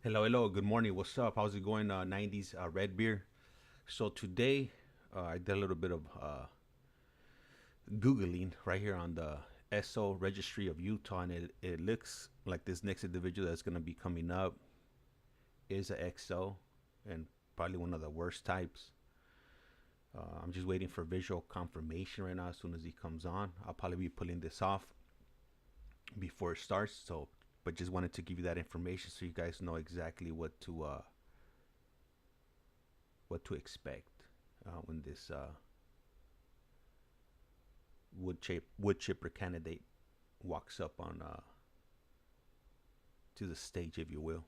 Hello, hello. Good morning. What's up? How's it going? 90s red beer. So today, I did a little bit of googling right here on the SO Registry of Utah, and it looks like this next individual that's going to be coming up is a XO, and probably one of the worst types. I'm just waiting for visual confirmation right now. As soon as he comes on, I'll probably be pulling this off before it starts. So, but just wanted to give you that information so you guys know exactly what to expect when this wood chipper candidate walks up on to the stage, if you will.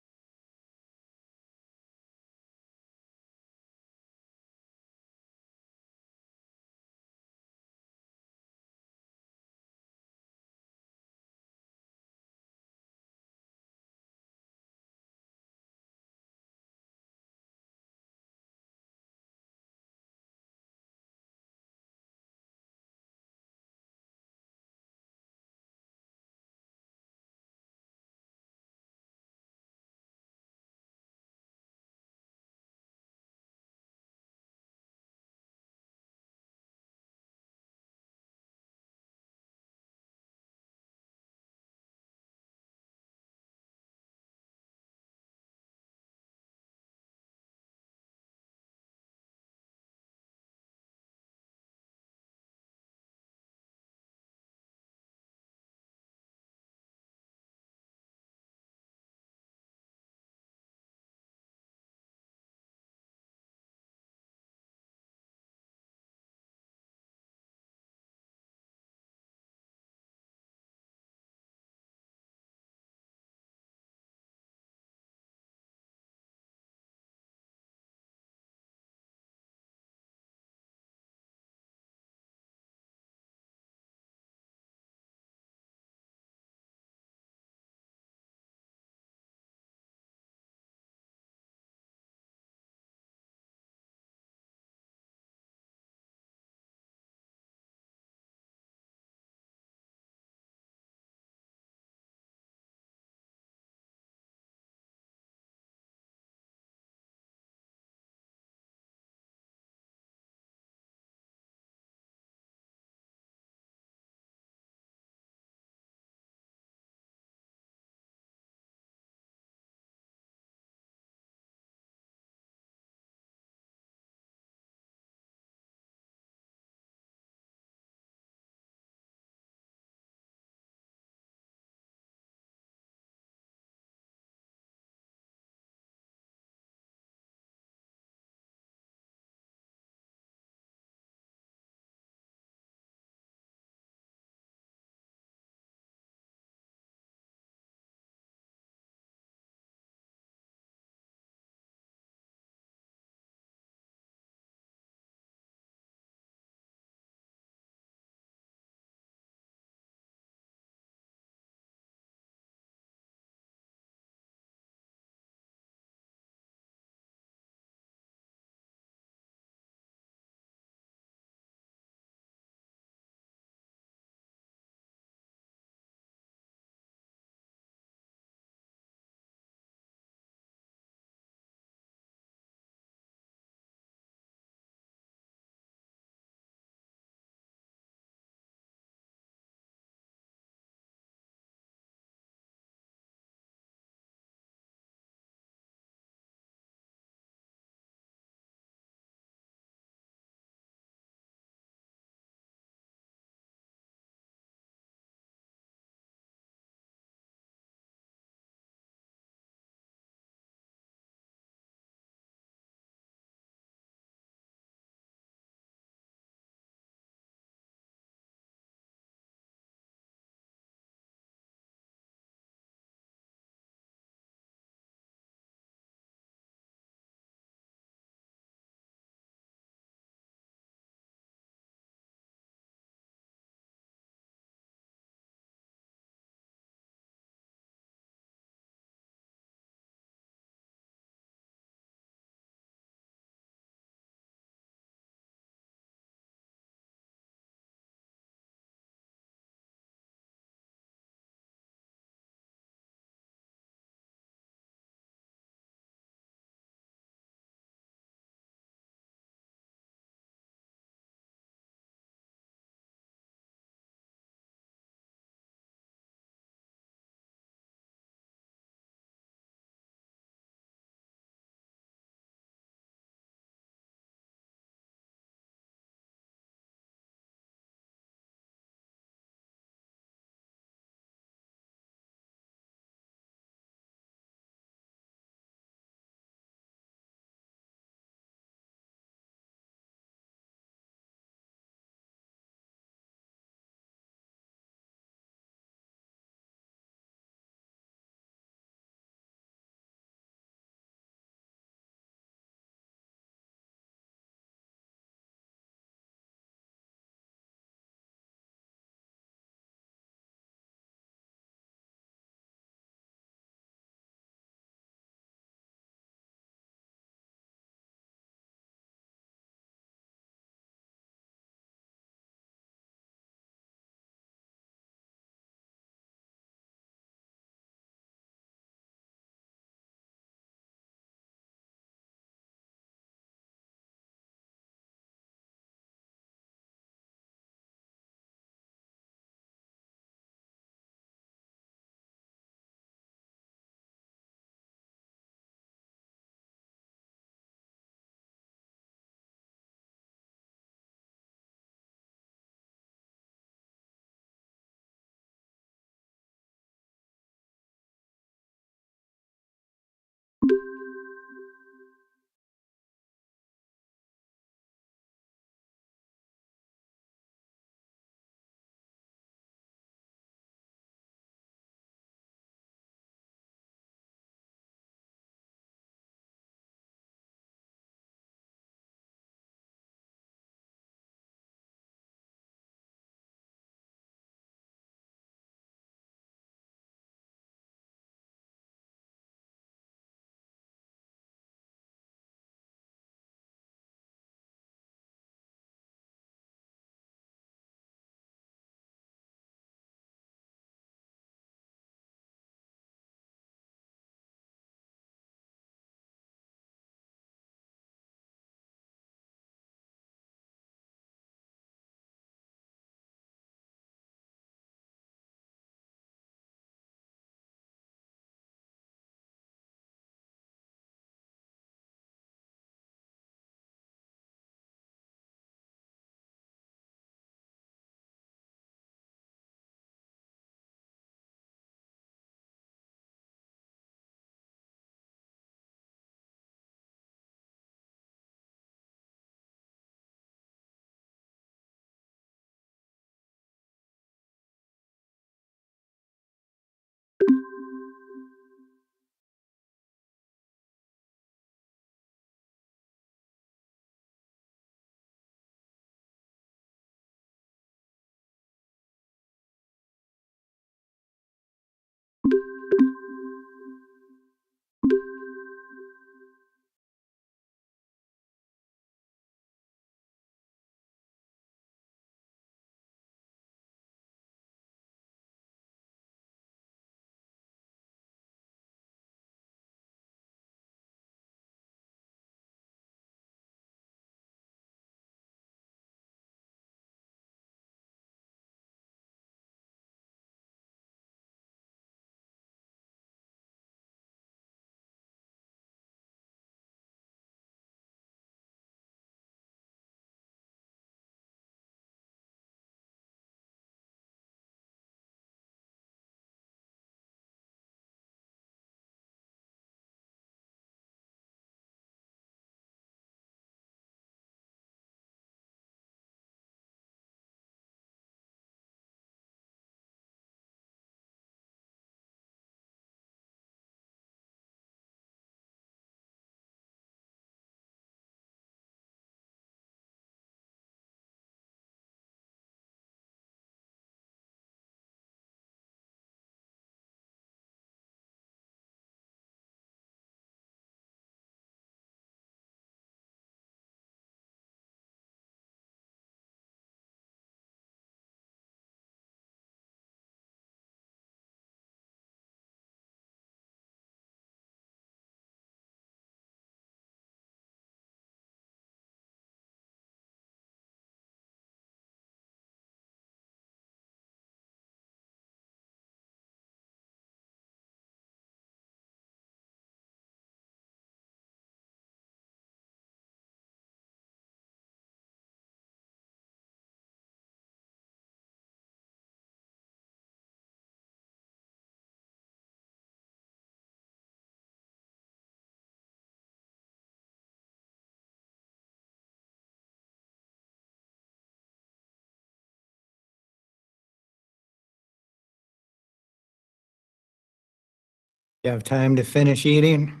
You have time to finish eating?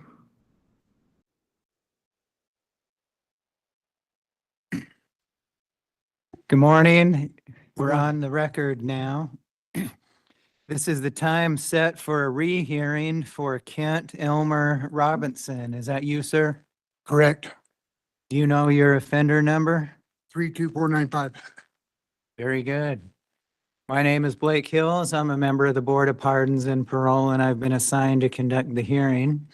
Good morning. We're on the record now. This is the time set for a rehearing for Kent Elmer Robinson. Is that you, sir? Correct. Do you know your offender number? 32495. Very good. My name is Blake Hills. I'm a member of the Board of Pardons and Parole, and I've been assigned to conduct the hearing.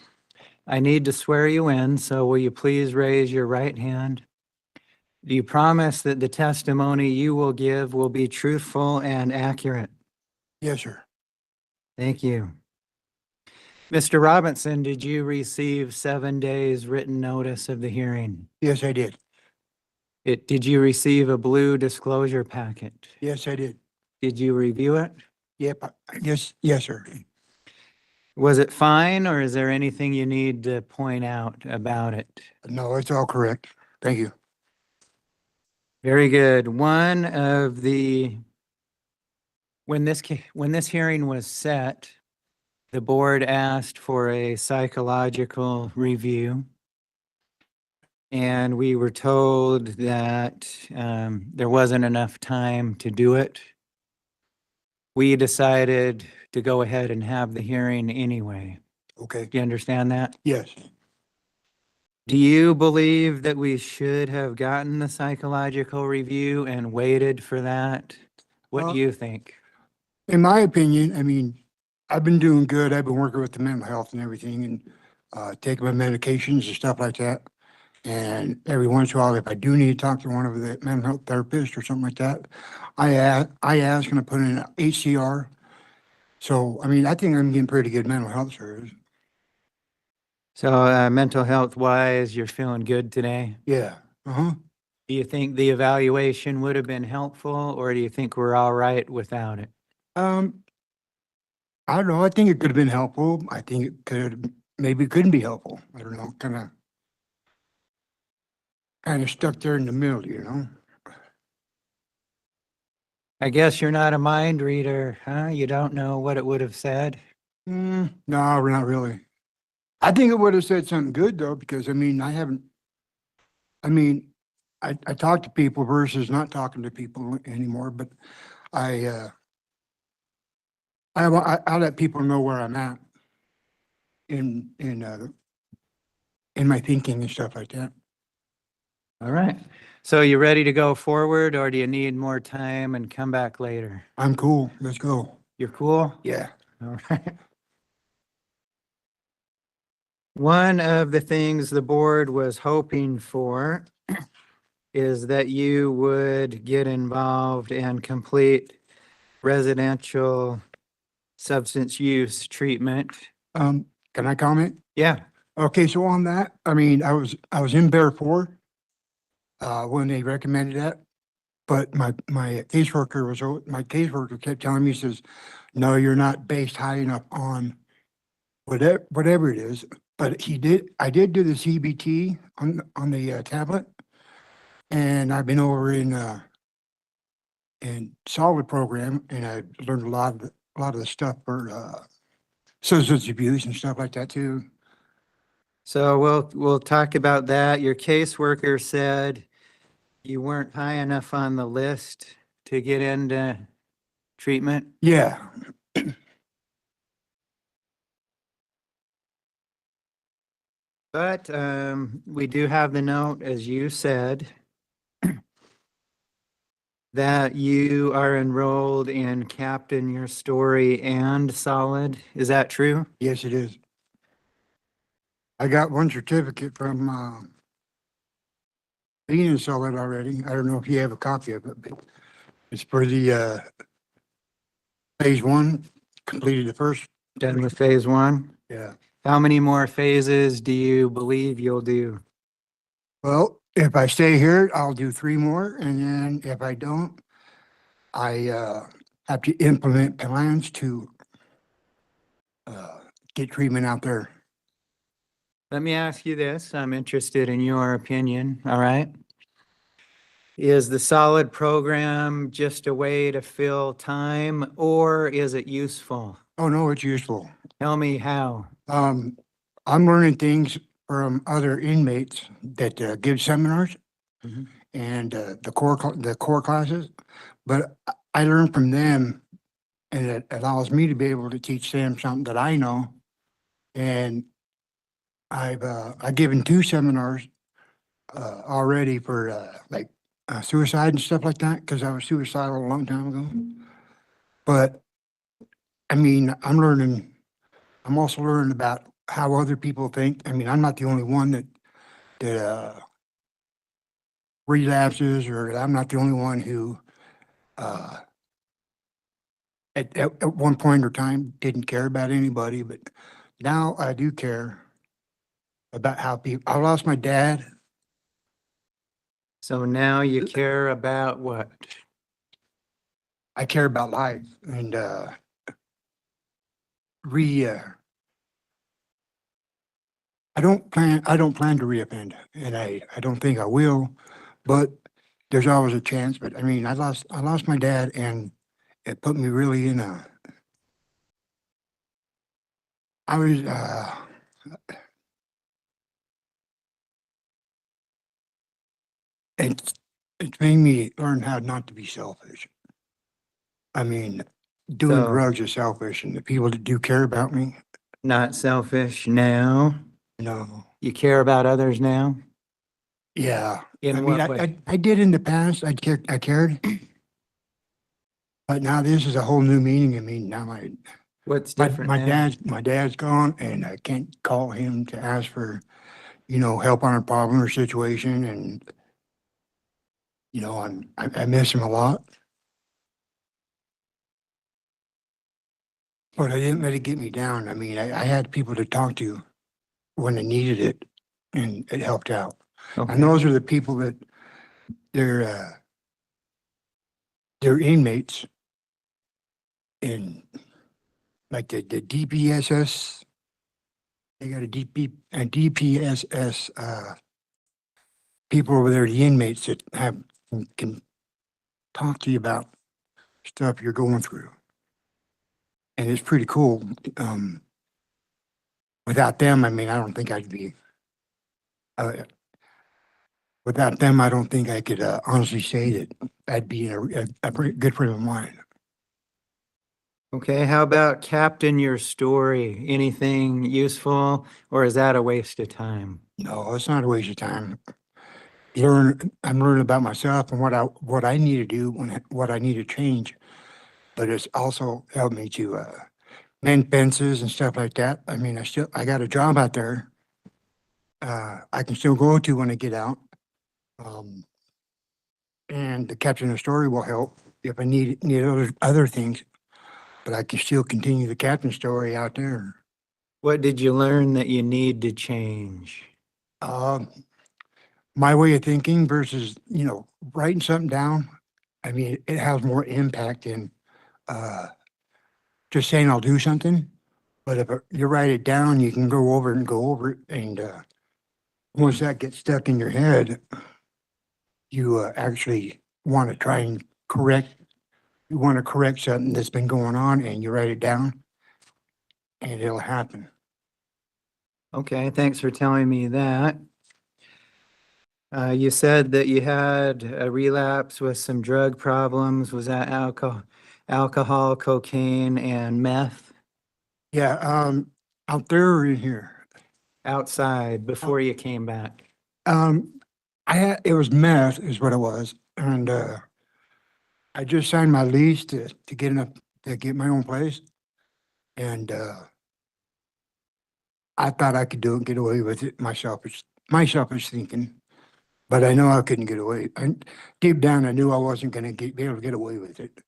I need to swear you in, so will you please raise your right hand? Do you promise that the testimony you will give will be truthful and accurate? Yes, sir. Thank you. Mr. Robinson, did you receive 7 days written notice of the hearing? Yes, I did. Did you receive a blue disclosure packet? Yes, I did. Did you review it? Yep. Yes, sir. Was it fine, or is there anything you need to point out about it? No, it's all correct. Thank you. Very good. When this hearing was set, the board asked for a psychological review. And we were told that there wasn't enough time to do it. We decided to go ahead and have the hearing anyway. Okay. Do you understand that? Yes. Do you believe that we should have gotten the psychological review and waited for that? What do you think? In my opinion, I mean, I've been doing good. I've been working with the mental health and everything and taking my medications and stuff like that. And every once in a while, if I do need to talk to one of the mental health therapists or something like that, I ask and I put in an HCR. So, I mean, I think I'm getting pretty good mental health service. So mental health wise, you're feeling good today? Yeah. Uh-huh. Do you think the evaluation would have been helpful, or do you think we're all right without it? I don't know. I think it could have been helpful. I think it could, maybe it couldn't be helpful. I don't know, kind of stuck there in the middle, you know? I guess you're not a mind reader, huh? You don't know what it would have said? No, we're not really. I think it would have said something good though, because I mean, I talk to people versus not talking to people anymore, but I let people know where I'm at in my thinking and stuff like that. All right. So you ready to go forward, or do you need more time and come back later? I'm cool. Let's go. You're cool? Yeah. All right. One of the things the board was hoping for is that you would get involved and complete residential substance use treatment. Can I comment? Yeah. Okay, so on that, I mean, I was in Bear 4 when they recommended that, but my caseworker kept telling me, he says, no, you're not based high enough on whatever it is. But I did do the CBT on the tablet, and I've been over in solid program, and I learned a lot of the stuff for substance abuse and stuff like that too. So we'll talk about that. Your caseworker said you weren't high enough on the list to get into treatment. Yeah. But we do have the note, as you said, that you are enrolled in Captain Your Story and Solid. Is that true? Yes, it is. I got one certificate from being in solid already. I don't know if you have a copy of it, but it's for the phase 1, completed the first. Done with phase 1? Yeah. How many more phases do you believe you'll do? Well, if I stay here, I'll do 3 more, and then if I don't, I have to implement plans to get treatment out there. Let me ask you this. I'm interested in your opinion, all right? Is the solid program just a way to fill time, or is it useful? Oh, no, it's useful. Tell me how. I'm learning things from other inmates that give seminars Mhm. and the core classes, but I learn from them, and it allows me to be able to teach them something that I know. And I've given 2 seminars already for like suicide and stuff like that, because I was suicidal a long time ago. But I mean, I'm also learning about how other people think. I mean, I'm not the only one that relapses, or I'm not the only one who uh, at one point or time didn't care about anybody, but now I do care about how people. I lost my dad. So now you care about what? I care about life and re. I don't plan to reoffend, and I don't think I will, but there's always a chance. But I mean, I lost my dad, and it put me really in a. I was it's it's made me learn how not to be selfish. I mean, doing So drugs is selfish, and the people that do care about me, not selfish now. no. You care about others now? Yeah, I In mean, what way? I did in the past. I cared, but now this is a whole new meaning. I mean, now What's different my now? dad's gone, and I can't call him to ask for, help on a problem or situation, and I miss him a lot, but I didn't let it get me down. I mean, I had people to talk to when they needed it, and it helped out. And Okay. those are the people that they're they're inmates in like the DPSS. They got a DPSS people over there, the inmates that can talk to you about stuff you're going through. And it's pretty cool. Without them, I mean, I don't think I'd be, uh, without them, I don't think I could honestly say that I'd be a pretty good friend of mine. Okay, how about captain your story? Anything useful, or is that a waste of time? No, it's not a waste of time. I'm learning about myself and what I need to do, what I need to change. But it's also helped me to mend fences and stuff like that. I mean, I got a job out there. I can still go to when I get out. Um, and the captain of the story will help if I need other things, but I can still continue the captain story out there. What did you learn that you need to change? Um, my way of thinking versus, writing something down. I mean, it has more impact than just saying I'll do something. But if you write it down, you can go over it. And once that gets stuck in your head, you actually want to try and you want to correct something that's been going on, and you write it down and it'll happen. Okay, thanks for telling me that. You said that you had a relapse with some drug problems. Was that alcohol, cocaine, and meth? Yeah, out there or in here? Outside before you came back? Um, it was meth is what it was. And, I just signed my lease to get my own place. And, I thought I could get away with it, my selfish thinking, but I know I couldn't get away. And deep down, I knew I wasn't gonna be able to get away with it.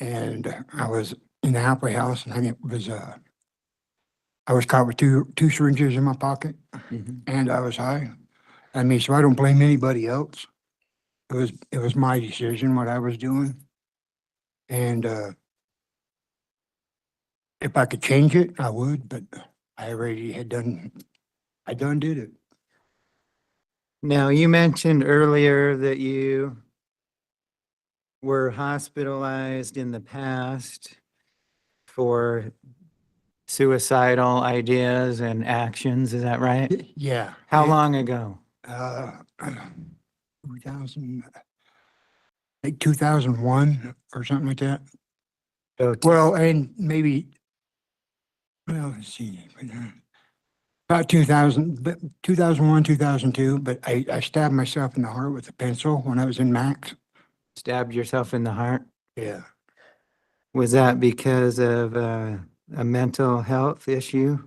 And I was in the halfway house, and I was caught with two syringes in my pocket, Mhm. and I was high. I mean, so I don't blame anybody else. It was my decision what I was doing. And if I could change it, I would, but I already I done did it. Now, you mentioned earlier that you were hospitalized in the past for suicidal ideas and actions, is that right? Yeah. How it- long ago? 2000, like 2001 or something like that. So Well, and maybe, well, let's see, about 2000, but 2001, 2002, but I stabbed myself in the heart with a pencil when I was in Max. stabbed yourself in the heart? Yeah. Was that because of a mental health issue?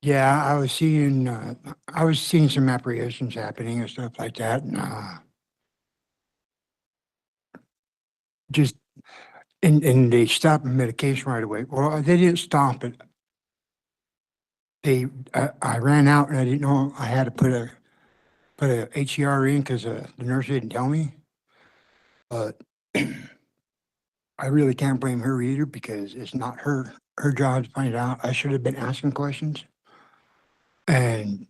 Yeah, I was seeing some apprehensions happening and stuff like that. And, just, and they stopped the medication right away. Well, they didn't stop it. I ran out and I didn't know I had to put a HCR in because the nurse didn't tell me. But I really can't blame her either because it's not her job to find out. I should have been asking questions. And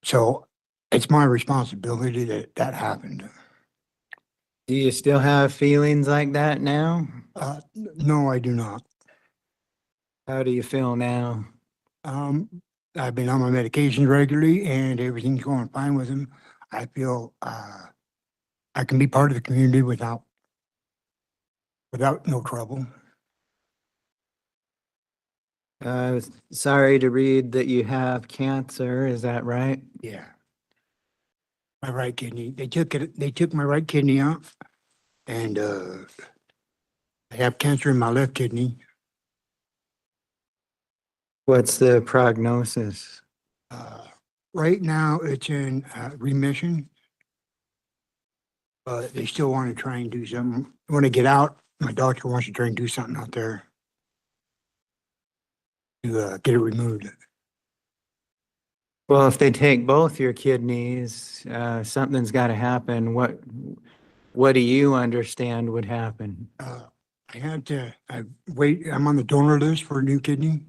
so it's my responsibility that that happened. Do you still have feelings like that now? No, I do not. How do you feel now? I've been on my medications regularly and everything's going fine with them. I feel I can be part of the community without no trouble. Sorry to read that you have cancer, is that right? Yeah. My right kidney. They took my right kidney out and I have cancer in my left kidney. What's the prognosis? Right now it's in remission. But they still want to try and do something. When I get out, my doctor wants to try and do something out there to get it removed. Well, if they take both your kidneys, something's got to happen. What do you understand would happen? I'm on the donor list for a new kidney.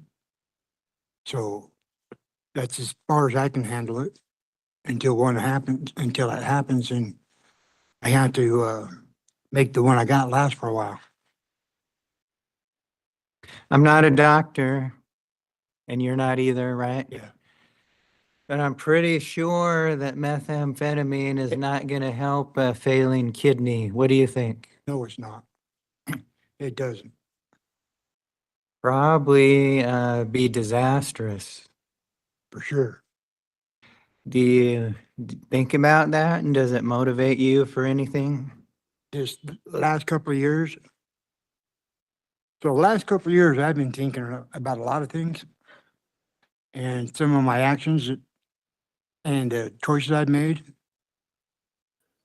So that's as far as I can handle it until it happens. And I have to make the one I got last for a while. I'm not a doctor, and you're not either, right? Yeah. But I'm pretty sure that methamphetamine is not going to help a failing kidney. What do you think? No, it's not. It doesn't. Probably be disastrous. For sure. Do you think about that, and does it motivate you for anything? This last couple of years. So the last couple of years, I've been thinking about a lot of things and some of my actions and the choices I've made.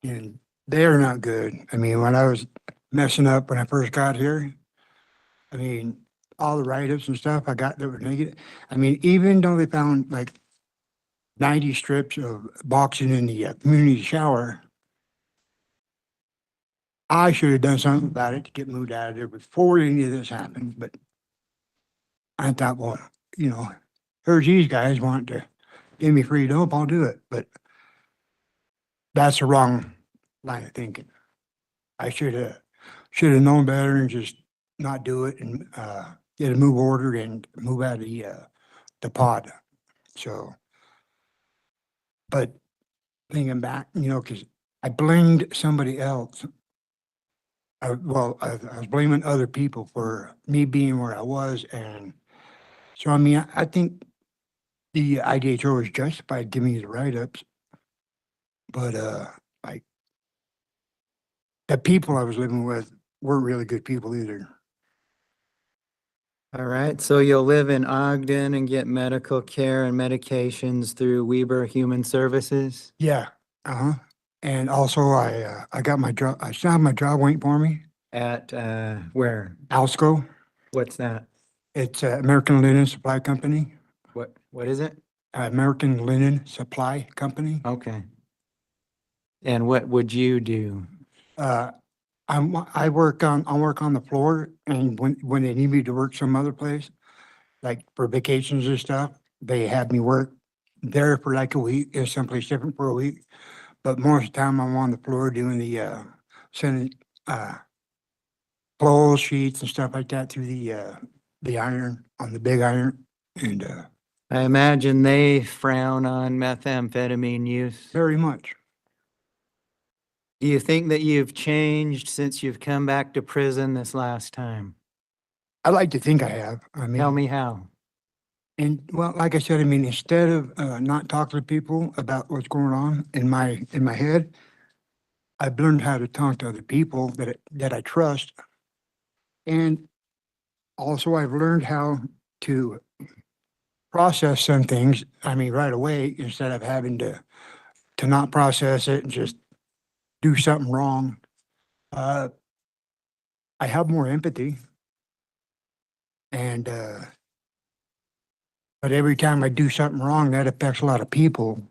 And they're not good. I mean, when I was messing up when I first got here, I mean, all the write-ups and stuff I got that were negative. I mean, even though they found like 90 strips of boxing in the community shower, I should have done something about it to get moved out of there before any of this happened. But I thought, well, you know, here's these guys want to give me free dope, I'll do it. But that's the wrong line of thinking. I should have known better and just not do it and get a move order and move out of the pod. So, but thinking back, you know, because I blamed somebody else. I was blaming other people for me being where I was. And so, I mean, I think the IDHO is justified giving me the write-ups. But like the people I was living with weren't really good people either. All right, so you'll live in Ogden and get medical care and medications through Weber Human Services? Yeah. And also I got my job, I still have my job waiting for me. At where? Alsco. What's that? It's American Linen Supply Company. What is it? American Linen Supply Company. Okay. And what would you do? I work on the floor, and when they need me to work some other place, like for vacations and stuff, they have me work there for like a week or someplace different for a week. But most of the time I'm on the floor doing the sending flow sheets and stuff like that through the iron on the big iron. And I imagine they frown on methamphetamine use. very much. Do you think that you've changed since you've come back to prison this last time? I like to think I have. I mean, Tell me how. and well, like I said, I mean, instead of not talking to people about what's going on in my head, I've learned how to talk to other people that I trust. And also I've learned how to process some things, I mean, right away, instead of having to not process it and just do something wrong. I have more empathy. And but every time I do something wrong, that affects a lot of people,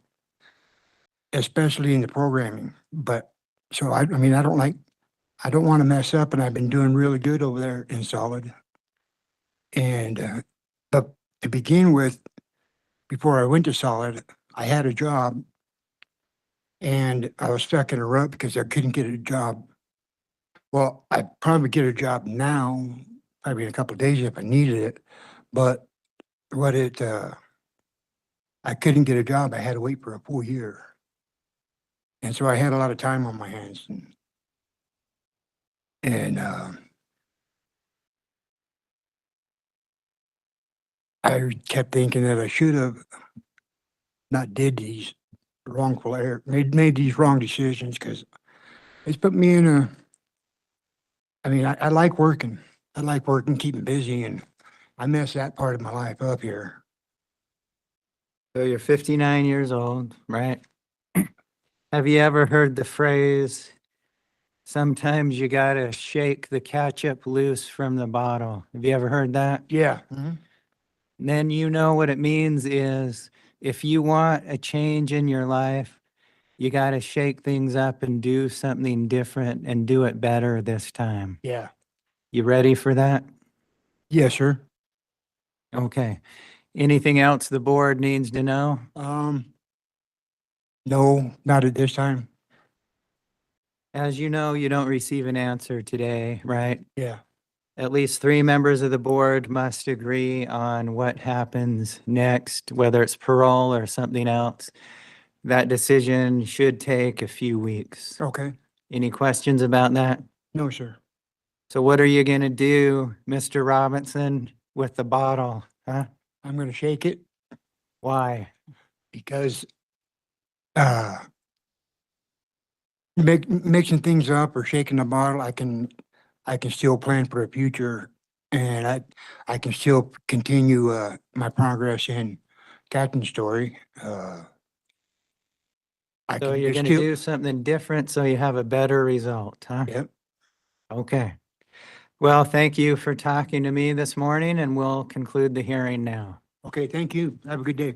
especially in the programming. But so I mean, I don't want to mess up, and I've been doing really good over there in Solid. And but to begin with, before I went to Solid, I had a job, and I was stuck in a rut because I couldn't get a job. Well, I'd probably get a job now, probably in a couple of days if I needed it. But I couldn't get a job. I had to wait for a full year. And so I had a lot of time on my hands. And I kept thinking that I should have not did these wrongful error, made these wrong decisions, because it's put me in I mean, I like working. I like working, keeping busy, and I messed that part of my life up here. So you're 59 years old, right? Have you ever heard the phrase, sometimes you gotta shake the ketchup loose from the bottle? Have you ever heard that? Yeah. Then you know what it means is if you want a change in your life, you gotta shake things up and do something different and do it better this time. Yeah. You ready for that? Yes, sir. Okay. Anything else the board needs to know? No, not at this time. As you know, you don't receive an answer today, right? Yeah. At least 3 members of the board must agree on what happens next, whether it's parole or something else. That decision should take a few weeks. Okay. Any questions about that? No, sir. So what are you gonna do, Mr. Robinson, with the bottle, huh? I'm gonna shake it Why? because mixing things up or shaking the bottle, I can still plan for a future, and I can still continue my progress in Captain's Story. I So can you're just gonna still, do something different so you have a better result, huh? yep. Okay. Well, thank you for talking to me this morning, and we'll conclude the hearing now. Okay, thank you. Have a good day.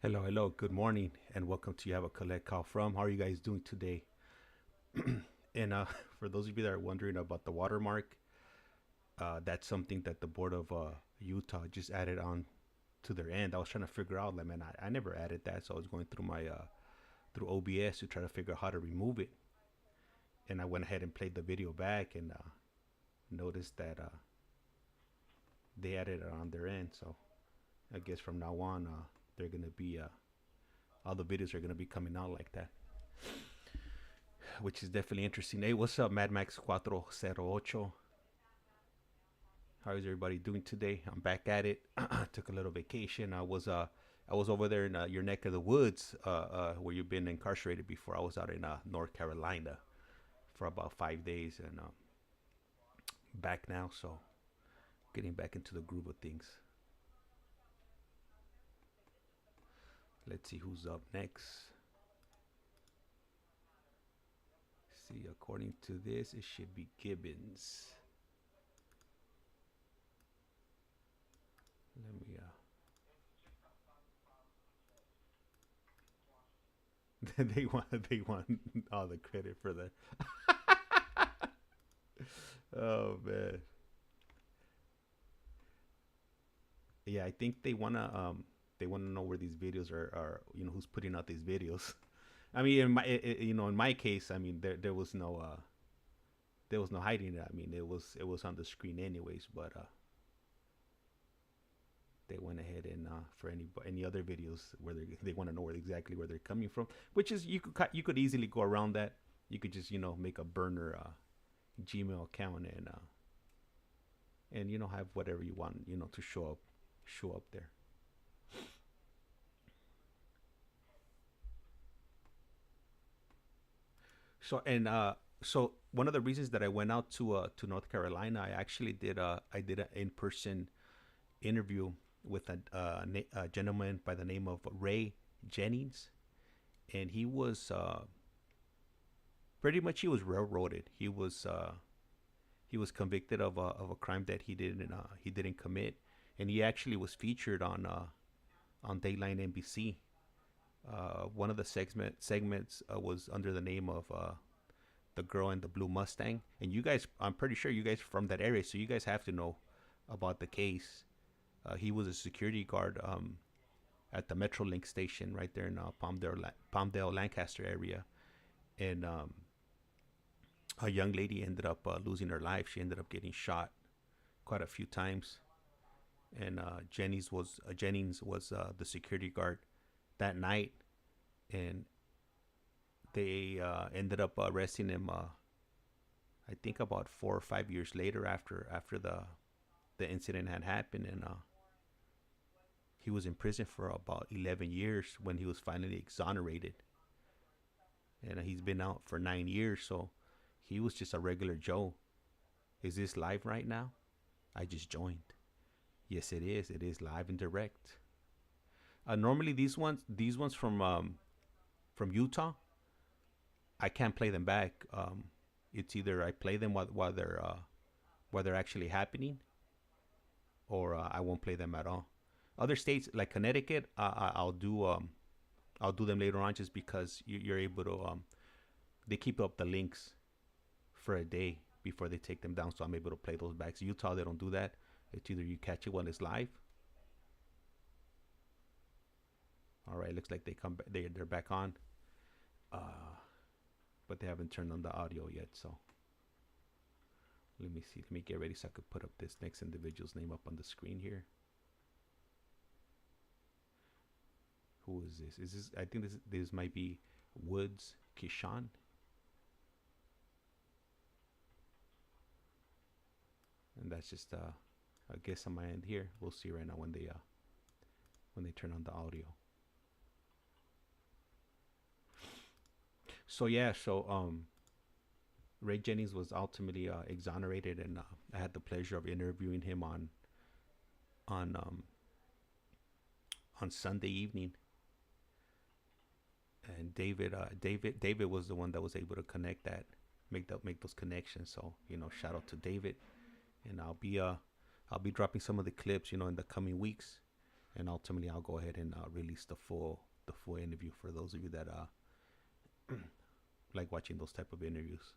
Hello, hello. Good morning, and welcome to You Have a Collect Call From. How are you guys doing today? And for those of you that are wondering about the watermark, that's something that the board of Utah just added on to their end. I was trying to figure out, like, man, I never added that, so I was going through my through OBS to try to figure out how to remove it. And I went ahead and played the video back and noticed that they added it on their end. So I guess from now on, they're gonna be all the videos are gonna be coming out like that, which is definitely interesting. Hey, what's up, Mad Max 408? How is everybody doing today? I'm back at it. Took a little vacation. I was over there in your neck of the woods, where you've been incarcerated before. I was out in North Carolina. for about 5 days, and back now, so getting back into the groove of things. Let's see who's up next. See, according to this, it should be Gibbons. Let me they want all the credit for that. Oh man. Yeah, I think they wanna know where these videos are, you know, who's putting out these videos. I mean, in my case, I mean, there was no hiding it. I mean, it was on the screen anyways, but they went ahead and for any other videos where they want to know exactly where they're coming from, which is you could easily go around that. You could just, you know, make a burner Gmail account and you know, have whatever you want, you know, to show up there. So so one of the reasons that I went out to North Carolina, I actually did an in-person interview with a gentleman by the name of Ray Jennings, and he was pretty much, he was railroaded. He was convicted of a crime that he didn't commit, and he actually was featured on Dayline NBC. One of the segments was under the name of The Girl in the Blue Mustang, and you guys, I'm pretty sure you guys are from that area, so you guys have to know about the case. He was a security guard at the Metrolink station right there in Palmdale, Lancaster area, and a young lady ended up losing her life. She ended up getting shot quite a few times, and Jennings was the security guard that night, and they ended up arresting him. I think about 4 or 5 years later, after the incident had happened, and he was in prison for about 11 years when he was finally exonerated, and he's been out for 9 years. So he was just a regular Joe. Is this live right now? I just joined. Yes, it is. It is live and direct. Normally these ones from Utah, I can't play them back. It's either I play them while they're actually happening, or I won't play them at all. Other states like Connecticut, I'll do them later on, just because you're able to they keep up the links for a day before they take them down, so I'm able to play those back. So Utah, they don't do that. It's either you catch it when it's live. All right, looks like they're back on, but they haven't turned on the audio yet. So let me see. Let me get ready so I could put up this next individual's name up on the screen here. Who is this? Is this? I think this might be Woods KESHAWN. And that's just a guess on my end here. We'll see right now when they turn on the audio. So yeah, Ray Jennings was ultimately exonerated, and I had the pleasure of interviewing him on Sunday evening. And David was the one that was able to connect that, make those connections. So, you know, shout out to David. And I'll be dropping some of the clips, you know, in the coming weeks, and ultimately I'll go ahead and release the full interview for those of you that like watching those type of interviews.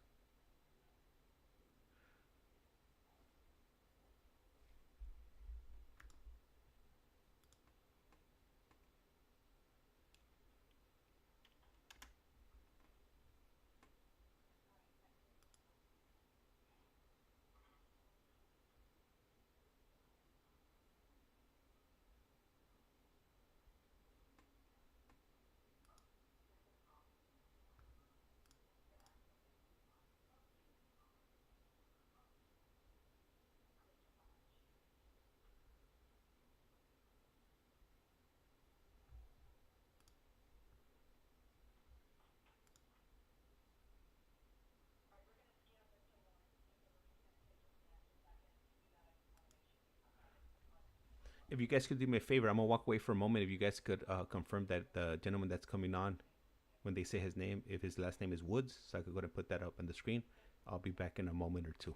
if you guys could do me a favor, I'm gonna walk away for a moment. If you guys could confirm that the gentleman that's coming on, when they say his name, if his last name is Woods, so I could go ahead and put that up on the screen. I'll be back in a moment or two.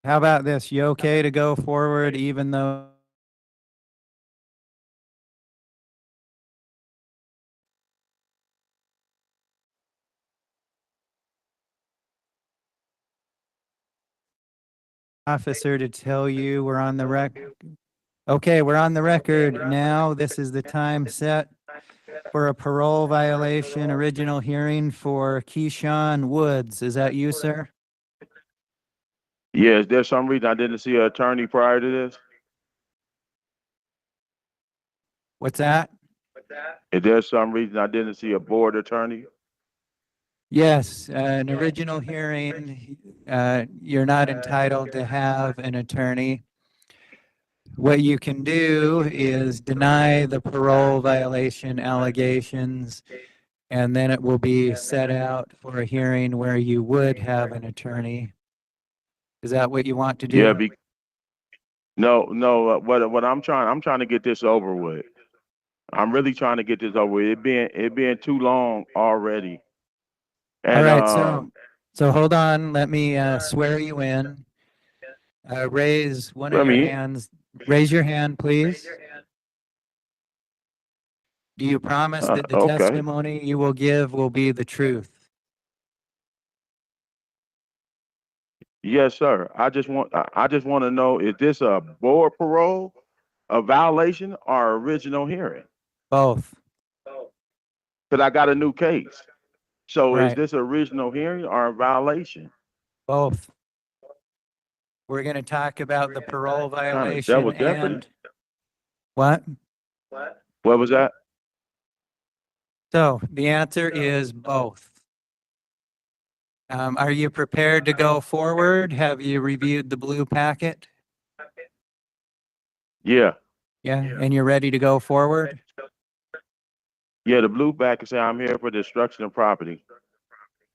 How about this? You okay to go forward even though officer to tell you we're on the record? Okay, we're on the record now. This is the time set for a parole violation original hearing for KESHAWN Woods. Is that you, sir? Yeah, is there some reason I didn't see an attorney prior to this? What's that? Is there some reason I didn't see a board attorney? Yes, an original hearing, you're not entitled to have an attorney. What you can do is deny the parole violation allegations, and then it will be set out for a hearing where you would have an attorney. Is that what you want to do? Yeah, no. What I'm trying to get this over with. I'm really trying to get this over with. It being too long already. All And right, so hold on. Let me swear you in. Raise one of your hands. Raise your hand, please. Do you promise that the okay. testimony you will give will be the truth? Yes, sir. I just want to know, is this a board parole, a violation, or original hearing? Both. Because I got a new case. So is Right. this original hearing or a violation? Both. We're going to talk about the parole violation devil definite. and what? What was that? So the answer is both. Are you prepared to go forward? Have you reviewed the blue packet? Yeah. Yeah, and you're ready to go forward? Yeah, the blue back is saying I'm here for destruction of property.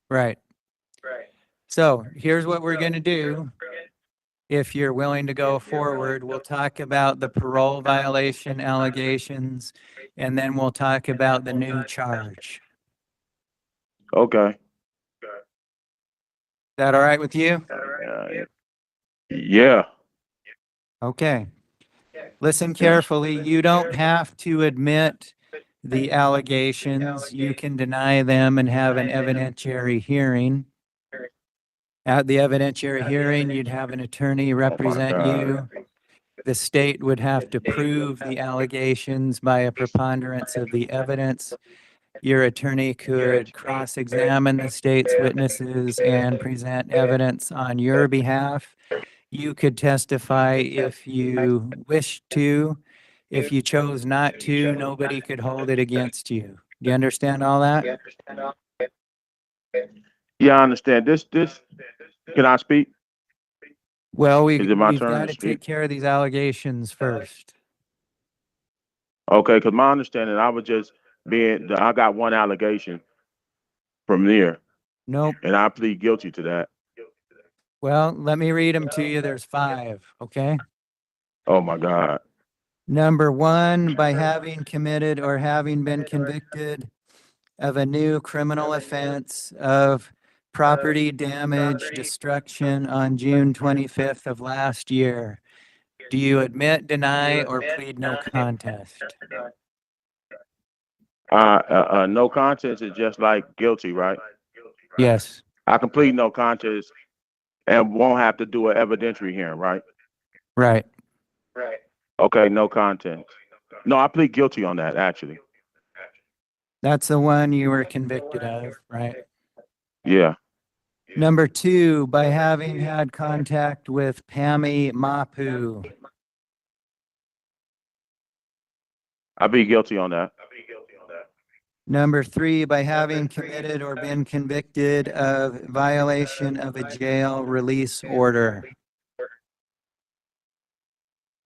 Right. So here's what we're going to do. If you're willing to go forward, we'll talk about the parole violation allegations, and then we'll talk about the new charge. Okay. Is that all right with you? Yeah. Okay. Listen carefully. You don't have to admit the allegations. You can deny them and have an evidentiary hearing. At the evidentiary hearing, you'd have an attorney represent you. The state would have to prove the allegations by a preponderance of the evidence. Your attorney could cross-examine the state's witnesses and present evidence on your behalf. You could testify if you wished to. If you chose not to, nobody could hold it against you. Do you understand all that? Yeah, I understand. This, can I speak? Well, Is it my we've turn got to to speak? take care of these allegations first. Okay, because my understanding, I was just I got one allegation from there, Nope. and I plead guilty to that. Well, let me read them to you. There's 5, okay? Oh my God. Number 1, by having committed or having been convicted of a new criminal offense of property damage destruction on June 25th of last year. Do you admit, deny, or plead no contest? No contest is just like guilty, right? Yes. I can plead no contest and won't have to do an evidentiary hearing, right? Right. Okay, no contest. No, I plead guilty on that, actually. That's the one you were convicted of, right? Yeah. Number 2, by having had contact with Pammy Mapu. I be guilty on that. Number 3, by having committed or been convicted of violation of a jail release order.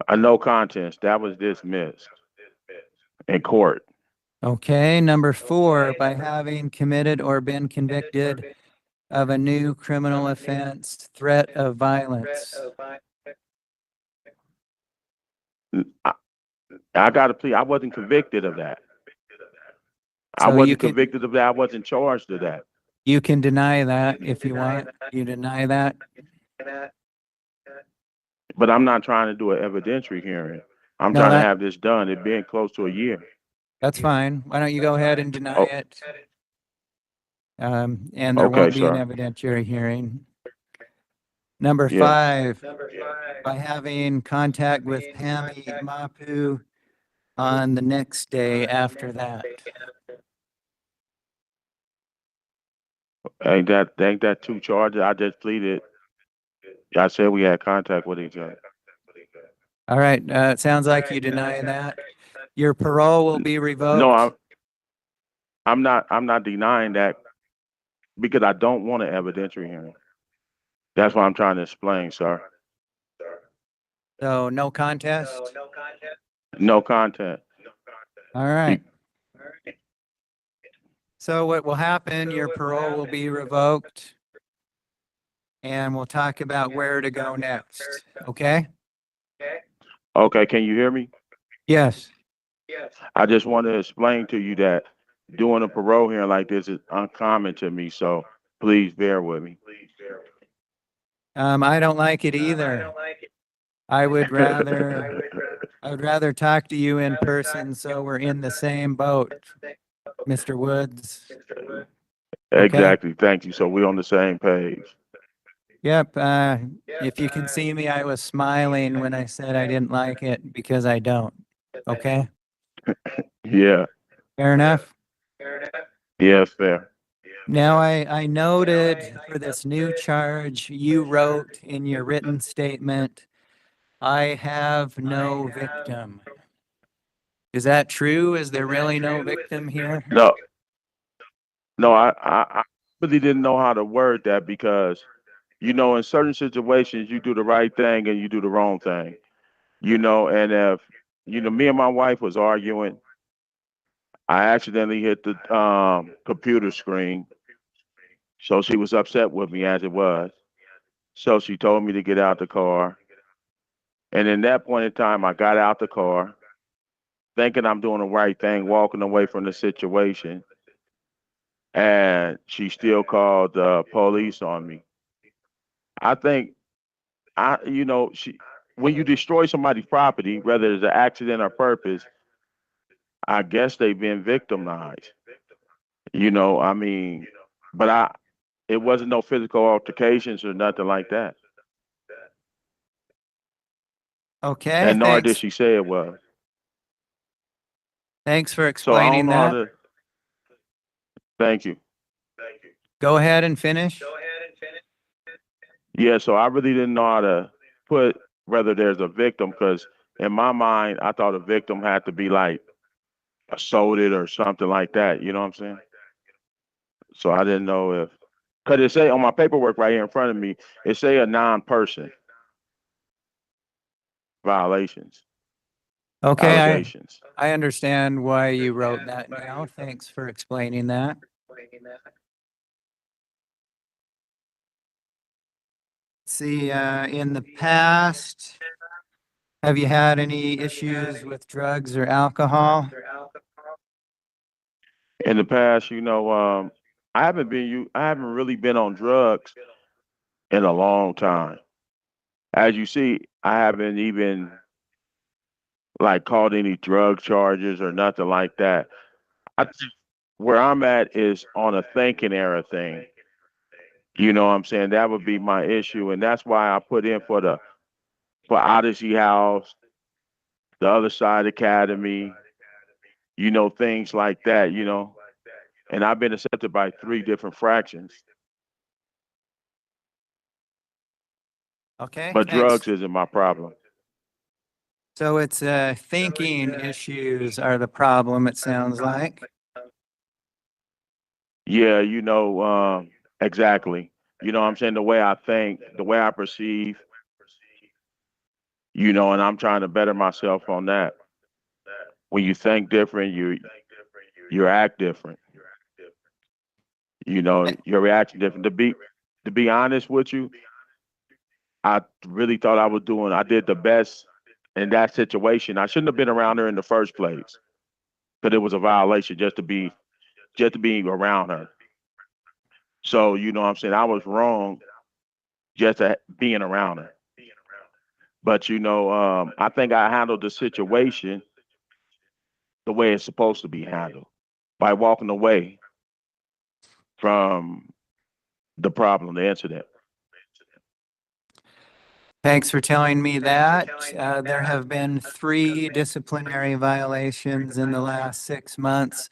A no contest. That was dismissed in court. Okay. Number 4, by having committed or been convicted of a new criminal offense, threat of violence. I got to plead. I wasn't convicted of that. I So wasn't convicted of that. I wasn't charged of that. You can deny that if you want. You deny that? But I'm not trying to do an evidentiary hearing. I'm No, trying to have this done. It being close to a year. that's fine. Why don't you go ahead and deny Oh, it? And there okay, won't be an sir. evidentiary hearing. Number Yes. 5, by having contact with Pammy Mapu on the next day after that. Ain't that two charges? I just pleaded. I said we had contact with each other. All right, it sounds like you deny that. Your parole will be No, revoked. I'm not denying that because I don't want an evidentiary hearing. That's what I'm trying to explain, sir. So no contest? No contact. All right. So what will happen, your parole will be revoked. And we'll talk about where to go next, okay? Okay, can you hear me? Yes. I just want to explain to you that doing a parole hearing like this is uncommon to me, so please bear with me. I don't like it either. I would rather talk to you in person so we're in the same boat, Mr. Woods. Exactly. Thank you. So we're on the same page. Yep, if you can see me, I was smiling when I said I didn't like it because I don't, okay? Yeah. Fair enough? Yes, fair. Now, I noted for this new charge, you wrote in your written statement, I have no victim. Is that true? Is there really no victim here? No, I really didn't know how to word that because, in certain situations you do the right thing and you do the wrong thing. And if, me and my wife was arguing, I accidentally hit the computer screen. So she was upset with me as it was. So she told me to get out the car. And in that point in time, I got out the car, thinking I'm doing the right thing, walking away from the situation. And she still called the police on me. I think when you destroy somebody's property, whether it's an accident or purpose, I guess they've been victimized. I mean, but it wasn't no physical altercations or nothing like that. Okay, And nor did thanks. she say it was. Thanks for So I don't explaining know how that. to. Thank you. Go ahead and finish. Yeah, so I really didn't know how to put whether there's a victim because in my mind, I thought a victim had to be like assaulted or something like that. You know what I'm saying? So I didn't know if, because it say on my paperwork right here in front of me, it say a non-person violations, Okay, allegations. I understand why you wrote that now. Thanks for explaining that. See, in the past, have you had any issues with drugs or alcohol? In the past, I haven't really been on drugs in a long time. As you see, I haven't even like caught any drug charges or nothing like that. I think where I'm at is on a thinking era thing. You know what I'm saying? That would be my issue. And that's why I put in for Odyssey House, the other side academy, things like that. And I've been accepted by 3 different fractions. Okay, But thanks. drugs isn't my problem. So it's thinking issues are the problem, it sounds like. Yeah, exactly. You know what I'm saying? The way I think, the way I perceive, and I'm trying to better myself on that. When you think different, you act different. Your reaction different. To be honest with you, I really thought I did the best in that situation. I shouldn't have been around her in the first place because it was a violation just to be around her. So, you know what I'm saying? I was wrong just being around her. But I think I handled the situation the way it's supposed to be handled, by walking away from the problem, the incident. Thanks for telling me that. There have been 3 disciplinary violations in the last 6 months.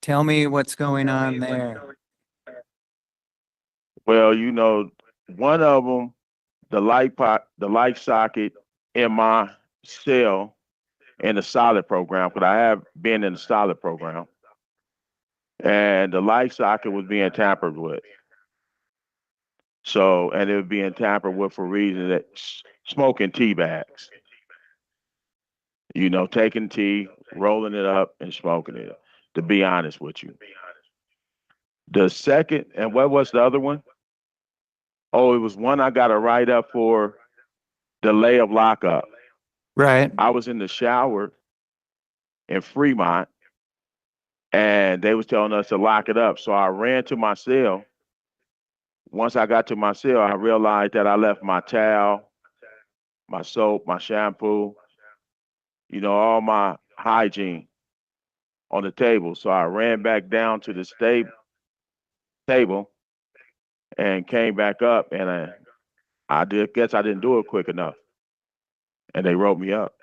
Tell me what's going on there. Well, one of them, the light socket in my cell in the solid program, because I have been in the solid program, and the light socket was being tampered with. So, and it was being tampered with for reasons that smoking tea bags. Taking tea, rolling it up, and smoking it, to be honest with you. The second, and what was the other one? Oh, it was one I got a write-up for delay of lockup. Right. I was in the shower in Fremont, and they was telling us to lock it up. So I ran to my cell. Once I got to my cell, I realized that I left my towel, my soap, my shampoo, all my hygiene on the table. So I ran back down to the table and came back up, and I guess I didn't do it quick enough, and they wrote me up.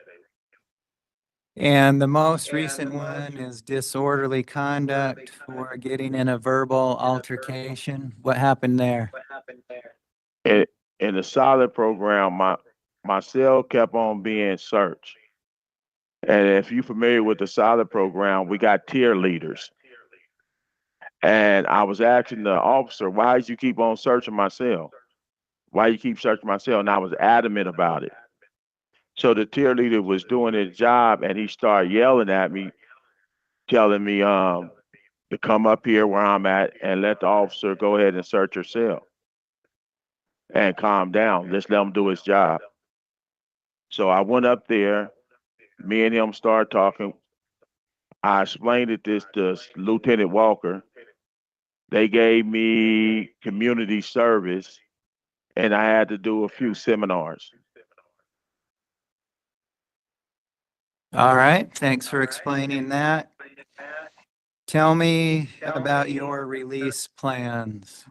And the most recent one is disorderly conduct for getting in a verbal altercation. What happened there? In the solid program, my cell kept on being searched. And if you're familiar with the solid program, we got tier leaders. And I was asking the officer, why did you keep on searching my cell? Why you keep searching my cell? And I was adamant about it. So the tier leader was doing his job, and he started yelling at me, telling me to come up here where I'm at and let the officer go ahead and search your cell. And calm down. Let's let him do his job. So I went up there. Me and him started talking. I explained this to Lieutenant Walker. They gave me community service, and I had to do a few seminars. All right. Thanks for explaining that. Tell me about your release plans.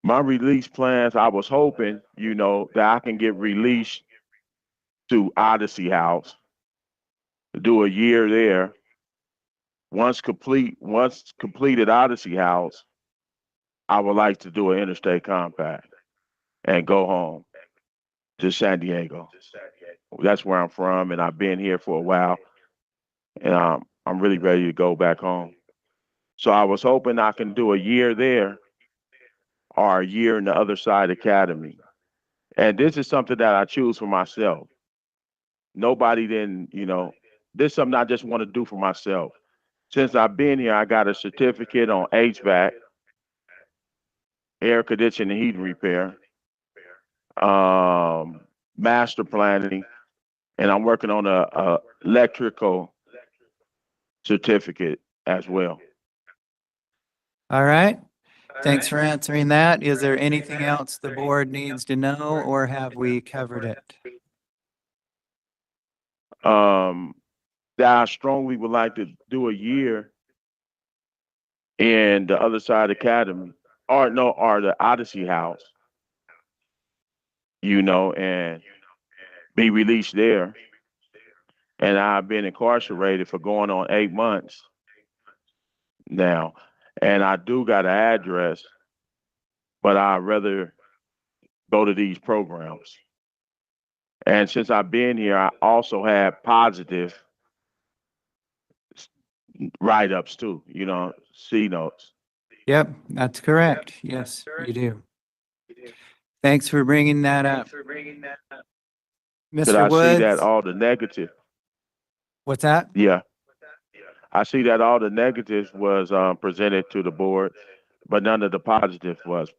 My release plans, I was hoping, that I can get released to Odyssey House, do a year there. Once completed Odyssey House, I would like to do an interstate compact and go home to San Diego. That's where I'm from, and I've been here for a while, and I'm really ready to go back home. So I was hoping I can do a year there or a year in the other side academy. And this is something that I choose for myself. Nobody didn't, this is something I just want to do for myself. Since I've been here, I got a certificate on HVAC, air conditioning and heating repair, master planning, and I'm working on a electrical certificate as well. All right. Thanks for answering that. Is there anything else the board needs to know, or have we covered it? That I strongly would like to do a year in the other side academy, or the Odyssey House, and be released there. And I've been incarcerated for going on 8 months now. And I do got an address, but I'd rather go to these programs. And since I've been here, I also have positive write-ups too, C notes. Yep, that's correct. Yes, you do. Thanks for bringing that up. Because I see that Woods, all the negative. what's that? Yeah. I see that all the negatives was presented to the board, but none of the positive was.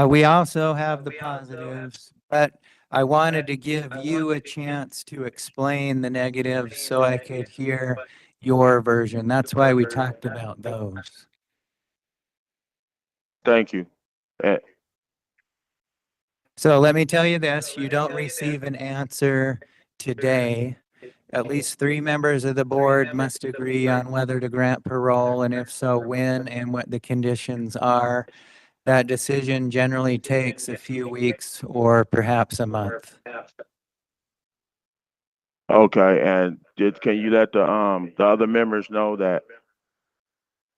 We also have the positives, but I wanted to give you a chance to explain the negatives so I could hear your version. That's why we talked about those. Thank you. So let me tell you this, you don't receive an answer today. At least 3 members of the board must agree on whether to grant parole, and if so, when and what the conditions are. That decision generally takes a few weeks or perhaps a month. Okay, and can you let the other members know that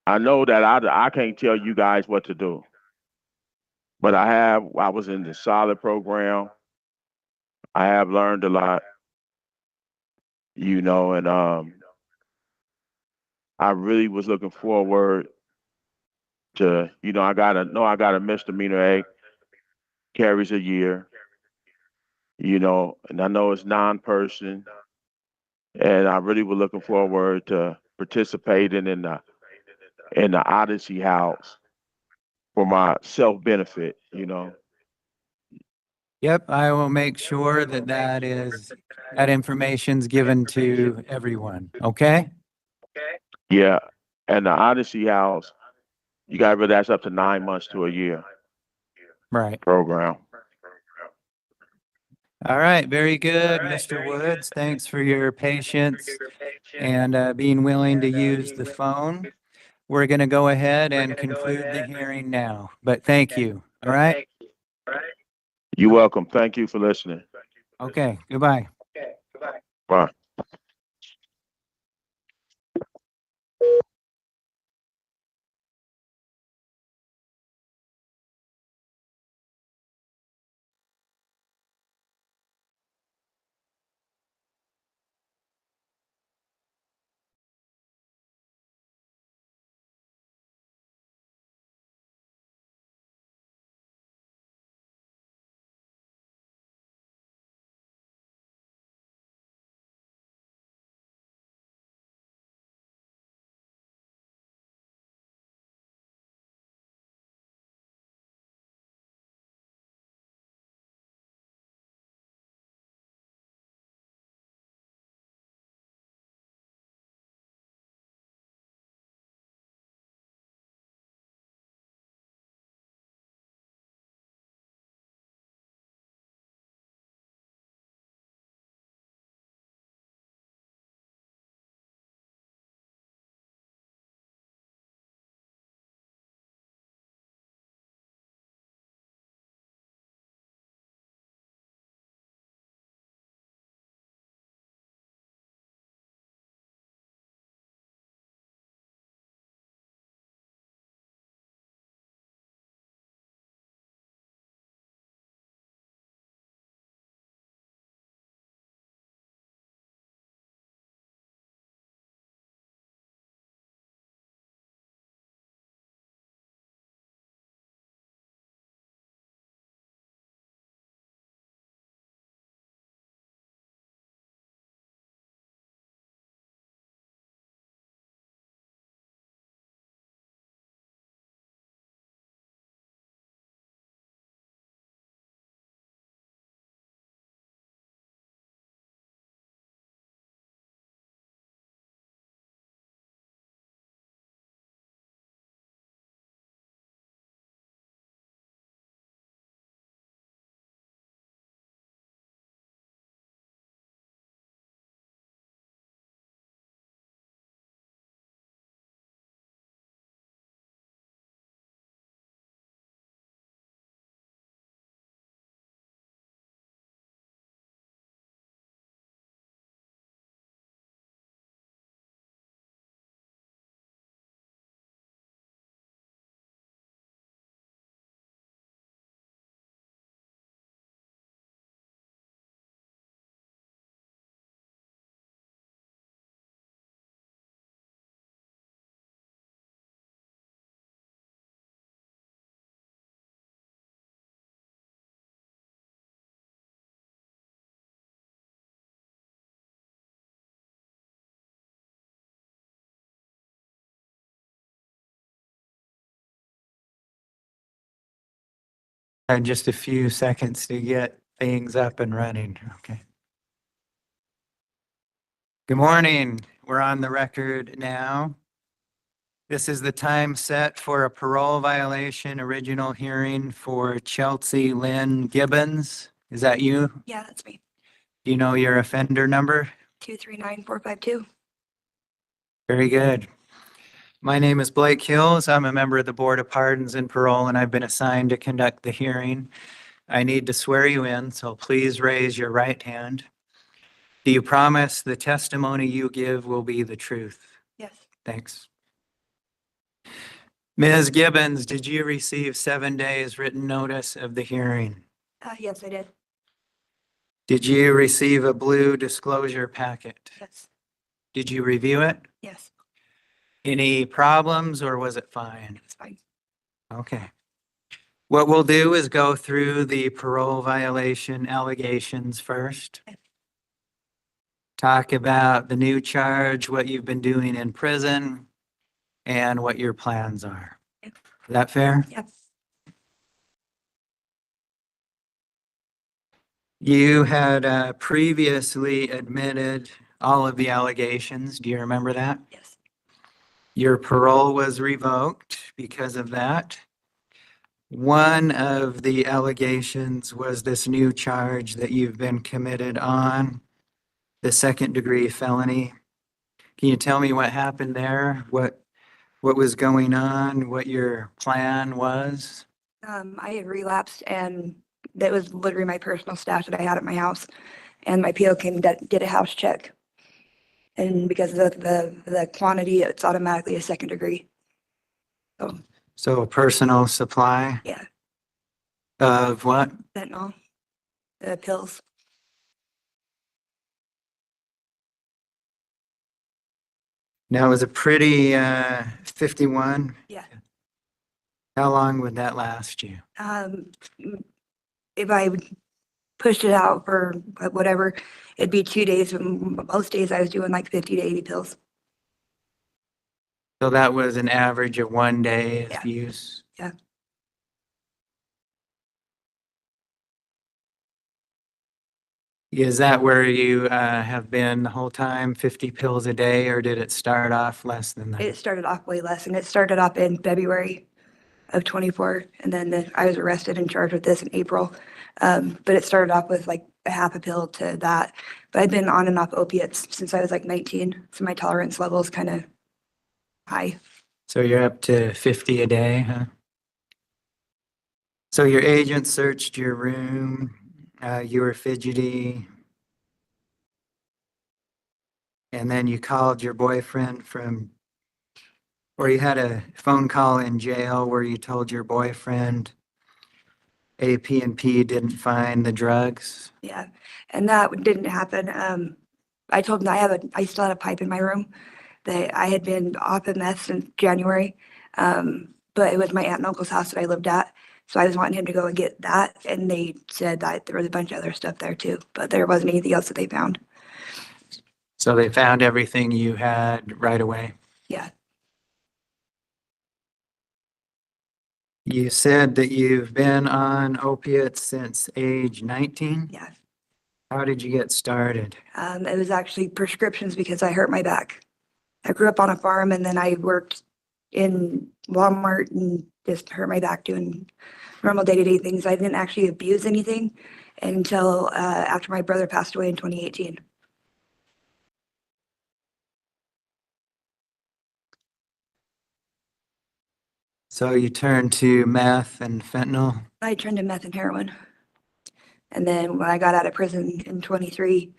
I know that I can't tell you guys what to do, but I was in the solid program. I have learned a lot, you know, and I really was looking forward to, you know, I got a misdemeanor A, carries a year, you know, and I know it's non-person, and I really was looking forward to participating in the Odyssey House for my self-benefit, you know. Yep, I will make sure that that information's given to everyone, okay? Yeah, and the Odyssey House, you got to realize that's up to 9 months to a year Right. program. All right, very good, Mr. Woods. Thanks for your patience and being willing to use the phone. We're going to go ahead and conclude the hearing now, but thank you. All right? You're welcome. Thank you for listening. Okay, goodbye. Bye. Just a few seconds to get things up and running. Okay. Good morning. We're on the record now. This is the time set for a parole violation original hearing for Chelsea Lynn Gibbons. Is that you? Yeah, that's me. Do you know your offender number? 239452. Very good. My name is Blake Hills. I'm a member of the Board of Pardons and Parole, and I've been assigned to conduct the hearing. I need to swear you in, so please raise your right hand. Do you promise the testimony you give will be the truth? Yes. Thanks. Ms. Gibbons, did you receive 7 days written notice of the hearing? Yes, I did. Did you receive a blue disclosure packet? Yes. Did you review it? Yes. Any problems or was it fine? It's fine. Okay. What we'll do is go through the parole violation allegations first. Okay. Talk about the new charge, what you've been doing in prison, and what your plans are. Yep. Is that fair? Yep. You had previously admitted all of the allegations. Do you remember that? Yes. Your parole was revoked because of that. One of the allegations was this new charge that you've been committed on, the second-degree felony. Can you tell me what happened there? What was going on? What your plan was? I had relapsed, and that was literally my personal stash that I had at my house. And my PO came to did a house check. And because of the quantity, it's automatically a second degree. So a personal supply Yeah, of what? fentanyl, the pills. Now, it was a pretty 51. Yeah. How long would that last you? If I pushed it out for whatever, it'd be 2 days. Most days I was doing like 50 to 80 pills. So that was an average of 1 day of Yeah. use? Yeah. Is that where you have been the whole time, 50 pills a day, or did it start off less than that? It started off way less, and it started off in February of 24, and then I was arrested and charged with this in April. But it started off with like a half a pill to that. But I've been on and off opiates since I was like 19, so my tolerance level is kind of high. So you're up to 50 a day, huh? So your agent searched your room, you were fidgety, and then you called your boyfriend from, or you had a phone call in jail where you told your boyfriend AP&P didn't find the drugs. Yeah, and that didn't happen. I told him I still had a pipe in my room that I had been off of meth since January. But it was my aunt and uncle's house that I lived at. So I was wanting him to go and get that. And they said that there was a bunch of other stuff there too, but there wasn't anything else that they found. So they found everything you had right away. Yeah. You said that you've been on opiates since age 19? Yeah. How did you get started? It was actually prescriptions because I hurt my back. I grew up on a farm and then I worked in Walmart and just hurt my back doing normal day-to-day things. I didn't actually abuse anything until after my brother passed away in 2018. So you turned to meth and fentanyl? I turned to meth and heroin. And then when I got out of prison in 23,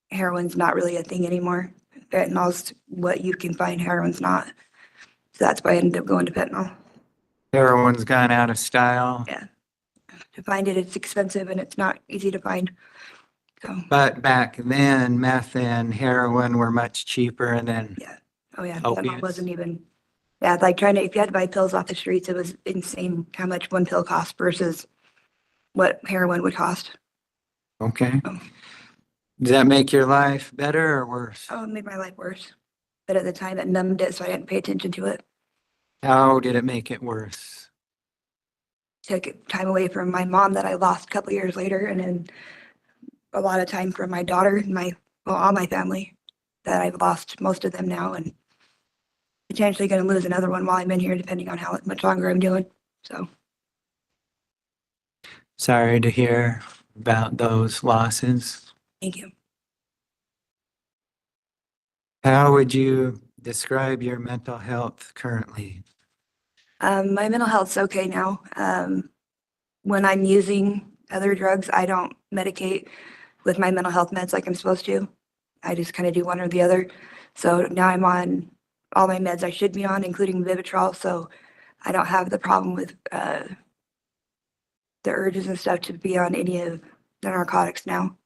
heroin's not really a thing anymore. Fentanyl's what you can find, heroin's not. So that's why I ended up going to fentanyl. Heroin's gone out of style. Yeah. To find it, it's expensive and it's not easy to find. So, But back then, meth and heroin were much cheaper than yeah. Oh, yeah. Opiates. Fentanyl wasn't even, yeah, like if you had to buy pills off the streets, it was insane how much one pill cost versus what heroin would cost. Okay. Oh. Does that make your life better or worse? Oh, it made my life worse. But at the time it numbed it, so I didn't pay attention to it. How did it make it worse? Took time away from my mom that I lost a couple years later, and then a lot of time from my daughter and all my family that I've lost most of them now, and potentially going to lose another one while I'm in here, depending on how much longer I'm doing. So, Sorry to hear about those losses. thank you. How would you describe your mental health currently? My mental health's okay now. When I'm using other drugs, I don't medicate with my mental health meds like I'm supposed to. I just kind of do one or the other. So now I'm on all my meds I should be on, including Vivitrol. So I don't have the problem with the urges and stuff to be on any of the narcotics now.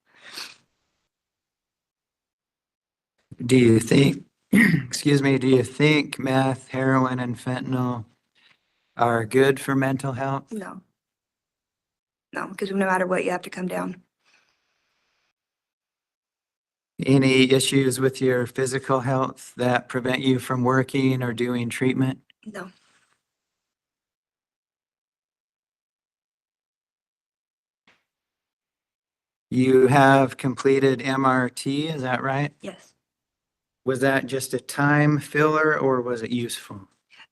Do you think, excuse me, do you think meth, heroin, and fentanyl are good for mental health? No. No, because no matter what, you have to come down. Any issues with your physical health that prevent you from working or doing treatment? No. You have completed MRT, is that right? Yes. Was that just a time filler or was it useful?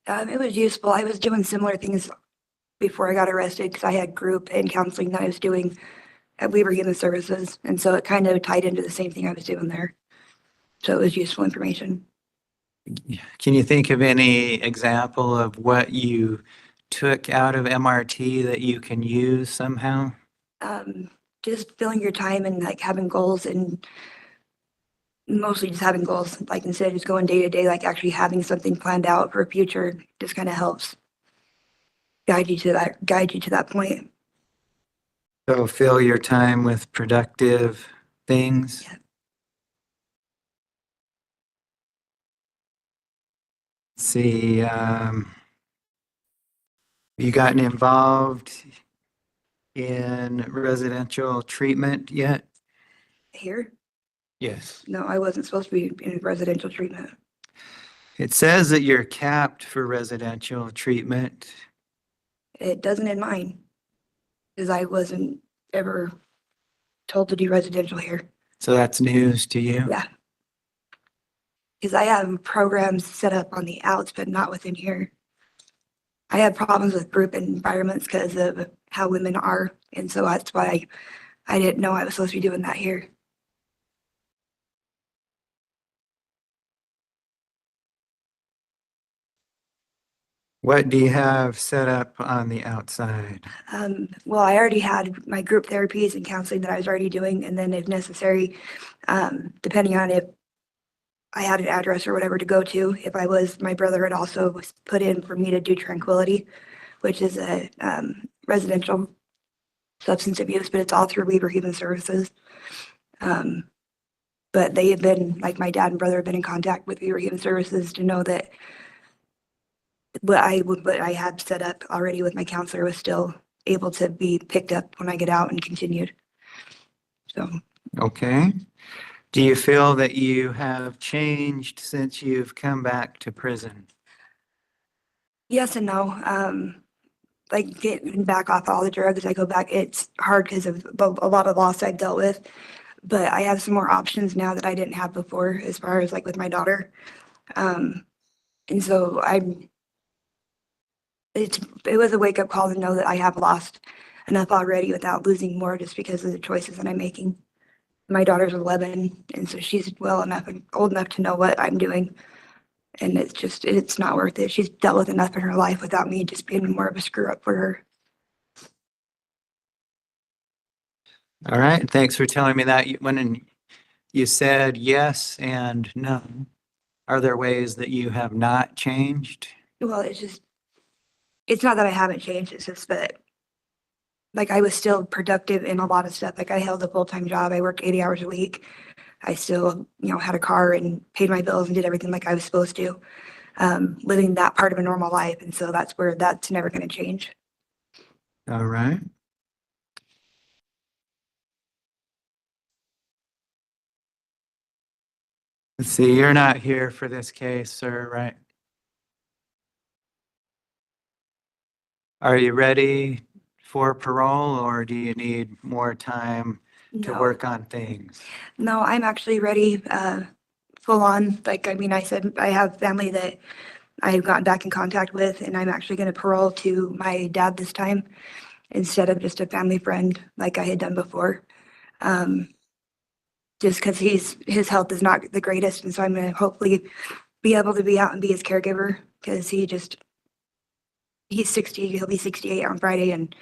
It was useful. I was doing similar things before I got arrested because I had group and counseling that I was doing at Weber Human Services. And so it kind of tied into the same thing I was doing there. So it was useful information. Can you think of any example of what you took out of MRT that you can use somehow? Just filling your time and like having goals, and mostly just having goals. Like instead of just going day to day, like actually having something planned out for a future just kind of helps guide you to that point. So fill your time with productive things. Yeah. See, you gotten involved in residential treatment yet? Here? Yes. No, I wasn't supposed to be in residential treatment. It says that you're capped for residential treatment. It doesn't in mine, because I wasn't ever told to do residential here. So that's news to you? Yeah. Because I have programs set up on the outs, but not within here. I had problems with group environments because of how women are. And so that's why I didn't know I was supposed to be doing that here. What do you have set up on the outside? Well, I already had my group therapies and counseling that I was already doing. And then if necessary, depending on if I had an address or whatever to go to, if I was, my brother had also put in for me to do Tranquility, which is a residential substance abuse, but it's all through Weber Human Services. But they have been, like my dad and brother have been in contact with Weber Human Services to know that what I had set up already with my counselor was still able to be picked up when I get out and continued. So. Okay. Do you feel that you have changed since you've come back to prison? Yes and no. Like getting back off all the drugs, I go back, it's hard because of a lot of loss I've dealt with, but I have some more options now that I didn't have before, as far as like with my daughter. And so it was a wake up call to know that I have lost enough already without losing more, just because of the choices that I'm making. My daughter's 11, and so she's well enough and old enough to know what I'm doing. And it's not worth it. She's dealt with enough in her life without me just being more of a screw up for her. All right. Thanks for telling me that. When you said yes and no, are there ways that you have not changed? Well, it's not that I haven't changed. It's just that, like, I was still productive in a lot of stuff. Like, I held a full-time job. I worked 80 hours a week. I still, had a car and paid my bills and did everything like I was supposed to, living that part of a normal life. And so that's never going to change. All right. Let's see, you're not here for this case, sir, right? Are you ready for parole, or do you need more time to No. work on things? No, I'm actually ready, full on. Like, I mean, I said, I have family that I have gotten back in contact with, and I'm actually going to parole to my dad this time instead of just a family friend like I had done before. Just because his health is not the greatest, and so I'm going to hopefully be able to be out and be his caregiver because he's 60, he'll be 68 on Friday, and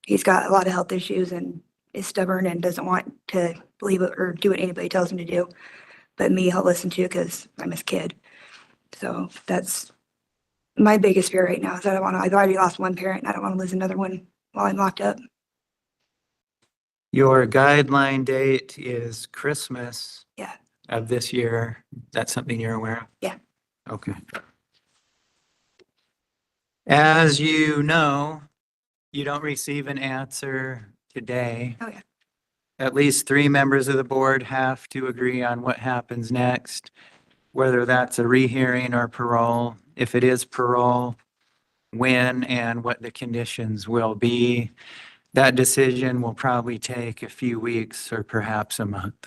he's got a lot of health issues and is stubborn and doesn't want to believe it or do what anybody tells him to do. But me, he'll listen to because I'm his kid. So that's my biggest fear right now is that I've already lost one parent and I don't want to lose another one while I'm locked up. Your guideline date is Christmas. Yeah. Of this year. That's something you're aware of? Yeah. Okay. As you know, you don't receive an answer today. Oh, yeah. At least 3 members of the board have to agree on what happens next, whether that's a rehearing or parole. If it is parole, when and what the conditions will be. That decision will probably take a few weeks or perhaps a month.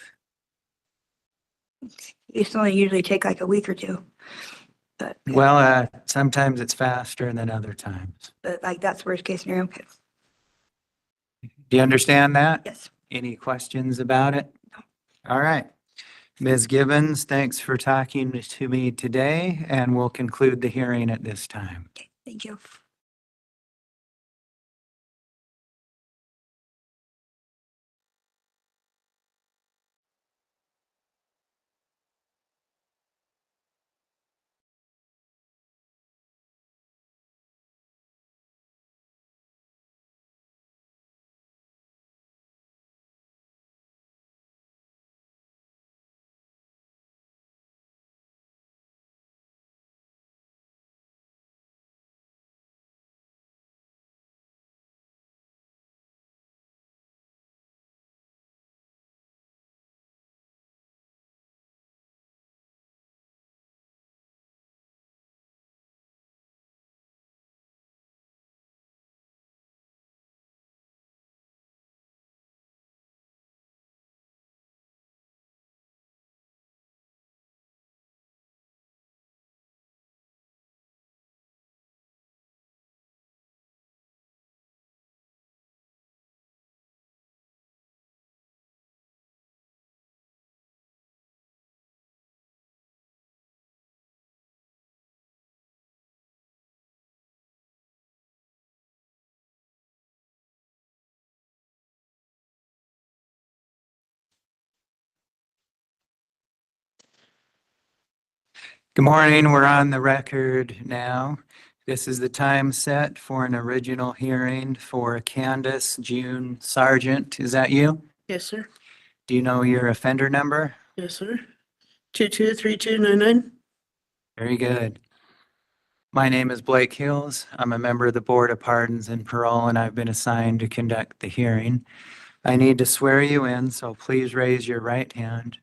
It's only usually take like a week or two. But, yeah, Well, sometimes it's faster than other times. but like that's worst case scenario. Do you understand that? Yes. Any questions about it? All right. Ms. Gibbons, thanks for talking to me today, and we'll conclude the hearing at this time. Okay. Thank you. Good morning. We're on the record now. This is the time set for an original hearing for Candace June Sargent. Is that you? Yes, sir. Do you know your offender number? Yes, sir. 223299. Very good. My name is Blake Hills. I'm a member of the Board of Pardons and Parole, and I've been assigned to conduct the hearing. I need to swear you in, so please raise your right hand.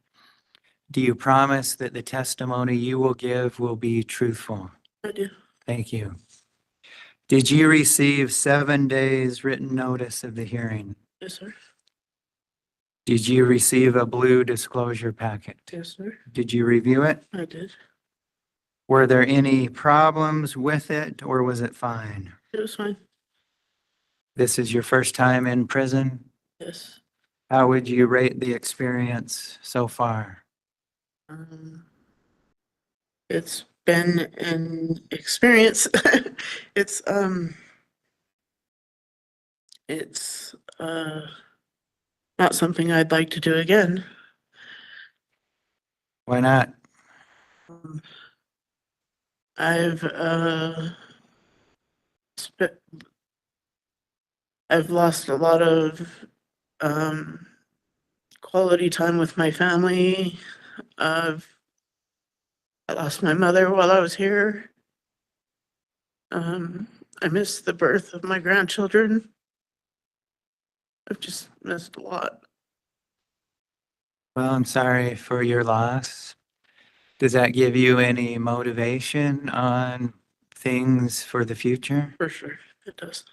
Do you promise that the testimony you will give will be truthful? I do. Thank you. Did you receive 7 days written notice of the hearing? Yes, sir. Did you receive a blue disclosure packet? Yes, sir. Did you review it? I did. Were there any problems with it, or was it fine? It was fine. This is your first time in prison? Yes. How would you rate the experience so far? It's been an experience. It's not something I'd like to do again. Why not? I've lost a lot of quality time with my family. I lost my mother while I was here. I missed the birth of my grandchildren. I've just missed a lot. Well, I'm sorry for your loss. Does that give you any motivation on things for the future? For sure, it does.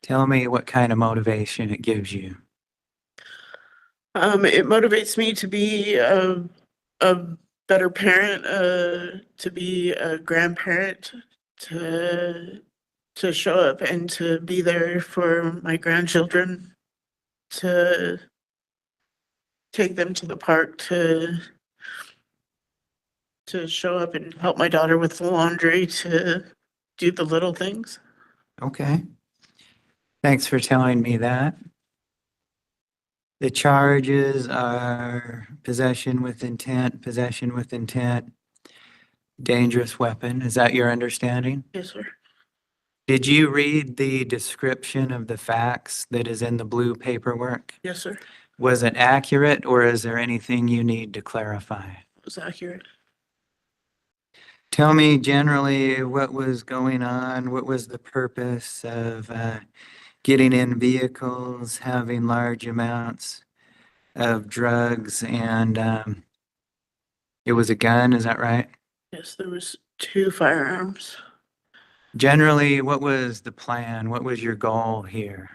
Tell me what kind of motivation it gives you. It motivates me to be a better parent, to be a grandparent, to show up and to be there for my grandchildren, to take them to the park, to show up and help my daughter with the laundry, to do the little things. Okay. Thanks for telling me that. The charges are possession with intent, dangerous weapon. Is that your understanding? Yes, sir. Did you read the description of the facts that is in the blue paperwork? Yes, sir. Was it accurate, or is there anything you need to clarify? It was accurate. Tell me generally what was going on. What was the purpose of getting in vehicles, having large amounts of drugs, and it was a gun, is that right? Yes, there was 2 firearms. Generally, what was the plan? What was your goal here?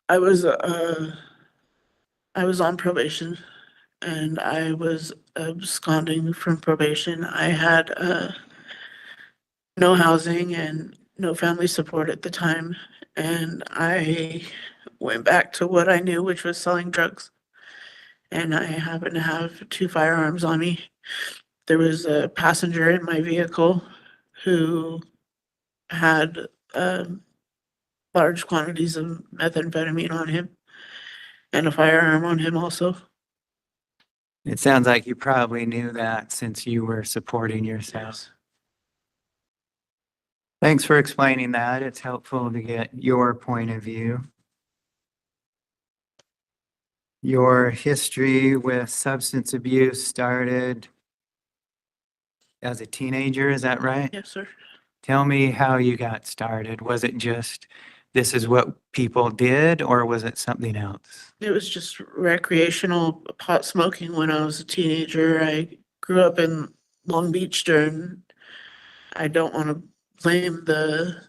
I was on probation, and I was absconding from probation. I had no housing and no family support at the time, and I went back to what I knew, which was selling drugs. And I happened to have 2 firearms on me. There was a passenger in my vehicle who had large quantities of methamphetamine on him and a firearm on him also. It sounds like you probably knew that since you were supporting yourself. Thanks for explaining that. It's helpful to get your point of view. Your history with substance abuse started as a teenager, is that right? Yes, sir. Tell me how you got started. Was it just this is what people did, or was it something else? It was just recreational pot smoking when I was a teenager. I grew up in Long Beach during, I don't want to blame the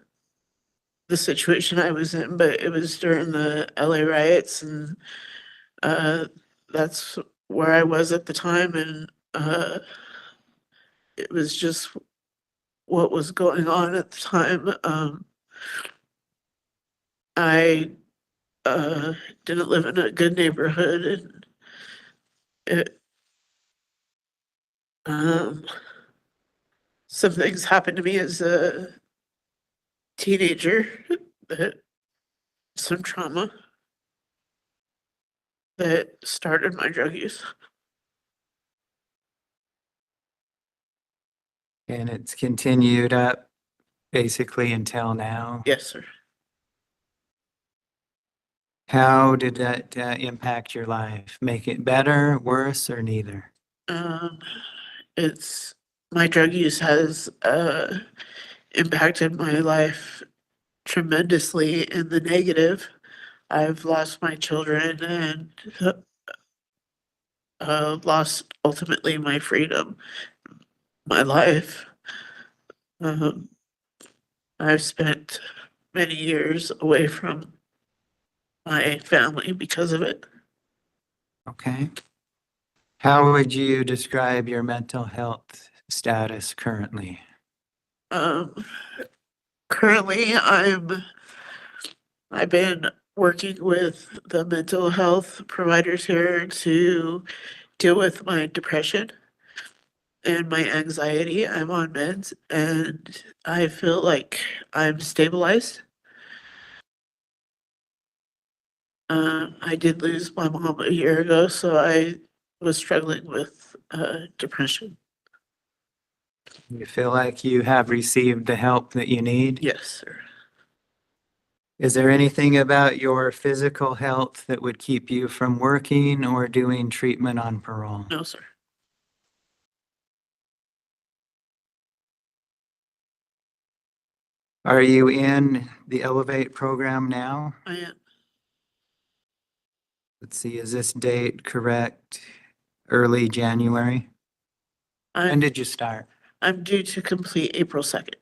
situation I was in, but it was during the LA riots, and that's where I was at the time, and it was just what was going on at the time. I didn't live in a good neighborhood, and it, some things happened to me as a teenager, that some trauma that started my drug use. And it's continued up basically until now. Yes, sir. How did that impact your life? Make it better, worse, or neither? It's my drug use has impacted my life tremendously in the negative. I've lost my children and lost ultimately my freedom, my life. I've spent many years away from my family because of it. Okay. How would you describe your mental health status currently? Currently, I've been working with the mental health providers here to deal with my depression and my anxiety. I'm on meds, and I feel like I'm stabilized. I did lose my mom a year ago, so I was struggling with depression. You feel like you have received the help that you need? Yes, sir. Is there anything about your physical health that would keep you from working or doing treatment on parole? No, sir. Are you in the Elevate program now? I am. Let's see, is this date correct? Early January? When I'm, did you start? I'm due to complete April 2nd.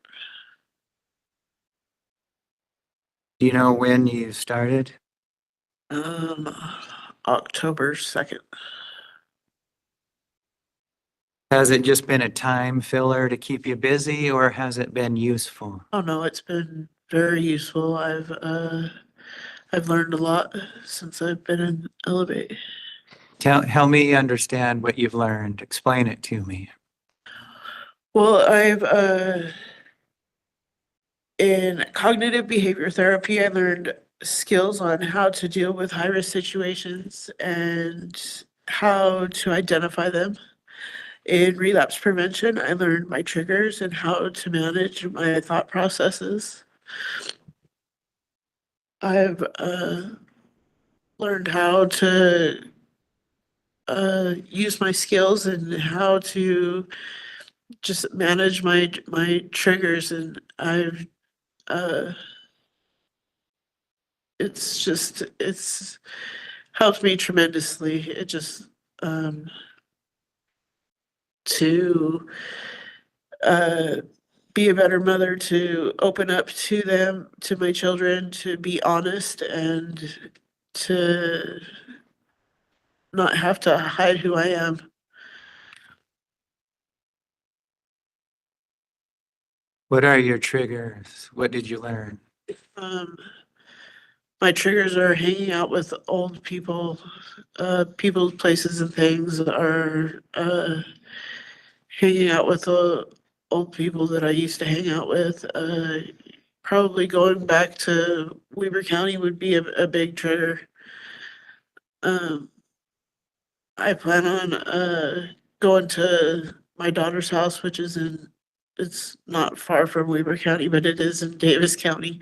Do you know when you started? October 2nd. Has it just been a time filler to keep you busy, or has it been useful? Oh no, it's been very useful. I've learned a lot since I've been in Elevate. Help me understand what you've learned. Explain it to me. Well, in cognitive behavior therapy, I learned skills on how to deal with high-risk situations and how to identify them. In relapse prevention, I learned my triggers and how to manage my thought processes. I've learned how to use my skills and how to just manage my triggers, and I've it's helped me tremendously. It just to be a better mother, to open up to them, to my children, to be honest, and to not have to hide who I am. What are your triggers? What did you learn? My triggers are hanging out with old people, people, places, and things, are hanging out with the old people that I used to hang out with. Probably going back to Weber County would be a big trigger. I plan on going to my daughter's house, which is it's not far from Weber County, but it is in Davis County.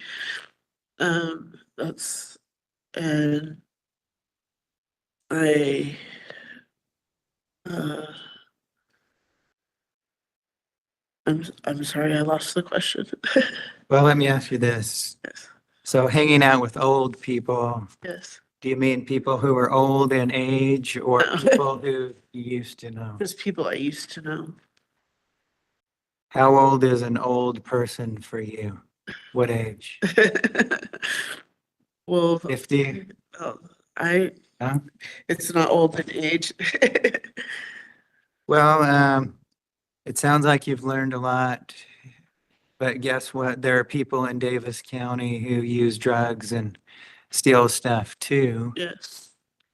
That's, and I I'm sorry, I lost the question. Well, let me ask you this. Yes, So hanging out with old people, yes. do you mean people who are old in age or No. people who you used to know? There's people I used to know. How old is an old person for you? What age? Well, 50? I, Huh? it's not old in age. Well, it sounds like you've learned a lot, but guess what? There are people in Davis County who use drugs and steal stuff too. Yes.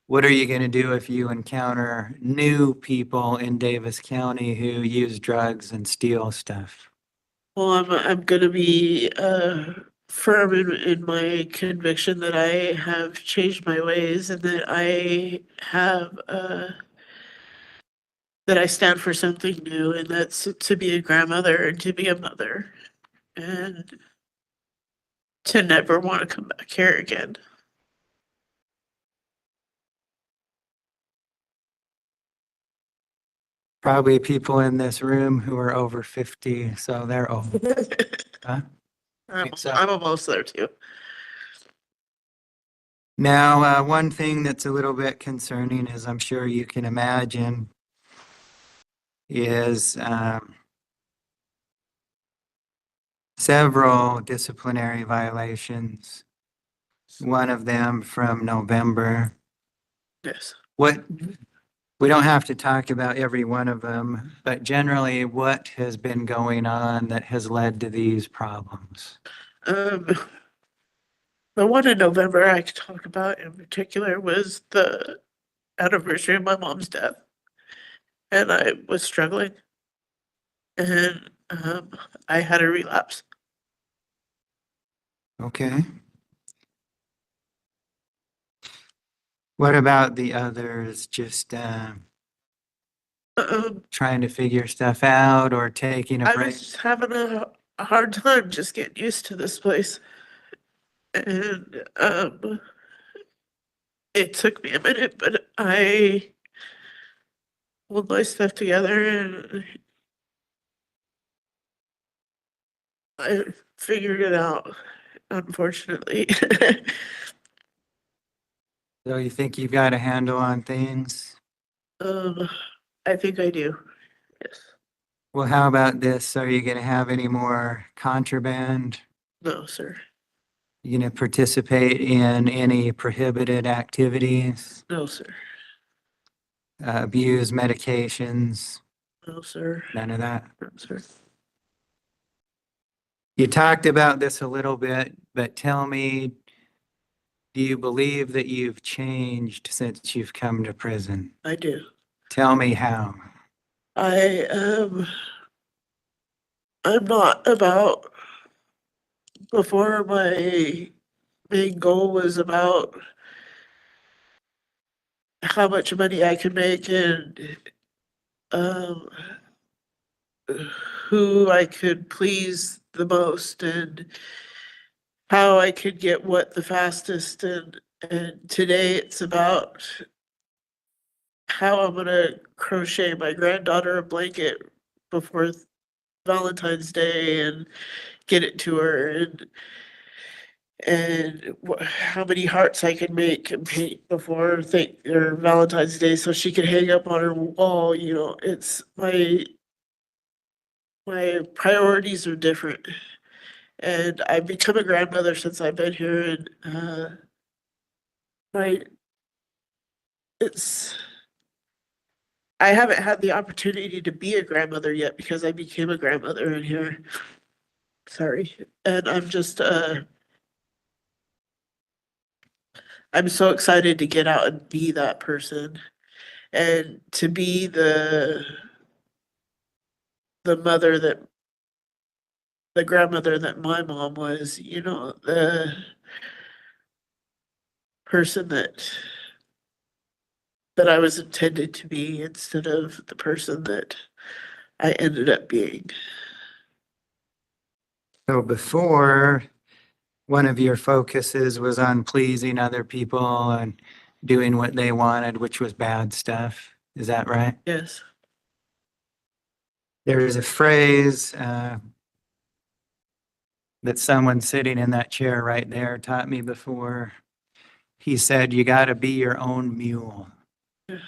What are you going to do if you encounter new people in Davis County who use drugs and steal stuff? Well, I'm gonna be firm in my conviction that I have changed my ways, and that I have that I stand for something new, and that's to be a grandmother and to be a mother, and to never want to come back here again. Probably people in this room who are over 50, so they're old. Huh? So- I'm almost there too. Now, one thing that's a little bit concerning, as I'm sure you can imagine, is several disciplinary violations. One of them from November. Yes. We don't have to talk about every one of them, but generally, what has been going on that has led to these problems? The one in November I could talk about in particular was the anniversary of my mom's death, and I was struggling, and I had a relapse. Okay. What about the others? Just trying to figure stuff out or taking a I break? was having a hard time just getting used to this place, and it took me a minute, but I pulled my stuff together and I figured it out, unfortunately. So you think you've got a handle on things? I think I do. Yes. Well, how about this? Are you going to have any more contraband? No, sir. You going to participate in any prohibited activities? No, sir. Abuse medications? No, sir. None of that? No, sir. You talked about this a little bit, but tell me, do you believe that you've changed since you've come to prison? I do. Tell me how. I'm not about, before my main goal was about how much money I could make and um, who I could please the most and how I could get what the fastest. And today it's about how I'm gonna crochet my granddaughter a blanket before Valentine's Day and get it to her and how many hearts I can make and paint before or Valentine's Day so she can hang up on her wall. You know, it's my priorities are different, and I've become a grandmother since I've been here, and my it's I haven't had the opportunity to be a grandmother yet because I became a grandmother in here. Sorry, and I'm just I'm so excited to get out and be that person and to be the mother that the grandmother that my mom was, you know, the person that I was intended to be instead of the person that I ended up being. So before, one of your focuses was on pleasing other people and doing what they wanted, which was bad stuff. Is that right? Yes. There is a phrase that someone sitting in that chair right there taught me before. He said, you got to be your own mule. Yeah.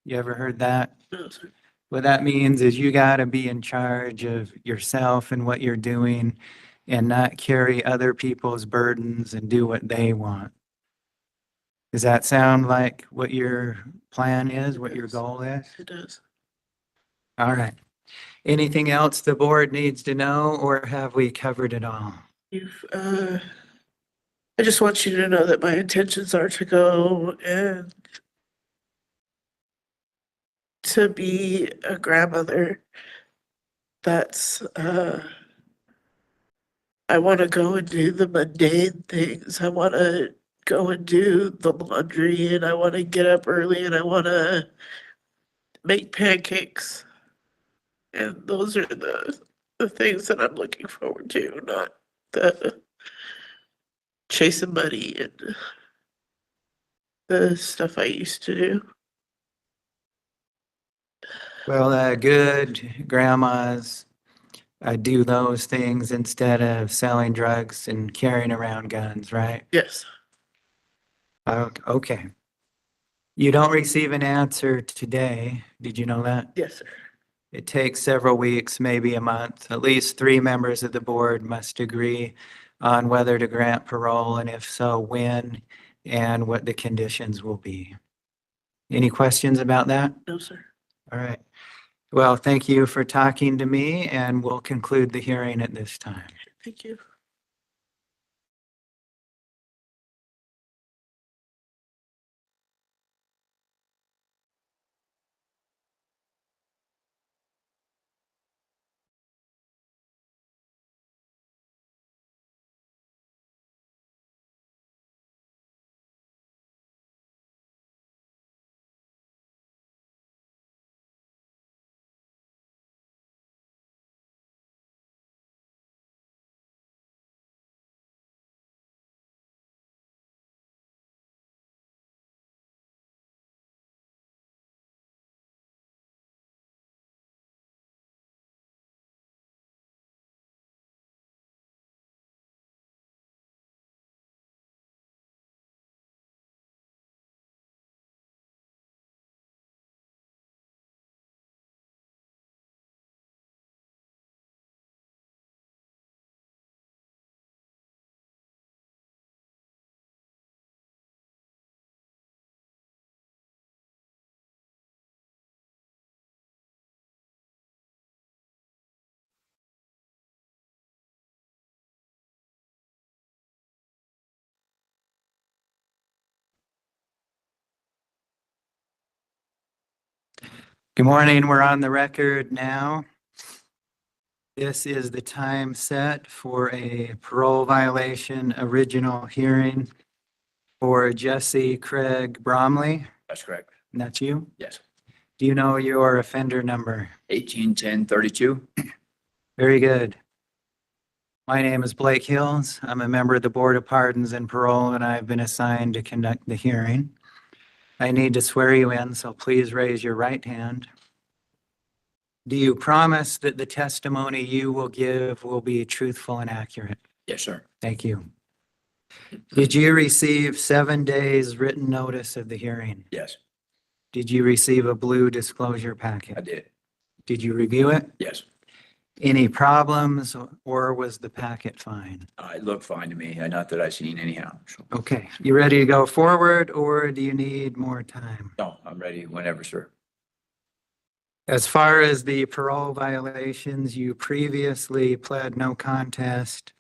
You ever heard that? No, sir. What that means is you got to be in charge of yourself and what you're doing and not carry other people's burdens and do what they want. Does that sound like what your plan is, what your Yes. goal is? It does. All right. Anything else the board needs to know, or have we covered it all? I just want you to know that my intentions are to go and to be a grandmother. That's I want to go and do the mundane things. I want to go and do the laundry, and I want to get up early, and I want to make pancakes. And those are the things that I'm looking forward to, not the chasing money and the stuff I used to do. Well, good grandmas do those things instead of selling drugs and carrying around guns, right? Yes. Okay. You don't receive an answer today. Did you know that? Yes, sir. It takes several weeks, maybe a month. At least 3 members of the board must agree on whether to grant parole, and if so, when, and what the conditions will be. Any questions about that? No, sir. All right. Well, thank you for talking to me, and we'll conclude the hearing at this time. Thank you. Good morning. We're on the record now. This is the time set for a parole violation original hearing for Jesse Craig Bromley. That's correct. And that's you? Yes. Do you know your offender number? 181032. Very good. My name is Blake Hills. I'm a member of the Board of Pardons and Parole, and I've been assigned to conduct the hearing. I need to swear you in, so please raise your right hand. Do you promise that the testimony you will give will be truthful and accurate? Yes, sir. Thank you. Did you receive 7 days written notice of the hearing? Yes, Did you receive a blue disclosure I packet? did. Did you review it? Yes. Any problems or was the packet fine? It looked fine to me. Not that I've seen anyhow. So, Okay, you ready to go forward or do you need more time? no, I'm ready whenever, sir. As far as the parole violations, you previously pled no contest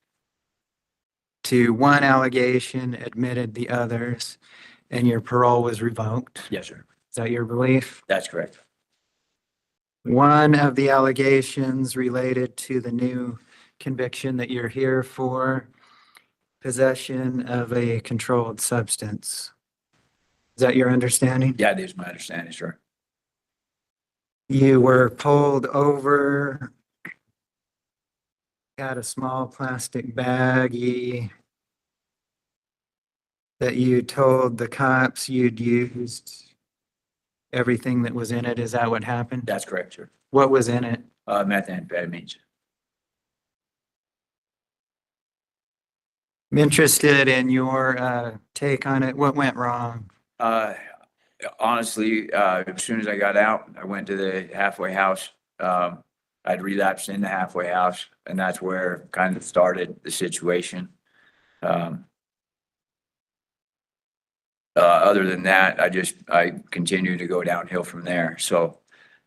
to one allegation, admitted the others, and your parole was revoked. Yes, sir. Is that your belief? That's correct. One of the allegations related to the new conviction that you're here for, possession of a controlled substance. Is that your understanding? Yeah, it is my understanding, sir. You were pulled over, got a small plastic baggie that you told the cops you'd used everything that was in it. Is that what happened? That's correct, sir. What was in it? Methamphetamines. I'm interested in your take on it. What went wrong? Honestly, as soon as I got out, I went to the halfway house. I'd relapsed in the halfway house, and that's where kind of started the situation. Other than that, I continued to go downhill from there. So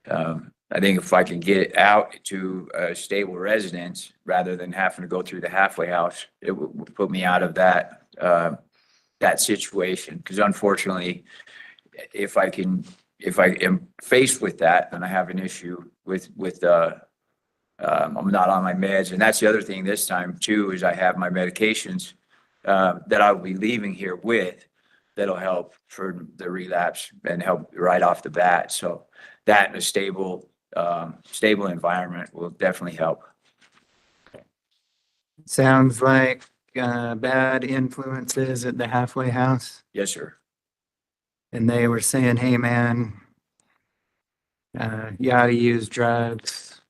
I think if I can get out to a stable residence rather than having to go through the halfway house, it would put me out of that situation. Because unfortunately, if I am faced with that, then I have an issue with I'm not on my meds. And that's the other thing this time too, is I have my medications that I will be leaving here with that'll help for the relapse and help right off the bat. So that in a stable environment will definitely help. Sounds like bad influences at the halfway house. Yes, sir. And they were saying, hey, man, you ought to use drugs.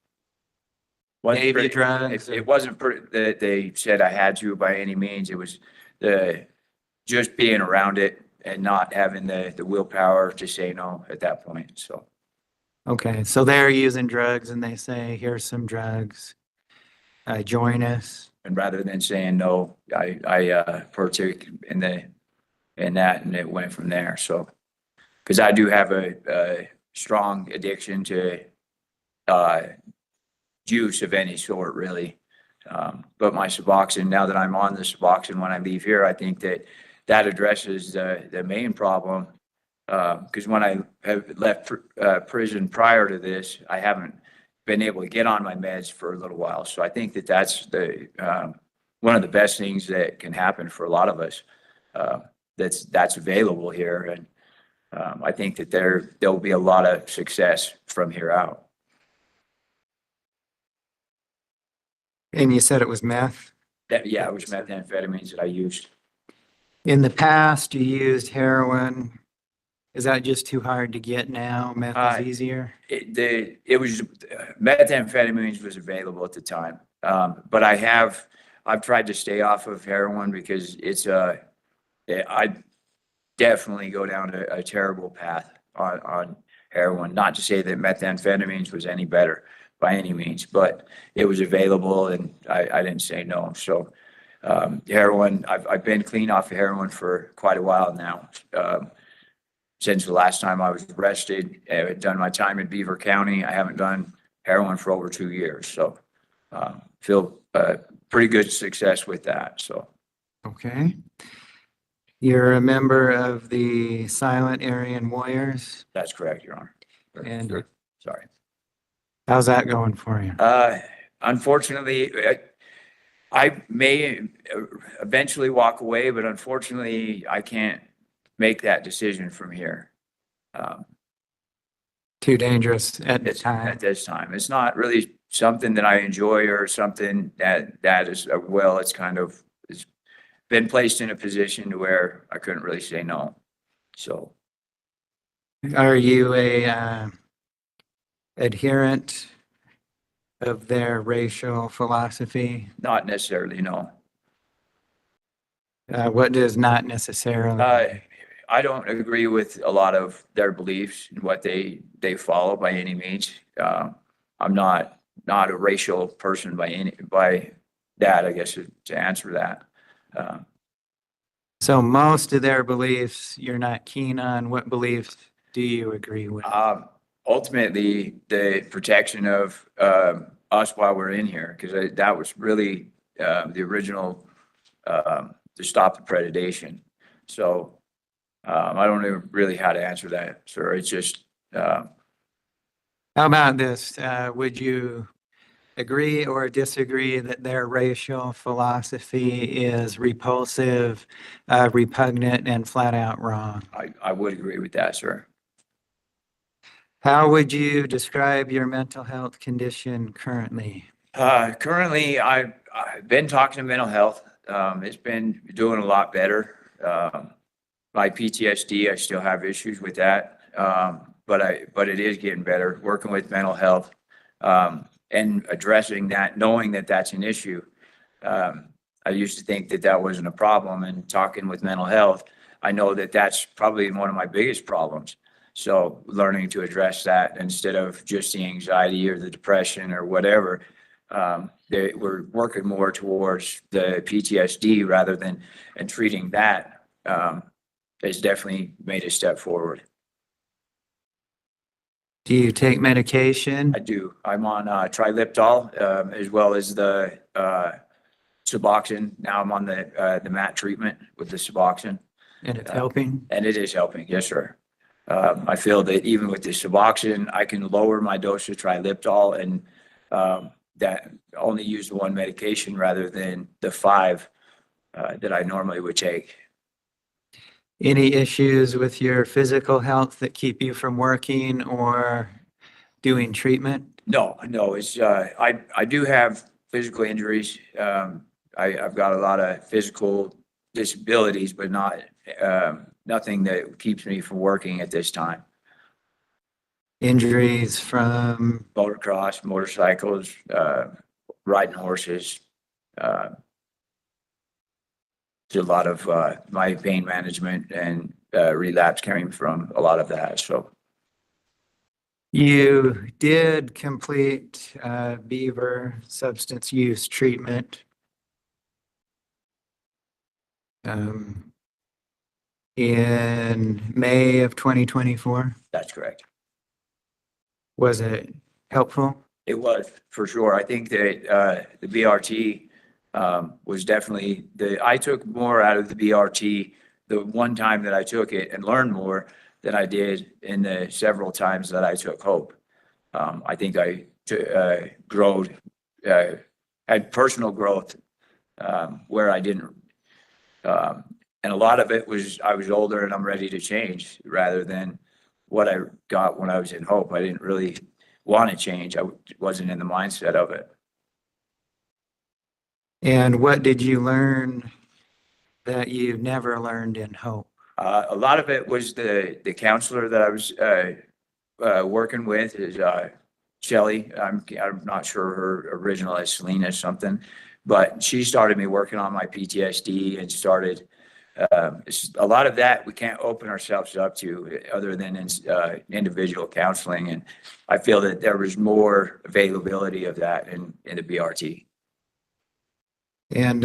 Gave you drugs. It wasn't that they said I had to by any means. It was just being around it and not having the willpower to say no at that point. So. Okay, so they're using drugs and they say, here's some drugs. Join us. And rather than saying no, I partook in that, and it went from there. So, because I do have a strong addiction to juice of any sort, really. But my Suboxone, now that I'm on the Suboxone when I leave here, I think that addresses the main problem. Because when I have left prison prior to this, I haven't been able to get on my meds for a little while. So I think that's one of the best things that can happen for a lot of us. That's available here, and I think that there'll be a lot of success from here out. And you said it was meth? Yeah, it was methamphetamines that I used. In the past, you used heroin. Is that just too hard to get now? Meth is easier? It was methamphetamines was available at the time, but I've tried to stay off of heroin because I definitely go down a terrible path on heroin. Not to say that methamphetamines was any better by any means, but it was available and I didn't say no. So heroin, I've been clean off of heroin for quite a while now. Since the last time I was arrested, I had done my time in Beaver County. I haven't done heroin for over 2 years. So feel pretty good success with that. So. Okay. You're a member of the Silent Aryan Warriors? That's correct, Your Honor. And Sorry. How's that going for you? Unfortunately, I may eventually walk away, but unfortunately, I can't make that decision from here. Too dangerous at the At time. this time. It's not really something that I enjoy or something that is, well, it's kind of, it's been placed in a position to where I couldn't really say no. So, Are you a adherent of their racial philosophy? not necessarily, no. What does not necessarily? I don't agree with a lot of their beliefs and what they follow by any means. I'm not a racial person by that, I guess, to answer that. So most of their beliefs you're not keen on. What beliefs do you agree with? Ultimately, the protection of us while we're in here, because that was really the original to stop the predation. So I don't know really how to answer that, sir. It's just. How about this? Would you agree or disagree that their racial philosophy is repulsive, repugnant, and flat out wrong? I would agree with that, sir. How would you describe your mental health condition currently? Currently, I've been talking to mental health. It's been doing a lot better. My PTSD, I still have issues with that. But it is getting better, working with mental health, and addressing that, knowing that that's an issue. I used to think that that wasn't a problem, and talking with mental health, I know that that's probably one of my biggest problems. So learning to address that instead of just the anxiety or the depression or whatever, we're working more towards the PTSD rather than and treating that. Has definitely made a step forward. Do you take medication? I do. I'm on triliptol as well as the Suboxone. Now I'm on the MAT treatment with the Suboxone. And it's helping? And it is helping, yes, sir. I feel that even with the Suboxone, I can lower my dose of triliptol and that only use one medication rather than the 5 that I normally would take. Any issues with your physical health that keep you from working or doing treatment? No, it's, I do have physical injuries. I've got a lot of physical disabilities, but not, nothing that keeps me from working at this time. Injuries from? Motocross, motorcycles, riding horses. A lot of my pain management and relapse came from a lot of that. So You did complete Beaver substance use treatment in May of 2024. that's correct. Was it helpful? It was for sure. I think that the BRT was definitely I took more out of the BRT the one time that I took it and learned more than I did in the several times that I took Hope. I think I had personal growth where I didn't. And a lot of it was I was older and I'm ready to change rather than what I got when I was in Hope. I didn't really want to change. I wasn't in the mindset of it. And what did you learn that you never learned in Hope? A lot of it was the counselor that I was working with is Shelly. I'm not sure her original is Selena something, but she started me working on my PTSD and started a lot of that we can't open ourselves up to other than in individual counseling. And I feel that there was more availability of that in the BRT. And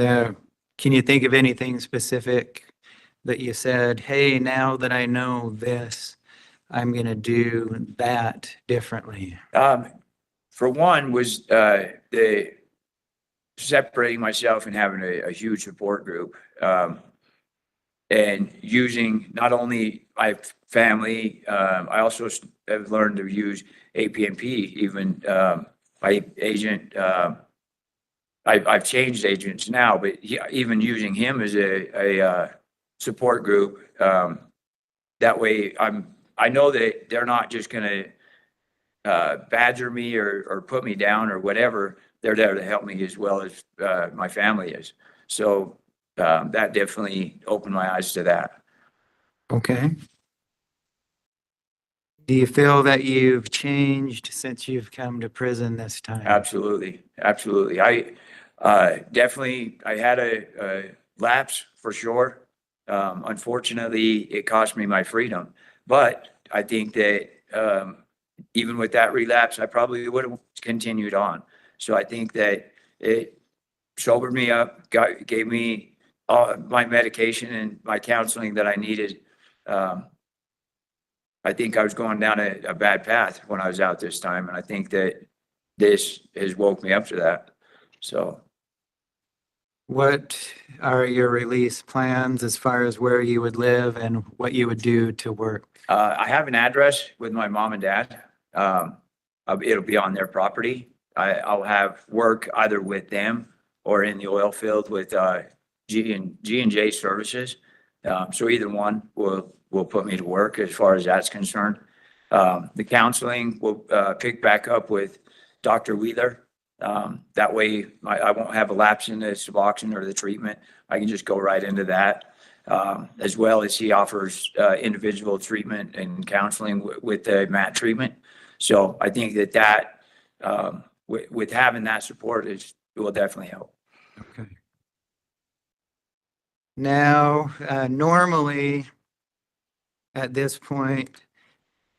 can you think of anything specific that you said, hey, now that I know this, I'm going to do that differently? For one was the separating myself and having a huge support group. and using not only my family, I also have learned to use APNP, even, my agent, I've changed agents now, but even using him as a support group, that way I know that they're not just gonna badger me or put me down or whatever. They're there to help me as well as my family is. So that definitely opened my eyes to that. Okay. Do you feel that you've changed since you've come to prison this time? Absolutely, absolutely. I definitely, I had a lapse for sure. Unfortunately, it cost me my freedom, but I think that even with that relapse, I probably would have continued on. So I think that it sobered me up, gave me my medication and my counseling that I needed. I think I was going down a bad path when I was out this time, and I think that this has woke me up to that. So What are your release plans as far as where you would live and what you would do to work? I have an address with my mom and dad. It'll be on their property. I'll have work either with them or in the oil field with G&J Services. So either one will put me to work as far as that's concerned. The counseling will pick back up with Dr. Wheeler. That way I won't have a lapse in the Suboxone or the treatment. I can just go right into that. As well as he offers individual treatment and counseling with the MAT treatment. So I think that with having that support it will definitely help. Okay. Now, normally at this point,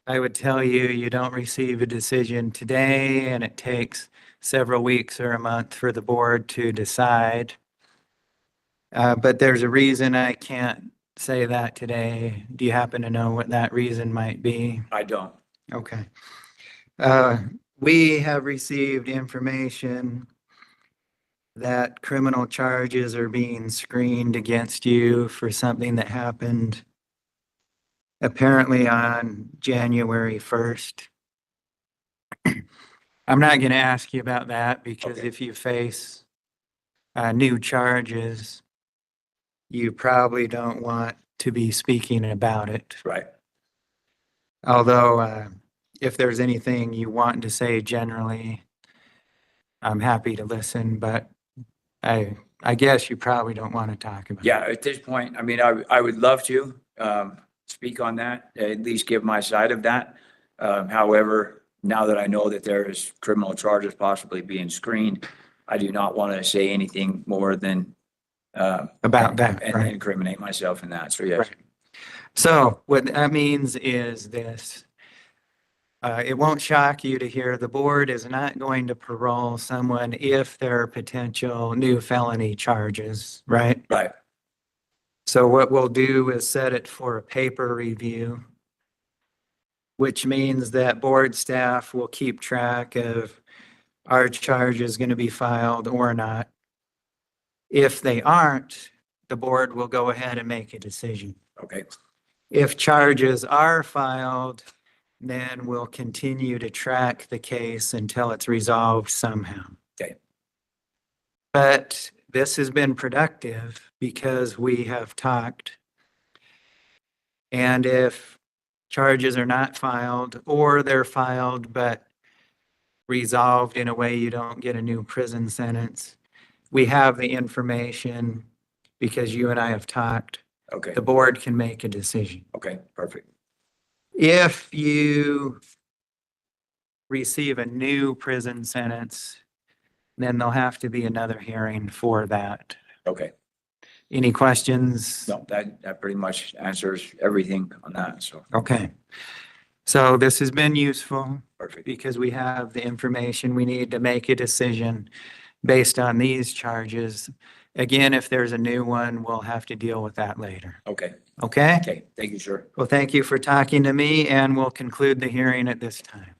I would tell you, you don't receive a decision today and it takes several weeks or a month for the board to decide. But there's a reason I can't say that today. Do you happen to know what that reason might be? I don't. Okay. We have received information that criminal charges are being screened against you for something that happened apparently on January 1st. I'm not going to ask you about that because Okay. if you face new charges, you probably don't want to be speaking about it. Right. Although, if there's anything you want to say generally, I'm happy to listen, but I guess you probably don't want to talk about it. Yeah, at this point, I mean, I would love to speak on that, at least give my side of that. However, now that I know that there is criminal charges possibly being screened, I do not want to say anything more than About that, and right? incriminate myself in that. So yes. Right. So what that means is this. It won't shock you to hear the board is not going to parole someone if there are potential new felony charges, right? Right. So what we'll do is set it for a paper review, which means that board staff will keep track of are charges going to be filed or not. If they aren't, the board will go ahead and make a decision. Okay. If charges are filed, then we'll continue to track the case until it's resolved somehow. Okay. But this has been productive because we have talked. And if charges are not filed or they're filed but resolved in a way you don't get a new prison sentence, we have the information because you and I have talked. Okay. The board can make a decision. Okay. Perfect. If you receive a new prison sentence, then there'll have to be another hearing for that. Okay. Any questions? No, that pretty much answers everything on that. So Okay. So this has been useful perfect. because we have the information we need to make a decision based on these charges. Again, if there's a new one, we'll have to deal with that later. Okay. Okay? Okay. Thank you, sir. Well, thank you for talking to me, and we'll conclude the hearing at this time.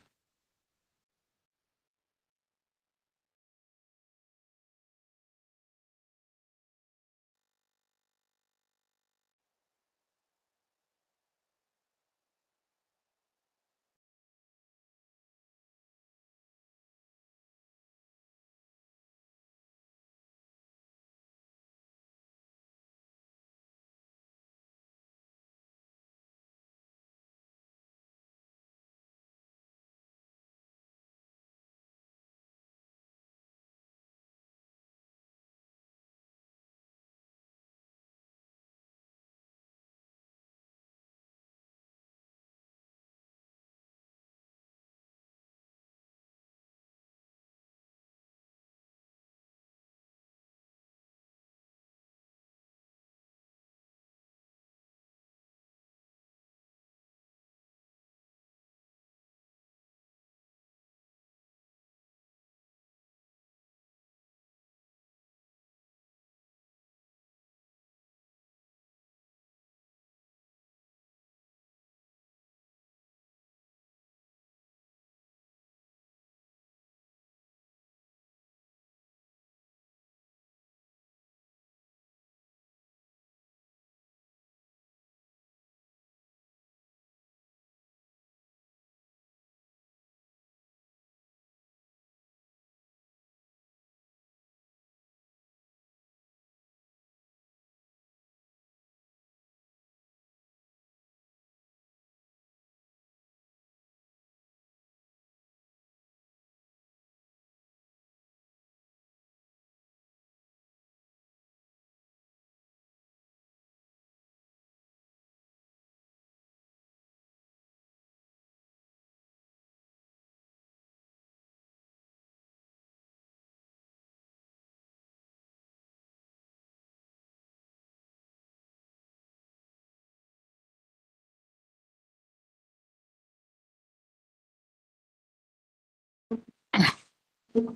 Good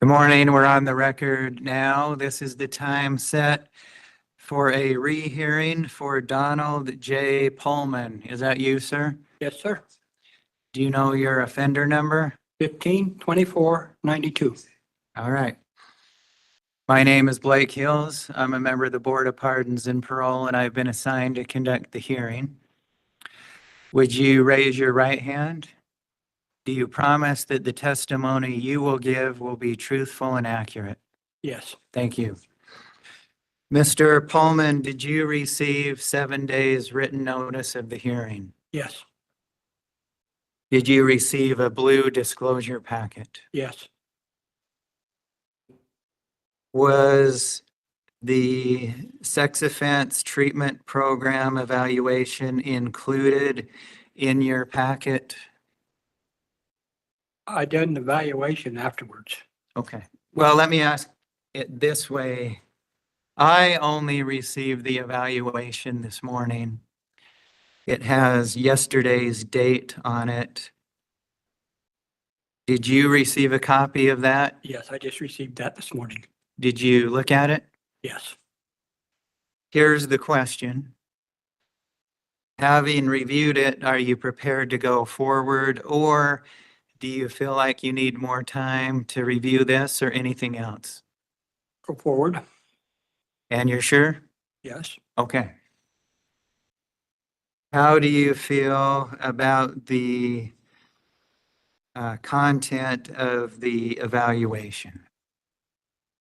morning. We're on the record now. This is the time set for a rehearing for Donald J. Pullman. Is that you, sir? Yes, sir. Do you know your offender number? 152492. All right. My name is Blake Hills. I'm a member of the Board of Pardons and Parole, and I've been assigned to conduct the hearing. Would you raise your right hand? Do you promise that the testimony you will give will be truthful and accurate? Yes, Thank you. Mr. Pullman, did you receive 7 days written notice of the hearing? yes, Did you receive a blue disclosure packet? yes. Was the sex offense treatment program evaluation included in your packet? I did an evaluation afterwards. Okay. Well, let me ask it this way. I only received the evaluation this morning. It has yesterday's date on it. Did you receive a copy of that? Yes, I just received that this morning. Did you look at it? Yes, Here's the question. Having reviewed it, are you prepared to go forward, or do you feel like you need more time to review this or anything else? go forward. And you're sure? Yes, Okay. How do you feel about the content of the evaluation?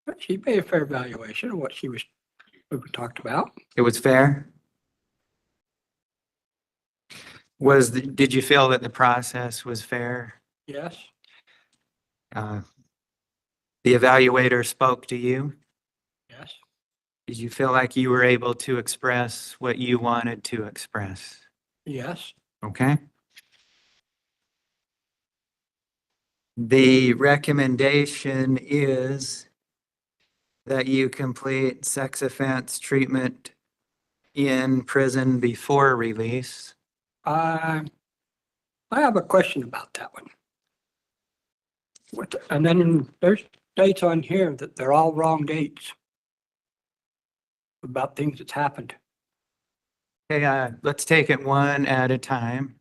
but she made a fair evaluation of what we talked about. It was fair? Did you feel that the process was fair? Yes, The evaluator spoke to you? yes, Did you feel like you were able to express what you wanted to express? yes, Okay. The recommendation is that you complete sex offense treatment in prison before release. I have a question about that one. And then there's dates on here that they're all wrong dates about things that's happened. Okay, let's take it one at a time.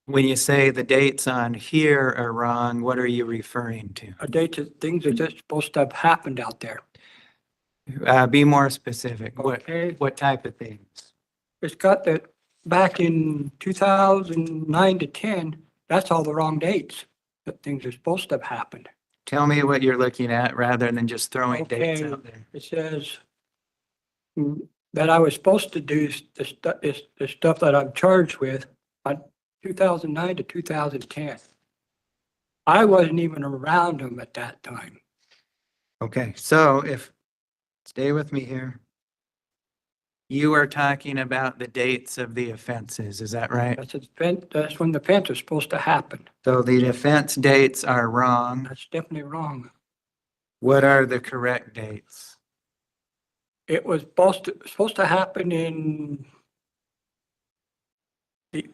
When you say the dates on here are wrong, what are you referring to? A date that things are just supposed to have happened out there. Be more specific. Okay. What type of things? It's got that back in 2009 to 10, that's all the wrong dates that things are supposed to have happened. Tell me what you're looking at rather than just throwing dates Okay. out there. It says that I was supposed to do the stuff that I'm charged with on 2009 to 2010. I wasn't even around them at that time. Okay, so stay with me here. You are talking about the dates of the offenses, is that right? That's when the offense was supposed to happen. So the offense dates are wrong. That's definitely wrong. What are the correct dates? It was supposed to happen in the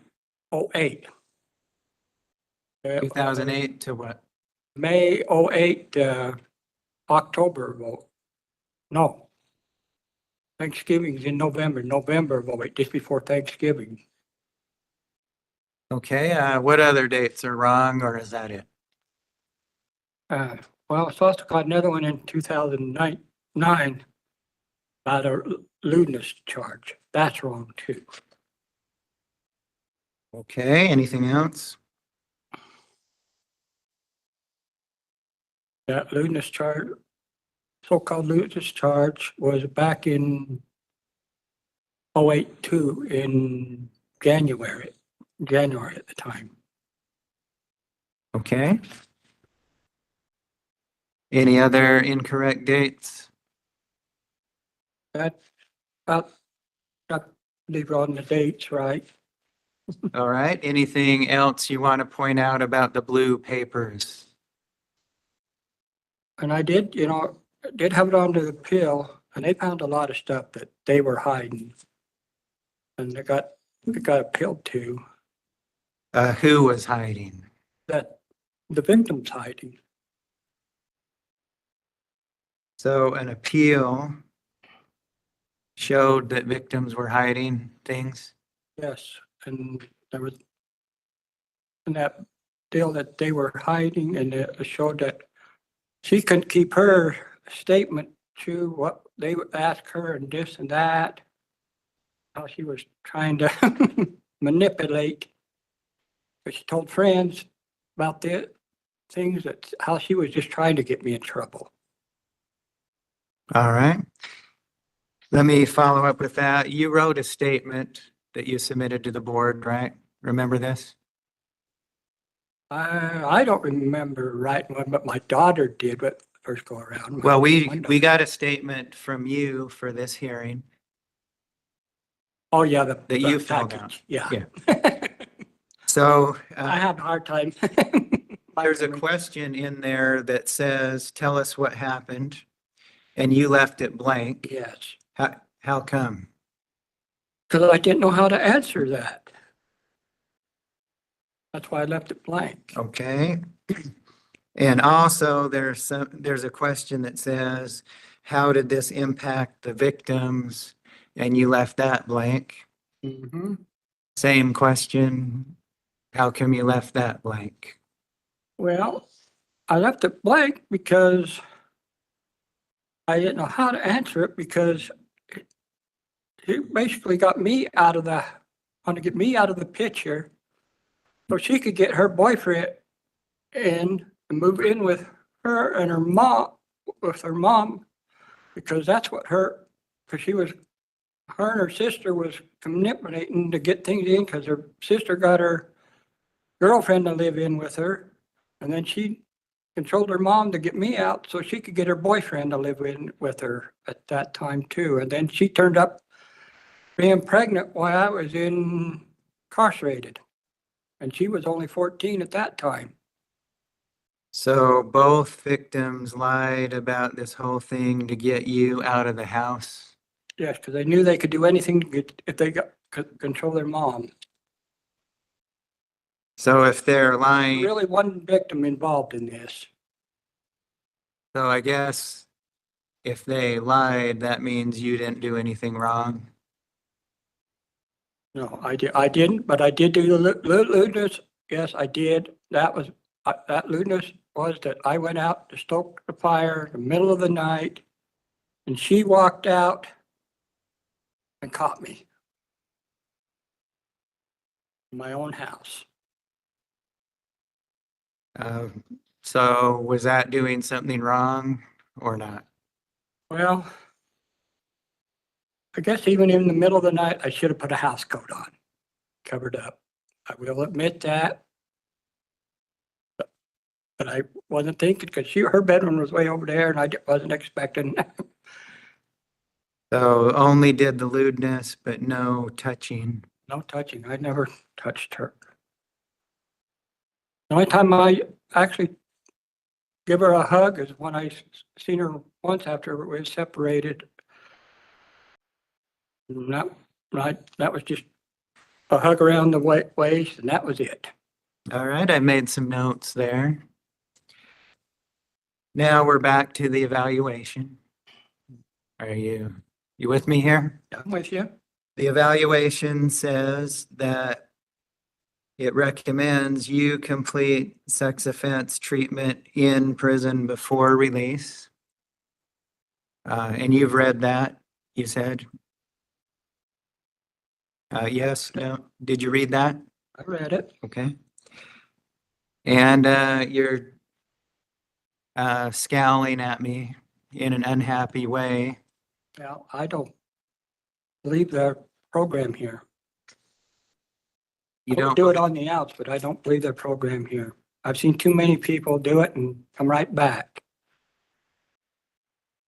08. 2008 to what? May 08, October, no. Thanksgiving's in November of 08, just before Thanksgiving. Okay, what other dates are wrong, or is that it? Well, I supposed to got another one in 2009 about a lewdness charge. That's wrong too. Okay, anything else? That lewdness charge, so-called lewdness charge was back in 08 too, in January at the time. Okay. Any other incorrect dates? That, I believe on the dates, right? All right, anything else you want to point out about the blue papers? And I did, did have it onto the pill, and they found a lot of stuff that they were hiding. And they got it got appealed to, Who was hiding? that the victim's hiding. So an appeal showed that victims were hiding things? Yes, and there was, and that deal that they were hiding, and it showed that she couldn't keep her statement to what they would ask her and this and that. How she was trying to manipulate. But she told friends about the things that, how she was just trying to get me in trouble. All right. Let me follow up with that. You wrote a statement that you submitted to the board, right? Remember this? I don't remember writing one, but my daughter did what first go around. Well, My we daughter. got a statement from you for this hearing. Oh, yeah, that you filled out. package, yeah. Yeah. So I have a hard time. there's a question in there that says, tell us what happened, and you left it blank. Yes, How come? because I didn't know how to answer that. That's why I left it blank. Okay. And also there's a question that says, how did this impact the victims? And you left that blank. Mhm. Same question. How come you left that blank? Well, I left it blank because I didn't know how to answer it because he basically got me out of the, wanted to get me out of the picture so she could get her boyfriend in and move in with her and her mom, because that's what because her and her sister was manipulating to get things in because her sister got her girlfriend to live in with her. And then she controlled her mom to get me out so she could get her boyfriend to live in with her at that time too. And then she turned up being pregnant while I was incarcerated. And she was only 14 at that time. So both victims lied about this whole thing to get you out of the house? Yes, because they knew they could do anything to get, if they could control their mom. So if they're lying, Really one victim involved in this. so I guess if they lied, that means you didn't do anything wrong. No, I didn't, but I did do the lewdness. Yes, I did. That was, that lewdness was that I went out to stoke the fire in the middle of the night and she walked out and caught me in my own house. So was that doing something wrong or not? Well, I guess even in the middle of the night, I should have put a house coat on, covered up. I will admit that. But I wasn't thinking, because her bedroom was way over there and I wasn't expecting. So only did the lewdness, but no touching. No touching. I never touched her. The only time I actually give her a hug is when I seen her once after we were separated. And that was just a hug around the waist and that was it. All right, I made some notes there. Now we're back to the evaluation. Are you with me here? I'm with you. The evaluation says that it recommends you complete sex offense treatment in prison before release. And you've read that, you said? Yes, no, did you read that? I read it. Okay. And you're scowling at me in an unhappy way. Well, I don't believe their program here. You I would don't do it on the outs, but I don't believe their program here. I've seen too many people do it and come right back.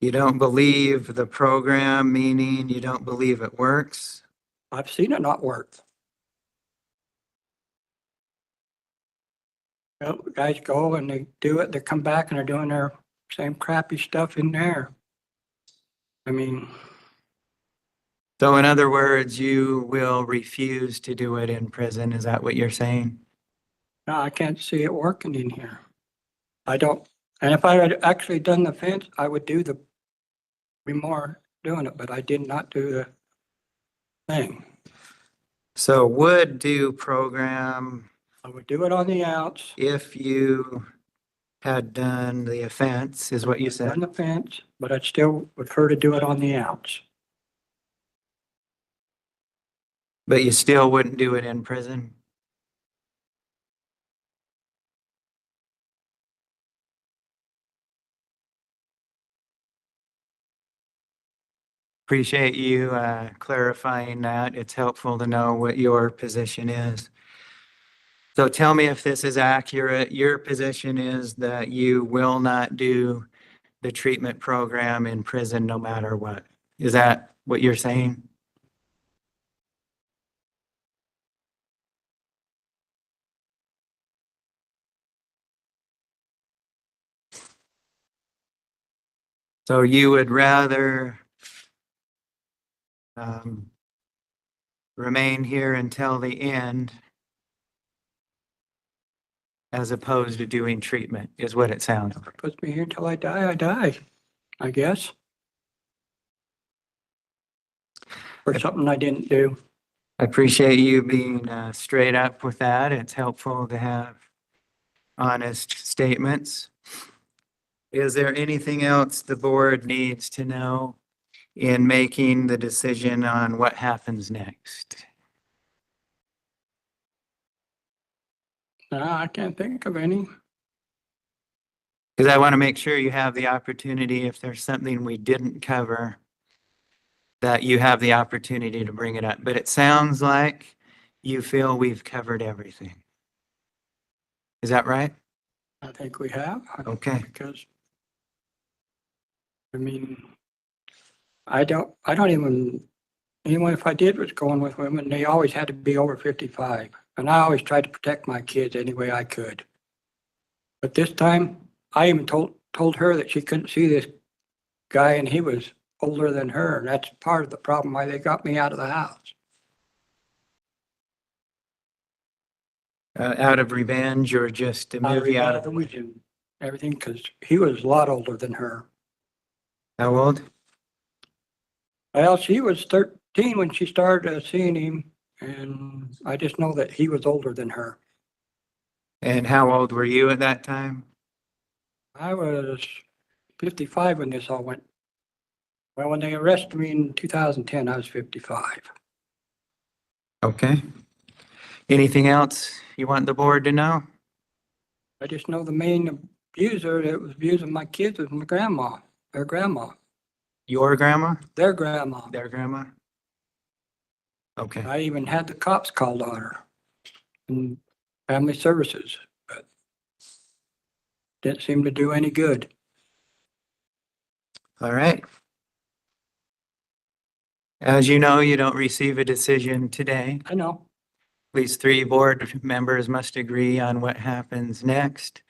You don't believe the program, meaning you don't believe it works? I've seen it not work. Well, guys go and they do it, they come back and they're doing their same crappy stuff in there. I mean, So in other words, you will refuse to do it in prison. Is that what you're saying? No, I can't see it working in here. I don't, and if I had actually done the fence, I would be more doing it, but I did not do the thing. So would do program I would do it on the outs. if you had done the offense, is what you Done said. the fence, but I'd still prefer to do it on the outs. But you still wouldn't do it in prison? Appreciate you clarifying that. It's helpful to know what your position is. So tell me if this is accurate. Your position is that you will not do the treatment program in prison no matter what. Is that what you're saying? So you would rather remain here until the end as opposed to doing treatment, is what it sounds like. Puts me here until I die, I guess. For something I didn't do. I appreciate you being straight up with that. It's helpful to have honest statements. Is there anything else the board needs to know in making the decision on what happens next? No, I can't think of any. Because I want to make sure you have the opportunity, if there's something we didn't cover, that you have the opportunity to bring it up. But it sounds like you feel we've covered everything. Is that right? I think we have. Okay. Because, I mean, I don't even, anyone if I did was going with women, they always had to be over 55. And I always tried to protect my kids any way I could. But this time, I even told her that she couldn't see this guy and he was older than her. And that's part of the problem why they got me out of the house. Out of revenge or just to move you out of the way? And everything, because he was a lot older than her. How old? Well, she was 13 when she started seeing him, and I just know that he was older than her. And how old were you at that time? I was 55 when this all went. Well, when they arrested me in 2010, I was 55. Okay. Anything else you want the board to know? I just know the main abuser that was abusing my kids was my grandma, their grandma, Your grandma? their grandma. Their grandma? Okay. I even had the cops called on her and family services, but didn't seem to do any good. All right. As you know, you don't receive a decision today. I know. At least 3 board members must agree on what happens next,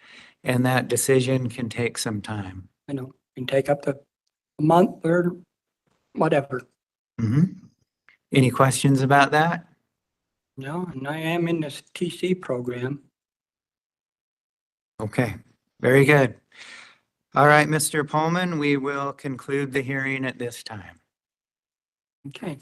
and that decision can take some time. I know. Can take up to a month or whatever. Any questions about that? No, and I am in this TC program. Okay, very good. All right, Mr. Pullman, we will conclude the hearing at this time. Okay.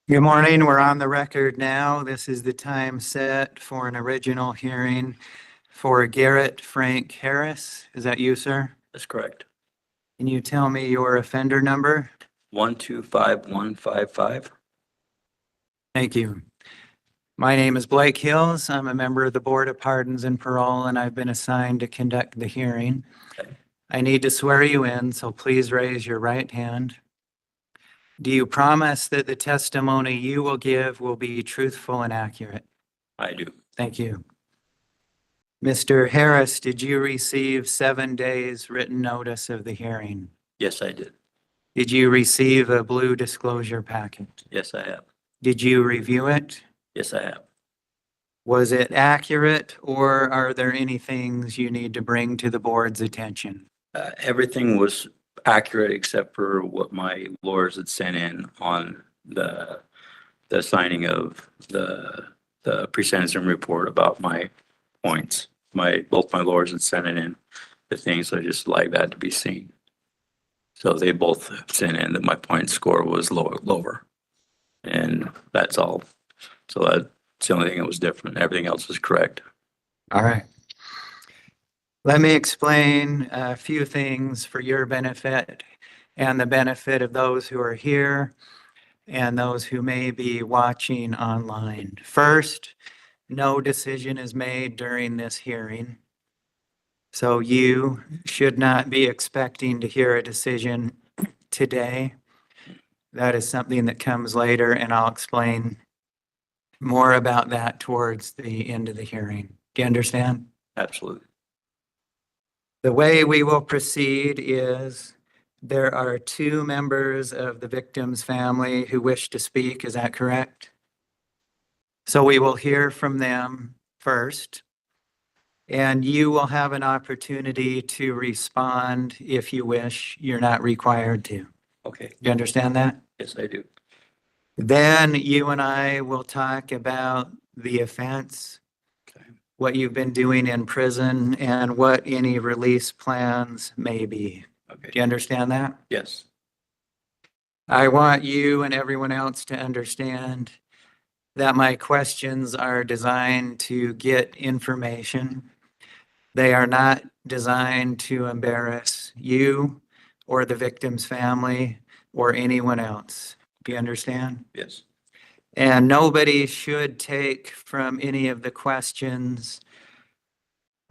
Good morning. We're on the record now. This is the time set for an original hearing for Garrett Frank Harris. Is that you, sir? That's correct. Can you tell me your offender number? 125155. Thank you. My name is Blake Hills. I'm a member of the Board of Pardons and Parole, and I've been assigned to conduct the hearing. Okay. I need to swear you in, so please raise your right hand. Do you promise that the testimony you will give will be truthful and accurate? I do. Thank you. Mr. Harris, did you receive 7 days written notice of the hearing? Yes, I did. Did you receive a blue disclosure packet? Yes, I have. Did you review it? Yes, I have. Was it accurate, or are there any things you need to bring to the board's attention? Everything was accurate except for what my lawyers had sent in on the signing of the pre-sentencing report about my points. Both my lawyers had sent it in the things, so I just like that to be seen. So they both sent in that my point score was lower. And that's all. So that's the only thing that was different. Everything else was correct. All right. Let me explain a few things for your benefit and the benefit of those who are here and those who may be watching online. First, no decision is made during this hearing. So you should not be expecting to hear a decision today. That is something that comes later, and I'll explain more about that towards the end of the hearing. Do you understand? Absolutely. The way we will proceed is there are 2 members of the victim's family who wish to speak. Is that correct? So we will hear from them first, and you will have an opportunity to respond if you wish. You're not required to. Okay. You understand that? Yes, I do. Then you and I will talk about the offense, Okay. what you've been doing in prison, and what any release plans may be. Okay. Do you understand that? Yes. I want you and everyone else to understand that my questions are designed to get information. They are not designed to embarrass you or the victim's family or anyone else. Do you understand? Yes. And nobody should take from any of the questions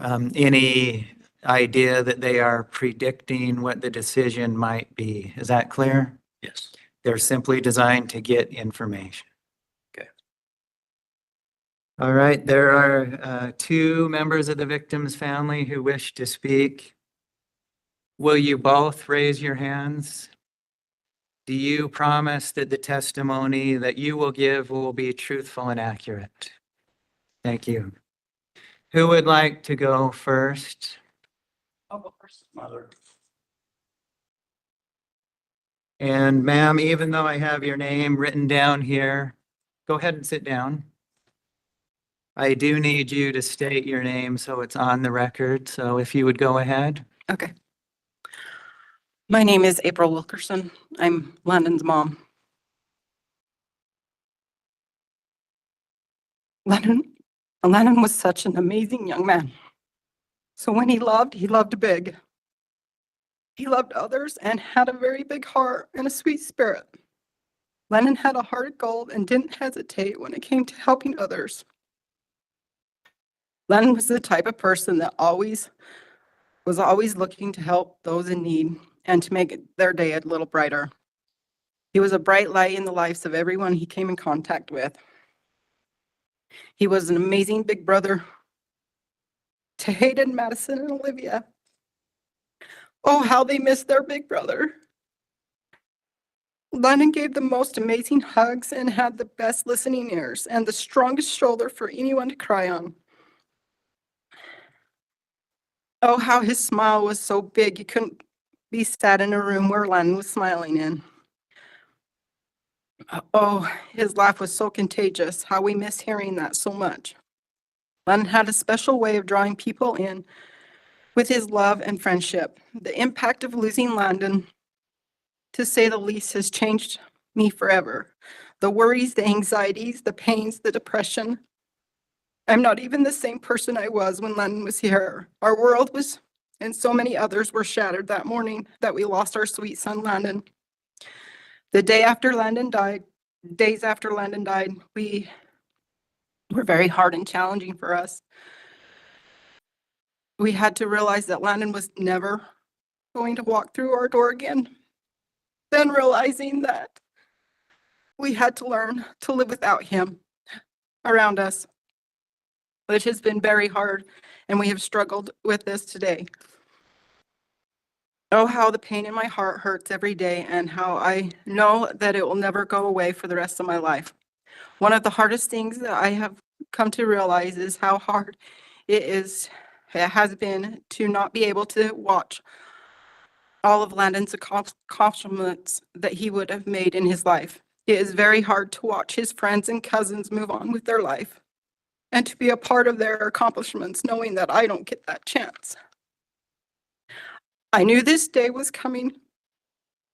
any idea that they are predicting what the decision might be. Is that clear? Yes. They're simply designed to get information. Okay. All right, there are 2 members of the victim's family who wish to speak. Will you both raise your hands? Do you promise that the testimony that you will give will be truthful and accurate? Thank you. Who would like to go first? I'll go first, Mother. And ma'am, even though I have your name written down here, go ahead and sit down. I do need you to state your name so it's on the record. So if you would go ahead. Okay. My name is April Wilkerson. I'm Landon's mom. Landon was such an amazing young man. So when he loved big. He loved others and had a very big heart and a sweet spirit. Landon had a heart of gold and didn't hesitate when it came to helping others. Landon was the type of person that was always looking to help those in need and to make their day a little brighter. He was a bright light in the lives of everyone he came in contact with. He was an amazing big brother to Hayden, Madison, and Olivia. Oh, how they missed their big brother. Landon gave the most amazing hugs and had the best listening ears and the strongest shoulder for anyone to cry on. Oh, how his smile was so big you couldn't be sat in a room where Landon was smiling in. Oh, his laugh was so contagious. How we miss hearing that so much. Landon had a special way of drawing people in with his love and friendship. The impact of losing Landon, to say the least, has changed me forever. the worries, the anxieties, the pains, the depression. I'm not even the same person I was when Landon was here. Our world was, and so many others were shattered that morning that we lost our sweet son, Landon. The day after Landon died, days after Landon died, we were very hard and challenging for us. We had to realize that Landon was never going to walk through our door again. Then realizing that we had to learn to live without him around us, which has been very hard, and we have struggled with this today. Oh, how the pain in my heart hurts every day, and how I know that it will never go away for the rest of my life. One of the hardest things that I have come to realize is how hard it has been to not be able to watch all of Landon's accomplishments that he would have made in his life. It is very hard to watch his friends and cousins move on with their life and to be a part of their accomplishments, knowing that I don't get that chance. I knew this day was coming,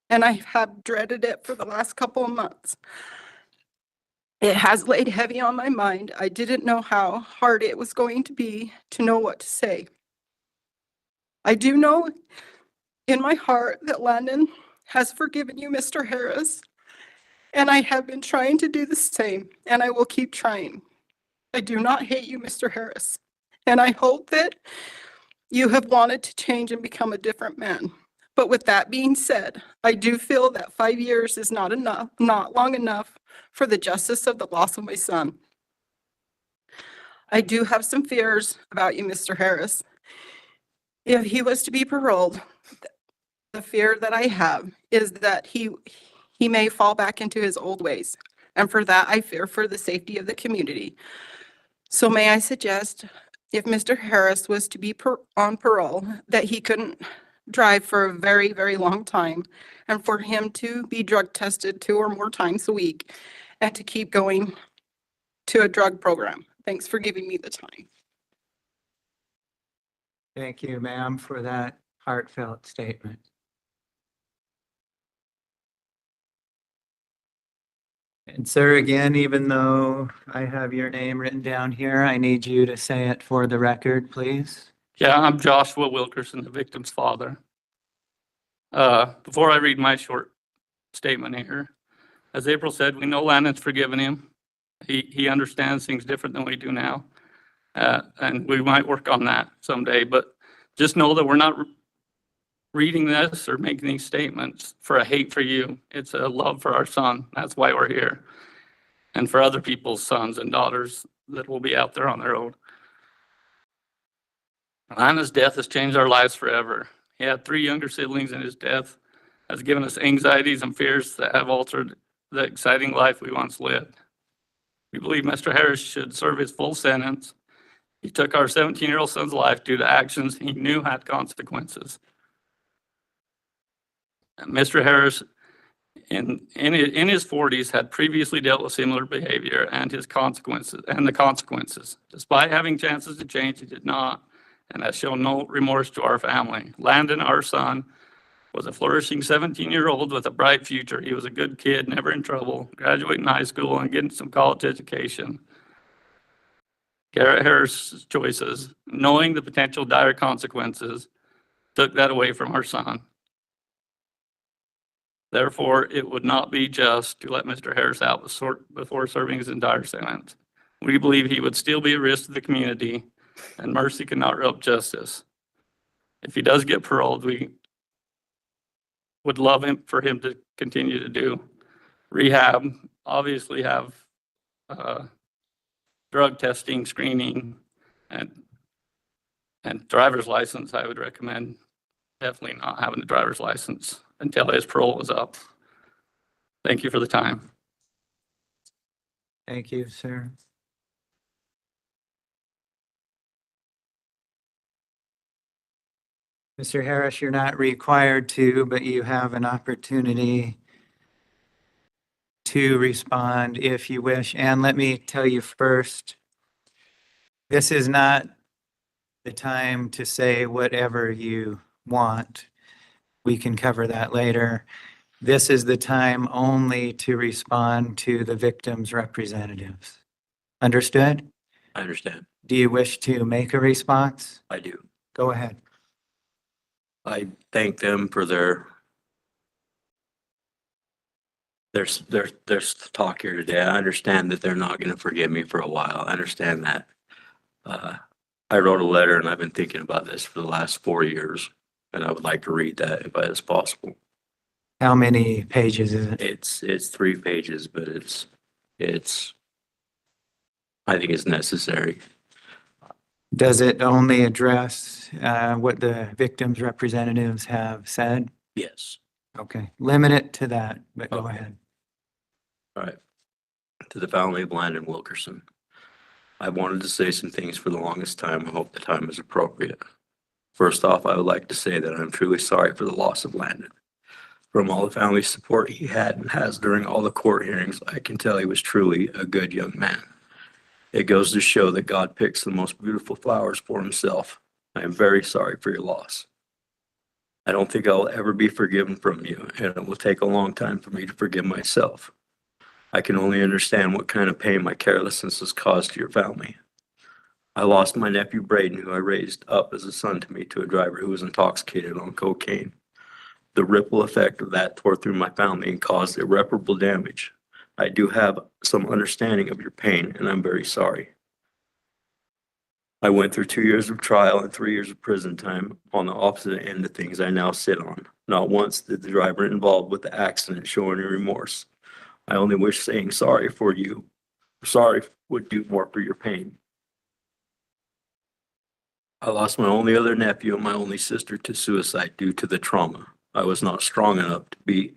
and I have dreaded it for the last couple of months. It has laid heavy on my mind. I didn't know how hard it was going to be to know what to say. I do know in my heart that Landon has forgiven you, Mr. Harris, and I have been trying to do the same, and I will keep trying. I do not hate you, Mr. Harris, and I hope that you have wanted to change and become a different man. But with that being said, I do feel that 5 years is not long enough for the justice of the loss of my son. I do have some fears about you, Mr. Harris. If he was to be paroled, the fear that I have is that he may fall back into his old ways. And for that, I fear for the safety of the community. So may I suggest, if Mr. Harris was to be on parole, that he couldn't drive for a very, very long time, and for him to be drug tested 2 or more times a week, and to keep going to a drug program. Thanks for giving me the time. Thank you, ma'am, for that heartfelt statement. And sir, again, even though I have your name written down here, I need you to say it for the record, please. Yeah, I'm Joshua Wilkerson, the victim's father. Before I read my short statement here, as April said, we know Landon's forgiven him. He understands things different than we do now. And we might work on that someday, but just know that we're not reading this or making these statements for a hate for you. It's a love for our son. That's why we're here. And for other people's sons and daughters that will be out there on their own. Landon's death has changed our lives forever. He had 3 younger siblings, and his death has given us anxieties and fears that have altered the exciting life we once lived. We believe Mr. Harris should serve his full sentence. He took our 17-year-old son's life due to actions he knew had consequences. And Mr. Harris, in his 40s, had previously dealt with similar behavior and the consequences. Despite having chances to change, he did not, and has shown no remorse to our family. Landon, our son, was a flourishing 17-year-old with a bright future. He was a good kid, never in trouble, graduating high school and getting some college education. Garrett Harris' choices, knowing the potential dire consequences, took that away from our son. Therefore, it would not be just to let Mr. Harris out before serving his entire sentence. We believe he would still be a risk to the community, and mercy cannot rope justice. If he does get paroled, we would love for him to continue to do rehab, obviously have drug testing, screening, and driver's license. I would recommend definitely not having a driver's license until his parole was up. Thank you for the time. Thank you, sir. Mr. Harris, you're not required to, but you have an opportunity to respond if you wish. And let me tell you first, this is not the time to say whatever you want. We can cover that later. This is the time only to respond to the victim's representatives. Understood? I understand. Do you wish to make a response? I do. Go ahead. I thank them for their talk here today. I understand that they're not going to forgive me for a while. I understand that. I wrote a letter and I've been thinking about this for the last 4 years, and I would like to read that if it's possible. How many pages is it? It's 3 pages, but it's I think it's necessary. Does it only address what the victim's representatives have said? Yes. Okay, limit it to that, but go Okay. ahead. All right. To the family of Landon Wilkerson. I wanted to say some things for the longest time. I hope the time is appropriate. First off, I would like to say that I'm truly sorry for the loss of Landon. From all the family support he had and has during all the court hearings, I can tell he was truly a good young man. It goes to show that God picks the most beautiful flowers for himself. I am very sorry for your loss. I don't think I'll ever be forgiven from you, and it will take a long time for me to forgive myself. I can only understand what kind of pain my carelessness has caused to your family. I lost my nephew Braden, who I raised up as a son to me, to a driver who was intoxicated on cocaine. The ripple effect of that tore through my family and caused irreparable damage. I do have some understanding of your pain, and I'm very sorry. I went through 2 years of trial and 3 years of prison time on the opposite end of things I now sit on. Not once did the driver involved with the accident show any remorse. I only wish saying sorry for you. Sorry would do more for your pain. I lost my only other nephew and my only sister to suicide due to the trauma. I was not strong enough to be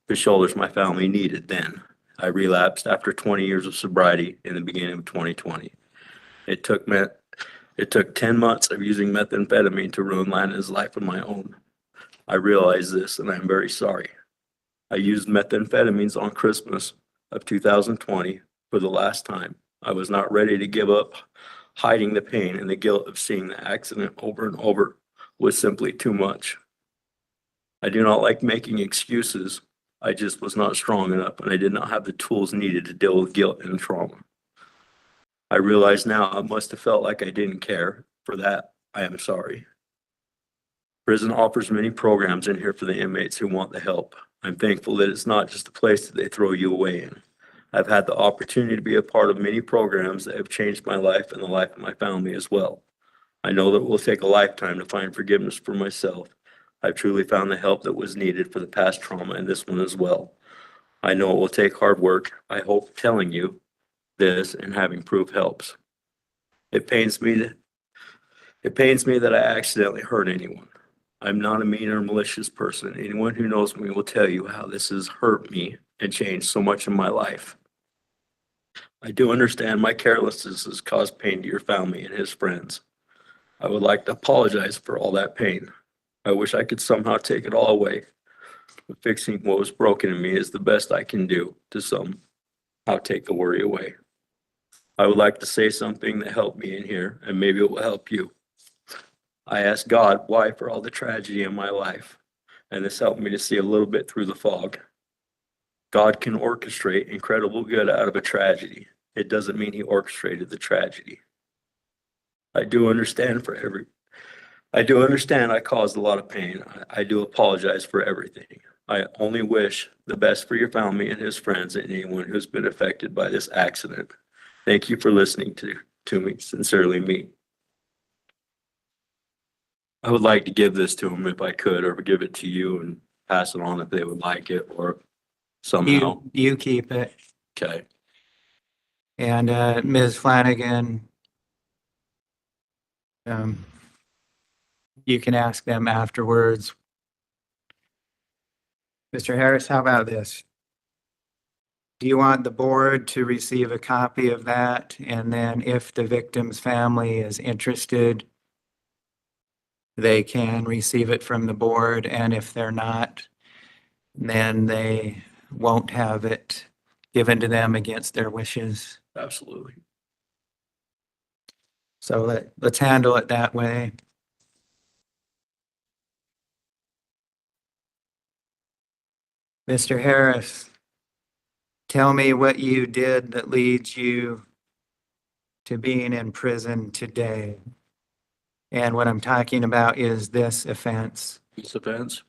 the shoulders my family needed then. I relapsed after 20 years of sobriety in the beginning of 2020. It took 10 months of using methamphetamine to ruin Landon's life on my own. I realize this, and I'm very sorry. I used methamphetamines on Christmas of 2020 for the last time. I was not ready to give up. Hiding the pain and the guilt of seeing the accident over and over was simply too much. I do not like making excuses. I just was not strong enough, and I did not have the tools needed to deal with guilt and trauma. I realize now I must have felt like I didn't care. For that, I am sorry. Prison offers many programs in here for the inmates who want the help. I'm thankful that it's not just a place that they throw you away in. I've had the opportunity to be a part of many programs that have changed my life and the life of my family as well. I know that it will take a lifetime to find forgiveness for myself. I've truly found the help that was needed for the past trauma and this one as well. I know it will take hard work. I hope telling you this and having proof helps. It pains me that I accidentally hurt anyone. I'm not a mean or malicious person. Anyone who knows me will tell you how this has hurt me and changed so much in my life. I do understand my carelessness has caused pain to your family and his friends. I would like to apologize for all that pain. I wish I could somehow take it all away. But fixing what was broken in me is the best I can do to somehow take the worry away. I would like to say something that helped me in here, and maybe it will help you. I asked God why for all the tragedy in my life, and this helped me to see a little bit through the fog. God can orchestrate incredible good out of a tragedy. It doesn't mean he orchestrated the tragedy. I do understand I caused a lot of pain. I do apologize for everything. I only wish the best for your family and his friends and anyone who's been affected by this accident. Thank you for listening to me. Sincerely, me. I would like to give this to him if I could, or give it to you and pass it on if they would like it, or somehow. You keep it. Okay. And Ms. Flanagan, you can ask them afterwards. Mr. Harris, how about this? Do you want the board to receive a copy of that? And then if the victim's family is interested, they can receive it from the board. And if they're not, then they won't have it given to them against their wishes. Absolutely. So let's handle it that way. Mr. Harris, tell me what you did that leads you to being in prison today. And what I'm talking about is this offense. This offense?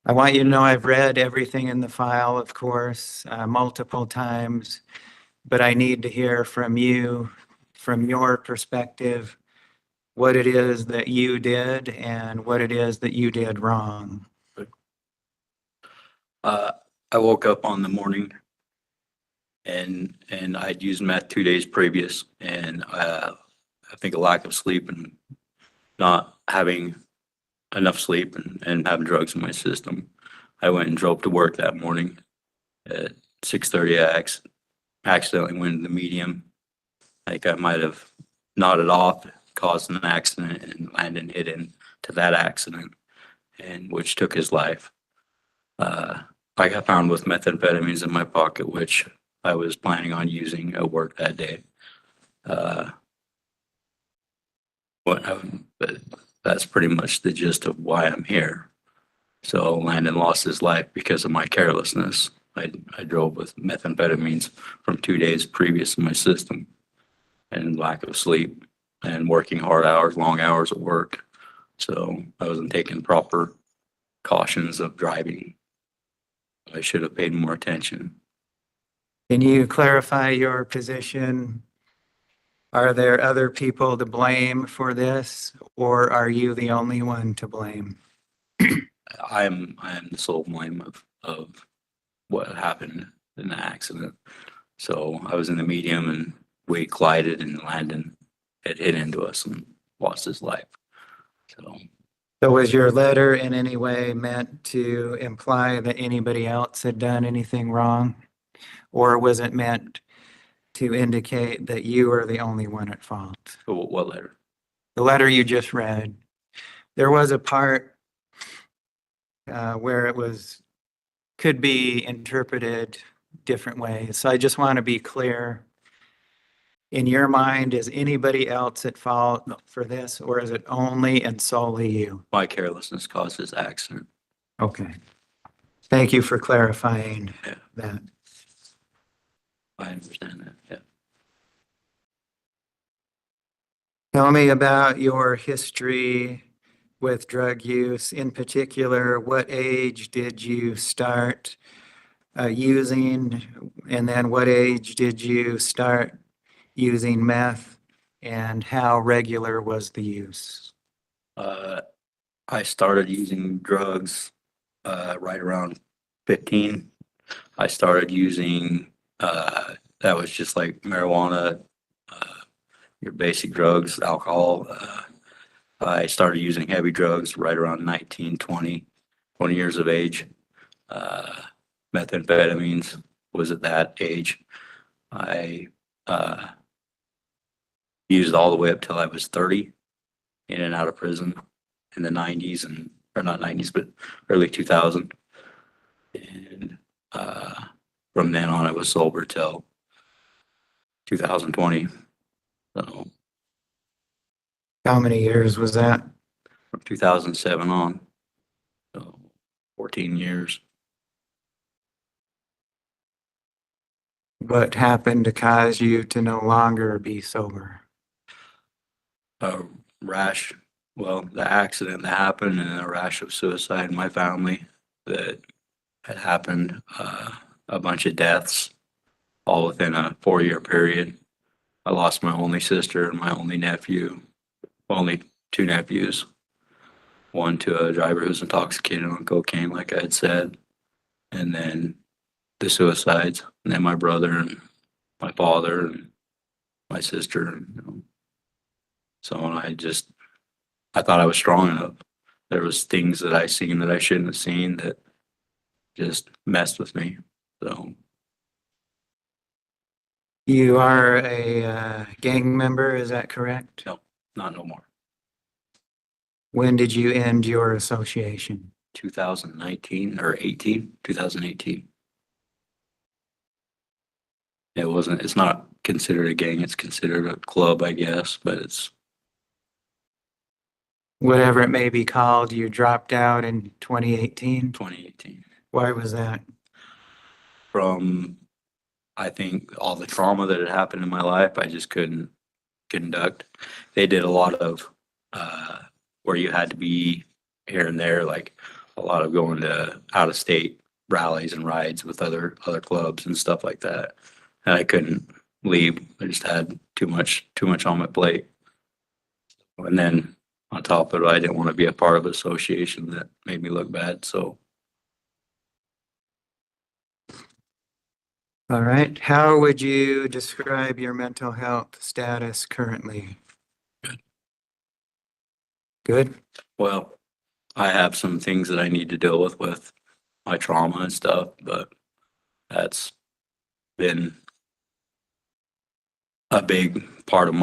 I want you to know I've read everything in the file, of course, multiple times, but I need to hear from you, from your perspective, what it is that you did and what it is that you did wrong. I woke up on the morning and I'd used meth 2 days previous, and I think a lack of sleep and not having enough sleep and having drugs in my system. I went and drove to work that morning at 6:30. I accidentally went in the medium. I think I might have nodded off, caused an accident, and Landon hit into that accident, and which took his life. I got found with methamphetamines in my pocket, which I was planning on using at work that day. But that's pretty much the gist of why I'm here. So Landon lost his life because of my carelessness. I drove with methamphetamines from 2 days previous in my system, and lack of sleep and working hard hours, long hours at work. So I wasn't taking proper cautions of driving. I should have paid more attention. Can you clarify your position? Are there other people to blame for this, or are you the only one to blame? I am the sole blame of what happened in the accident. So I was in the medium and we collided, and Landon had hit into us and lost his life. So was your letter in any way meant to imply that anybody else had done anything wrong? Or was it meant to indicate that you are the only one at fault? What letter? The letter you just read. There was a part where it could be interpreted different ways. So I just want to be clear. In your mind, is anybody else at fault for this, or is it only and solely you? My carelessness caused this accident. Okay. Thank you for clarifying Yeah. that. I understand that, yeah. Tell me about your history with drug use. In particular, what age did you start using, and then what age did you start using meth, and how regular was the use? I started using drugs right around 15. I started using, that was just like marijuana, your basic drugs, alcohol. I started using heavy drugs right around 19, 20 years of age. Methamphetamines was at that age. I used all the way up till I was 30, in and out of prison in the 90s, or not 90s, but early 2000. And from then on, I was sober till 2020. So How many years was that? from 2007 on, so 14 years. What happened to cause you to no longer be sober? A rash, well, the accident that happened, and a rash of suicide in my family that had happened, a bunch of deaths, all within a 4-year period. I lost my only sister and my only nephew, only 2 nephews. One to a driver who was intoxicated on cocaine, like I had said, and then the suicides, and then my brother and my father and my sister. And, so I thought I was strong enough. There was things that I seen that I shouldn't have seen that just messed with me. So You are a gang member, is that correct? no, not no more. When did you end your association? 2019 or 18, 2018. It's not considered a gang, it's considered a club, I guess, but it's. Whatever it may be called, you dropped out in 2018. 2018. Why was that? from, I think, all the trauma that had happened in my life, I just couldn't conduct. They did a lot of, where you had to be here and there, like a lot of going to out of state rallies and rides with other clubs and stuff like that. And I couldn't leave. I just had too much on my plate. And then on top of it, I didn't want to be a part of an association that made me look bad. So All right. How would you describe your mental health status currently? Good. well, I have some things that I need to deal with my trauma and stuff, but that's been a big part of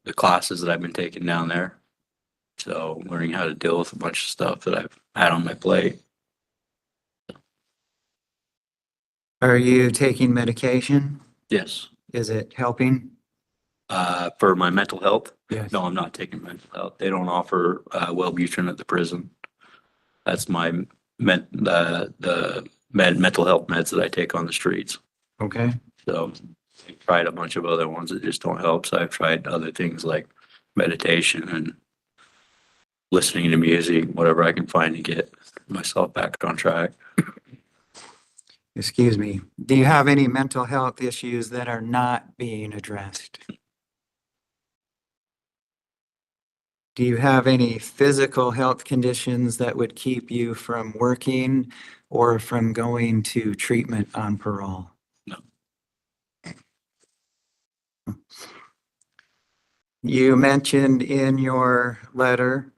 the classes that I've been taking down there. So learning how to deal with a bunch of stuff that I've had on my plate. Are you taking medication? Yes. Is it helping? For my mental health, Yes. no, I'm not taking mental health. They don't offer Wellbutrin at the prison. That's my the mental health meds that I take on the streets. Okay. So I've tried a bunch of other ones that just don't help. So I've tried other things like meditation and listening to music, whatever I can find to get myself back on track. Excuse me. Do you have any mental health issues that are not being addressed? Do you have any physical health conditions that would keep you from working or from going to treatment on parole? No. You mentioned in your letter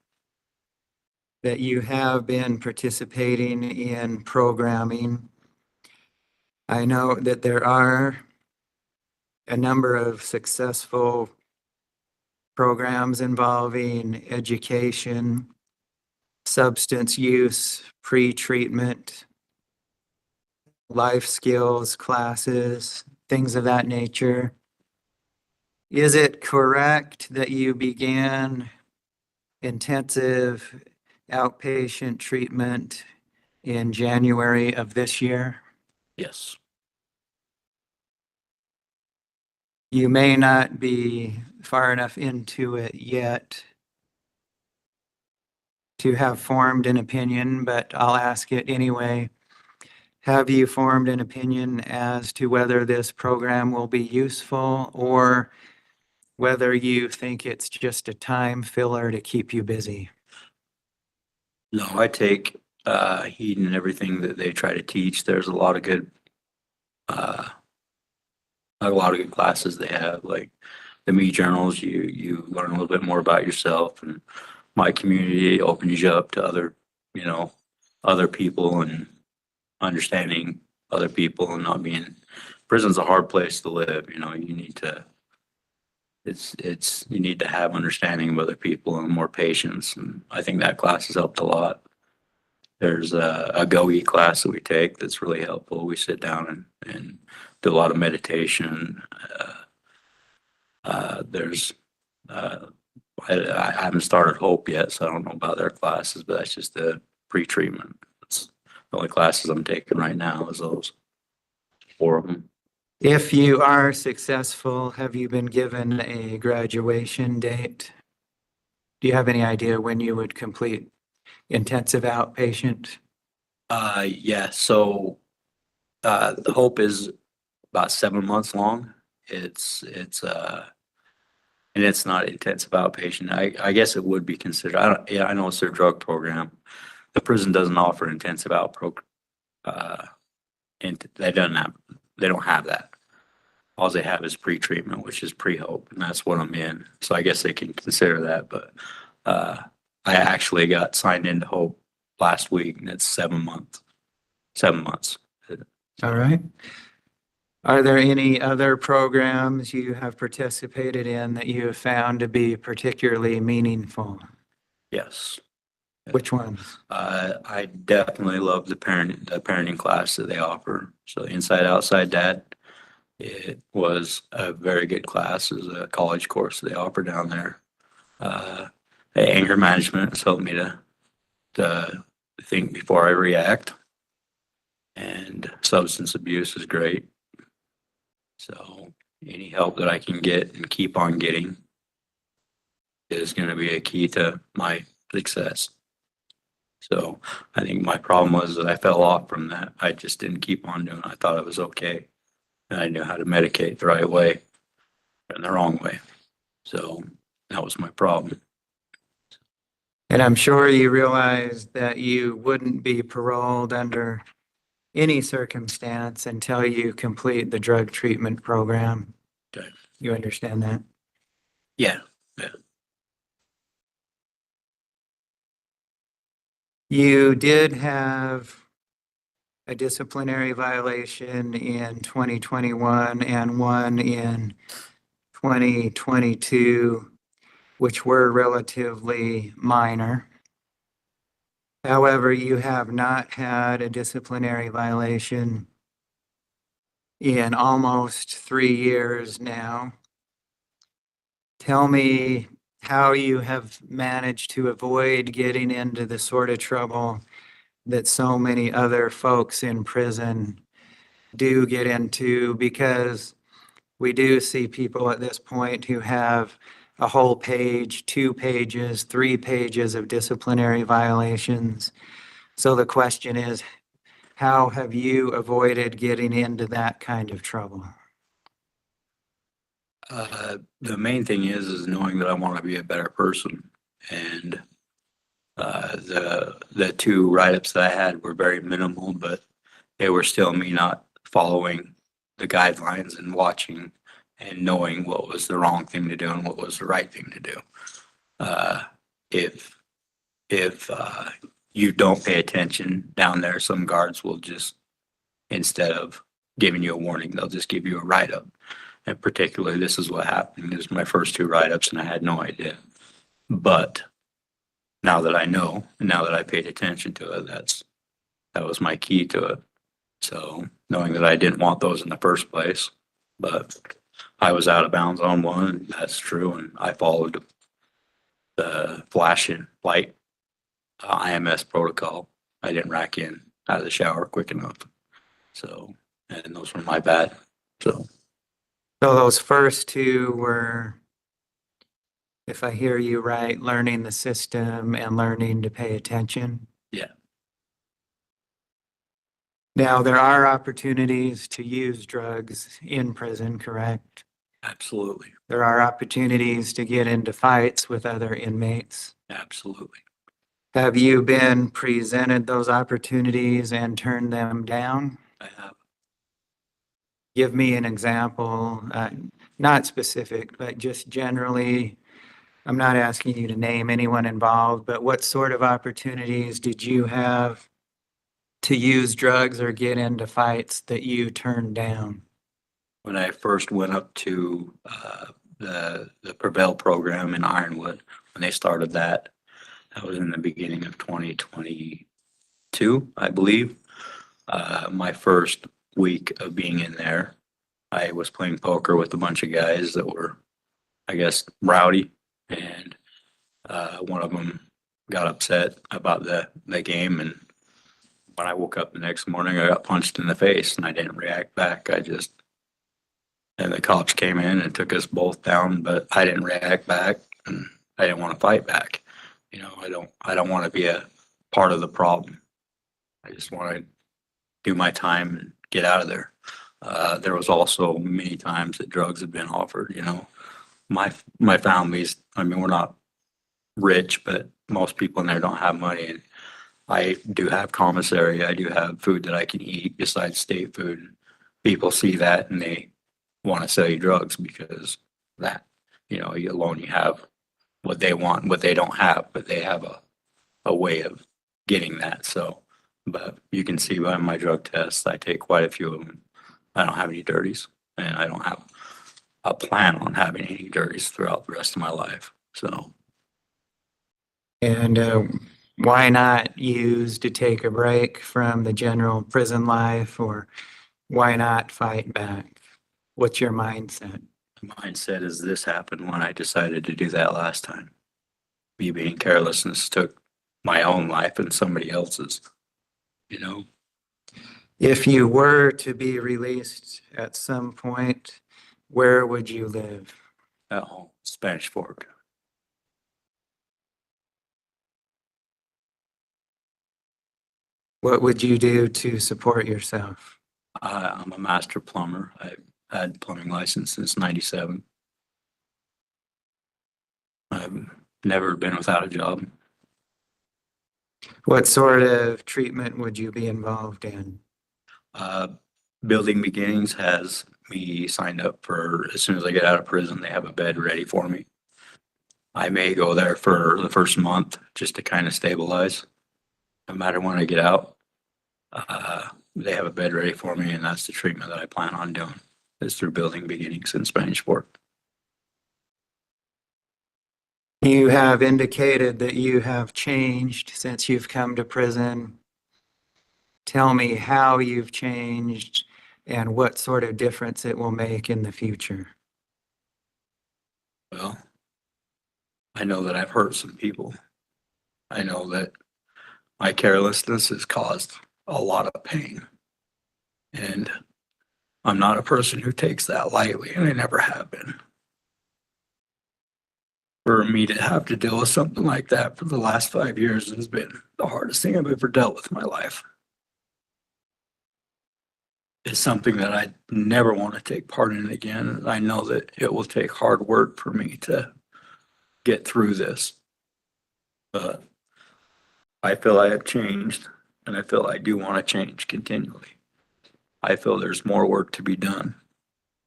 that you have been participating in programming. I know that there are a number of successful programs involving education, substance use, pre-treatment, life skills classes, things of that nature. Is it correct that you began intensive outpatient treatment in January of this year? Yes. You may not be far enough into it yet to have formed an opinion, but I'll ask it anyway. Have you formed an opinion as to whether this program will be useful or whether you think it's just a time filler to keep you busy? No, I take heed in everything that they try to teach. There's a lot of good classes they have, like the me journals. You learn a little bit more about yourself, and my community opens you up to other people and understanding other people and not being. Prison's a hard place to live. You need to. You need to have understanding of other people and more patience, and I think that class has helped a lot. There's a GOE class that we take that's really helpful. We sit down and do a lot of meditation. I haven't started Hope yet, so I don't know about their classes, but that's just the pre-treatment. That's the only classes I'm taking right now is those 4 of them. If you are successful, have you been given a graduation date? Do you have any idea when you would complete intensive outpatient? Yeah, so the Hope is about 7 months long. And it's not intensive outpatient. I guess it would be considered. I know it's their drug program. The prison doesn't offer intensive and they don't have that. All they have is pre-treatment, which is pre-Hope, and that's what I'm in. So I guess they can consider that, but I actually got signed into Hope last week, and it's 7 months. 7 months. All right. Are there any other programs you have participated in that you have found to be particularly meaningful? Yes. Which ones? I definitely love the parenting class that they offer. So Inside Outside Dad, it was a very good class. It was a college course they offer down there. Anger management has helped me to think before I react. And substance abuse is great. So any help that I can get and keep on getting is going to be a key to my success. So I think my problem was that I fell off from that. I just didn't keep on doing it. I thought it was okay. And I knew how to medicate the right way and the wrong way. So that was my problem. And I'm sure you realize that you wouldn't be paroled under any circumstance until you complete the drug treatment program. Okay. You understand that? Yeah. Yeah. You did have a disciplinary violation in 2021 and one in 2022, which were relatively minor. However, you have not had a disciplinary violation in almost 3 years now. Tell me how you have managed to avoid getting into the sort of trouble that so many other folks in prison do get into, because we do see people at this point who have a whole page, 2 pages, 3 pages of disciplinary violations. So the question is, how have you avoided getting into that kind of trouble? The main thing is knowing that I want to be a better person. And the 2 write-ups that I had were very minimal, but they were still me not following the guidelines and watching and knowing what was the wrong thing to do and what was the right thing to do. If you don't pay attention down there, some guards will just, instead of giving you a warning, they'll just give you a write-up. And particularly, this is what happened. This is my first 2 write-ups, and I had no idea. But now that I know, and now that I paid attention to it, that was my key to it. So knowing that I didn't want those in the first place, but I was out of bounds on one, and that's true, and I followed the flashing light IMS protocol. I didn't rack in out of the shower quick enough. So, and those were my bad. So those first 2 were, if I hear you right, learning the system and learning to pay attention. yeah, Now, there are opportunities to use drugs in prison, correct? absolutely, There are opportunities to get into fights with other inmates. absolutely. Have you been presented those opportunities and turned them down? I have. Give me an example, not specific, but just generally. I'm not asking you to name anyone involved, but what sort of opportunities did you have to use drugs or get into fights that you turned down? When I first went up to the Prevail program in Ironwood, when they started that was in the beginning of 2022, I believe. My first week of being in there, I was playing poker with a bunch of guys that were, I guess, rowdy, and one of them got upset about the game, and when I woke up the next morning, I got punched in the face, and I didn't react back. And the cops came in and took us both down, but I didn't react back, and I didn't want to fight back. You know, I don't want to be a part of the problem. I just want to do my time and get out of there. There was also many times that drugs have been offered, you know. My family's, I mean, we're not rich, but most people in there don't have money. And I do have commissary. I do have food that I can eat besides state food. People see that and they want to sell you drugs because that, you know, you alone, you have what they want, what they don't have, but they have a way of getting that. So, but you can see by my drug tests, I take quite a few of them. I don't have any dirties, and I don't have a plan on having any dirties throughout the rest of my life. So, And why not use to take a break from the general prison life, or why not fight back? What's your mindset? the mindset is this happened when I decided to do that last time. Me being carelessness took my own life and somebody else's, you know? If you were to be released at some point, where would you live? At home, Spanish Fork. What would you do to support yourself? I'm a master plumber. I've had plumbing license since 97. I've never been without a job. What sort of treatment would you be involved in? Building Beginnings has me signed up for, as soon as I get out of prison, they have a bed ready for me. I may go there for the first month just to kind of stabilize. No matter when I get out, they have a bed ready for me, and that's the treatment that I plan on doing, is through Building Beginnings in Spanish Fork. You have indicated that you have changed since you've come to prison. Tell me how you've changed and what sort of difference it will make in the future. Well, I know that I've hurt some people. I know that my carelessness has caused a lot of pain. And I'm not a person who takes that lightly, and I never have been. For me to have to deal with something like that for the last 5 years has been the hardest thing I've ever dealt with in my life. It's something that I never want to take part in again. And I know that it will take hard work for me to get through this. But I feel I have changed, and I feel I do want to change continually. I feel there's more work to be done,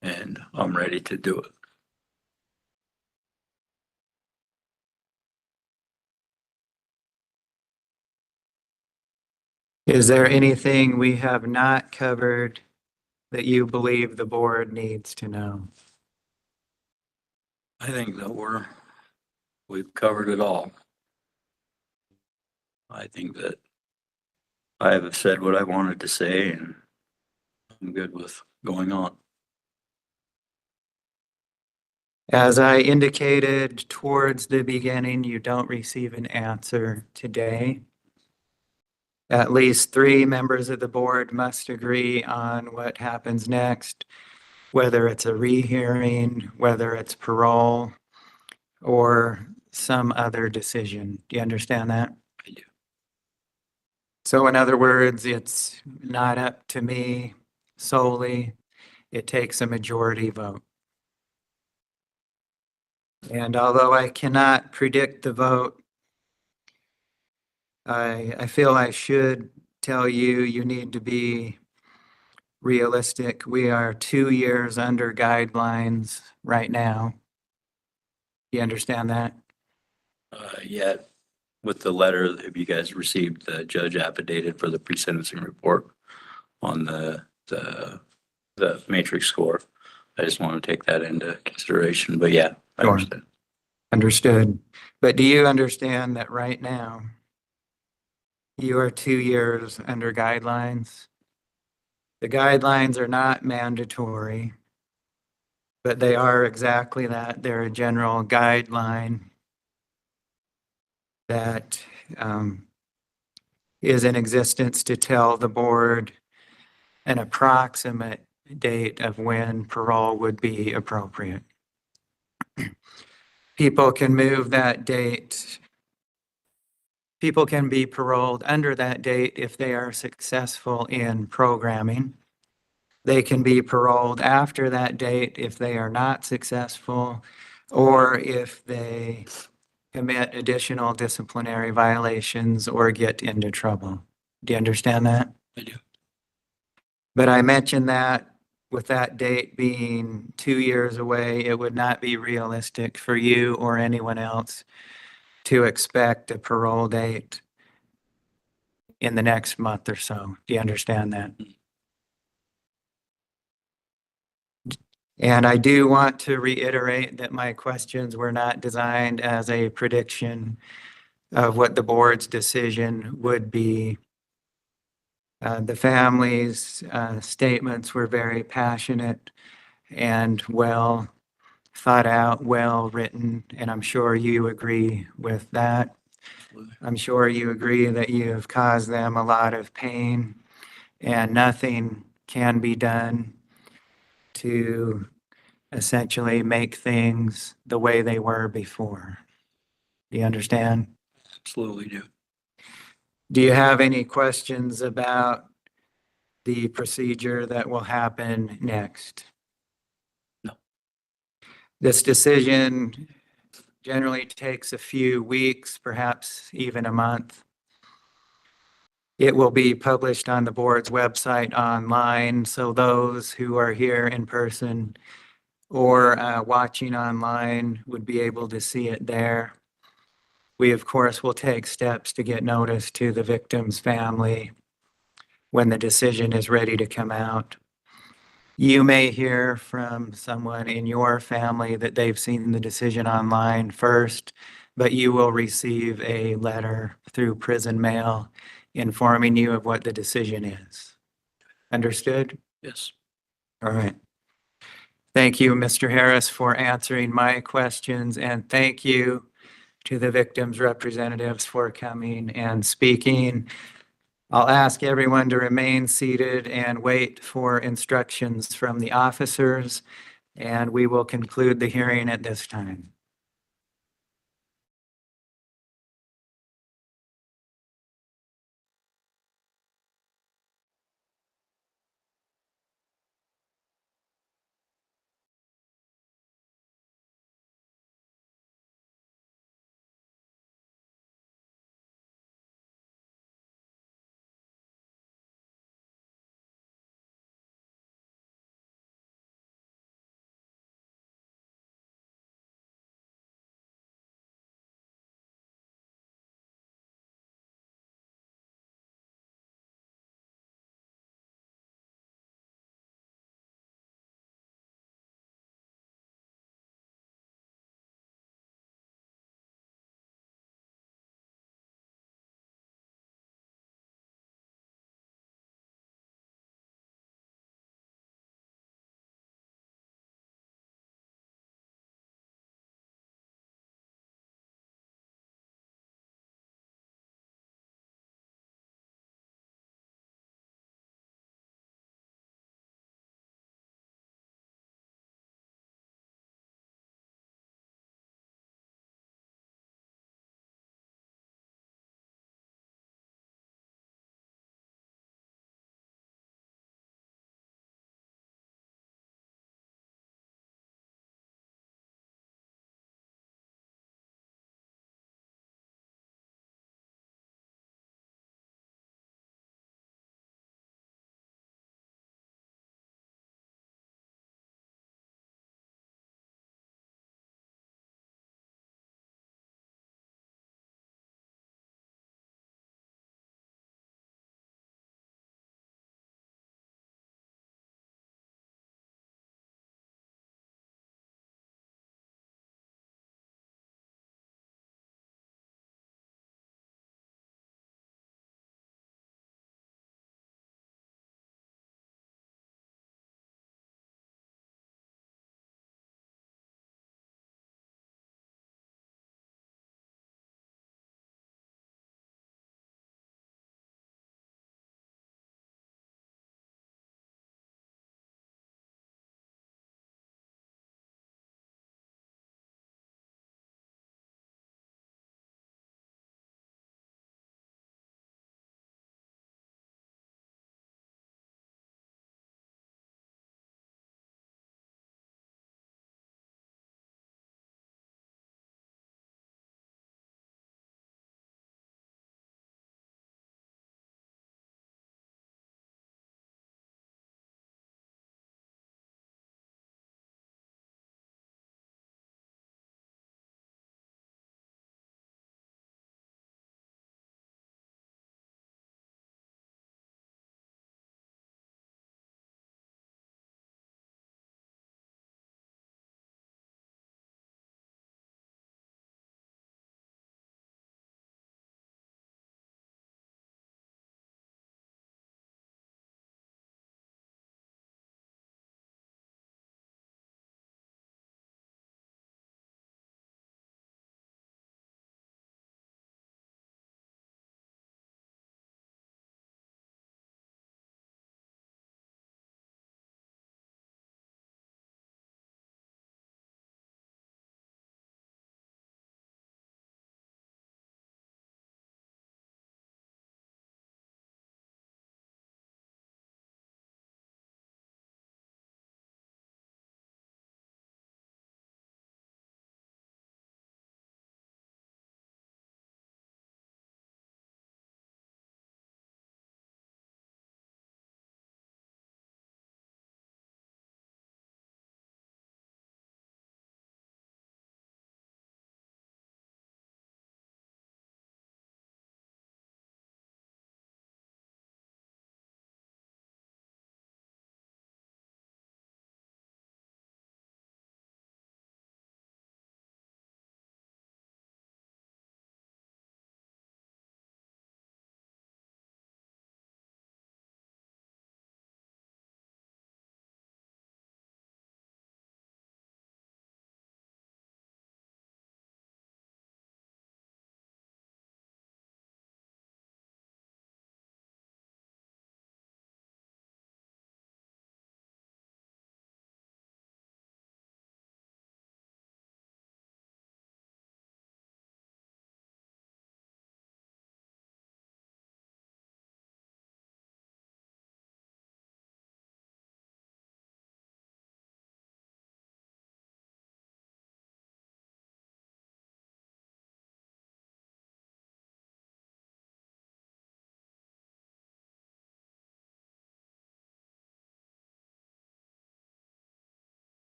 and I'm ready to do it. Is there anything we have not covered that you believe the board needs to know? I think that we've covered it all. I think that I have said what I wanted to say, and I'm good with going on. As I indicated towards the beginning, you don't receive an answer today. At least 3 members of the board must agree on what happens next, whether it's a rehearing, whether it's parole, or some other decision. Do you understand that? I do. So in other words, it's not up to me solely. It takes a majority vote. And although I cannot predict the vote, I feel I should tell you, you need to be realistic. We are 2 years under guidelines right now. You understand that? Yet, with the letter, have you guys received the judge affidavit for the pre-sentencing report on the matrix score? I just want to take that into consideration, but yeah, I Sure. understand. Understood. But do you understand that right now you are 2 years under guidelines? The guidelines are not mandatory, but they are exactly that. They're a general guideline that is in existence to tell the board an approximate date of when parole would be appropriate. People can move that date. People can be paroled under that date if they are successful in programming. They can be paroled after that date if they are not successful, or if they commit additional disciplinary violations or get into trouble. Do you understand that? I do. But I mentioned that with that date being 2 years away, it would not be realistic for you or anyone else to expect a parole date in the next month or so. Do you understand that? And I do want to reiterate that my questions were not designed as a prediction of what the board's decision would be. The family's statements were very passionate and well thought out, well written, and I'm sure you agree with that. I'm sure you agree that you have caused them a lot of pain and nothing can be done to essentially make things the way they were before. Do you understand? Absolutely do. Do you have any questions about the procedure that will happen next? No. This decision generally takes a few weeks, perhaps even a month. It will be published on the board's website online, so those who are here in person or watching online would be able to see it there. We, of course, will take steps to get notice to the victim's family when the decision is ready to come out. You may hear from someone in your family that they've seen the decision online first, but you will receive a letter through prison mail informing you of what the decision is. Understood? Yes. All right. Thank you, Mr. Harris, for answering my questions, and thank you to the victims' representatives for coming and speaking. I'll ask everyone to remain seated and wait for instructions from the officers, and we will conclude the hearing at this time.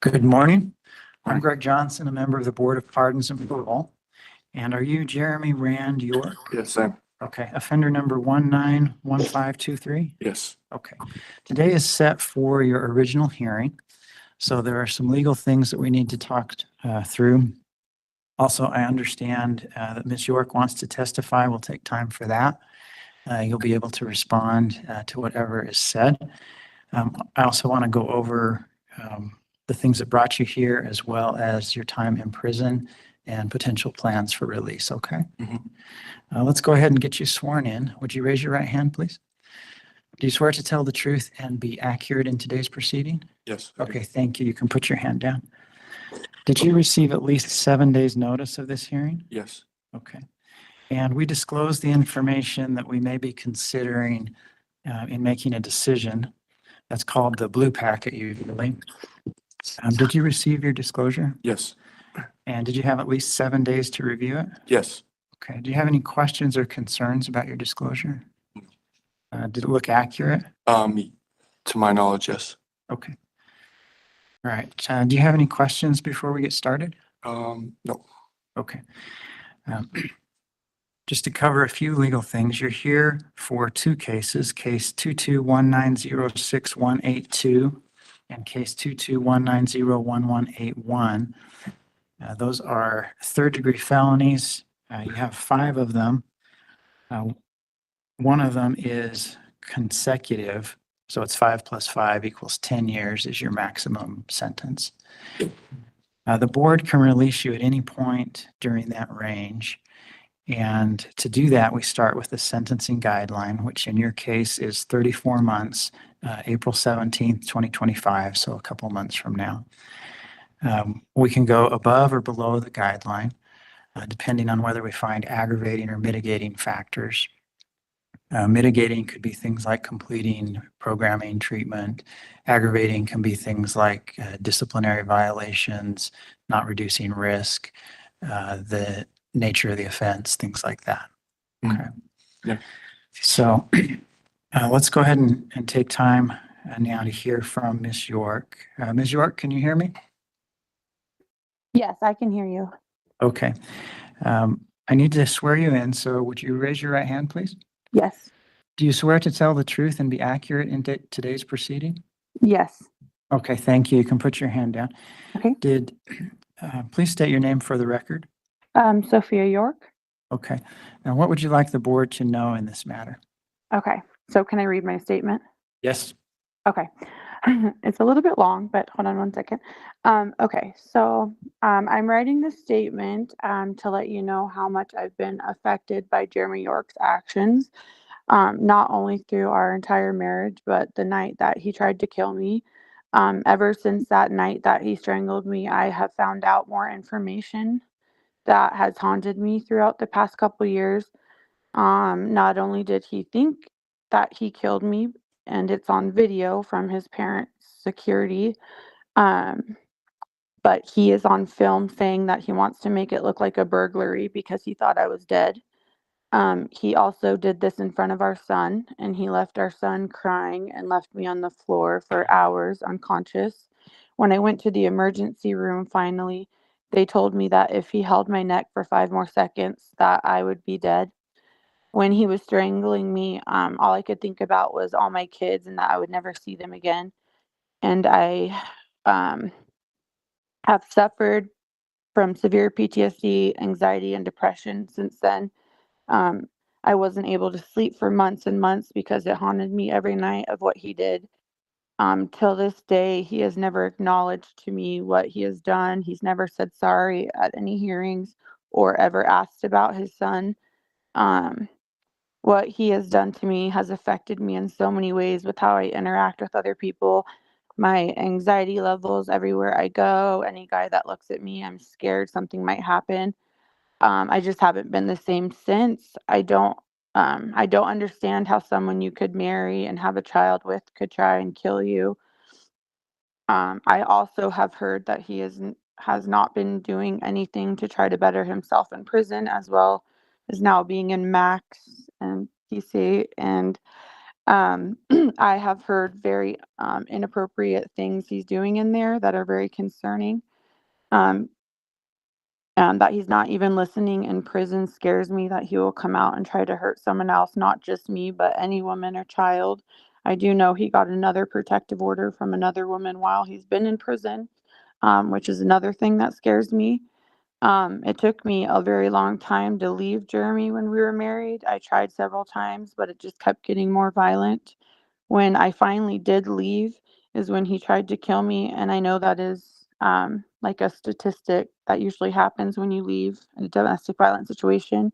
Good morning. I'm Hi. Greg Johnson, a member of the Board of Pardons and Parole. And are you Jeremy Rand York? Yes, sir. Okay, offender number 191523? Yes. Okay. Today is set for your original hearing. So there are some legal things that we need to talk through. Also, I understand that Ms. York wants to testify. We'll take time for that. You'll be able to respond to whatever is said. I also want to go over the things that brought you here, as well as your time in prison and potential plans for release, okay? Mhm. Let's go ahead and get you sworn in. Would you raise your right hand, please? Do you swear to tell the truth and be accurate in today's proceeding? Yes. I do. Okay, thank you. You can put your hand down. Did you receive at least 7 days' notice of this hearing? Yes. Okay. And we disclose the information that we may be considering in making a decision. That's called the blue packet usually. Did you receive your disclosure? Yes. And did you have at least 7 days to review it? Yes. Okay. Do you have any questions or concerns about your disclosure? Did it look accurate? To my knowledge, yes. Okay. All right. Do you have any questions before we get started? No. Okay. Just to cover a few legal things, you're here for two cases, case 221906182 and case 221901181. Those are third-degree felonies. You have 5 of them. One of them is consecutive, so it's 5 plus 5 equals 10 years is your maximum sentence. The board can release you at any point during that range. And to do that, we start with the sentencing guideline, which in your case is 34 months, April 17th, 2025, so a couple months from now. We can go above or below the guideline, depending on whether we find aggravating or mitigating factors. Mitigating could be things like completing programming treatment. Aggravating can be things like disciplinary violations, not reducing risk, the nature of the offense, things like that. Okay. Yeah. So let's go ahead and take time now to hear from Ms. York. Ms. York, can you hear me? Yes, I can hear you. Okay. I need to swear you in, so would you raise your right hand, please? Yes. Do you swear to tell the truth and be accurate in today's proceeding? Yes. Okay, thank you. You can put your hand down. Okay. Please state your name for the record. Sophia York. Okay. Now, what would you like the board to know in this matter? Okay. So can I read my statement? Yes. Okay. It's a little bit long, but hold on one second. Okay. So I'm writing this statement to let you know how much I've been affected by Jeremy York's actions, not only through our entire marriage, but the night that he tried to kill me. Ever since that night that he strangled me, I have found out more information that has haunted me throughout the past couple years. Not only did he think that he killed me, and it's on video from his parents' security, but he is on film saying that he wants to make it look like a burglary because he thought I was dead. He also did this in front of our son, and he left our son crying and left me on the floor for hours unconscious. When I went to the emergency room, finally, they told me that if he held my neck for 5 more seconds, that I would be dead. When he was strangling me, all I could think about was all my kids and that I would never see them again. And I have suffered from severe PTSD, anxiety, and depression since then. I wasn't able to sleep for months and months because it haunted me every night of what he did. Till this day, he has never acknowledged to me what he has done. He's never said sorry at any hearings or ever asked about his son. What he has done to me has affected me in so many ways with how I interact with other people, my anxiety levels everywhere I go. Any guy that looks at me, I'm scared something might happen. I just haven't been the same since. I don't understand how someone you could marry and have a child with could try and kill you. I also have heard that he has not been doing anything to try to better himself in prison, as well as now being in max and PC. And I have heard very inappropriate things he's doing in there that are very concerning. That he's not even listening in prison scares me, that he will come out and try to hurt someone else, not just me, but any woman or child. I do know he got another protective order from another woman while he's been in prison, which is another thing that scares me. It took me a very long time to leave Jeremy when we were married. I tried several times, but it just kept getting more violent. When I finally did leave is when he tried to kill me, and I know that is like a statistic that usually happens when you leave in a domestic violence situation.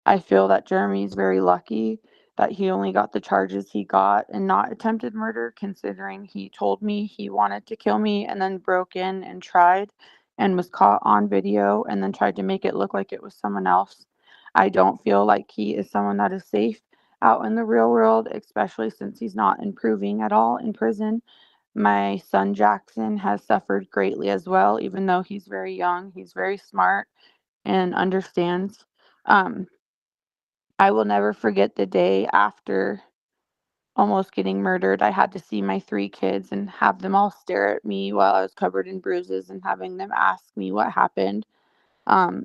I feel that Jeremy's very lucky that he only got the charges he got and not attempted murder, considering he told me he wanted to kill me and then broke in and tried and was caught on video and then tried to make it look like it was someone else. I don't feel like he is someone that is safe out in the real world, especially since he's not improving at all in prison. My son Jackson has suffered greatly as well, even though he's very young. He's very smart and understands. I will never forget the day after almost getting murdered. I had to see my 3 kids and have them all stare at me while I was covered in bruises and having them ask me what happened. I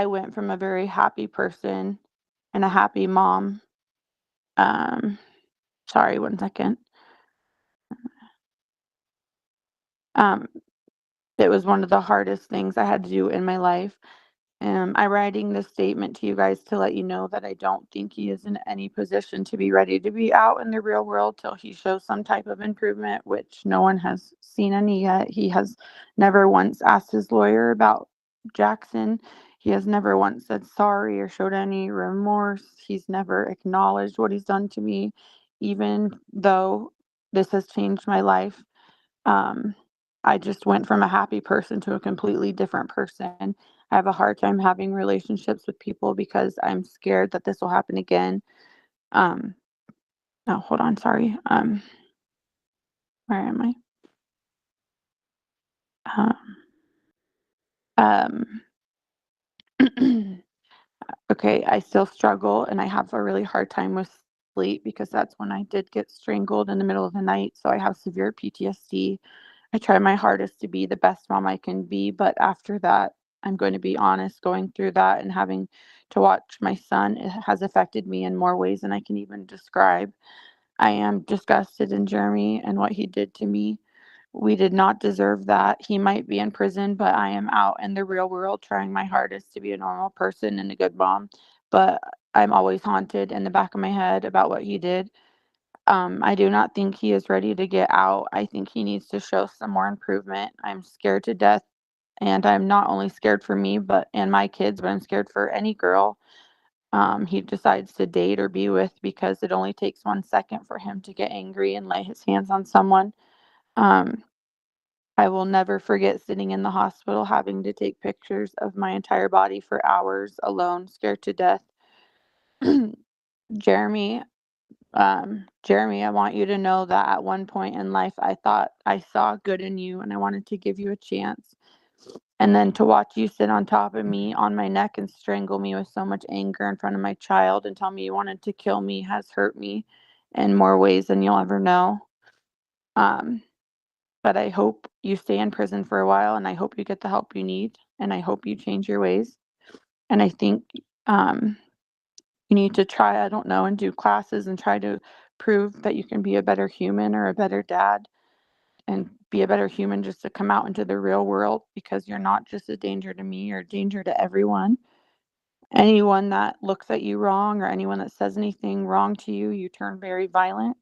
went from a very happy person and a happy mom. Sorry, one second. It was one of the hardest things I had to do in my life. I'm writing this statement to you guys to let you know that I don't think he is in any position to be ready to be out in the real world till he shows some type of improvement, which no one has seen any yet. He has never once asked his lawyer about Jackson. He has never once said sorry or showed any remorse. He's never acknowledged what he's done to me, even though this has changed my life. I just went from a happy person to a completely different person. I have a hard time having relationships with people because I'm scared that this will happen again. Oh, hold on, sorry. Where am I? Okay, I still struggle and I have a really hard time with sleep because that's when I did get strangled in the middle of the night. So I have severe PTSD. I try my hardest to be the best mom I can be, but after that, I'm going to be honest, going through that and having to watch my son, it has affected me in more ways than I can even describe. I am disgusted in Jeremy and what he did to me. We did not deserve that. He might be in prison, but I am out in the real world trying my hardest to be a normal person and a good mom. But I'm always haunted in the back of my head about what he did. I do not think he is ready to get out. I think he needs to show some more improvement. I'm scared to death, and I'm not only scared for me, and my kids, but I'm scared for any girl he decides to date or be with, because it only takes 1 second for him to get angry and lay his hands on someone. I will never forget sitting in the hospital having to take pictures of my entire body for hours alone, scared to death. Jeremy, Jeremy, I want you to know that at one point in life, I thought I saw good in you and I wanted to give you a chance. And then to watch you sit on top of me on my neck and strangle me with so much anger in front of my child and tell me you wanted to kill me has hurt me in more ways than you'll ever know. But I hope you stay in prison for a while, and I hope you get the help you need, and I hope you change your ways. And I think you need to try, I don't know, and do classes and try to prove that you can be a better human or a better dad and be a better human just to come out into the real world, because you're not just a danger to me, you're a danger to everyone. Anyone that looks at you wrong or anyone that says anything wrong to you, you turn very violent.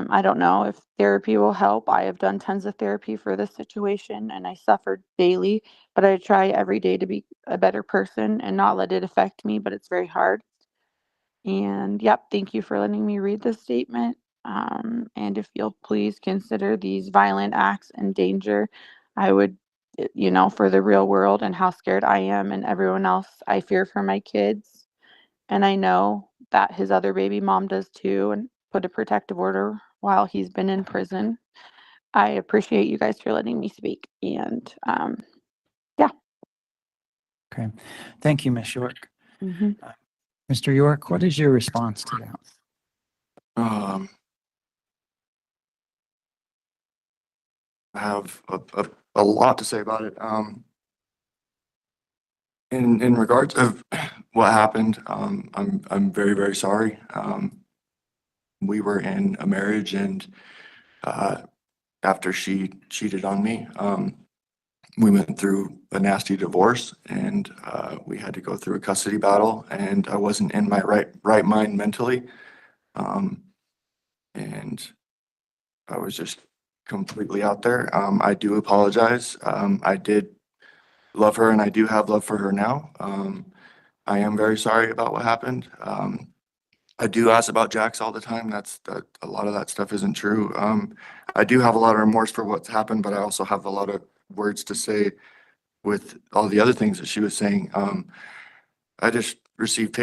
I don't know if therapy will help. I have done tons of therapy for this situation and I suffered daily, but I try every day to be a better person and not let it affect me, but it's very hard. And yep, thank you for letting me read this statement. And if you'll please consider these violent acts and danger, I would, for the real world and how scared I am and everyone else, I fear for my kids. And I know that his other baby mom does too, and put a protective order while he's been in prison. I appreciate you guys for letting me speak. And yeah. Okay. Thank you, Ms. York. Mhm. Mr. York, what is your response to that? I have a lot to say about it. In regards of what happened, I'm very, very sorry. We were in a marriage, and after she cheated on me, we went through a nasty divorce, and we had to go through a custody battle, and I wasn't in my right mind mentally. And I was just completely out there. I do apologize. I did love her, and I do have love for her now. I am very sorry about what happened. I do ask about Jax all the time. That a lot of that stuff isn't true. I do have a lot of remorse for what's happened, but I also have a lot of words to say with all the other things that she was saying. I just received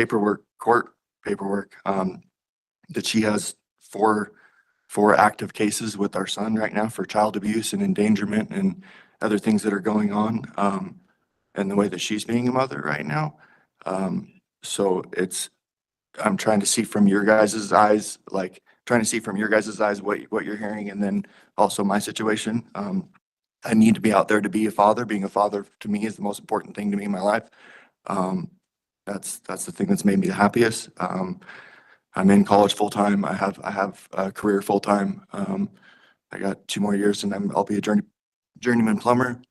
court paperwork, that she has four active cases with our son right now for child abuse and endangerment and other things that are going on, and the way that she's being a mother right now. So I'm trying to see from your guys' eyes, what you're hearing, and then also my situation. I need to be out there to be a father. Being a father to me is the most important thing to me in my life. That's the thing that's made me the happiest. I'm in college full time. I have a career full time. I got 2 more years, and I'll be a journeyman plumber.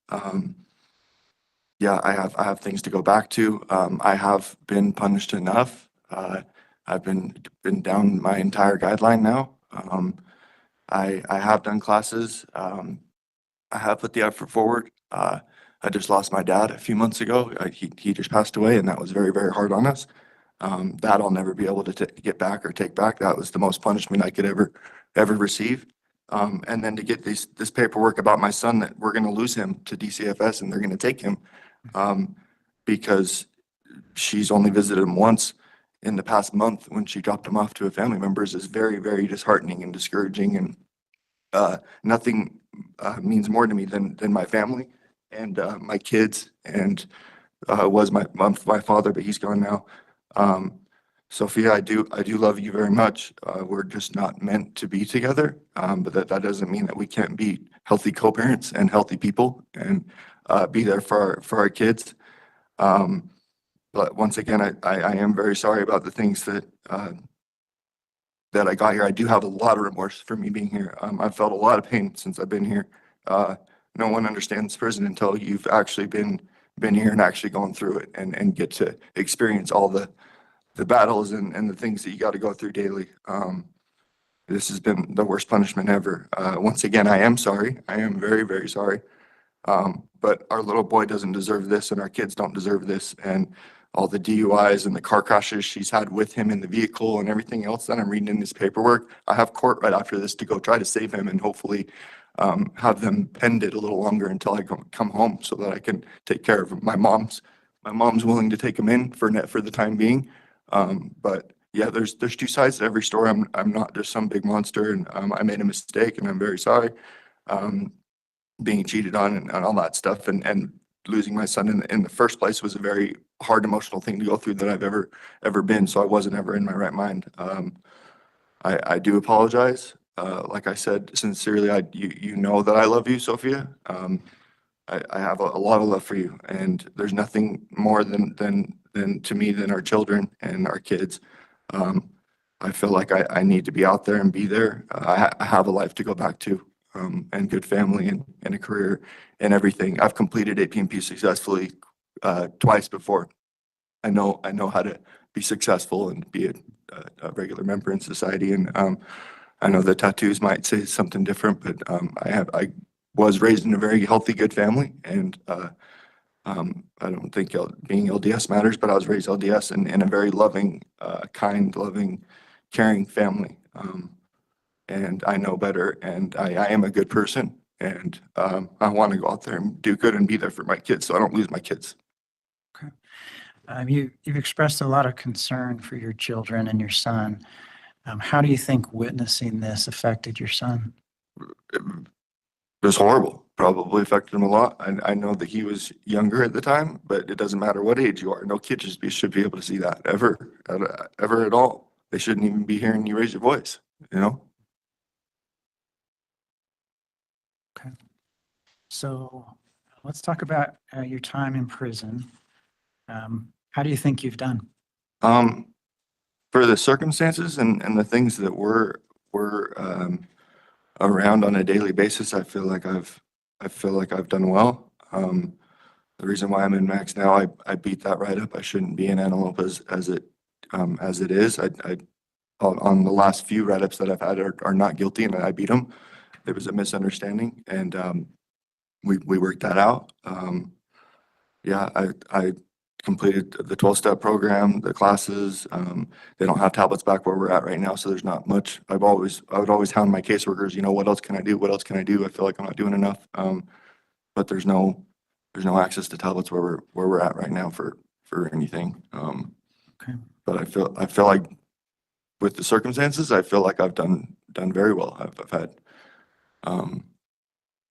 Yeah, I have things to go back to. I have been punished enough. I've been down my entire guideline now. I have done classes. I have put the effort forward. I just lost my dad a few months ago. He just passed away, and that was very, very hard on us. That I'll never be able to get back or take back. That was the most punishment I could ever receive. And then to get this paperwork about my son, that we're going to lose him to DCFS, and they're going to take him because she's only visited him once in the past month when she dropped him off to a family member's, is very, very disheartening and discouraging. And nothing means more to me than my family and my kids, and was my father, but he's gone now. Sophia, I do love you very much. We're just not meant to be together, but that doesn't mean that we can't be healthy co-parents and healthy people and be there for our kids. But once again, I am very sorry about the things that I got here. I do have a lot of remorse for me being here. I've felt a lot of pain since I've been here. No one understands prison until you've actually been here and actually gone through it and get to experience all the battles and the things that you got to go through daily. This has been the worst punishment ever. Once again, I am sorry. I am very, very sorry. But our little boy doesn't deserve this, and our kids don't deserve this. And all the DUIs and the car crashes she's had with him in the vehicle and everything else that I'm reading in this paperwork. I have court right after this to go try to save him and hopefully have them penned it a little longer until I come home so that I can take care of him. My mom's willing to take him in for the time being. But yeah, there's 2 sides to every story. I'm not just some big monster, and I made a mistake, and I'm very sorry. Being cheated on and all that stuff, and losing my son in the first place was a very hard emotional thing to go through that I've ever been. So I wasn't ever in my right mind. I do apologize. Like I said, sincerely, you know that I love you, Sophia. I have a lot of love for you, and there's nothing more than to me than our children and our kids. I feel like I need to be out there and be there. I have a life to go back to, and good family and a career and everything. I've completed APMP successfully twice before. I know how to be successful and be a regular member in society. And I know the tattoos might say something different, but I was raised in a very healthy, good family, and I don't think being LDS matters, but I was raised LDS in a very loving, kind, loving, caring family. And I know better, and I am a good person, and I want to go out there and do good and be there for my kids so I don't lose my kids. Okay. You've expressed a lot of concern for your children and your son. How do you think witnessing this affected your son? It was horrible. probably affected him a lot. I know that he was younger at the time, but it doesn't matter what age you are. No kid should be able to see that ever at all. They shouldn't even be hearing you raise your voice, you know? Okay. So let's talk about your time in prison. How do you think you've done? For the circumstances and the things that were around on a daily basis, I feel like I've done well. The reason why I'm in max now, I beat that right up. I shouldn't be in antelope as it is. On the last few write-ups that I've had are not guilty, and I beat them. There was a misunderstanding, and we worked that out. Yeah, I completed the 12-step program, the classes. They don't have tablets back where we're at right now, so there's not much. I would always hound my caseworkers, you know, what else can I do? What else can I do? I feel like I'm not doing enough. But there's no access to tablets where we're at right now for anything. Okay. But I feel like with the circumstances, I feel like I've done very well. I've had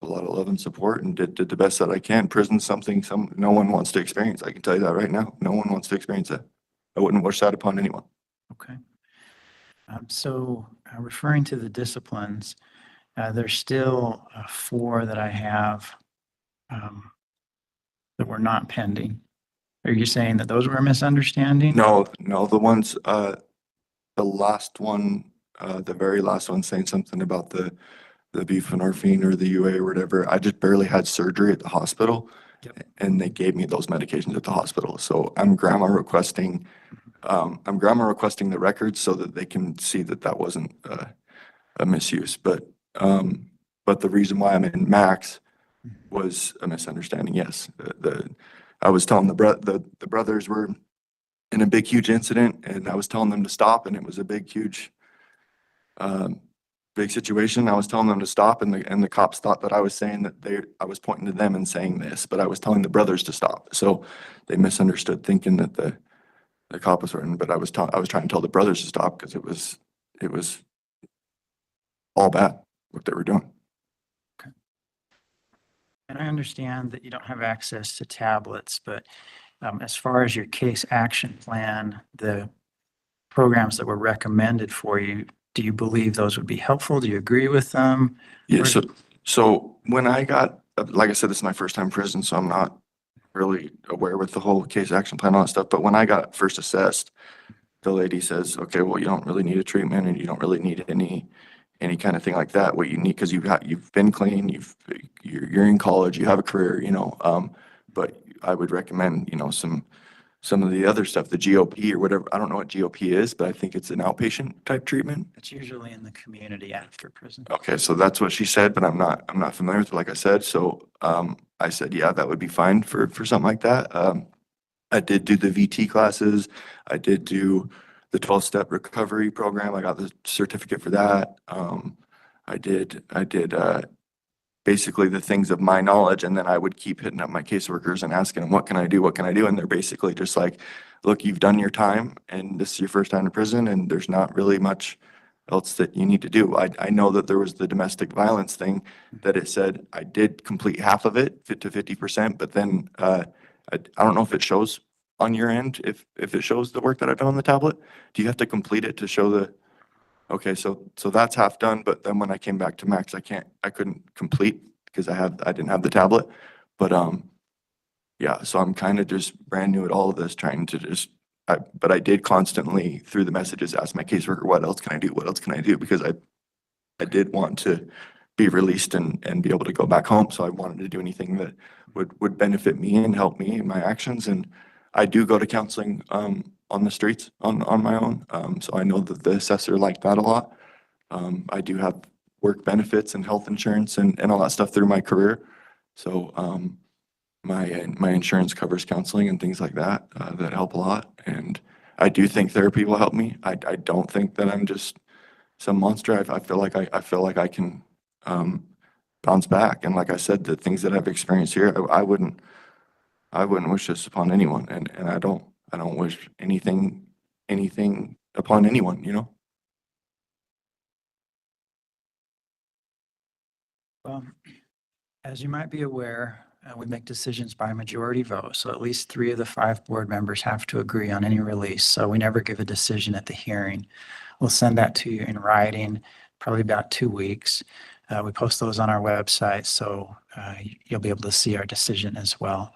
a lot of love and support, and did the best that I can. Prison's something no one wants to experience. I can tell you that right now. No one wants to experience that. I wouldn't wish that upon anyone. Okay. Referring to the disciplines, there's still 4 that I have that were not pending. Are you saying that those were a misunderstanding? No, the ones, the last one, the very last one saying something about the buprenorphine or the UA or whatever. I just barely had surgery at the hospital. Yep. And they gave me those medications at the hospital. So I'm grandma requesting the records so that they can see that that wasn't a misuse. But the reason why I'm in max was a misunderstanding. Yes, I was telling the brothers were in a big huge incident, and I was telling them to stop, and it was a big huge big situation. I was telling them to stop, and the cops thought that I was saying that I was pointing to them and saying this, but I was telling the brothers to stop. So they misunderstood, thinking that the cop was written, but I was trying to tell the brothers to stop because it was all bad what they were doing. Okay. And I understand that you don't have access to tablets, but as far as your case action plan, the programs that were recommended for you, do you believe those would be helpful? Do you agree with them? Yeah. So when I got, like I said, this is my first time in prison, so I'm not really aware with the whole case action plan, all that stuff. But when I got first assessed, the lady says, okay, well, you don't really need a treatment, and you don't really need any kind of thing like that. What you need, because you've been clean, you're in college, you have a career, you know. But I would recommend, you know, some of the other stuff, the GOP or whatever. I don't know what GOP is, but I think it's an outpatient type treatment. It's usually in the community after prison. Okay, so that's what she said, but I'm not familiar with it, like I said. So I said, yeah, that would be fine for something like that. I did do the VT classes. I did do the 12-step recovery program. I got the certificate for that. I did basically the things of my knowledge, and then I would keep hitting up my caseworkers and asking them, what can I do? What can I do? And they're basically just like, look, you've done your time, and this is your first time in prison, and there's not really much else that you need to do. I know that there was the domestic violence thing that it said I did complete half of it, to 50%, but then I don't know if it shows on your end, if it shows the work that I've done on the tablet. Do you have to complete it to show the, okay, so that's half done, but then when I came back to max, I couldn't complete because I didn't have the tablet. But yeah, so I'm kind of just brand new at all of this, trying to just, but I did constantly through the messages ask my caseworker, what else can I do? What else can I do? Because I did want to be released and be able to go back home. So I wanted to do anything that would benefit me and help me in my actions. And I do go to counseling on the streets on my own. So I know that the assessor liked that a lot. I do have work benefits and health insurance and all that stuff through my career. So my insurance covers counseling and things like that that help a lot. And I do think therapy will help me. I don't think that I'm just some monster. I feel like I can bounce back. And like I said, the things that I've experienced here, I wouldn't wish this upon anyone. And I don't wish anything upon anyone, you know? Well, As you might be aware, we make decisions by majority vote, so at least 3 of the 5 board members have to agree on any release. So we never give a decision at the hearing. We'll send that to you in writing, probably about 2 weeks. We post those on our website, so you'll be able to see our decision as well.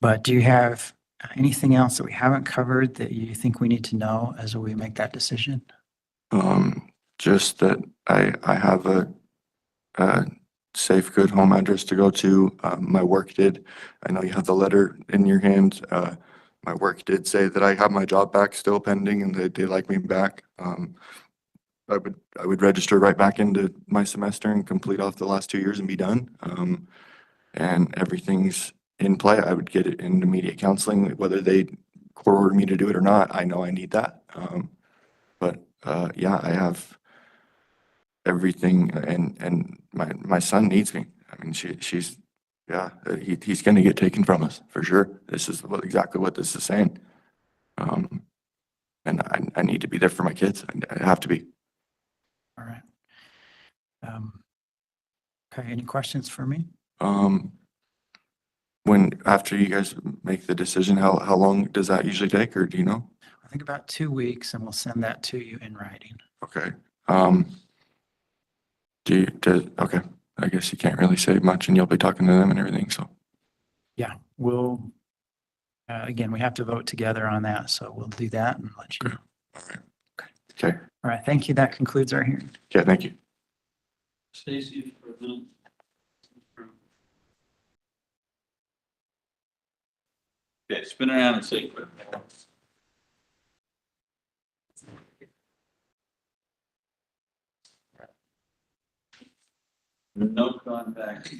But do you have anything else that we haven't covered that you think we need to know as we make that decision? Just that I have a safe, good home address to go to. My work did. I know you have the letter in your hand. My work did say that I have my job back still pending and they like me back. I would register right back into my semester and complete off the last 2 years and be done. And everything's in play. I would get it in immediate counseling, whether they court order me to do it or not. I know I need that. But yeah, I have everything, and my son needs me. I mean, she's yeah, he's going to get taken from us for sure. This is exactly what this is saying. And I need to be there for my kids. I have to be. All right. Okay, any questions for me? When after you guys make the decision, how long does that usually take, or do you know? I think about 2 weeks, and we'll send that to you in writing. Okay. Okay. I guess you can't really say much, and you'll be talking to them and everything. So Yeah, we'll, again, we have to vote together on that, so we'll do that and let you know. okay. All right, thank you. That concludes our hearing. Yeah. Thank you. Stacy, for a minute. Okay, spin around and say. No contact.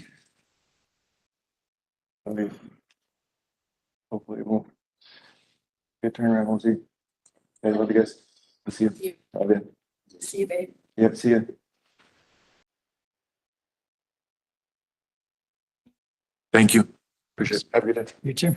Hopefully it won't. Good turnaround. We'll see. Hey, love you guys. We'll see you. Love you. See you, babe. Yep. See you. Thank you. Appreciate it. Have a good day. You too.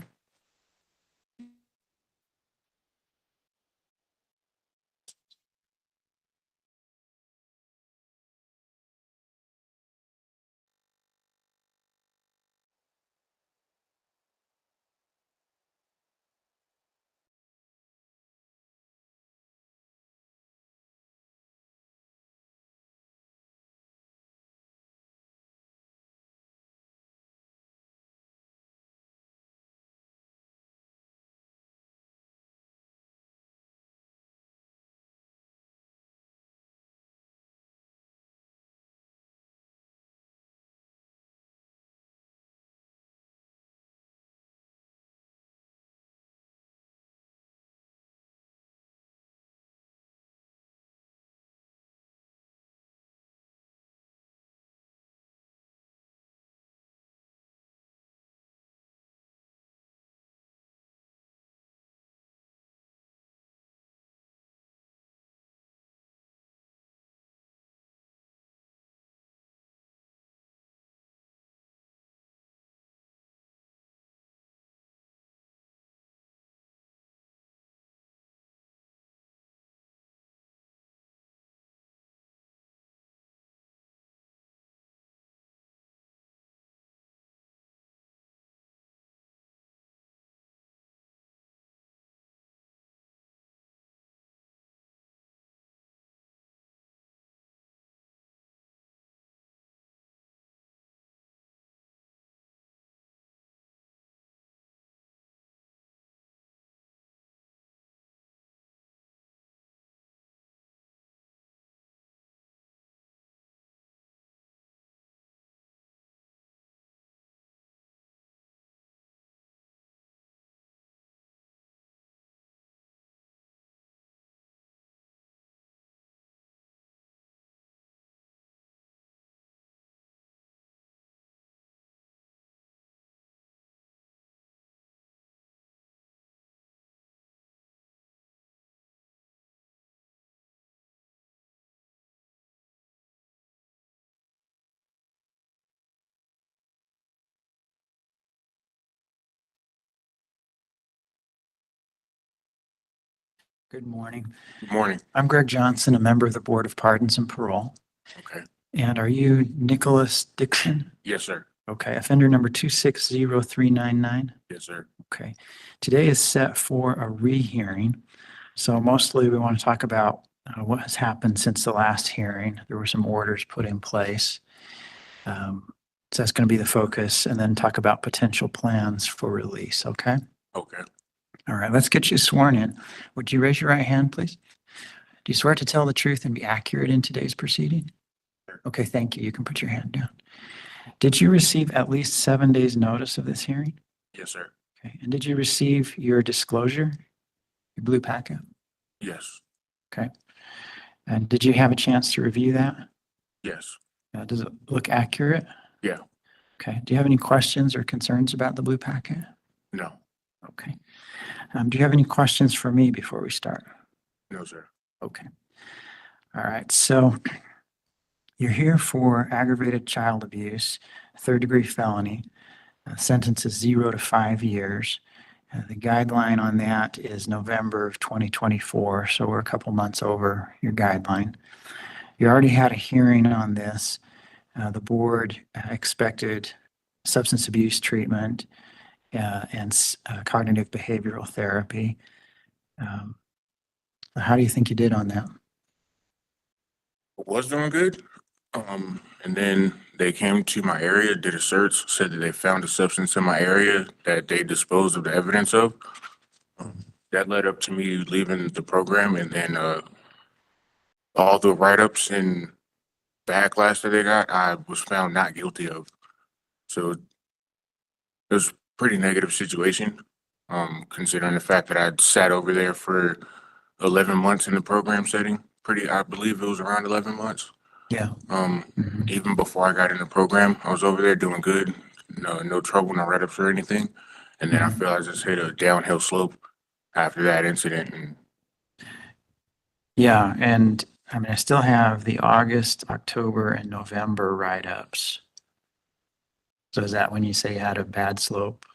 Good morning. Good morning. I'm Greg Johnson, a member of the Board of Pardons and Parole. Okay. And are you Nicholas Dixon? Yes, sir. Okay, offender number 260399. Yes, sir. Okay. Today is set for a rehearing. So mostly we want to talk about what has happened since the last hearing. There were some orders put in place. So that's going to be the focus, and then talk about potential plans for release, okay? Okay. All right, let's get you sworn in. Would you raise your right hand, please? Do you swear to tell the truth and be accurate in today's proceeding? Okay, thank you. You can put your hand down. Did you receive at least 7 days' notice of this hearing? Yes, sir. Okay, and did you receive your disclosure, your blue packet? Yes. Okay. And did you have a chance to review that? Yes. Does it look accurate? Yeah. Okay. Do you have any questions or concerns about the blue packet? No. Okay. Do you have any questions for me before we start? No, sir. Okay. All right. So you're here for aggravated child abuse, third-degree felony. Sentence is 0 to 5 years. The guideline on that is November of 2024, so we're a couple months over your guideline. You already had a hearing on this. The board expected substance abuse treatment and cognitive behavioral therapy. How do you think you did on that? Was doing good. And then they came to my area, did a search, said that they found a substance in my area that they disposed of the evidence of. That led up to me leaving the program, and then all the write-ups and backlash that they got, I was found not guilty of. So it was a pretty negative situation, considering the fact that I'd sat over there for 11 months in the program setting. I believe it was around 11 months. Yeah. Even before I got in the program, I was over there doing good. No trouble, no write-ups or anything. And then I feel I just hit a downhill slope after that incident. And Yeah, and I mean, I still have the August, October, and November write-ups. So is that when you say you had a bad slope?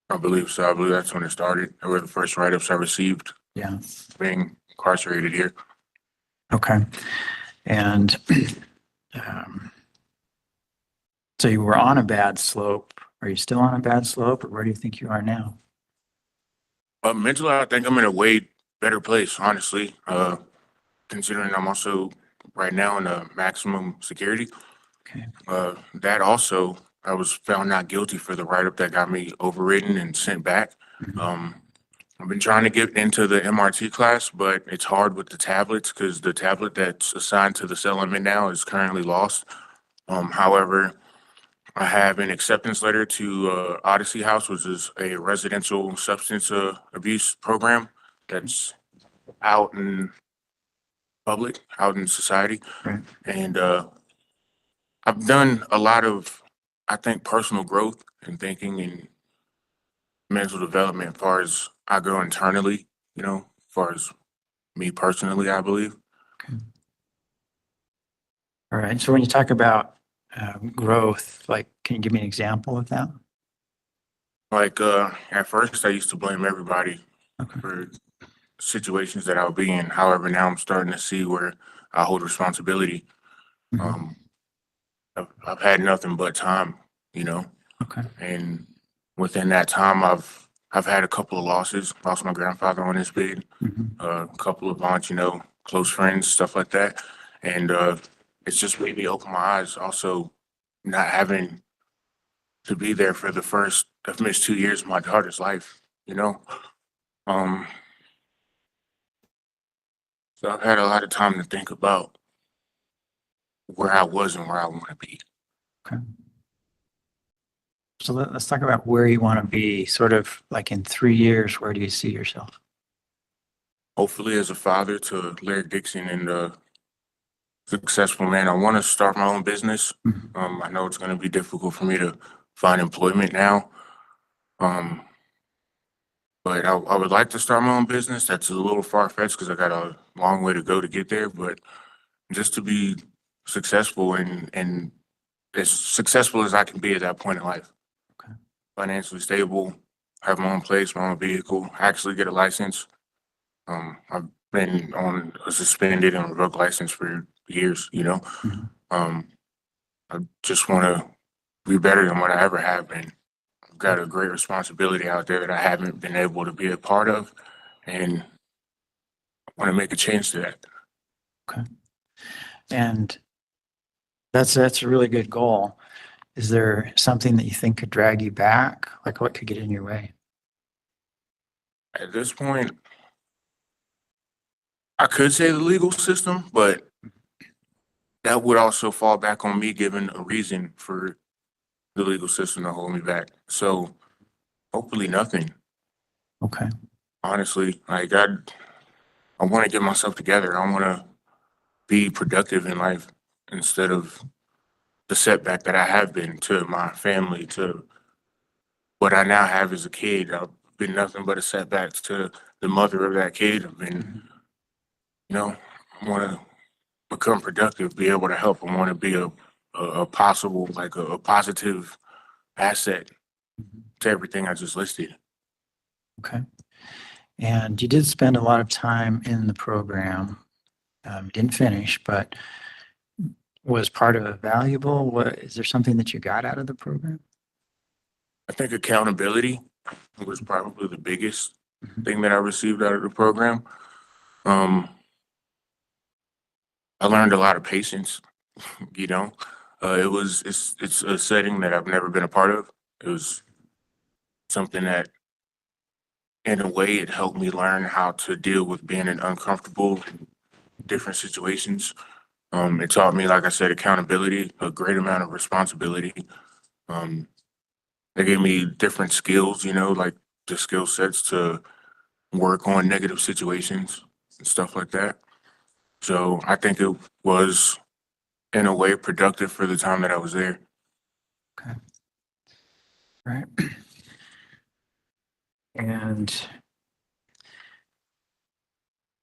I believe so. I believe that's when it started. They were the first write-ups I received Yeah. being incarcerated here. Okay. And so you were on a bad slope. Are you still on a bad slope, or where do you think you are now? Mentally, I think I'm in a way better place, honestly, considering I'm also right now in a maximum security. Okay. That also, I was found not guilty for the write-up that got me overridden and sent back. I've been trying to get into the MRT class, but it's hard with the tablets because the tablet that's assigned to the cell I'm in now is currently lost. However, I have an acceptance letter to Odyssey House, which is a residential substance abuse program that's out in public, out in society. Right. And I've done a lot of, I think, personal growth and thinking and mental development as far as I go internally, as far as me personally, I believe. Okay. All right. So when you talk about growth, like, can you give me an example of that? Like, at first I used to blame everybody for situations that I'll be in. However, now I'm starting to see where I hold responsibility. I've had nothing but time, Okay. and within that time, I've had a couple of losses. Lost my grandfather on his bed, a couple of aunts, close friends, stuff like that, and it's just made me open my eyes. Also, not having to be there for I've missed 2 years of my daughter's life, So I've had a lot of time to think about where I was and where I want to be. Okay. So let's talk about where you want to be, sort of like in 3 years, where do you see yourself? Hopefully as a father to Larry Dixon and a successful man. I want to start my own business. I know it's going to be difficult for me to find employment now. But I would like to start my own business. That's a little far-fetched because I got a long way to go to get there, but just to be successful and as successful as I can be at that point in life. Okay. Financially stable, have my own place, my own vehicle, actually get a license. I've been on a suspended and revoked license for years, you know? Mhm. I just want to be better than what I ever have been. I've got a great responsibility out there that I haven't been able to be a part of, and I want to make a change to that. Okay. And that's a really good goal. Is there something that you think could drag you back? Like what could get in your way? At this point, I could say the legal system, but that would also fall back on me giving a reason for the legal system to hold me back. So hopefully nothing. Okay. Honestly, like I want to get myself together. I want to be productive in life instead of the setback that I have been to my family, to what I now have as a kid. I've been nothing but a setback to the mother of that kid. I've been, you know, I want to become productive, be able to help. I want to be a possible, like a positive asset to everything I just listed. Okay. And you did spend a lot of time in the program. Didn't finish, but was part of it valuable? Is there something that you got out of the program? I think accountability was probably the biggest thing that I received out of the program. I learned a lot of patience, you know. It's a setting that I've never been a part of. It was something that, in a way, it helped me learn how to deal with being in uncomfortable, different situations. It taught me, like I said, accountability, a great amount of responsibility. They gave me different skills, you know, like the skill sets to work on negative situations and stuff like that. So I think it was, in a way, productive for the time that I was there. Okay. Right. And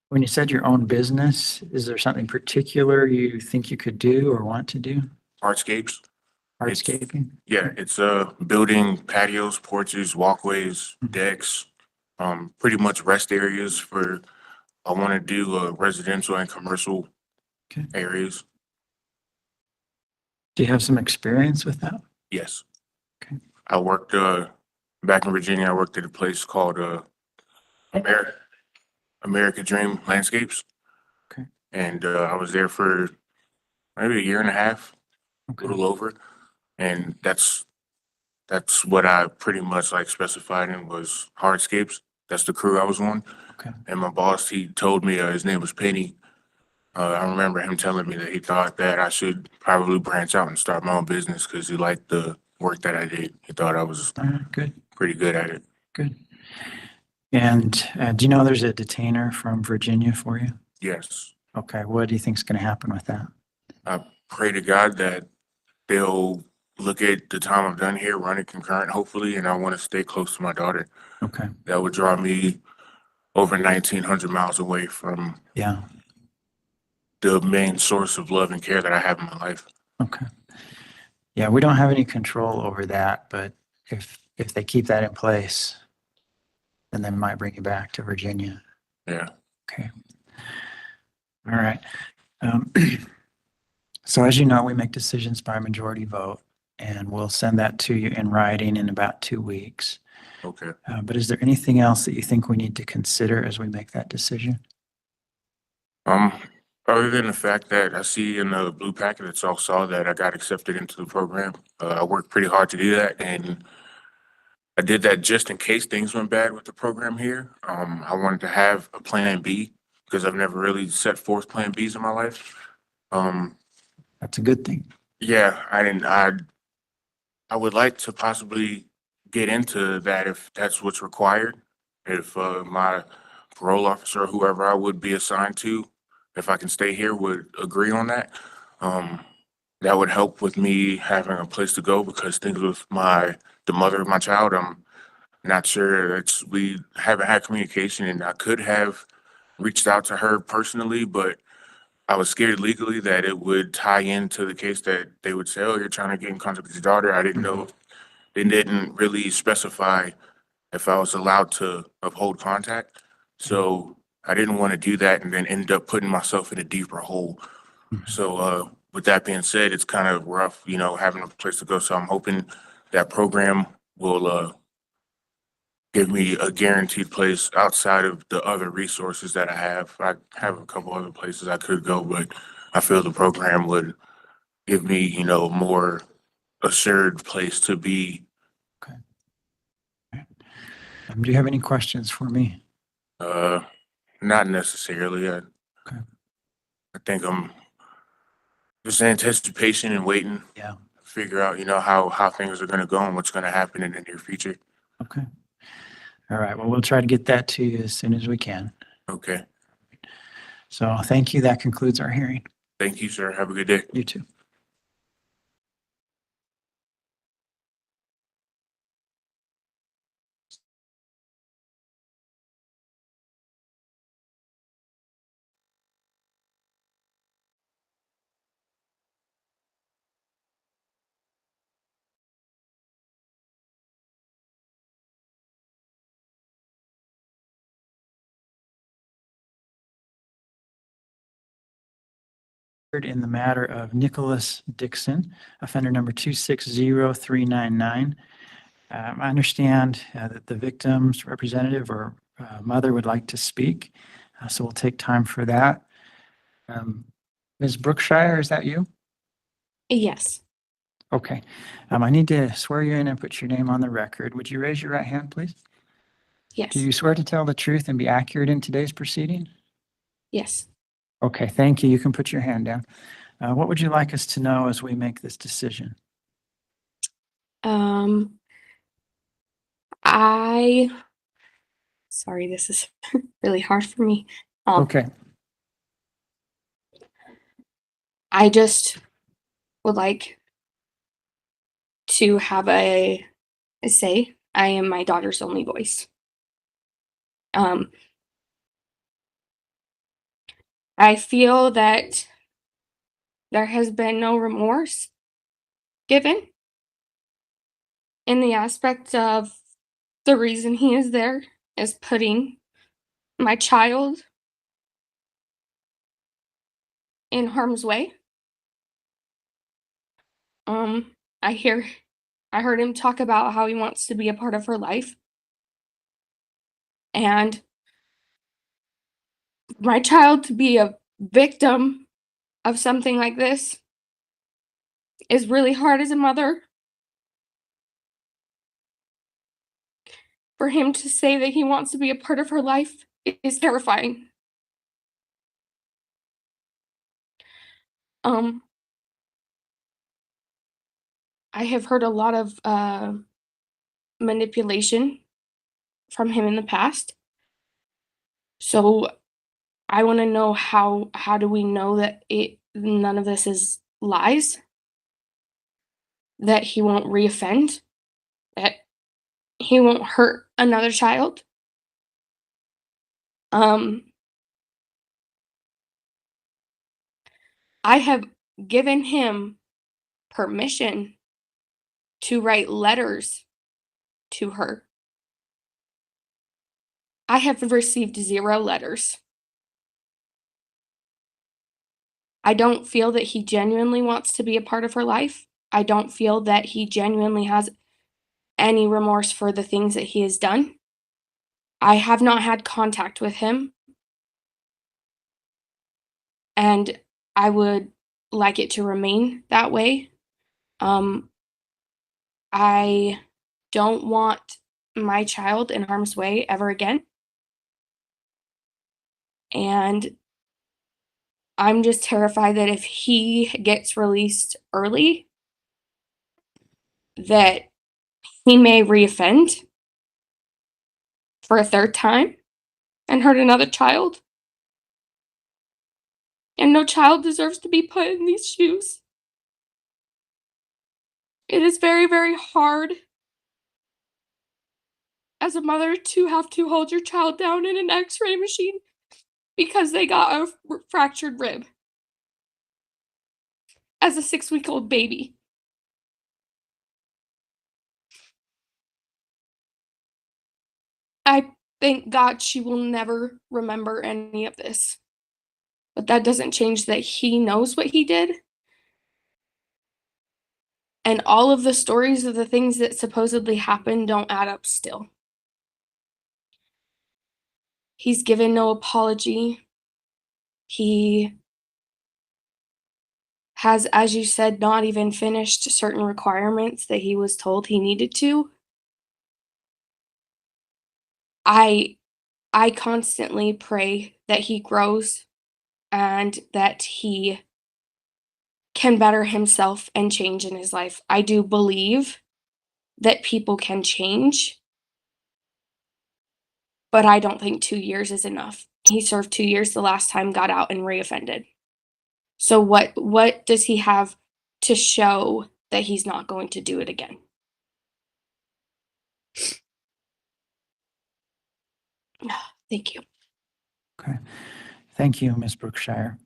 when you said your own business, is there something particular you think you could do or want to do? Hardscapes. Hardscaping? Yeah, it's building patios, porches, walkways, decks, pretty much rest areas for, I want to do residential and commercial Okay. areas. Do you have some experience with that? Yes. Okay. I worked back in Virginia. I worked at a place called America Dream Landscapes. Okay. And I was there for maybe a year and a half, Okay. a little over. And that's what I pretty much like specified in was hardscapes. That's the crew I was on. Okay. And my boss, he told me his name was Penny. I remember him telling me that he thought that I should probably branch out and start my own business because he liked the work that I did. He thought I was Good. pretty good at it. Good. And do you know there's a detainer from Virginia for you? Yes. Okay. What do you think is going to happen with that? I pray to God that they'll look at the time I've done here, run it concurrent, hopefully, and I want to stay close to my daughter. Okay. That would draw me over 1,900 miles away from Yeah. the main source of love and care that I have in my life. Okay. Yeah, we don't have any control over that, but if they keep that in place, then they might bring you back to Virginia. Yeah. Okay. All right. So as you know, we make decisions by majority vote, and we'll send that to you in writing in about 2 weeks. Okay. But is there anything else that you think we need to consider as we make that decision? Other than the fact that I see in the blue packet, it's all saw that I got accepted into the program. I worked pretty hard to do that, and I did that just in case things went bad with the program here. I wanted to have a plan B because I've never really set forth plan Bs in my life. That's a good thing. Yeah, I would like to possibly get into that if that's what's required. If my parole officer or whoever I would be assigned to, if I can stay here, would agree on that. That would help with me having a place to go because things with the mother of my child, I'm not sure. We haven't had communication, and I could have reached out to her personally, but I was scared legally that it would tie into the case that they would say, "Oh, you're trying to get in contact with your daughter." I didn't know. They didn't really specify if I was allowed to uphold contact. So I didn't want to do that and then end up putting myself in a deeper hole. So, with that being said, it's kind of rough, you know, having a place to go. So I'm hoping that program will, give me a guaranteed place outside of the other resources that I have. I have a couple other places I could go, but I feel the program would give me, you know, more assured place to be. Do you have any questions for me? Not necessarily. Okay. I think I'm just in anticipation and waiting. Yeah. Figure out, you know, how things are gonna go and what's gonna happen in the near future. Okay. All right. Well, we'll try to get that to you as soon as we can. Okay. So thank you. That concludes our hearing. Thank you, sir. Have a good day. You too. In the matter of Nicholas Dixon, offender number 260399. I understand that the victim's representative or mother would like to speak, so we'll take time for that. Ms. Brookshire, is that you? Yes. Okay. I need to swear you in and put your name on the record. Would you raise your right hand, please? Yes. Do you swear to tell the truth and be accurate in today's proceeding? Yes. Okay, thank you. You can put your hand down. What would you like us to know as we make this decision? Sorry, this is really hard for me. Okay. I just would like to have a say. I am my daughter's only voice. I feel that there has been no remorse given in the aspect of the reason he is there is putting my child in harm's way. I heard him talk about how he wants to be a part of her life. And my child to be a victim of something like this is really hard as a mother. For him to say that he wants to be a part of her life is terrifying. I have heard a lot of manipulation from him in the past. So I want to know how do we know that none of this is lies? That he won't reoffend? That he won't hurt another child? I have given him permission to write letters to her. I have received 0 letters. I don't feel that he genuinely wants to be a part of her life. I don't feel that he genuinely has any remorse for the things that he has done. I have not had contact with him. And I would like it to remain that way. I don't want my child in harm's way ever again. And I'm just terrified that if he gets released early, that he may reoffend for a 3rd time and hurt another child. And no child deserves to be put in these shoes. It is very, very hard as a mother to have to hold your child down in an X-ray machine because they got a fractured rib as a 6-week-old baby. I thank God she will never remember any of this. but that doesn't change that he knows what he did. And all of the stories of the things that supposedly happened don't add up still. He's given no apology. He has, as you said, not even finished certain requirements that he was told he needed to. I constantly pray that he grows and that he can better himself and change in his life. I do believe that people can change, but I don't think 2 years is enough. He served 2 years the last time, got out, and reoffended. So what does he have to show that he's not going to do it again? Thank you. Okay. Thank you, Ms. Brookshire.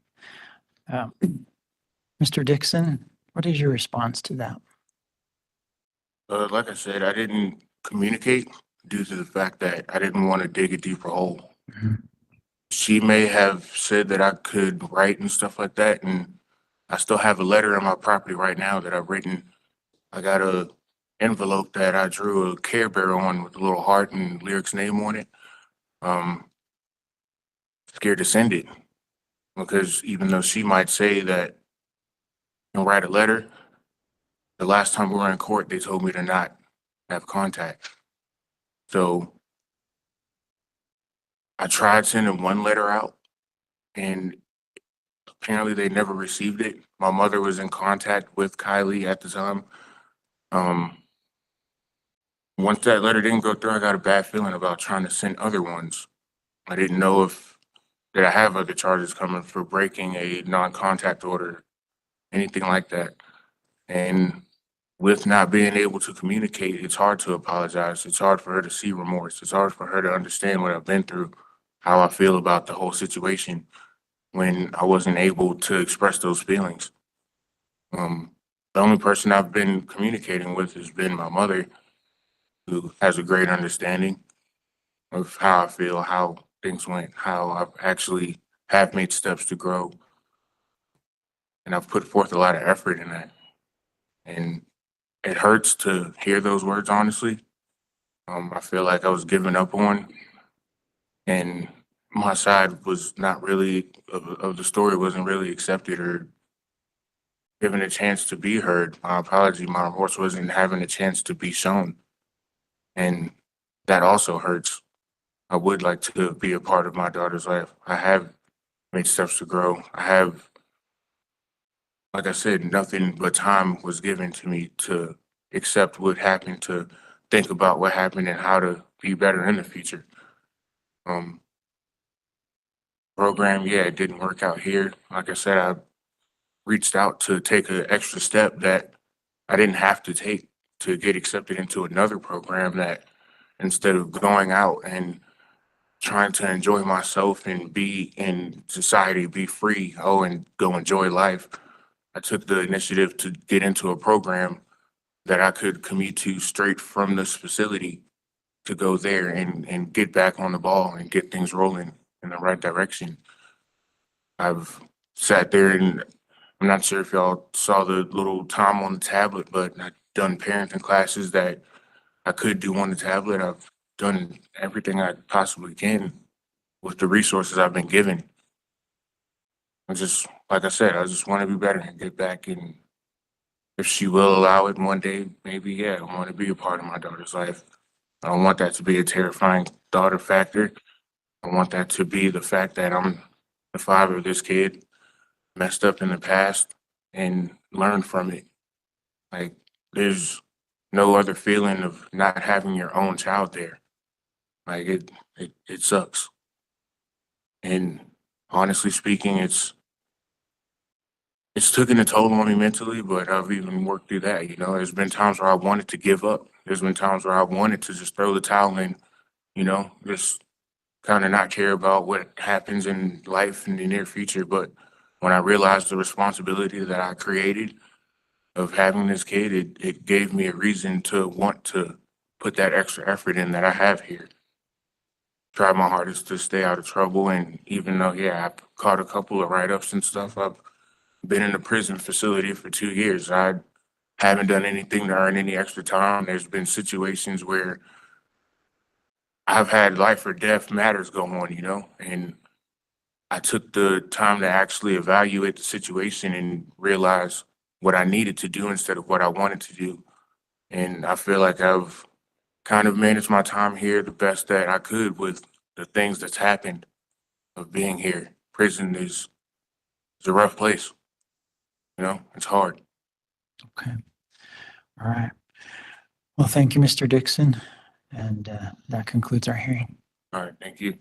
Mr. Dixon, what is your response to that? Like I said, I didn't communicate due to the fact that I didn't want to dig a deeper hole. She may have said that I could write and stuff like that, and I still have a letter on my property right now that I've written. I got a envelope that I drew a Care Bear on with a little heart and Lyric's name on it. Scared to send it because even though she might say that you can write a letter, the last time we were in court, they told me to not have contact. So I tried sending one letter out and apparently they never received it. My mother was in contact with Kylie at the time. Once that letter didn't go through, I got a bad feeling about trying to send other ones. I didn't know if that I have other charges coming for breaking a non-contact order, anything like that. And with not being able to communicate, it's hard to apologize. It's hard for her to see remorse. It's hard for her to understand what I've been through, how I feel about the whole situation when I wasn't able to express those feelings. The only person I've been communicating with has been my mother, who has a great understanding of how I feel, how things went, how I've actually have made steps to grow. And I've put forth a lot of effort in that. And it hurts to hear those words, honestly. I feel like I was given up on, and my side was not really, of the story wasn't really accepted or given a chance to be heard. My apology, my remorse wasn't having a chance to be shown. And that also hurts. I would like to be a part of my daughter's life. I have made steps to grow. I have, like I said, nothing but time was given to me to accept what happened, to think about what happened and how to be better in the future. Program, yeah, it didn't work out here. Like I said, I reached out to take an extra step that I didn't have to take to get accepted into another program, that instead of going out and trying to enjoy myself and be in society, be free, and go enjoy life, I took the initiative to get into a program that I could commute to straight from this facility to go there and get back on the ball and get things rolling in the right direction. I've sat there and I'm not sure if y'all saw the little time on the tablet, but I've done parenting classes that I could do on the tablet. I've done everything I possibly can with the resources I've been given. I just, like I said, I just want to be better and get back. And if she will allow it one day, maybe, yeah, I want to be a part of my daughter's life. I don't want that to be a terrifying daughter factor. I want that to be the fact that I'm the father of this kid, messed up in the past, and learn from it. Like, there's no other feeling of not having your own child there. Like, it sucks. And honestly speaking, it's taken a toll on me mentally, but I've even worked through that. You know, there's been times where I wanted to give up. There's been times where I wanted to just throw the towel in, you know, just kind of not care about what happens in life in the near future. But when I realized the responsibility that I created of having this kid, it gave me a reason to want to put that extra effort in that I have here. tried my hardest to stay out of trouble. And even though, yeah, I caught a couple of write-ups and stuff, I've been in a prison facility for 2 years. I haven't done anything to earn any extra time. There's been situations where I've had life or death matters go on, you know, and I took the time to actually evaluate the situation and realize what I needed to do instead of what I wanted to do. And I feel like I've kind of managed my time here the best that I could with the things that's happened of being here. Prison is a rough place. You know, it's hard. Okay. All right. Well, thank you, Mr. Dixon. And that concludes our hearing. All right, thank you.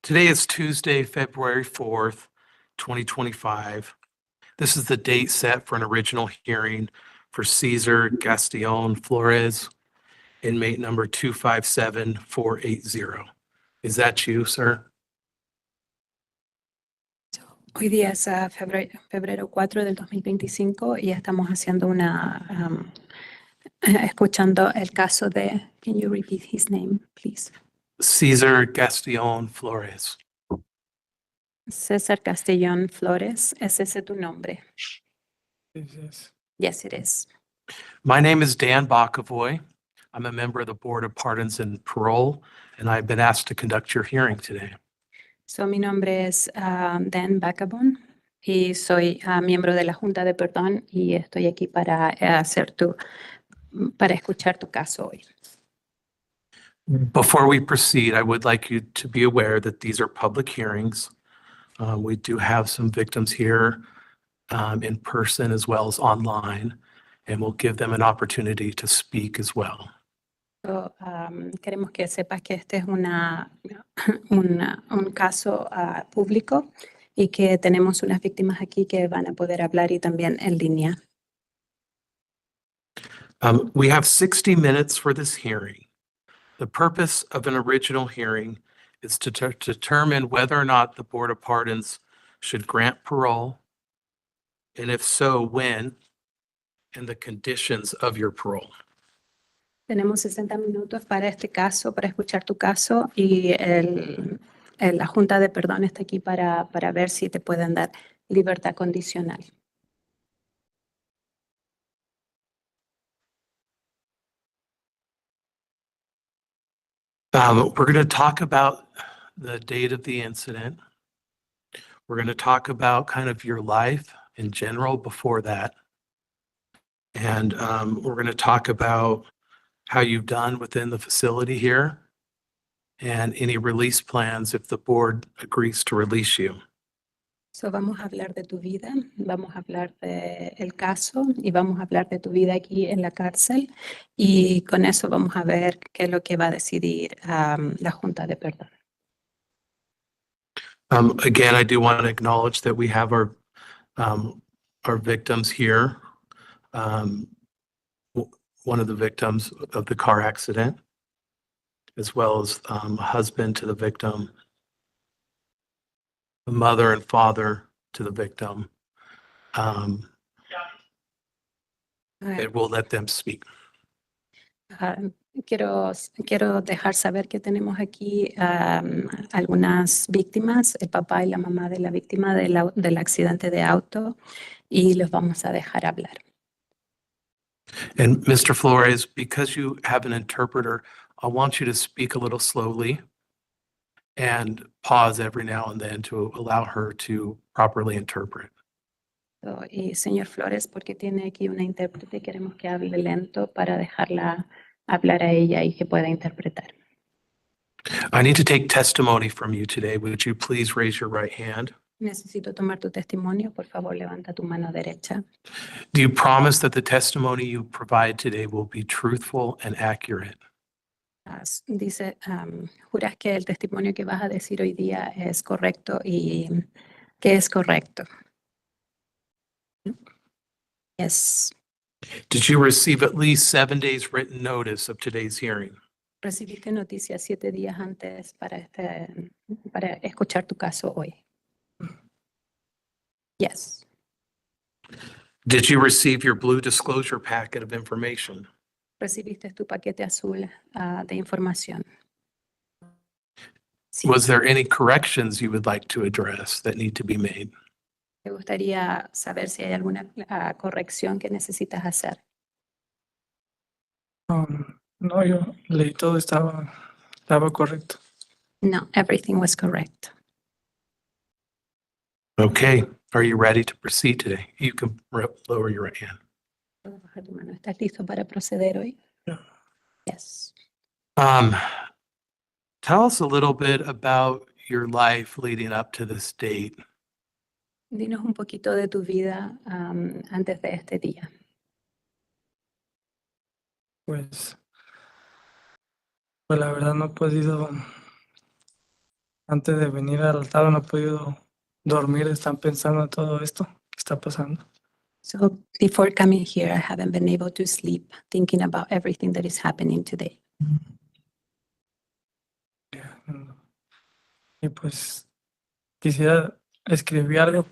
Today is Tuesday, February 4th, 2025. This is the date set for an original hearing for CEASAR CASTELLON-FLORES, inmate number 257480. Is that you, sir? Hoy día es febrero 4 del 2025 y estamos haciendo escuchando el caso de, can you repeat his name, please? CEASAR Castellón-Flores. César Castellón-Flores, ¿es ese tu nombre? Yes. Yes, it is. My name is Dan Bakavoy. I'm a member of the Board of Pardons and Parole, and I've been asked to conduct your hearing today. So, mi nombre es Dan Bacabon y soy miembro de la Junta de Perdón y estoy aquí para escuchar tu caso hoy. Before we proceed, I would like you to be aware that these are public hearings. We do have some victims here in person as well as online, and we'll give them an opportunity to speak as well. So, queremos que sepas que este es un caso público y que tenemos unas víctimas aquí que van a poder hablar y también en línea. We have 60 minutes for this hearing. The purpose of an original hearing is to determine whether or not the Board of Pardons should grant parole, and if so, when, and the conditions of your parole. Tenemos 60 minutos para este caso, para escuchar tu caso y la Junta de Perdón está aquí para ver si te pueden dar libertad condicional. We're going to talk about the date of the incident. We're going to talk about kind of your life in general before that. And we're going to talk about how you've done within the facility here and any release plans if the board agrees to release you. So, vamos a hablar de tu vida, vamos a hablar del caso y vamos a hablar de tu vida aquí en la cárcel y con eso vamos a ver qué es lo que va a decidir la Junta de Perdón. Again, I do want to acknowledge that we have our victims here. One of the victims of the car accident, as well as a husband to the victim, a mother and father to the victim. And we'll let them speak. Quiero dejar saber que tenemos aquí algunas víctimas, el papá y la mamá de la víctima del accidente de auto, y los vamos a dejar hablar. And Mr. Flores, because you have an interpreter, I want you to speak a little slowly and pause every now and then to allow her to properly interpret. Y señor Flores, porque tiene aquí una intérprete, queremos que hable lento para dejarla hablar a ella y que pueda interpretar. I need to take testimony from you today. Would you please raise your right hand? Necesito tomar tu testimonio. Por favor, levanta tu mano derecha. Do you promise that the testimony you provide today will be truthful and accurate? Dice, ¿juras que el testimonio que vas a decir hoy día es correcto y que es correcto? Yes. Did you receive at least 7 days written notice of today's hearing? ¿Recibiste noticias 7 días antes para escuchar tu caso hoy? Yes. Did you receive your blue disclosure packet of information? ¿Recibiste tu paquete azul de información? Sí. Was there any corrections you would like to address that need to be made? Me gustaría saber si hay alguna corrección que necesitas hacer. No, yo leí todo, estaba correcto. No, everything was correct. Okay, are you ready to proceed today? You can lower your right hand. ¿Puedes bajar tu mano? ¿Estás listo para proceder hoy? Yeah. Yes. Tell us a little bit about your life leading up to this date. Dinos un poquito de tu vida antes de este día. Pues la verdad no he podido, antes de venir al altar no he podido dormir, están pensando en todo esto que está pasando. So before coming here, I haven't been able to sleep thinking about everything that is happening today. Y pues quisiera escribí algo.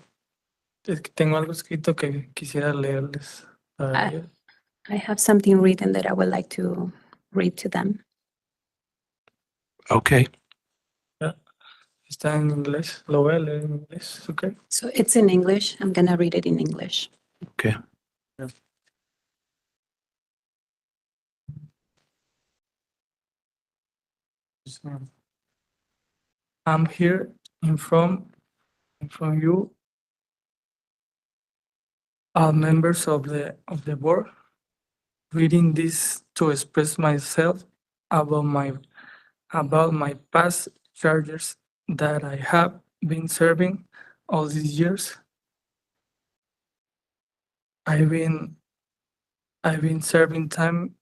Es que tengo algo escrito que quisiera leerles. para I, ellos. I have something written that I would like to read to them. Okay. Está en inglés. Lo voy a leer en inglés, ¿ok? So it's in English. I'm gonna read it in English. Okay. So, I'm here in front you, all members of the board, reading this to express myself about my past charges that I have been serving all these years. I've been serving time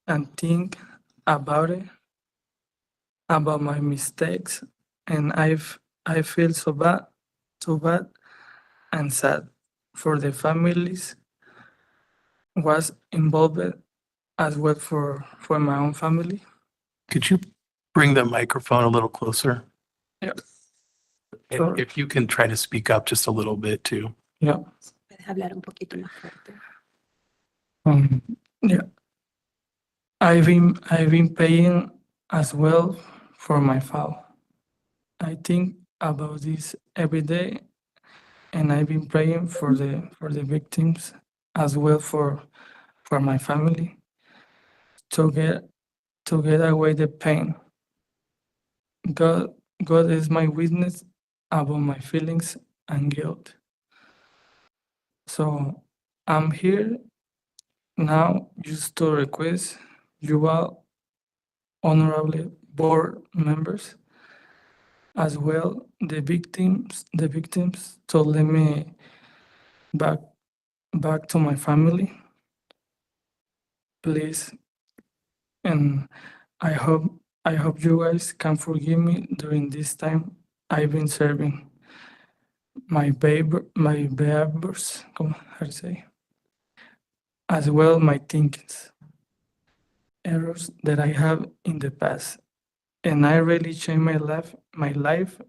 and think about it, about my mistakes, and I feel so bad and sad for the families was involved as well for my own family. Could you bring the microphone a little closer? Yeah. And Sure. if you can try to speak up just a little bit too. Yeah. Puedes hablar un poquito más fuerte. Yeah. I've been paying as well for my file. I think about this every day, and I've been praying for the victims as well for my family to get away the pain. God is my witness about my feelings and guilt. So I'm here now just to request you all honorable board members, as well the victims to let me back to my family, please. And I hope you guys can forgive me during this time I've been serving my behaviors, how to say, as well my thinkings, errors that I have in the past. And I really changed my life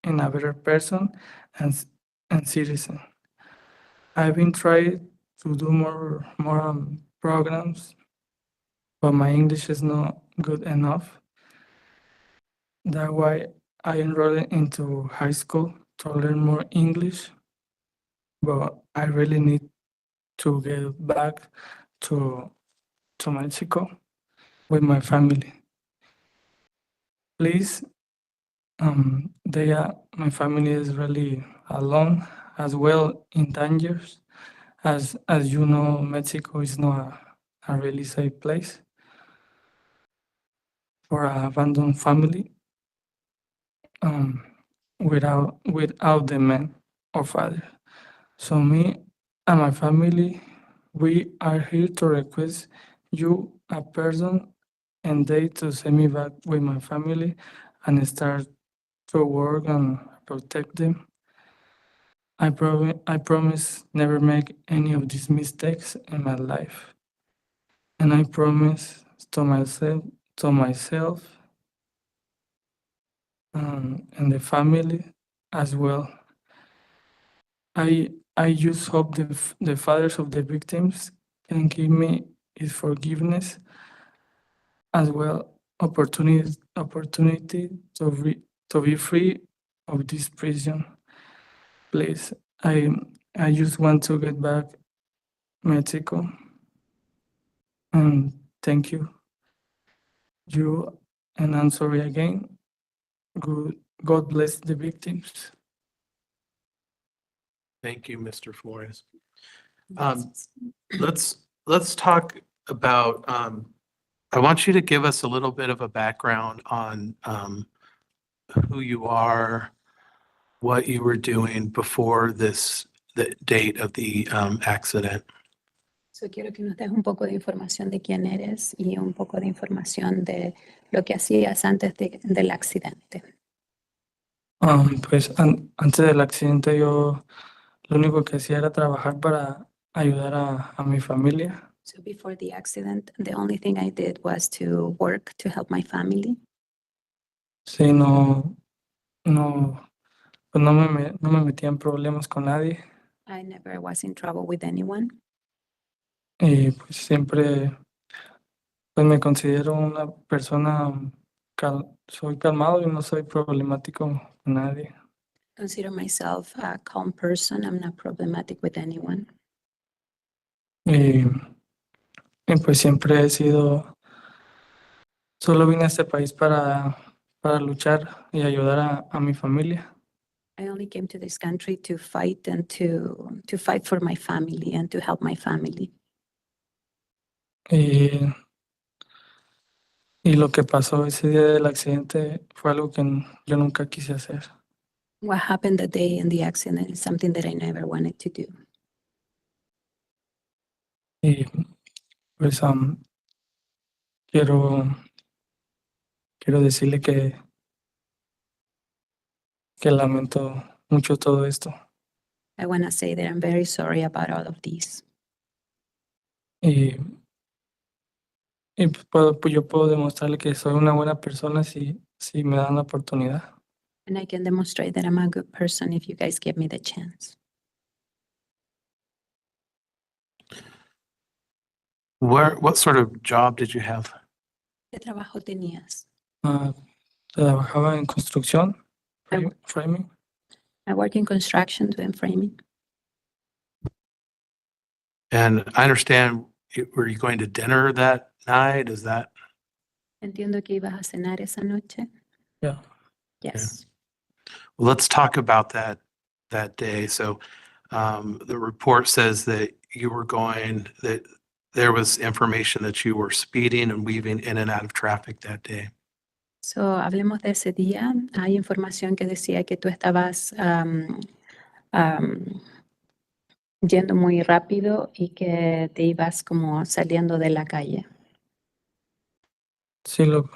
in a better person and citizen. I've been trying to do more programs, but my English is not good enough. That's why I enrolled into high school to learn more English, but I really need to get back to Mexico with my family. Please, my family is really alone as well in dangers. As you know, Mexico is not a really safe place for an abandoned family without the man or father. So me and my family, we are here to request you a person and day to send me back with my family and start to work and protect them. I promise never make any of these mistakes in my life. And I promise to myself and the family as well. I just hope the fathers of the victims can give me his forgiveness as well, opportunity to be free of this prison. Please, I just want to get back Mexico. And thank you. And I'm sorry again. God bless the victims. Thank you, Mr. Flores. Let's talk about, I want you to give us a little bit of a background on who you are, what you were doing before the date of the accident. So quiero que nos des un poco de información de quién eres y un poco de información de lo que hacías antes del accidente. Pues antes del accidente yo lo único que hacía era trabajar para ayudar a mi familia. So before the accident, the only thing I did was to work to help my family. Sí, no, pues no me metía en problemas con nadie I never was in trouble with anyone. y pues siempre pues me considero una persona, soy calmado y no soy problemático con nadie. Consider myself a calm person. I'm not problematic with anyone. Y, y pues siempre he sido, solo vine a este país para luchar y ayudar a mi familia. I only came to this country to fight and to fight for my family and to help my family. Y lo que pasó ese día del accidente fue algo que yo nunca quise hacer. What happened that day in the accident is something that I never wanted to do. Y pues quiero decirle que lamento mucho todo esto. I want to say that I'm very sorry about all of this. Y pues yo puedo demostrarle que soy una buena persona si me dan la oportunidad. And I can demonstrate that I'm a good person if you guys give me the chance. What sort of job did you have? ¿Qué trabajo tenías? Trabajaba en construcción, framing. I work in construction doing framing. And I understand, were you going to dinner that night? Is that? Entiendo que ibas a cenar esa noche. Yeah. Yes. Well, let's talk about that day. So the report says that that there was information that you were speeding and weaving in and out of traffic that day. So, hablemos de ese día. Hay información que decía que tú estabas yendo muy rápido y que te ibas como saliendo de la calle. Sí, lo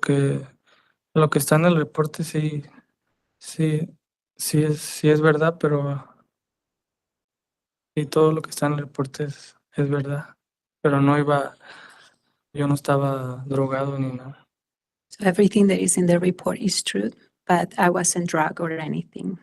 que está en el reporte sí es verdad, pero y todo lo que está en el reporte es verdad, pero yo no estaba drogado ni nada. So everything that is in the report is true, but I wasn't drugged or anything.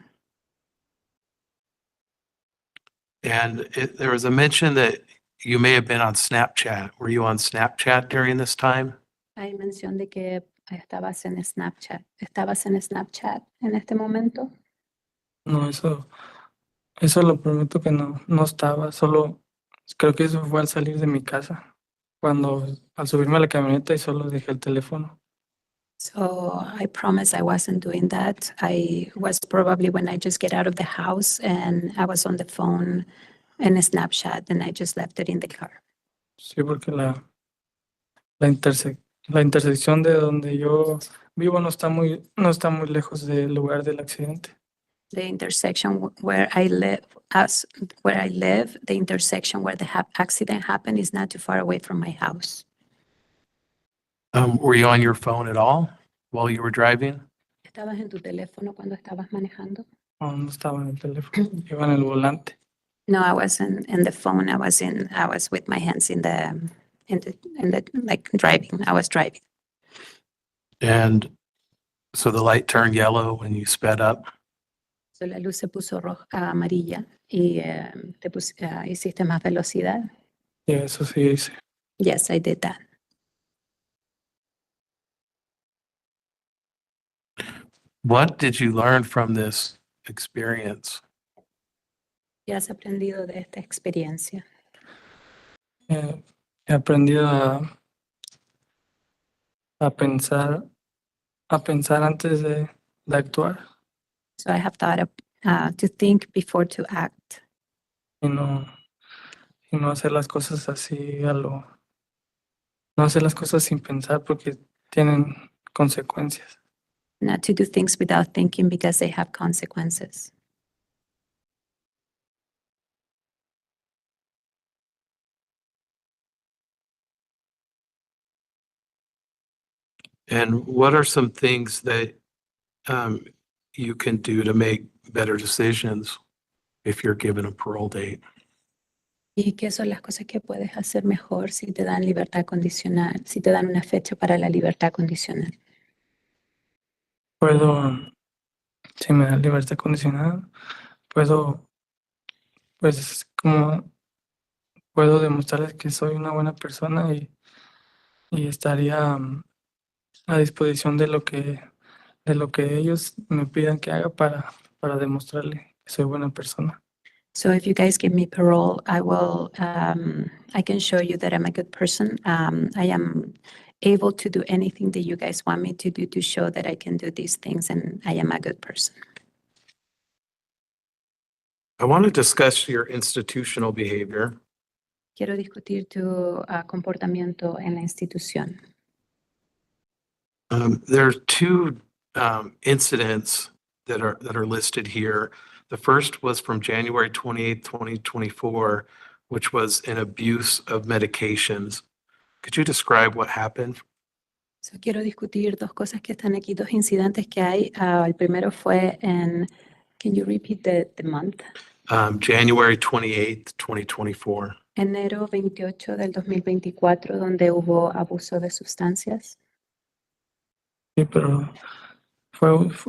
And there was a mention that you may have been on Snapchat. Were you on Snapchat during this time? Hay mención de que estabas en Snapchat. ¿Estabas en Snapchat en este momento? No, eso lo prometo que no estaba, solo creo que eso fue al salir de mi casa, al subirme a la camioneta y solo dejé el teléfono. So I promise I wasn't doing that. I was probably when I just get out of the house and I was on the phone and Snapchat and I just left it in the car. Sí, porque la intersección de donde yo vivo no está muy lejos del lugar del accidente. The intersection where I live, the intersection where the accident happened is not too far away from my house. Were you on your phone at all while you were driving? ¿Estabas en tu teléfono cuando estabas manejando? No estaba en el teléfono, iba en el volante. No, I wasn't in the phone. I was with my hands in the like driving. I was driving. And so the light turned yellow when you sped up? So la luz se puso amarilla y hiciste más velocidad. Y eso sí hice. Yes, I did that. What did you learn from this experience? ¿Qué has aprendido de esta experiencia? He aprendido a pensar antes de actuar. So I have thought to think before to act. Y no hacer las cosas así no hacer las cosas sin pensar porque tienen consecuencias. Not to do things without thinking because they have consequences. And what are some things that you can do to make better decisions if you're given a parole date? ¿Y qué son las cosas que puedes hacer mejor si te dan libertad condicional, si te dan una fecha para la libertad condicional? Puedo si me da libertad condicional, puedo, pues, como puedo demostrarles que soy una buena persona y estaría a disposición de lo que ellos me pidan que haga para demostrarle que soy buena persona. So if you guys give me parole, I can show you that I'm a good person. I am able to do anything that you guys want me to do to show that I can do these things and I am a good person. I want to discuss your institutional behavior. Quiero discutir tu comportamiento en la institución. There are two incidents that are listed here. The first was from January 28th, 2024, which was an abuse of medications. Could you describe what happened? So, quiero discutir dos cosas que están aquí, dos incidentes que hay. El primero fue en, can you repeat the month? January 28th, 2024. Enero 28 del 2024, donde hubo abuso de sustancias. Sí, pero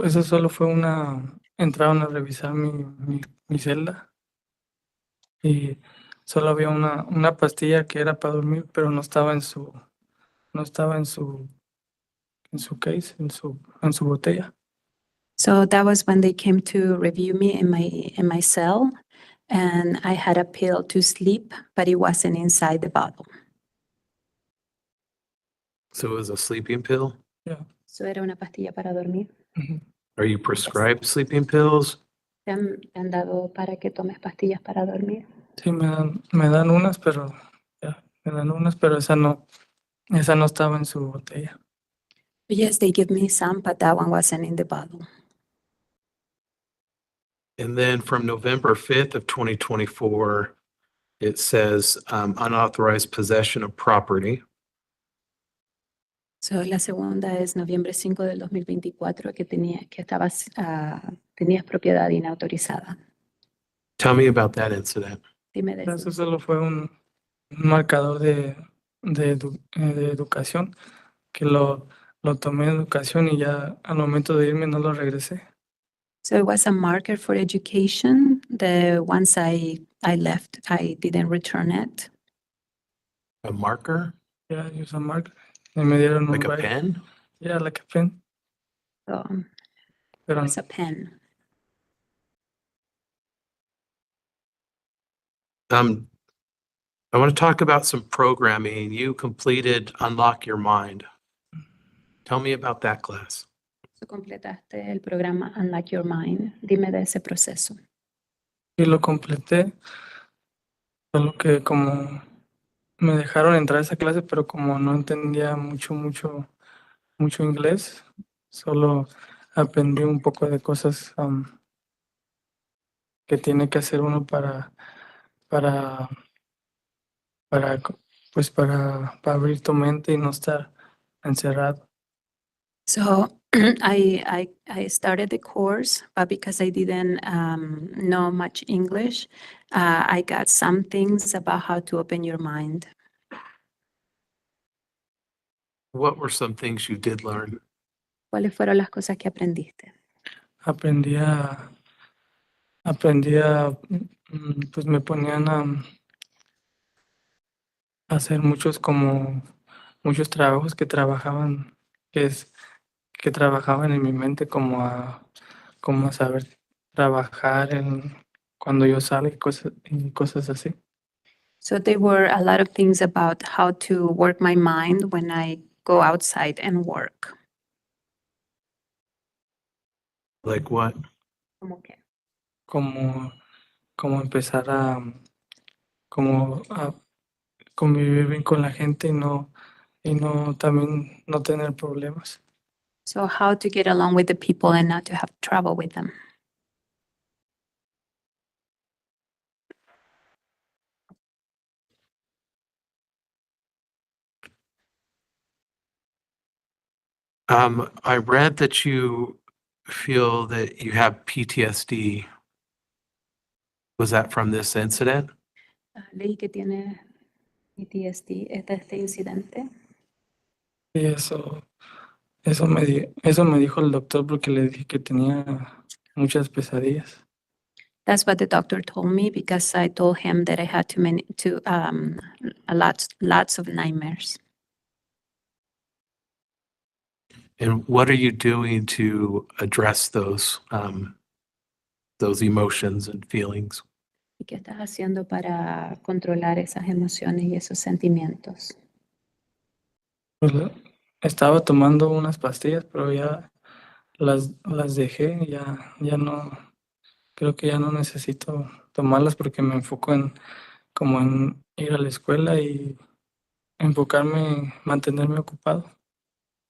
eso solo fue entraron a revisar mi celda y solo había una pastilla que era para dormir, pero no estaba en su case, en su botella. So that was when they came to review me in my cell, and I had a pill to sleep, but it wasn't inside the bottle. So it was a sleeping pill? Yeah. So era una pastilla para dormir. Are you prescribed sleeping pills? ¿Te han dado para que tomes pastillas para dormir? Sí, me dan unas, pero esa no estaba en su botella. Yes, they give me some, but that one wasn't in the bottle. And then from November 5th of 2024, it says unauthorized possession of property. So la segunda es noviembre 5 del 2024 que tenías propiedad inautorizada. Tell me about that incident. Dime de Eso eso. solo fue un marcador de educación que lo tomé en educación y ya al momento de irme no lo regresé. So it was a marker for education. Once I left, I didn't return it. A marker? Yeah, use a marker. Y me dieron Like un a bike. pen? Yeah, like a pen. So it Pero was a pen. I want to talk about some programming. You completed Unlock Your Mind. Tell me about that class. So completaste el programa Unlock Your Mind. Dime de ese proceso. y lo completé. Solo que como me dejaron entrar a esa clase, pero como no entendía mucho inglés, solo aprendí un poco de cosas que tiene que hacer uno para abrir tu mente y no estar encerrado. So I started the course, but because I didn't know much English, I got some things about how to open your mind. What were some things you did learn? ¿Cuáles fueron las cosas que aprendiste? Aprendí a, pues me ponían a hacer muchos trabajos que trabajaban en mi mente como a saber trabajar cuando yo salgo y cosas así. So there were a lot of things about how to work my mind when I go outside and work. Like what? ¿Cómo qué? Como empezar a convivir bien con la gente y no también no tener problemas. So how to get along with the people and not to have trouble with them. I read that you feel that you have PTSD. Was that from this incident? Leí que tiene PTSD, este incidente. Y eso Eso me dijo el doctor porque le dije que tenía muchas pesadillas. That's what the doctor told me because I told him that I had lots of nightmares. And what are you doing to address those emotions and feelings? ¿Y qué estás haciendo para controlar esas emociones y esos sentimientos? Pues, estaba tomando unas pastillas, pero ya las dejé, ya no, creo que ya no necesito tomarlas porque me enfoco en ir a la escuela y enfocarme, mantenerme ocupado.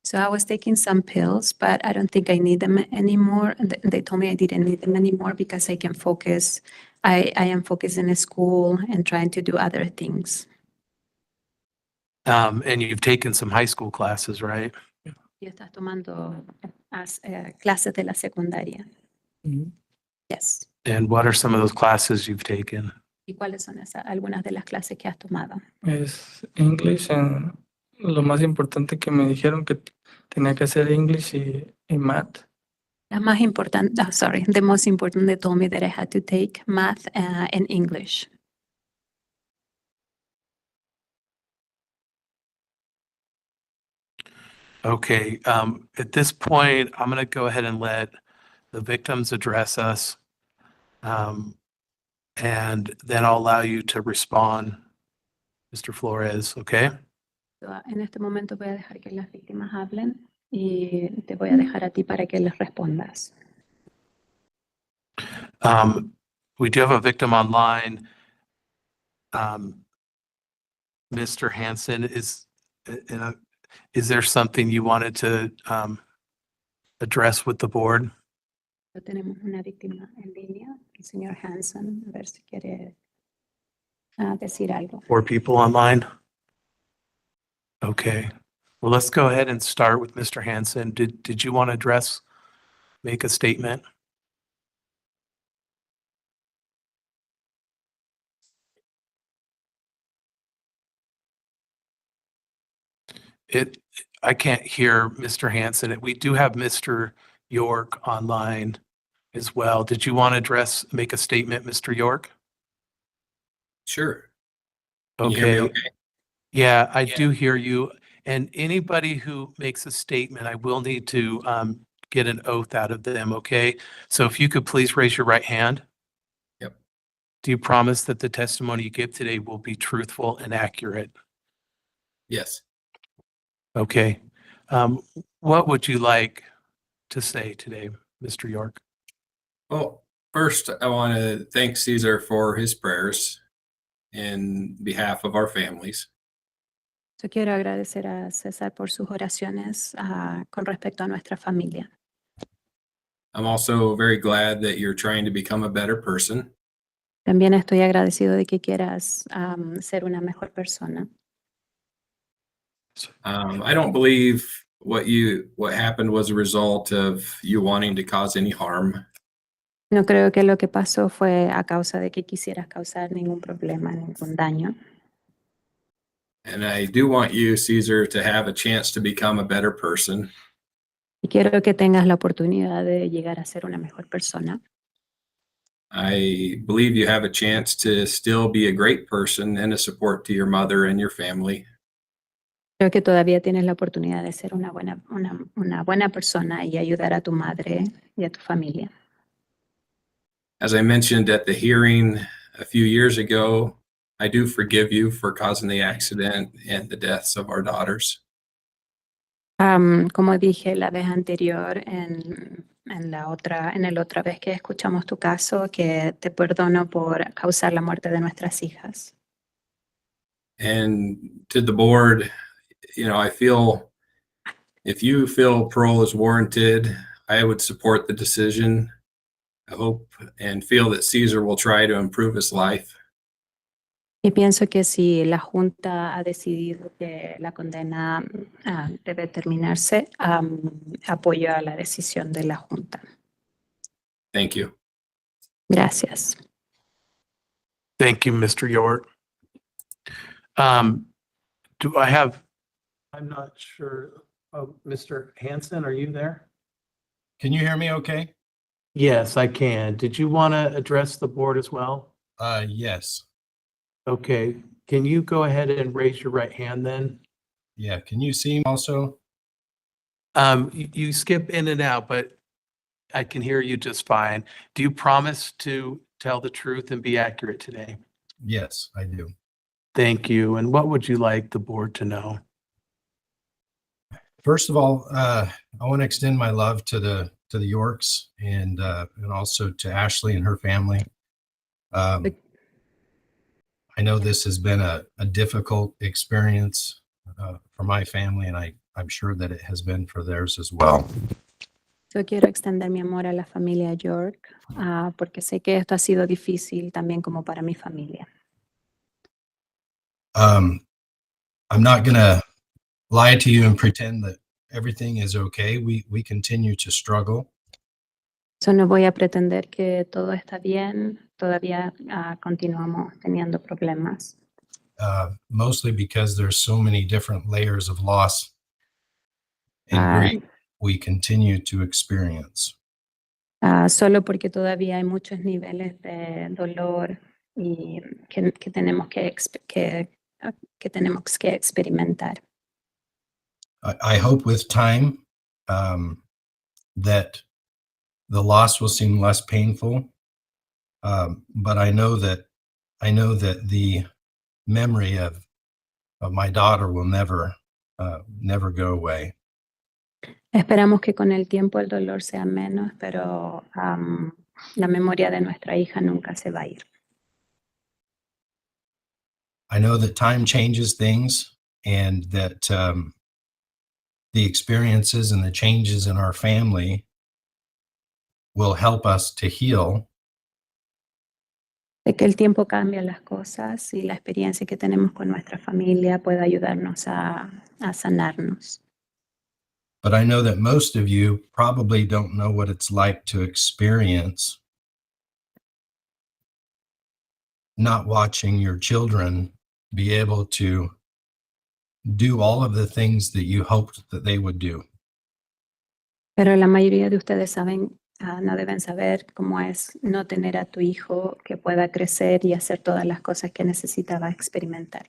So I was taking some pills, but I don't think I need them anymore. They told me I didn't need them anymore because I can focus. I am focused in school and trying to do other things. And you've taken some high school classes, right? Y estás tomando clases de la secundaria. Yes. And what are some of those classes you've taken? ¿Y cuáles son algunas de las clases que has tomado? Es English, lo más importante que me dijeron que tenía que hacer English y Math. La más importante, the most important, they told me that I had to take math and English. Okay, at this point, I'm going to go ahead and let the victims address us. And then I'll allow you to respond, Mr. Flores, okay? So, en este momento voy a dejar que las víctimas hablen y te voy a dejar a ti para que les respondas. We do have a victim online. Mr. Hansen, is there something you wanted to address with the board? Tenemos una víctima en línea, el señor Hansen, a ver si quiere decir algo. 4 people online? Okay. Well, let's go ahead and start with Mr. Hansen. Did you want to make a statement? I can't hear Mr. Hansen. We do have Mr. York online as well. Did you want to make a statement, Mr. York? Sure. Can you hear me okay? Yeah, I do hear you. And anybody who makes a statement, I will need to get an oath out of them, okay? So if you could please raise your right hand. Yep. Do you promise that the testimony you give today will be truthful and accurate? Yes. Okay. What would you like to say today, Mr. York? Well, first, I want to thank Caesar for his prayers in behalf of our families. Yo quiero agradecer a César por sus oraciones con respecto a nuestra familia. I'm also very glad that you're trying to become a better person. También estoy agradecido de que quieras ser una mejor persona. I don't believe what happened was a result of you wanting to cause any harm. No creo que lo que pasó fue a causa de que quisieras causar ningún problema, ningún daño. And I do want you, Caesar, to have a chance to become a better person. Y quiero que tengas la oportunidad de llegar a ser una mejor persona. I believe you have a chance to still be a great person and a support to your mother and your family. Creo que todavía tienes la oportunidad de ser una buena persona y ayudar a tu madre y a tu familia. As I mentioned at the hearing a few years ago, I do forgive you for causing the accident and the deaths of our daughters. Como dije la vez anterior, en el otra vez que escuchamos tu caso, que te perdono por causar la muerte de nuestras hijas. And to the board, I feel if you feel parole is warranted, I would support the decision. I hope and feel that Caesar will try to improve his life. Y pienso que si la Junta ha decidido que la condena debe terminarse, apoyo a la decisión de la Junta. Thank you. Gracias. Thank you, Mr. York. I'm not sure. Mr. Hanson, are you there? Can you hear me okay? Yes, I can. Did you want to address the board as well? Yes. Okay, can you go ahead and raise your right hand then? Yeah, can you see me also? You skip in and out, but I can hear you just fine. Do you promise to tell the truth and be accurate today? Yes, I do. Thank you. And what would you like the board to know? First of all, I want to extend my love to the Yorks and also to Ashley and her family. I know this has been a difficult experience for my family, and I'm sure that it has been for theirs as well. Yo quiero extender mi amor a la familia York, porque sé que esto ha sido difícil también como para mi familia. I'm not going to lie to you and pretend that everything is okay. We continue to struggle. Yo no voy a pretender que todo está bien, todavía continuamos teniendo problemas. Mostly because there's so many different layers of loss and grief we continue to experience. Solo porque todavía hay muchos niveles de dolor y que tenemos que experimentar. I hope with time that the loss will seem less painful, but I know that the memory of my daughter will never go away. Esperamos que con el tiempo el dolor sea menos, pero la memoria de nuestra hija nunca se va a ir. I know that time changes things, and that the experiences and the changes in our family will help us to heal. De que el tiempo cambia las cosas y la experiencia que tenemos con nuestra familia puede ayudarnos a sanarnos. But I know that most of you probably don't know what it's like to experience not watching your children be able to do all of the things that you hoped that they would do. Pero la mayoría de ustedes saben, no deben saber cómo es no tener a tu hijo que pueda crecer y hacer todas las cosas que necesitaba experimentar.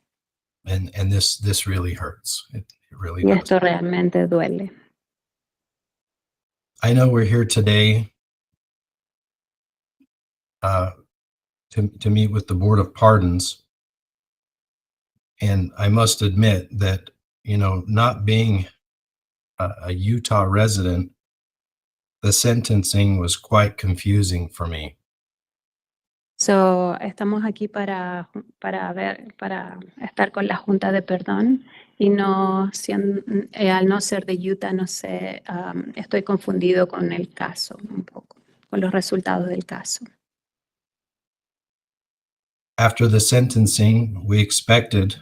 And this really hurts. It really Y does. esto realmente duele. I know we're here today to meet with the Board of Pardons. And I must admit that, not being a Utah resident, the sentencing was quite confusing for me. So, estamos aquí para estar con la Junta de Perdón y al no ser de Utah, no sé, estoy confundido con el caso un poco, con los resultados del caso. After the sentencing, we expected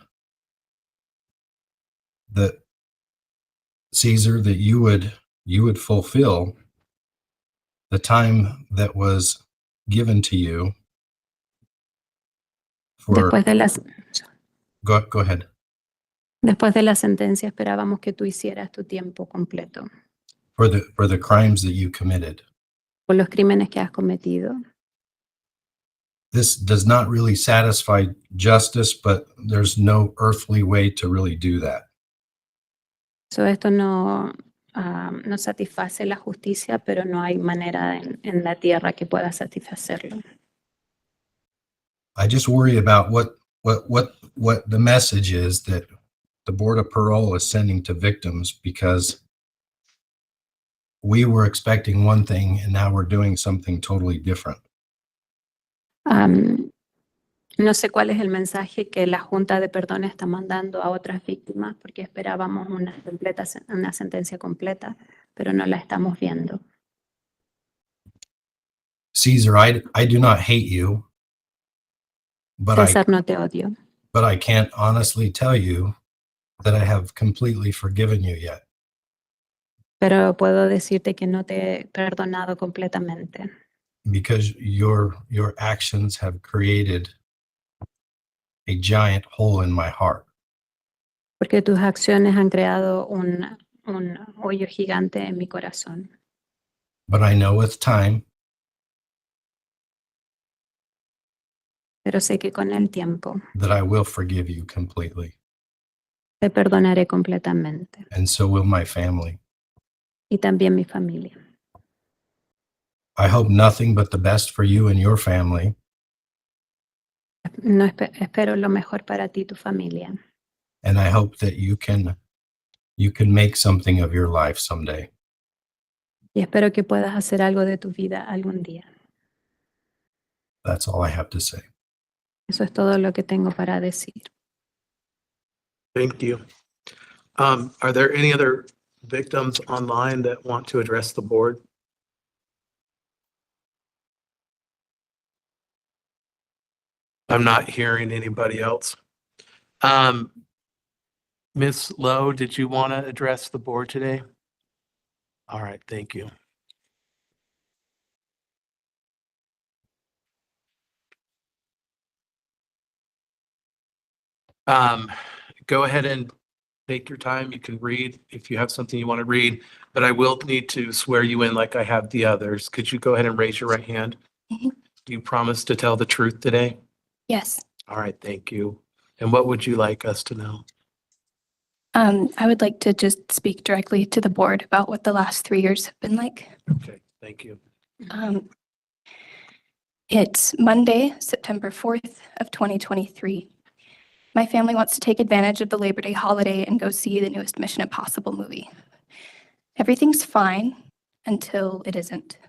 that CEASAR, that you would fulfill the time that was given to you for. Go ahead. Después de la sentencia esperábamos que tú hicieras tu tiempo completo. For the crimes that you committed. Por los crímenes que has cometido. This does not really satisfy justice, but there's no earthly way to really do that. So, esto no satisface la justicia, pero no hay manera en la tierra que pueda satisfacerlo. I just worry about what the message is that the Board of Parole is sending to victims, because we were expecting one thing and now we're doing something totally different. No sé cuál es el mensaje que la Junta de Perdón está mandando a otras víctimas, porque esperábamos una sentencia completa, pero no la estamos viendo. CEASAR, I do not hate you, but César, no te odio, I can't honestly tell you that I have completely forgiven you yet. pero puedo decirte que no te he perdonado completamente. Because your actions have created a giant hole in my heart. Porque tus acciones han creado un un hoyo gigante en mi corazón. But I know with time, Pero sé que con el tiempo that I will forgive you completely, te perdonaré completamente. and so will my family. Y también mi familia. I hope nothing but the best for you and your family, No espero lo mejor para ti y tu familia. and I hope that you can make something of your life someday. Y espero que puedas hacer algo de tu vida algún día. That's all I have to say. Eso es todo lo que tengo para decir. Thank you. Are there any other victims online that want to address the board? I'm not hearing anybody else. Ms. Lowe, did you want to address the board today? All right, thank you. Go ahead and take your time. You can read if you have something you want to read, but I will need to swear you in like I have the others. Could you go ahead and raise your right hand? Mhm. Do you promise to tell the truth today? Yes. All right, thank you. And what would you like us to know? I would like to just speak directly to the board about what the last 3 years have been like. Okay, thank you. It's Monday, September 4th of 2023. My family wants to take advantage of the Labor Day holiday and go see the newest Mission Impossible movie. Everything's fine until it isn't.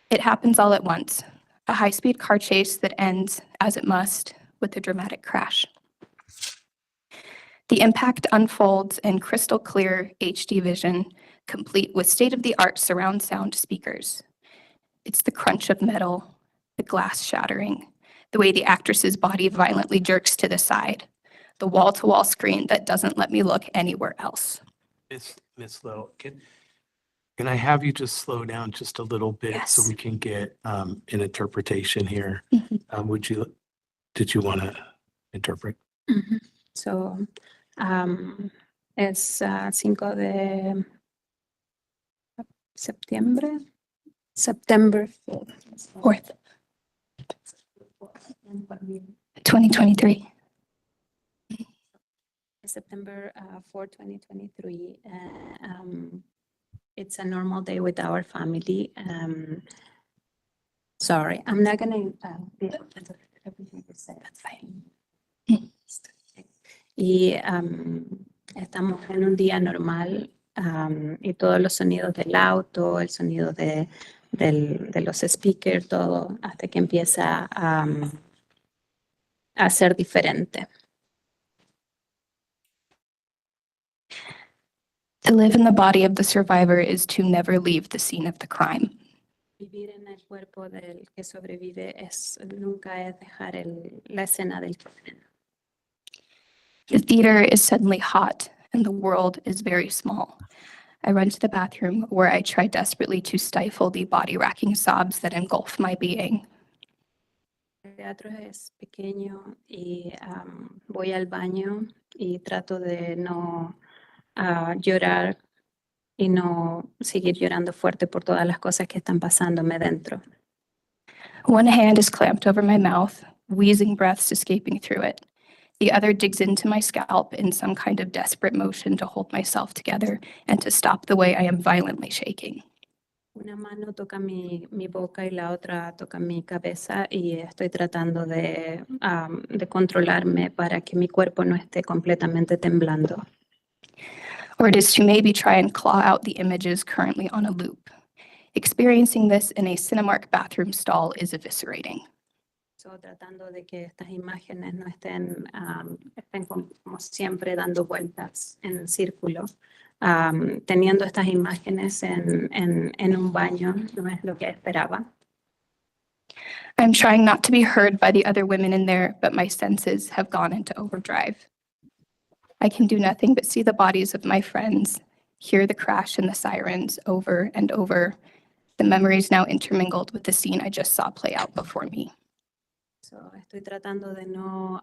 It happens all at once. A high-speed car chase that ends, as it must, with a dramatic crash. The impact unfolds in crystal clear HD vision, complete with state-of-the-art surround sound speakers. It's the crunch of metal, the glass shattering, the way the actress's body violently jerks to the side, the wall-to-wall screen that doesn't let me look anywhere else. Miss Lowe, can I have you just slow down just a little bit so Yes. we can get an interpretation here? Mhm. Did you want to interpret? Ujú. So, es 5 de septiembre. September 4th, 2023. September 4, 2023. It's a normal day with our family. Sorry, I'm not gonna be able to do everything you said. That's fine. Y estamos en un día normal y todos los sonidos del auto, el sonido de los speakers, todo, hasta que empieza a ser diferente. To live in the body of the survivor is to never leave the scene of the crime. Vivir en el cuerpo del que sobrevive nunca es dejar la escena del crimen. The theater is suddenly hot and the world is very small. I run to the bathroom where I try desperately to stifle the body-racking sobs that engulf my being. El teatro es pequeño y voy al baño y trato de no llorar y no seguir llorando fuerte por todas las cosas que están pasándome dentro. One hand is clamped over my mouth, wheezing breaths escaping through it. The other digs into my scalp in some kind of desperate motion to hold myself together and to stop the way I am violently shaking. Una mano toca mi boca y la otra toca mi cabeza y estoy tratando de controlarme para que mi cuerpo no esté completamente temblando. Or it is to maybe try and claw out the images currently on a loop. Experiencing this in a Cinemark bathroom stall is eviscerating. So, tratando de que estas imágenes no estén como siempre dando vueltas en círculo. Teniendo estas imágenes en un baño no es lo que esperaba. I'm trying not to be heard by the other women in there, but my senses have gone into overdrive. I can do nothing but see the bodies of my friends, hear the crash and the sirens over and over, the memories now intermingled with the scene I just saw play out before me. So, estoy tratando de no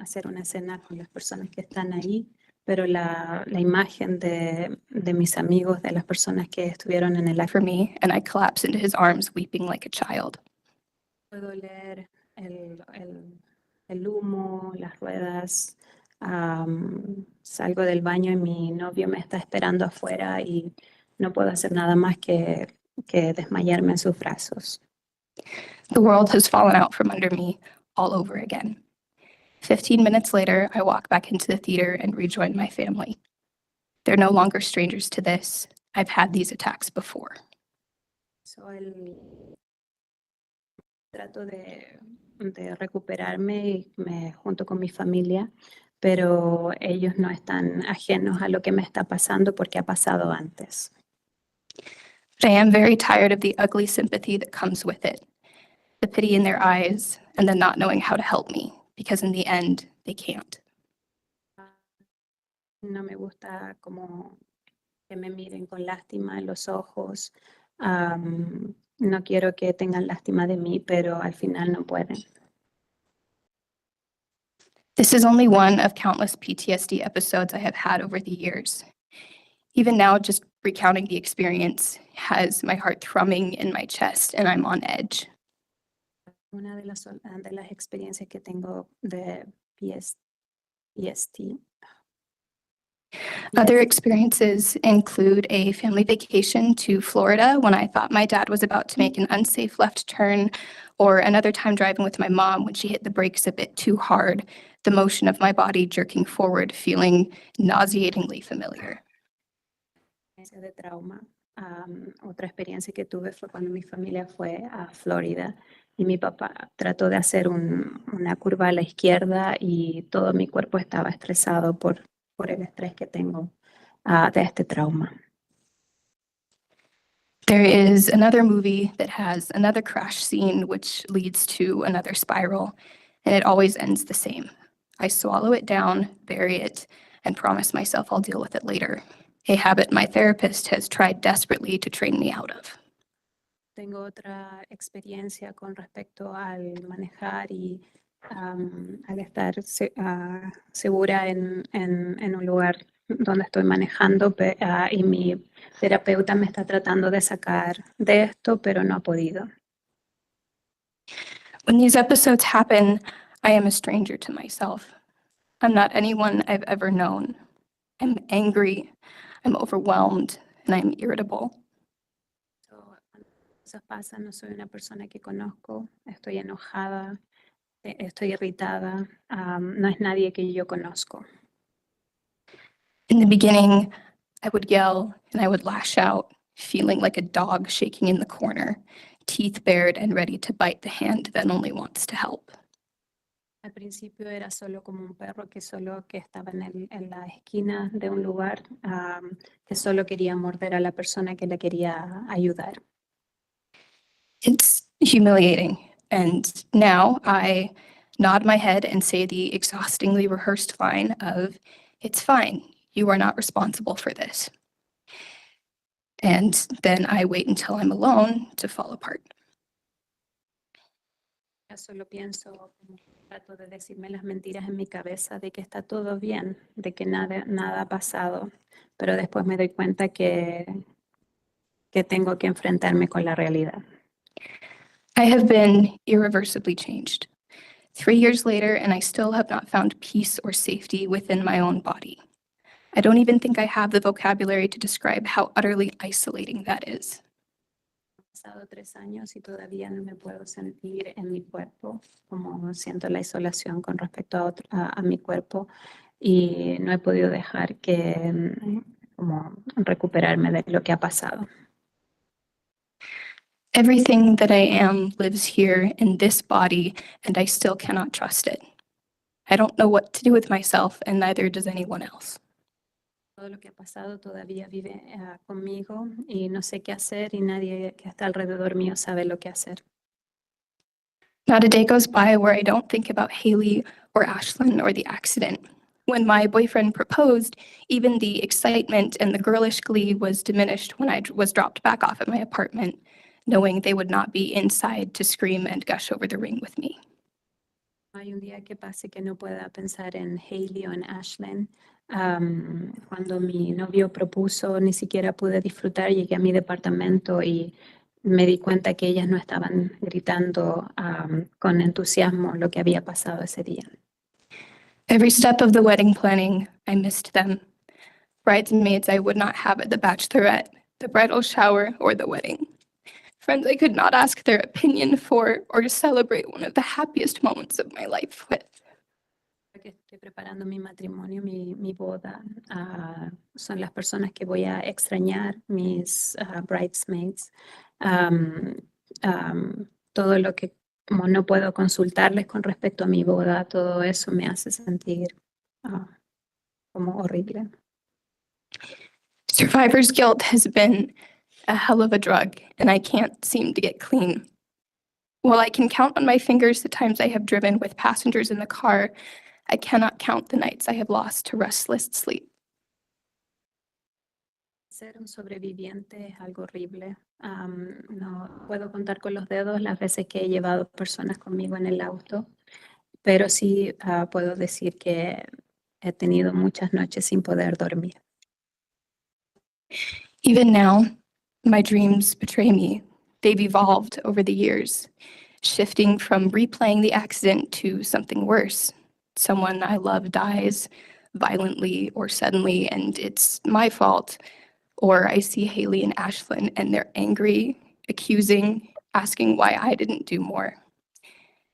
hacer una escena con las personas que están ahí, pero la imagen de mis amigos, de las personas que estuvieron en el acto. For me, and I collapsed into his arms, weeping like a child. Puedo oler el humo, las ruedas. Salgo del baño y mi novio me está esperando afuera y no puedo hacer nada más que desmayarme en sus brazos. The world has fallen out from under me all over again. 15 minutes later, I walk back into the theater and rejoin my family. They're no longer strangers to this. I've had these attacks before. So, trato de recuperarme y me junto con mi familia, pero ellos no están ajenos a lo que me está pasando porque ha pasado antes. But I am very tired of the ugly sympathy that comes with it, the pity in their eyes, and the not knowing how to help me, because in the end, they can't. No me gusta como que me miren con lástima en los ojos. No quiero que tengan lástima de mí, pero al final no pueden. This is only one of countless PTSD episodes I have had over the years. Even now, just recounting the experience has my heart thrumming in my chest and I'm on edge. Una de las experiencias que tengo de PTSD. Other experiences include a family vacation to Florida when I thought my dad was about to make an unsafe left turn, or another time driving with my mom when she hit the brakes a bit too hard, the motion of my body jerking forward, feeling nauseatingly familiar. De trauma. Otra experiencia que tuve fue cuando mi familia fue a Florida y mi papá trató de hacer una curva a la izquierda y todo mi cuerpo estaba estresado por el estrés que tengo de este trauma. There is another movie that has another crash scene which leads to another spiral, and it always ends the same. I swallow it down, bury it, and promise myself I'll deal with it later, a habit my therapist has tried desperately to train me out of. Tengo otra experiencia con respecto al manejar y al estar segura en un lugar donde estoy manejando y mi terapeuta me está tratando de sacar de esto, pero no ha podido. When these episodes happen, I am a stranger to myself. I'm not anyone I've ever known. I'm angry, I'm overwhelmed, and I'm irritable. Cuando cosas pasan, no soy una persona que conozco, estoy enojada, estoy irritada, no es nadie que yo conozco. In the beginning, I would yell and I would lash out, feeling like a dog shaking in the corner, teeth bared and ready to bite the hand that only wants to help. Al principio era solo como un perro que estaba en la esquina de un lugar, que solo quería morder a la persona que le quería ayudar. It's humiliating, and now I nod my head and say the exhaustingly rehearsed line of, "It's fine, you are not responsible for this." And then I wait until I'm alone to fall apart. Ya solo pienso, trato de decirme las mentiras en mi cabeza de que está todo bien, de que nada ha pasado, pero después me doy cuenta que tengo que enfrentarme con la realidad. I have been irreversibly changed. 3 years later, and I still have not found peace or safety within my own body. I don't even think I have the vocabulary to describe how utterly isolating that is. Han pasado 3 años y todavía no me puedo sentir en mi cuerpo, como siento la isolación con respecto a mi cuerpo y no he podido dejar que como recuperarme de lo que ha pasado. Everything that I am lives here in this body, and I still cannot trust it. I don't know what to do with myself, and neither does anyone else. Todo lo que ha pasado todavía vive conmigo y no sé qué hacer y nadie que está alrededor mío sabe lo que hacer. Not a day goes by where I don't think about Haley or Ashlyn or the accident. When my boyfriend proposed, even the excitement and the girlish glee was diminished when I was dropped back off at my apartment, knowing they would not be inside to scream and gush over the ring with me. No hay un día que pase que no pueda pensar en Haley o en Ashlyn. Cuando mi novio propuso, ni siquiera pude disfrutar. Llegué a mi departamento y me di cuenta que ellas no estaban gritando con entusiasmo lo que había pasado ese día. Every step of the wedding planning, I missed them. Bridesmaids I would not have at the bachelorette, the bridal shower, or the wedding. Friends I could not ask their opinion for or celebrate one of the happiest moments of my life with. Que estoy preparando mi matrimonio, mi boda, son las personas que voy a extrañar, mis bridesmaids. Todo lo que como no puedo consultarles con respecto a mi boda, todo eso me hace sentir como horrible. Survivor's guilt has been a hell of a drug, and I can't seem to get clean. While I can count on my fingers the times I have driven with passengers in the car, I cannot count the nights I have lost to restless sleep. Ser un sobreviviente es algo horrible. No puedo contar con los dedos las veces que he llevado personas conmigo en el auto, pero sí puedo decir que he tenido muchas noches sin poder dormir. Even now, my dreams betray me. They've evolved over the years, shifting from replaying the accident to something worse. Someone I love dies violently or suddenly, and it's my fault. Or I see Haley and Ashlyn, and they're angry, accusing, asking why I didn't do more,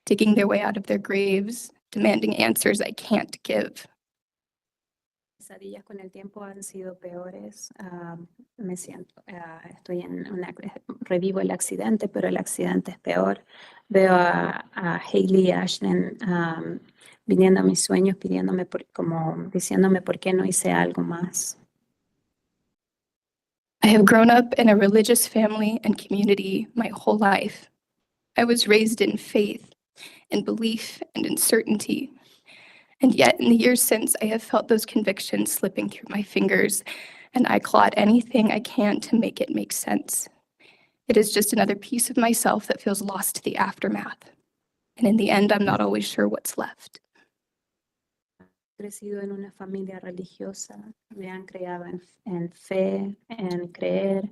digging their way out of their graves, demanding answers I can't give. Pesadillas con el tiempo han sido peores. Me siento, estoy revivo el accidente, pero el accidente es peor. Veo a Haley y Ashlyn viniendo a mis sueños, pidiéndome, como diciéndome por qué no hice algo más. I have grown up in a religious family and community my whole life. I was raised in faith, in belief, and in certainty. And yet, in the years since, I have felt those convictions slipping through my fingers, and I claw at anything I can to make it make sense. It is just another piece of myself that feels lost to the aftermath. And in the end, I'm not always sure what's left. Crecido en una familia religiosa, me han criado en fe, en creer,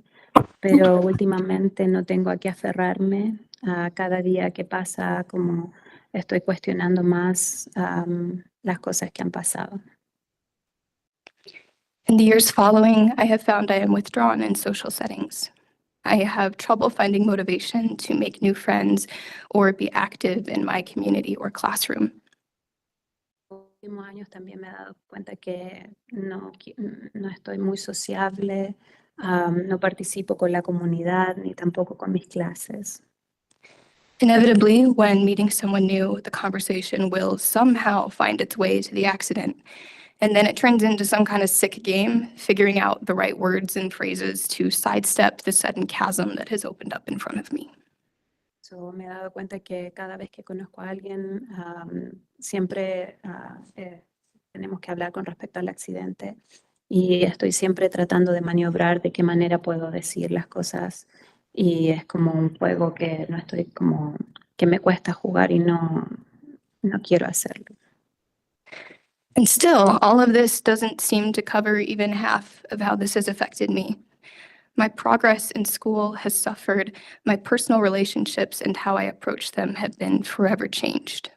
pero últimamente no tengo a qué aferrarme. Cada día que pasa, como estoy cuestionando más las cosas que han pasado. In the years following, I have found I am withdrawn in social settings. I have trouble finding motivation to make new friends or be active in my community or classroom. Últimos años también me he dado cuenta que no estoy muy sociable, no participo con la comunidad ni tampoco con mis clases. Inevitably, when meeting someone new, the conversation will somehow find its way to the accident, and then it turns into some kind of sick game, figuring out the right words and phrases to sidestep the sudden chasm that has opened up in front of me. So, me he dado cuenta que cada vez que conozco a alguien, siempre tenemos que hablar con respecto al accidente y estoy siempre tratando de maniobrar de qué manera puedo decir las cosas y es como un juego que no estoy como, que me cuesta jugar y no quiero hacerlo. And still, all of this doesn't seem to cover even half of how this has affected me. My progress in school has suffered. My personal relationships and how I approach them have been forever changed.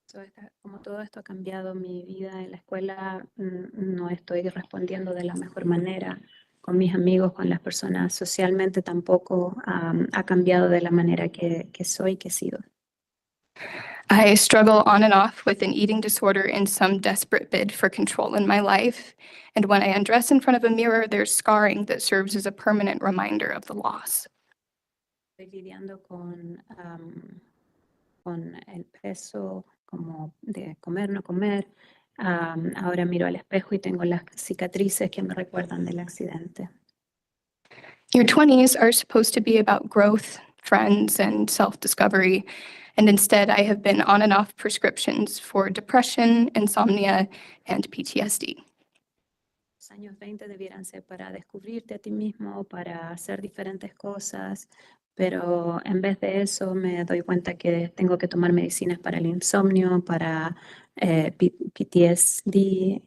So, como todo esto ha cambiado mi vida en la escuela, no estoy respondiendo de la mejor manera con mis amigos, con las personas. Socialmente tampoco ha cambiado de la manera que soy, que he sido. I struggle on and off with an eating disorder in some desperate bid for control in my life. And when I undress in front of a mirror, there's scarring that serves as a permanent reminder of the loss. Estoy lidiando con el peso, como de comer, no comer. Ahora miro al espejo y tengo las cicatrices que me recuerdan del accidente. Your 20s are supposed to be about growth, friends, and self-discovery. And instead, I have been on and off prescriptions for depression, insomnia, and PTSD. Los años 20 debieran ser para descubrirte a ti mismo, para hacer diferentes cosas, pero en vez de eso me doy cuenta que tengo que tomar medicinas para el insomnio, para PTSD.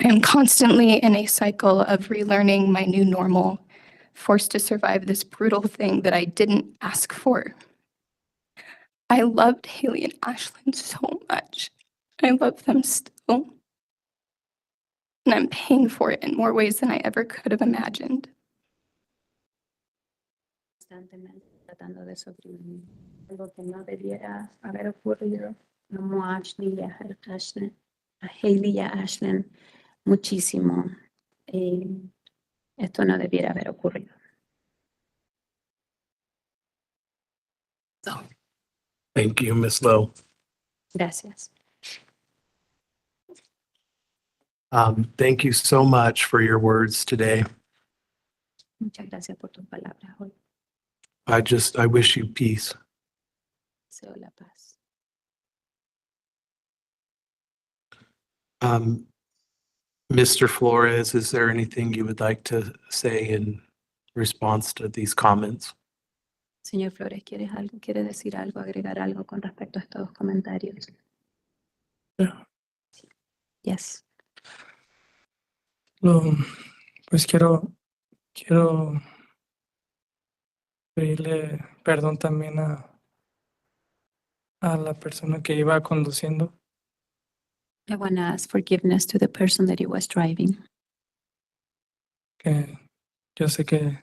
I'm constantly in a cycle of relearning my new normal, forced to survive this brutal thing that I didn't ask for. I loved Haley and Ashlyn so much. I love them still. And I'm paying for it in more ways than I ever could have imagined. Constantemente tratando de sobrevivir, algo que no debiera haber ocurrido. Amo a Ashley y a Haley y a Ashlyn muchísimo. Esto no debiera haber ocurrido. Thank you, Ms. Lowe. Gracias. Thank you so much for your words today. Muchas gracias por tus palabras hoy. I wish you peace. Deseo la paz. Mr. Flores, is there anything you would like to say in response to these comments? Señor Flores, ¿quiere decir algo, agregar algo con respecto a estos comentarios? Yes. Pues quiero pedirle perdón también a la persona que iba conduciendo. I want to ask forgiveness to the person that he was driving. Que yo sé que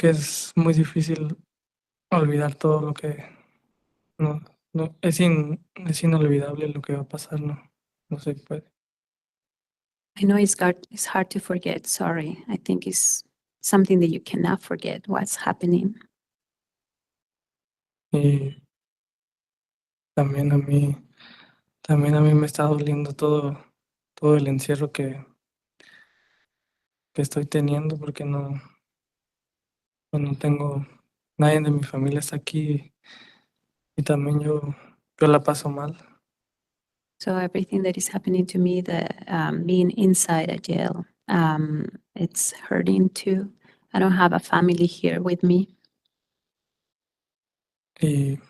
es muy difícil olvidar todo lo que es inolvidable lo que va a pasar, no se puede. I know it's hard to forget. Sorry. I think it's something that you cannot forget what's happening. Y también a mí me está doliendo todo el encierro que estoy teniendo porque no tengo nadie de mi familia está aquí y también yo la paso mal. So everything that is happening to me, being inside a jail, it's hurting too. I don't have a family here with me. Y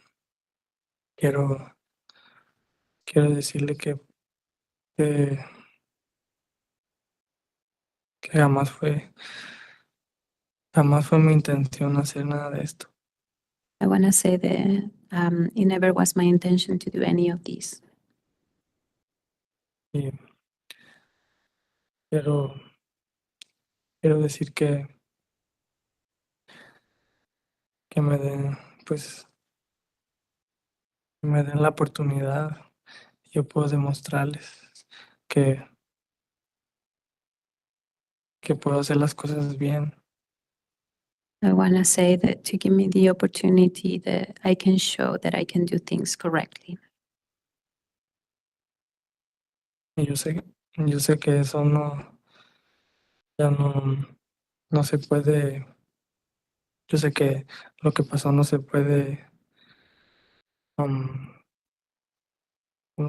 quiero decirle que jamás fue mi intención hacer nada de esto. I want to say that it never was my intention to do any of this. Y quiero decir que me den la oportunidad. Yo puedo demostrarles que puedo hacer las cosas bien. I want to say that to give me the opportunity that I can show that I can do things correctly. Y yo sé que eso ya no se puede. Yo sé que lo que pasó no se puede. ¿Cómo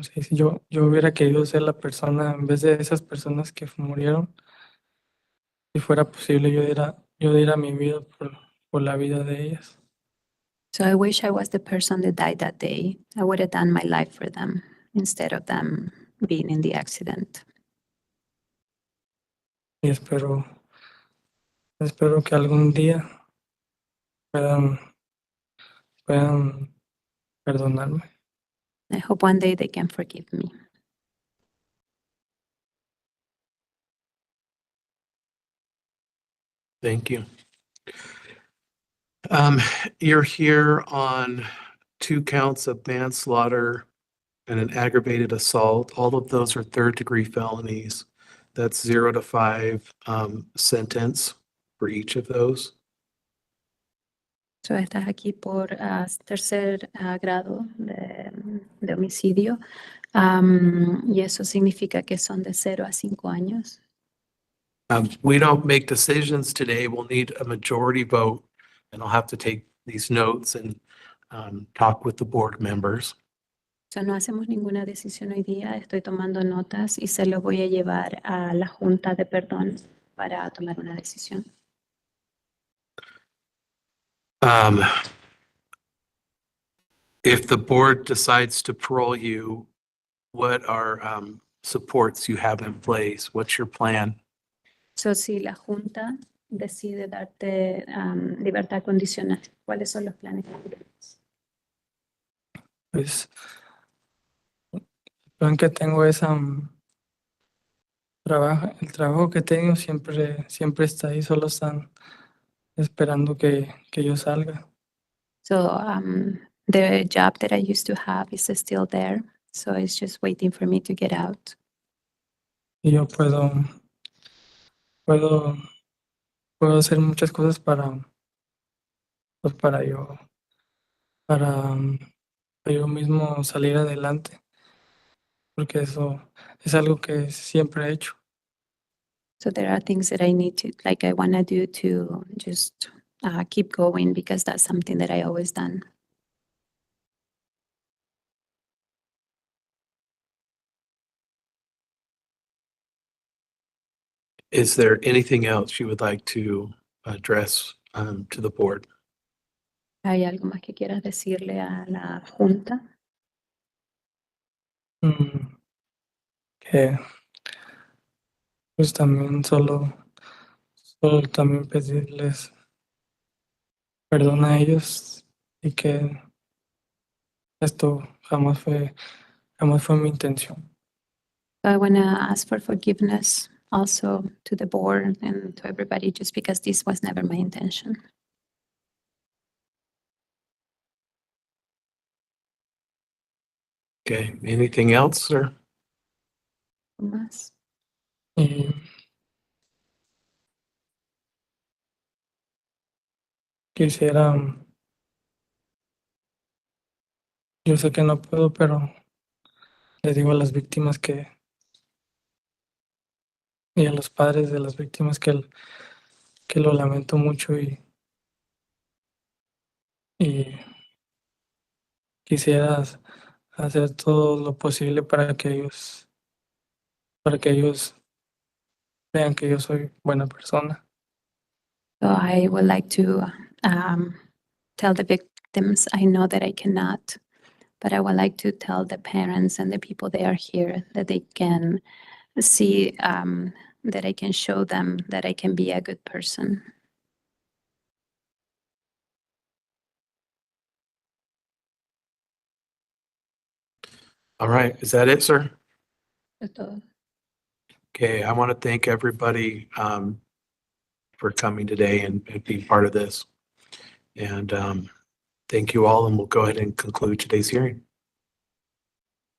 se dice? Yo hubiera querido ser la persona en vez de esas personas que murieron. Si fuera posible, yo diera mi vida por la vida de ellas. So I wish I was the person that died that day. I would have done my life for them instead of them being in the accident. Y espero que algún día puedan perdonarme. I hope one day they can forgive me. Thank you. You're here on 2 counts of manslaughter and an aggravated assault. All of those are 3rd-degree felonies. That's 0 to 5 sentence for each of those. So estás aquí por tercer grado de homicidio. Y eso significa que son de 0 a 5 años. We don't make decisions today. We'll need a majority vote, and I'll have to take these notes and talk with the board members. So no hacemos ninguna decisión hoy día. Estoy tomando notas y se lo voy a llevar a la Junta de Perdón. para tomar una decisión. If the board decides to parole you, what are supports you have in place? What's your plan? So, si la Junta decide darte libertad condicional, ¿cuáles son los planes que tienes? Pues el plan que tengo es el trabajo que tengo siempre está ahí, solo están esperando que yo salga. So, the job that I used to have is still there. So it's just waiting for me to get out. Y yo puedo hacer muchas cosas pues para yo mismo salir adelante, porque eso es algo que siempre he hecho. So there are things that I need to, like I want to do to just keep going because that's something that I always done. Is there anything else you would like to address to the board? ¿Hay algo más que quieras decirle a la Junta? Que pues también solo también pedirles perdón a ellos y que esto jamás fue mi intención. I want to ask for forgiveness also to the board and to everybody just because this was never my intention. Okay, anything else, sir? Más. Y quisiera, yo sé que no puedo, pero le digo a las víctimas y a los padres de las víctimas que lo lamento mucho y quisiera hacer todo lo posible para que ellos vean que yo soy buena persona. So I would like to tell the victims I know that I cannot, but I would like to tell the parents and the people that are here that they can see that I can show them that I can be a good person. All right, is that it, sir? Es todo. Okay, I want to thank everybody for coming today and being part of this. And thank you all, and we'll go ahead and conclude today's hearing.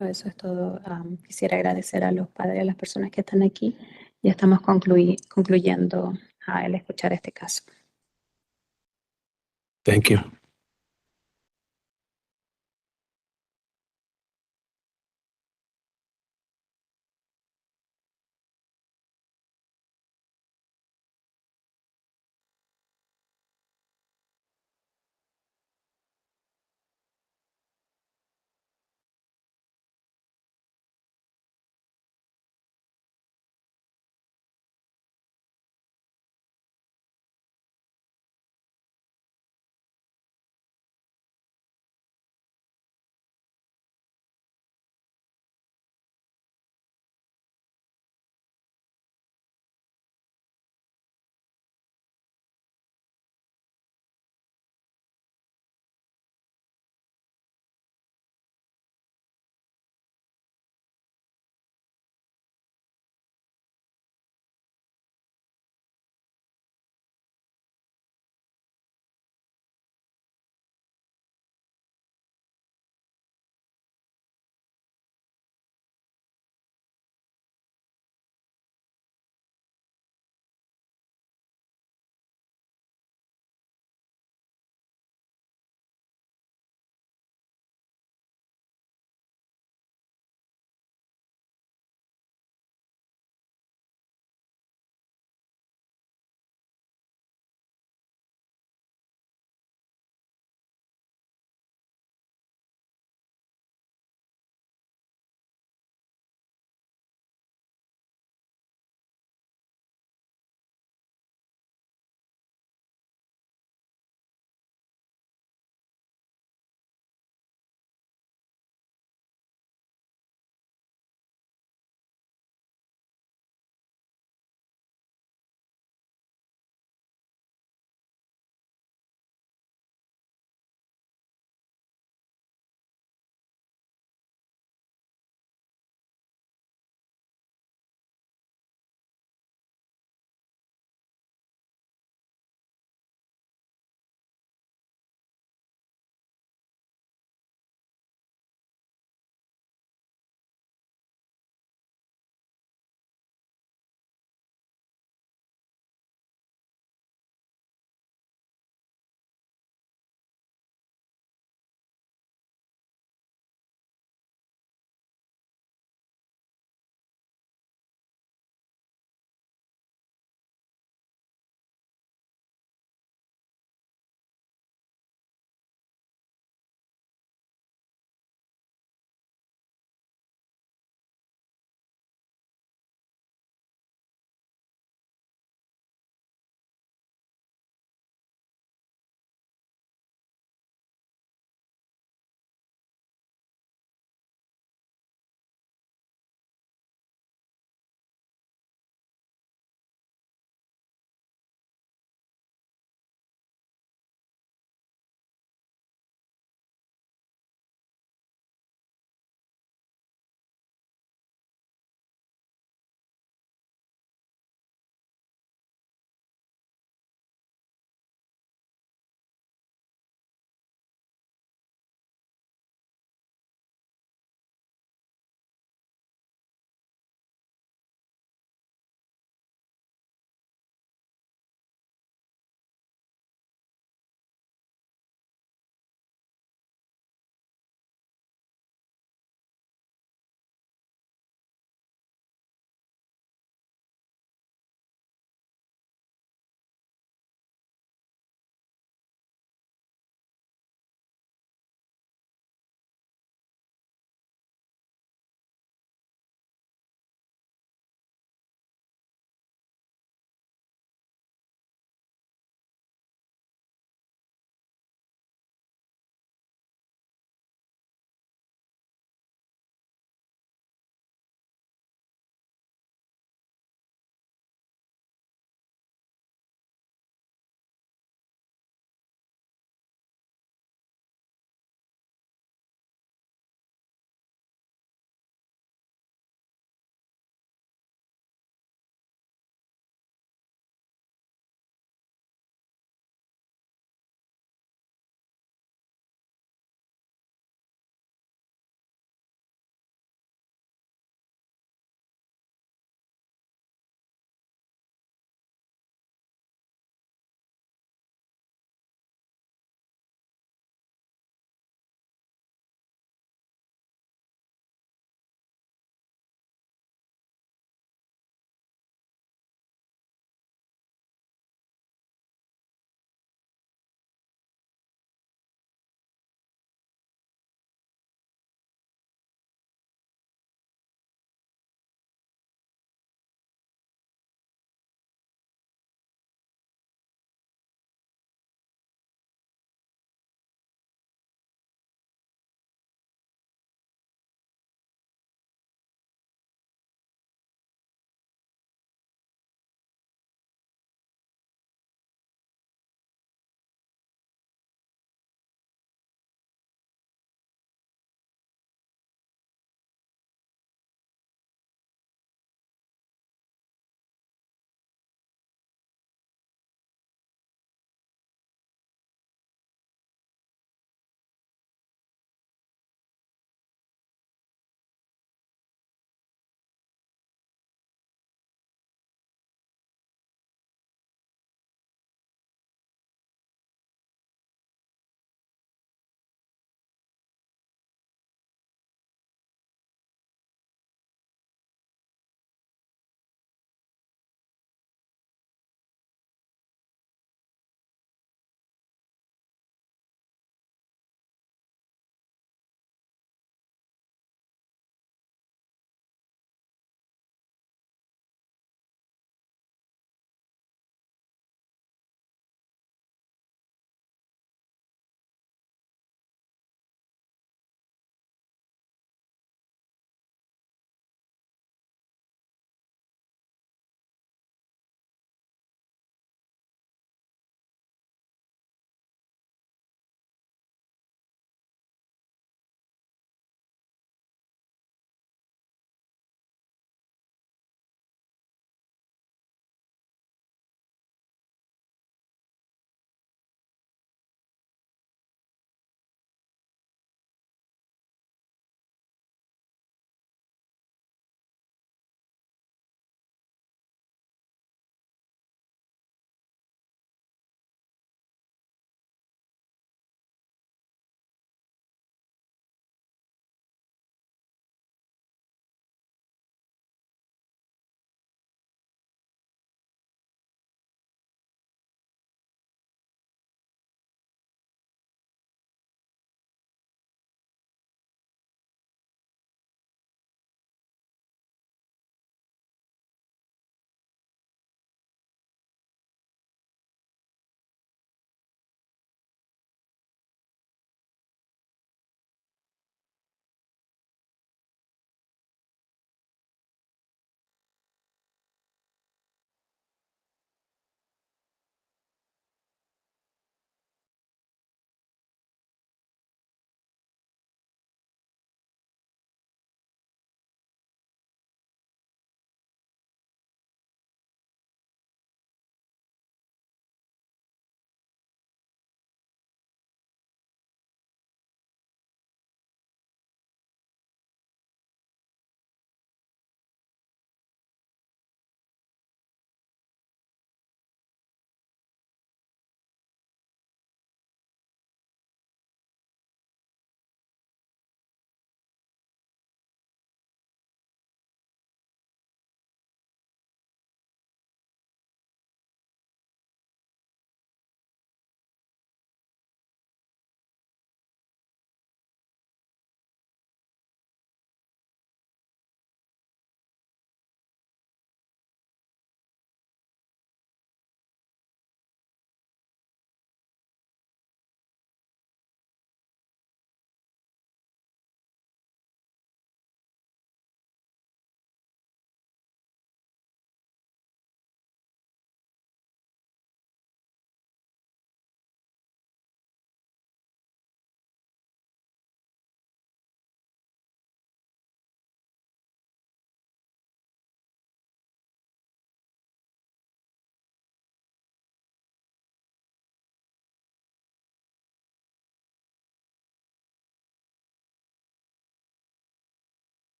Eso es todo. Quisiera agradecer a los padres y a las personas que están aquí. Ya estamos concluyendo el escuchar este caso. Thank you.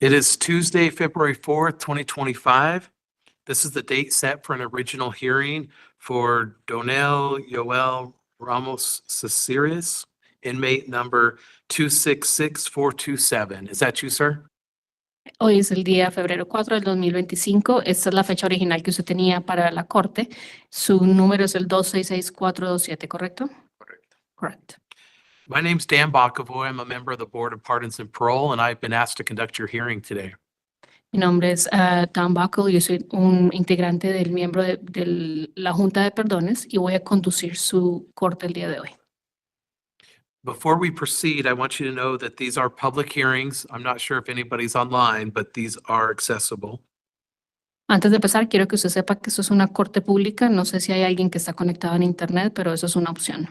It is Tuesday, February 4th, 2025. This is the date set for an original hearing for DONAL YOEL RAMOS-CACERES, inmate number 266427. Is that you, sir? Hoy es el día febrero 4 del 2025. Esta es la fecha original que usted tenía para la corte. Su número es el 266-427, ¿correcto? Correcto. Correct. My name's Dan Bakovoy. I'm a member of the Board of Pardons and Parole, and I've been asked to conduct your hearing today. Mi nombre es Dan Buckle. Yo soy un integrante del miembro de la Junta de Perdones y voy a conducir su corte el día de hoy. Before we proceed, I want you to know that these are public hearings. I'm not sure if anybody's online, but these are accessible. Antes de empezar, quiero que usted sepa que esto es una corte pública. No sé si hay alguien que está conectado en internet, pero eso es una opción.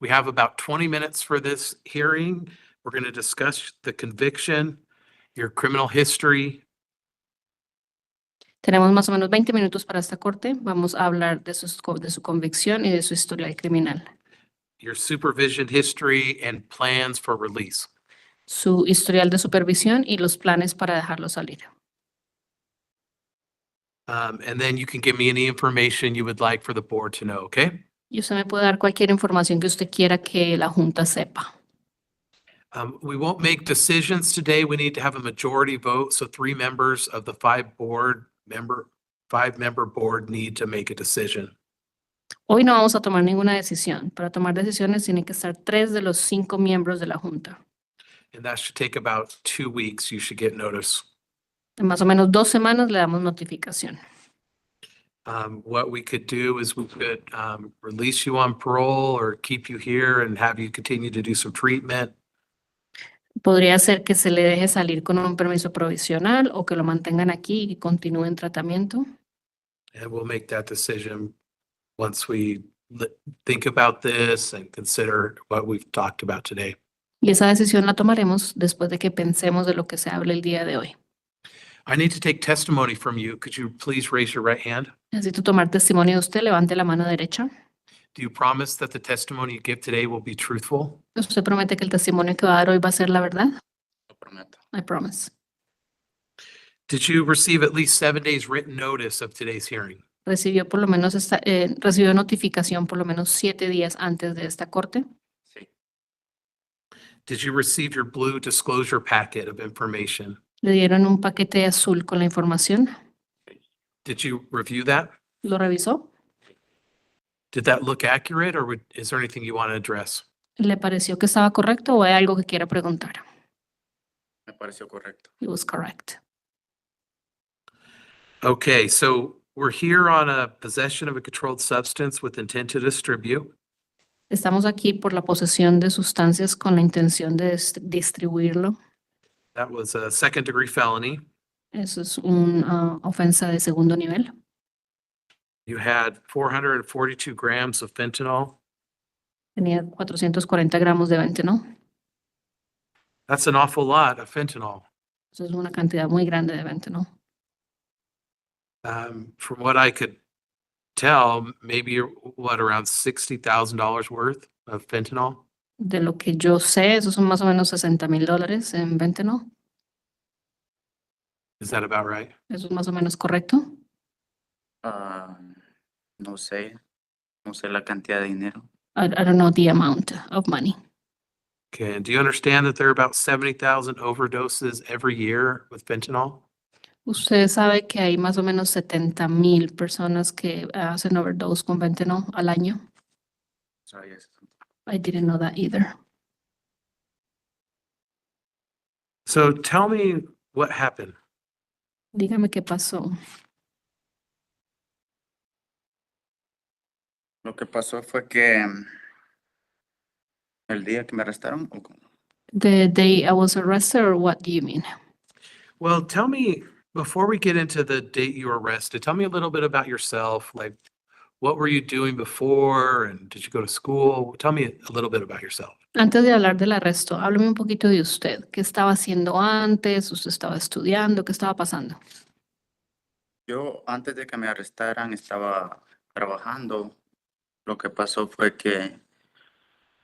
We have about 20 minutes for this hearing. We're going to discuss the conviction, your criminal history. Tenemos más o menos 20 minutos para esta corte. Vamos a hablar de su convicción y de su historial criminal. Your supervision history and plans for release. Su historial de supervisión y los planes para dejarlo salir. And then you can give me any information you would like for the board to know, okay? Y usted me puede dar cualquier información que usted quiera que la Junta sepa. We won't make decisions today. We need to have a majority vote. So 3 members of the 5-member board need to make a decision. Hoy no vamos a tomar ninguna decisión. Para tomar decisiones tienen que estar 3 de los 5 miembros de la Junta. And that should take about 2 weeks. You should get notice. En más o menos 2 semanas le damos notificación. What we could do is we could release you on parole or keep you here and have you continue to do some treatment. Podría ser que se le deje salir con un permiso provisional o que lo mantengan aquí y continúe en tratamiento. And we'll make that decision once we think about this and consider what we've talked about today. Y esa decisión la tomaremos después de que pensemos de lo que se hable el día de hoy. I need to take testimony from you. Could you please raise your right hand? Necesito tomar testimonio de usted. Levante la mano derecha. Do you promise that the testimony you give today will be truthful? ¿Usted promete que el testimonio que va a dar hoy va a ser la verdad? Lo prometo. I promise. Did you receive at least 7 days written notice of today's hearing? Recibió notificación por lo menos 7 días antes de esta corte. Sí. Did you receive your blue disclosure packet of information? Le dieron un paquete azul con la información. Did you review that? ¿Lo revisó? Did that look accurate, or is there anything you want to address? ¿Le pareció que estaba correcto o hay algo que quiera preguntar? Me pareció correcto. It was correct. Okay, so we're here on a possession of a controlled substance with intent to distribute. Estamos aquí por la posesión de sustancias con la intención de distribuirlo. That was a second-degree felony. Eso es una ofensa de segundo nivel. You had 442 grams of fentanyl. Tenía 440 gramos de fentanyl. That's an awful lot of fentanyl. Eso es una cantidad muy grande de fentanyl. From what I could tell, maybe around $60,000 worth of fentanyl. De lo que yo sé, esos son más o menos $60,000 en fentanyl. Is that about right? ¿Eso es más o menos correcto? No sé la cantidad de dinero. I don't know the amount of money. Okay, and do you understand that there are about 70,000 overdoses every year with fentanyl? Usted sabe que hay más o menos 70,000 personas que hacen overdose con fentanyl al año. Sorry, yes. I didn't know that either. So tell me what happened. Dígame qué pasó. Lo que pasó fue que el día que me arrestaron. The day I was arrested, or what do you mean? Well, tell me, before we get into the date you were arrested, tell me a little bit about yourself. Like, what were you doing before, and did you go to school? Tell me a little bit about yourself. Antes de hablar del arresto, háblame un poquito de usted. ¿Qué estaba haciendo antes? ¿Usted estaba estudiando? ¿Qué estaba pasando? Yo antes de que me arrestaran estaba trabajando. Lo que pasó fue que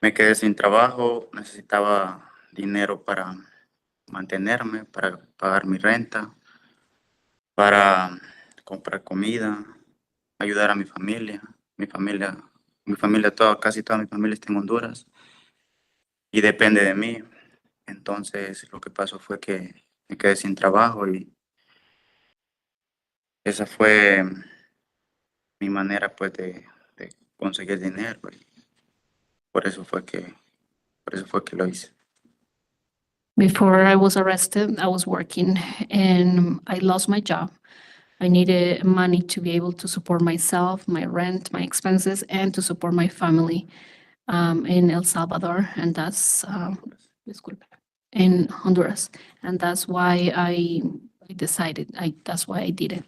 me quedé sin trabajo, necesitaba dinero para mantenerme, para pagar mi renta, para comprar comida, ayudar a mi familia. Mi familia casi toda mi familia está en Honduras y depende de mí. Entonces, lo que pasó fue que me quedé sin trabajo y esa fue mi manera, pues, de conseguir dinero. Y por eso fue que lo hice. Before I was arrested, I was working and I lost my job. I needed money to be able to support myself, my rent, my expenses, and to support my family in El Salvador, and that's disculpe, in Honduras, and that's why I decided. That's why I did it.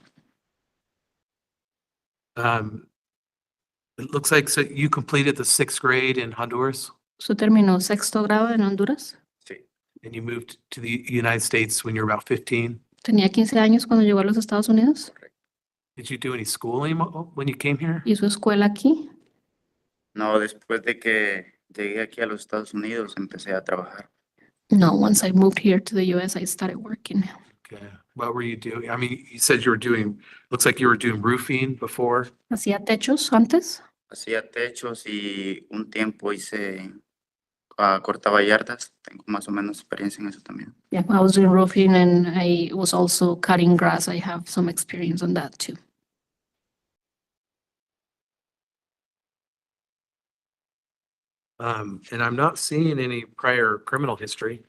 It looks like so you completed the 6th grade in Honduras ¿Usted terminó sexto grado en Honduras? Sí. and you moved to the United States when you were about 15. Tenía 15 años cuando llegó a los Estados Unidos. Did you do any schooling when you came here? ¿Hizo escuela aquí? No, después de que llegué aquí a los Estados Unidos, empecé a trabajar. No, once I moved here to the US, I started working. Okay. What were you doing? I mean, you said you were doing, looks like you were doing roofing before. ¿Hacía techos antes? Hacía techos y un tiempo hice, cortaba yardas. Tengo más o menos experiencia en eso también. Yeah, I was doing roofing and I was also cutting grass. I have some experience on that too. And I'm not seeing any prior criminal history.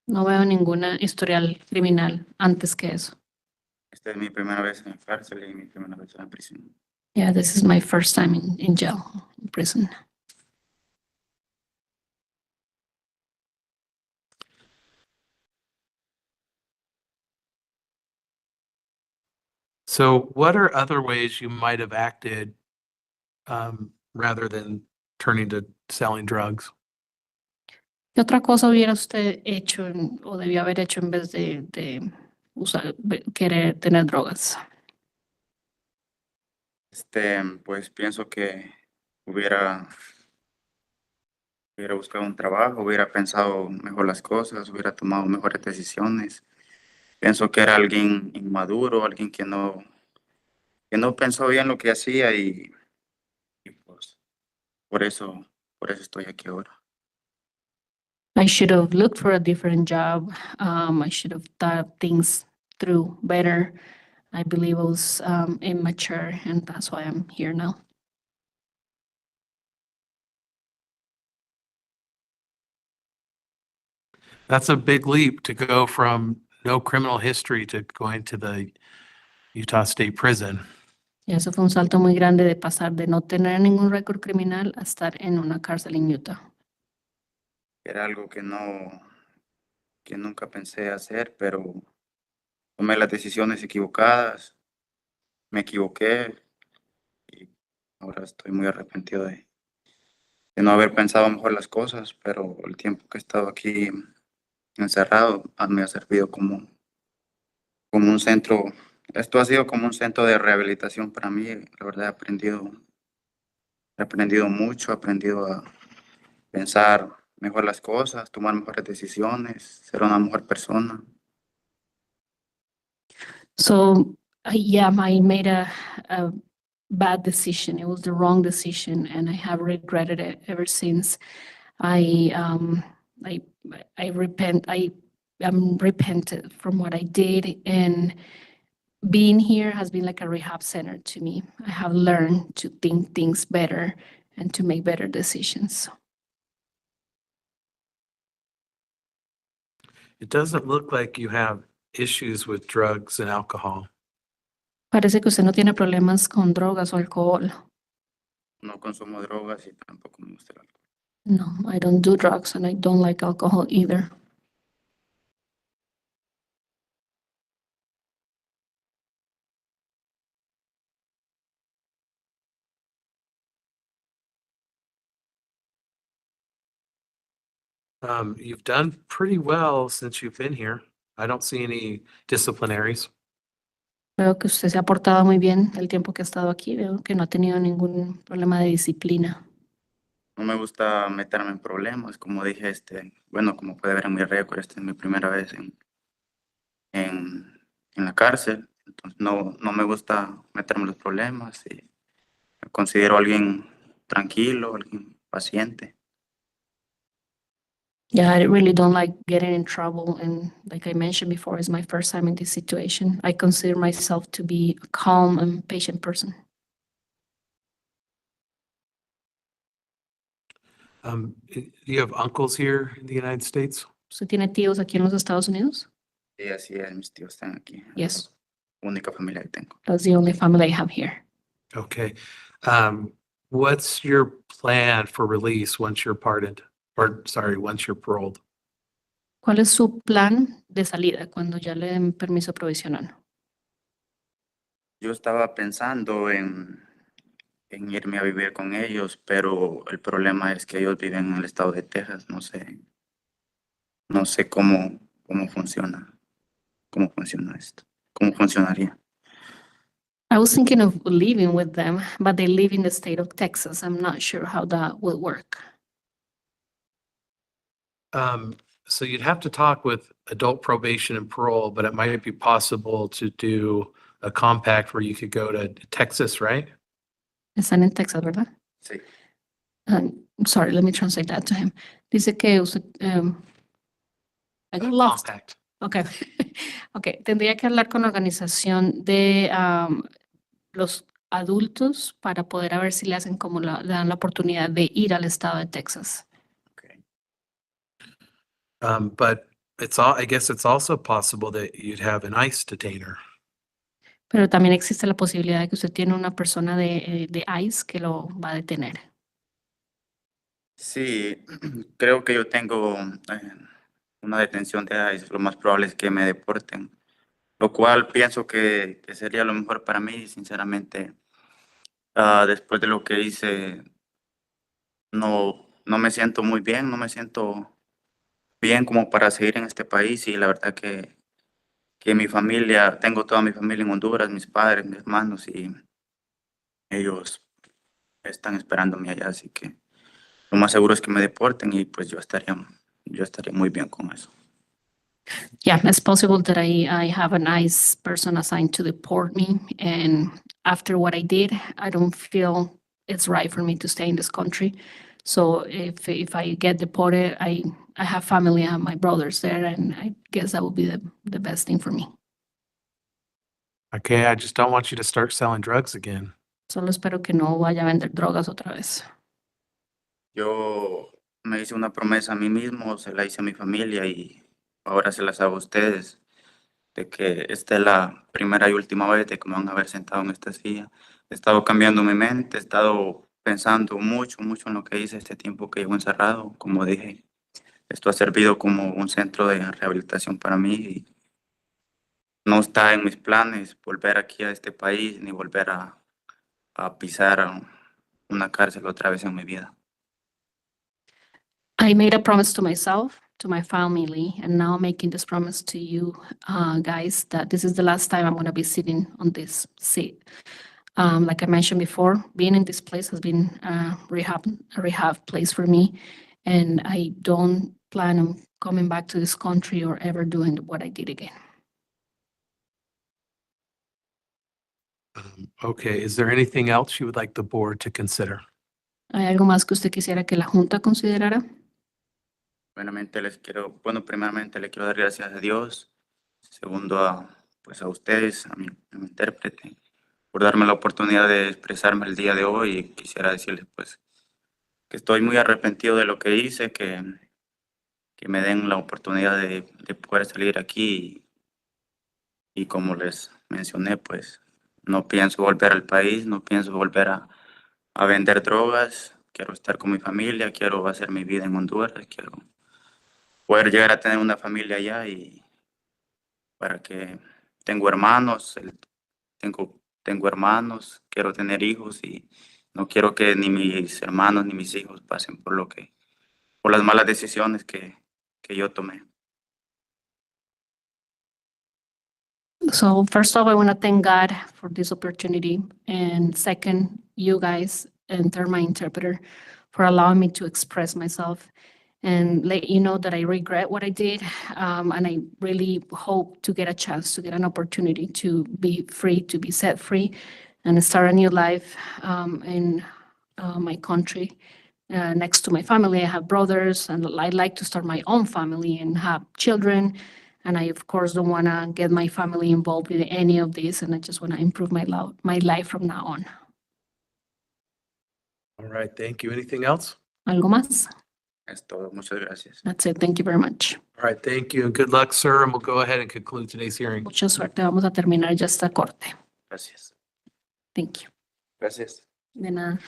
No veo ninguna historial criminal antes que eso. Esta es mi primera vez en la cárcel y mi primera vez en la prisión. Yeah, this is my first time in jail, in prison. So what are other ways you might have acted rather than turning to selling drugs? ¿Qué otra cosa hubiera usted hecho o debió haber hecho en vez de querer tener drogas? Pues pienso que hubiera buscado un trabajo, hubiera pensado mejor las cosas, hubiera tomado mejores decisiones. Pienso que era alguien inmaduro, alguien que no pensó bien lo que hacía y pues por eso estoy aquí ahora. I should have looked for a different job. I should have thought things through better. I believe I was immature, and that's why I'm here now. That's a big leap to go from no criminal history to going to the Utah State Prison. Y eso fue un salto muy grande de pasar de no tener ningún récord criminal a estar en una cárcel en Utah. Era algo que nunca pensé hacer, pero tomé las decisiones equivocadas, me equivoqué y ahora estoy muy arrepentido de no haber pensado mejor las cosas, pero el tiempo que he estado aquí encerrado me ha servido como un centro. Esto ha sido como un centro de rehabilitación para mí. La verdad he aprendido mucho, he aprendido a pensar mejor las cosas, tomar mejores decisiones, ser una mejor persona. So, yeah, I made a bad decision. It was the wrong decision, and I have regretted it ever since. I repent. I am repented from what I did, and being here has been like a rehab center to me. I have learned to think things better and to make better decisions. It doesn't look like you have issues with drugs and alcohol. Parece que usted no tiene problemas con drogas o alcohol. No consumo drogas y tampoco me gusta el alcohol. No, I don't do drugs and I don't like alcohol either. You've done pretty well since you've been here. I don't see any disciplinaries. Veo que usted se ha portado muy bien el tiempo que ha estado aquí. Veo que no ha tenido ningún problema de disciplina. no me gusta meterme en problemas, como dije, bueno, como puede ver en mi récord, esta es mi primera vez en la cárcel, entonces no me gusta meterme en los problemas y me considero alguien tranquilo, alguien paciente. Yeah, I really don't like getting in trouble. And like I mentioned before, it's my first time in this situation. I consider myself to be a calm and patient person. Do you have uncles here in the United States? ¿Usted tiene tíos aquí en los Estados Unidos? Sí, así es, mis tíos están aquí. Yes, La única familia que tengo. that's the only family I have here. Okay. What's your plan for release once you're pardoned? Or, sorry, once you're paroled? ¿Cuál es su plan de salida cuando ya le den permiso provisional? Yo estaba pensando en irme a vivir con ellos, pero el problema es que ellos viven en el estado de Texas. No sé cómo funciona esto, cómo funcionaría. I was thinking of living with them, but they live in the state of Texas. I'm not sure how that will work. So you'd have to talk with adult probation and parole, but it might be possible to do a compact where you could go to Texas, right? Están en Texas, ¿verdad? Sí. Sorry, let me translate that to him. Dice que usted, I got lost. Compact. Okay. Okay, tendría que hablar con la organización de los adultos para poder a ver si le hacen como le dan la oportunidad de ir al estado de Texas. But I guess it's also possible that you'd have an ICE detainer. Pero también existe la posibilidad de que usted tiene una persona de ICE que lo va a detener. Sí, creo que yo tengo una detención de ICE. Lo más probable es que me deporten, lo cual pienso que sería lo mejor para mí. Sinceramente, después de lo que hice, no me siento muy bien, no me siento bien como para seguir en este país, y la verdad que mi familia, tengo toda mi familia en Honduras, mis padres, mis hermanos, y ellos están esperándome allá, así que lo más seguro es que me deporten y pues yo estaría muy bien con eso. Yeah, it's possible that I have an ICE person assigned to deport me, and after what I did, I don't feel it's right for me to stay in this country. So if I get deported, I have family, I have my brothers there, and I guess that would be the best thing for me. Okay, I just don't want you to start selling drugs again. Solo espero que no vaya a vender drogas otra vez. Yo me hice una promesa a mí mismo, se la hice a mi familia y ahora se las hago a ustedes, de que esta es la primera y última vez de que me van a ver sentado en esta silla. He estado cambiando mi mente, he estado pensando mucho en lo que hice este tiempo que llevo encerrado. Como dije, esto ha servido como un centro de rehabilitación para mí y no está en mis planes volver aquí a este país ni volver a pisar una cárcel otra vez en mi vida. I made a promise to myself, to my family, and now I'm making this promise to you guys that this is the last time I'm going to be sitting on this seat. Like I mentioned before, being in this place has been a rehab place for me, and I don't plan on coming back to this country or ever doing what I did again. Okay, is there anything else you would like the board to consider? ¿Hay algo más que usted quisiera que la Junta considerara? Primeramente le quiero dar gracias a Dios. Segundo, pues a ustedes, a mi intérprete, por darme la oportunidad de expresarme el día de hoy. Y quisiera decirles pues que estoy muy arrepentido de lo que hice, que me den la oportunidad de poder salir aquí. Y como les mencioné, pues no pienso volver al país, no pienso volver a vender drogas. Quiero estar con mi familia, quiero hacer mi vida en Honduras, quiero poder llegar a tener una familia allá, y para que tengo hermanos, quiero tener hijos y no quiero que ni mis hermanos ni mis hijos pasen por las malas decisiones que yo tomé. So first off, I want to thank God for this opportunity. And second, you guys, and third, my interpreter, for allowing me to express myself and let you know that I regret what I did. And I really hope to get a chance to get an opportunity to be free, to be set free and start a new life in my country. Next to my family, I have brothers, and I'd like to start my own family and have children. And I, of course, don't want to get my family involved in any of this. And I just want to improve my life from now on. All right, thank you. Anything else? ¿Algo más? Es todo. Muchas gracias. That's it. Thank you very much. All right, thank you and good luck, sir. And we'll go ahead and conclude today's hearing. Mucha suerte. Vamos a terminar ya esta corte. Gracias. Thank you. Gracias. De nada.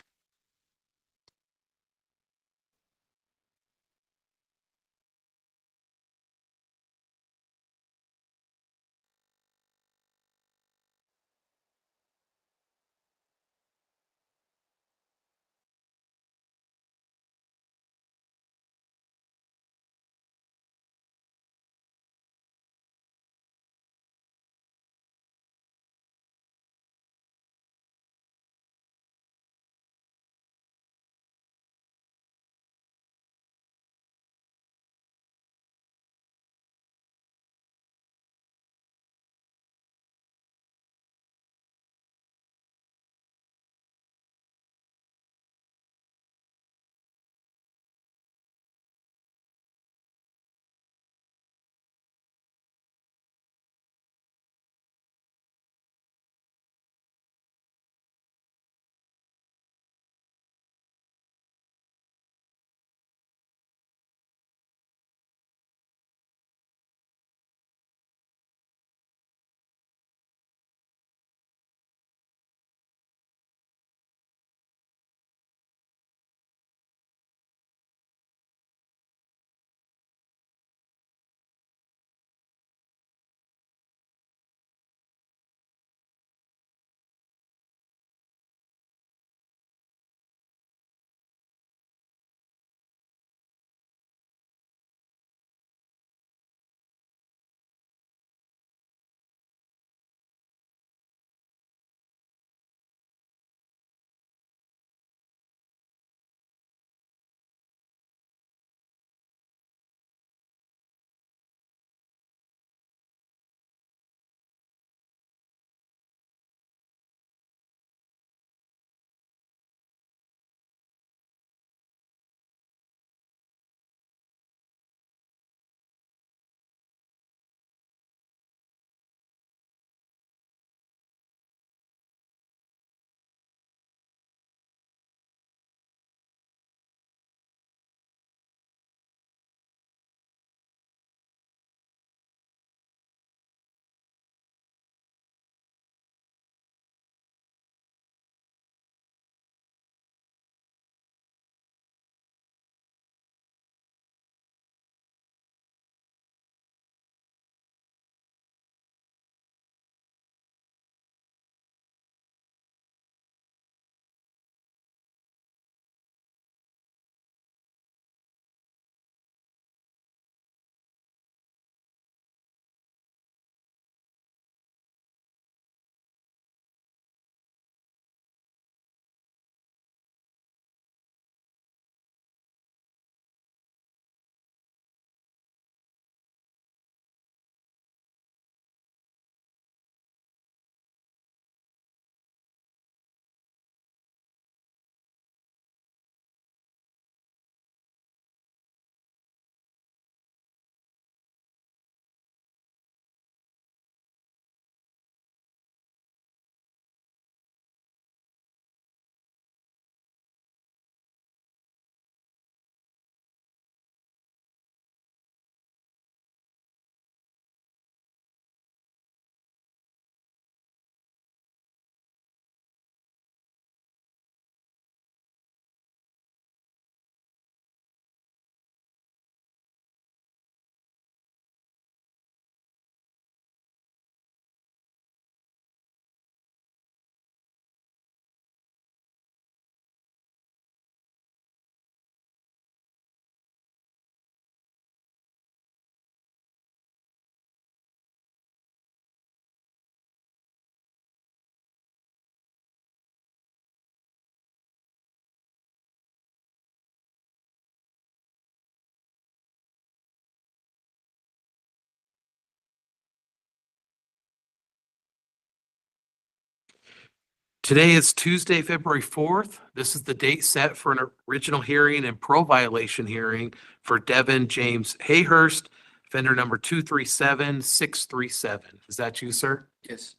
Today is Tuesday, February 4th. This is the date set for an original hearing and parole violation hearing for Devin James Hayhurst, offender number 237637. Is that you, sir? Yes.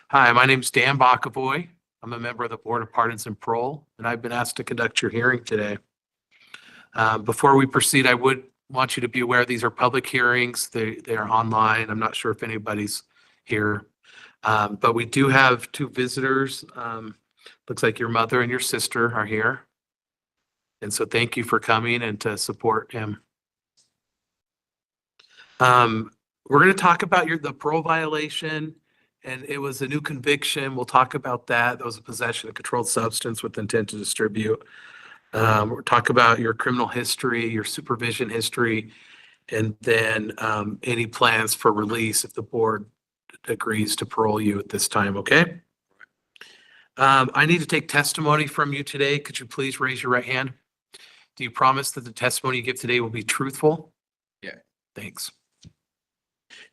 Hi, my name's Dan Bakavoy. I'm a member of the Board of Pardons and Parole, and I've been asked to conduct your hearing today. Before we proceed, I would want you to be aware these are public hearings. They are online. I'm not sure if anybody's here. But we do have two visitors. Looks like your mother and your sister are here. And so thank you for coming and to support him. We're going to talk about the parole violation, and it was a new conviction. We'll talk about that. That was a possession of controlled substance with intent to distribute. We'll talk about your criminal history, your supervision history, and then any plans for release if the board agrees to parole you at this time, okay? I need to take testimony from you today. Could you please raise your right hand? Do you promise that the testimony you give today will be truthful? Yeah. Thanks.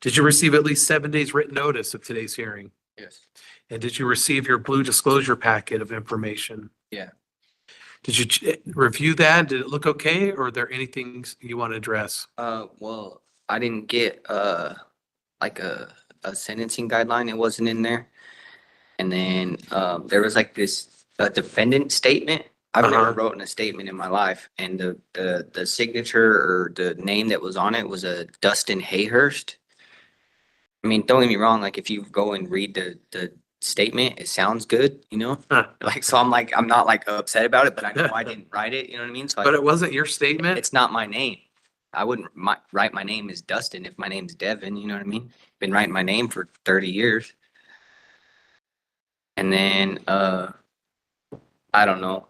Did you receive at least 7 days written notice of today's hearing? Yes. And did you receive your blue disclosure packet of information? Yeah. Did you review that? Did it look okay? Or are there anything you want to address? Well, I didn't get like a sentencing guideline. It wasn't in there. And then there was like a defendant statement. I've never written a statement in my life, and the signature or the name that was on it was a Dustin Hayhurst. I mean, don't get me wrong. Like if you go and read the statement, it sounds good, you know. Like so, I'm not like upset about it, but I know I didn't write it. You know what I mean? So But it wasn't your statement? it's not my name. I wouldn't write my name as Dustin if my name's Devin. You know what I mean? Been writing my name for 30 years. And then I don't know.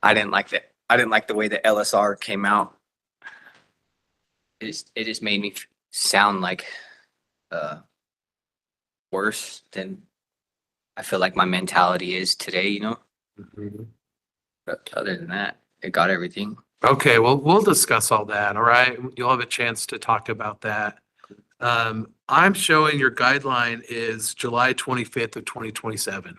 I didn't like that. I didn't like the way the LSR came out. It just made me sound like worse than I feel like my mentality is today, you know? But other than that, it got everything. Okay, well, we'll discuss all that, all right? You'll have a chance to talk about that. I'm showing your guideline is July 25th of 2027.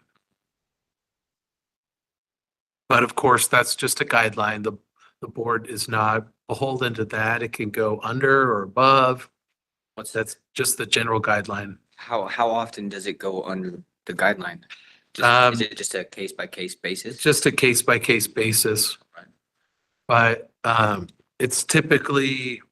But of course, that's just a guideline. The board is not beholden to that. It can go under or above. That's just the general guideline. How often does it go under the guideline? Is it just a case by case basis? Just a case by case basis. But it's typically,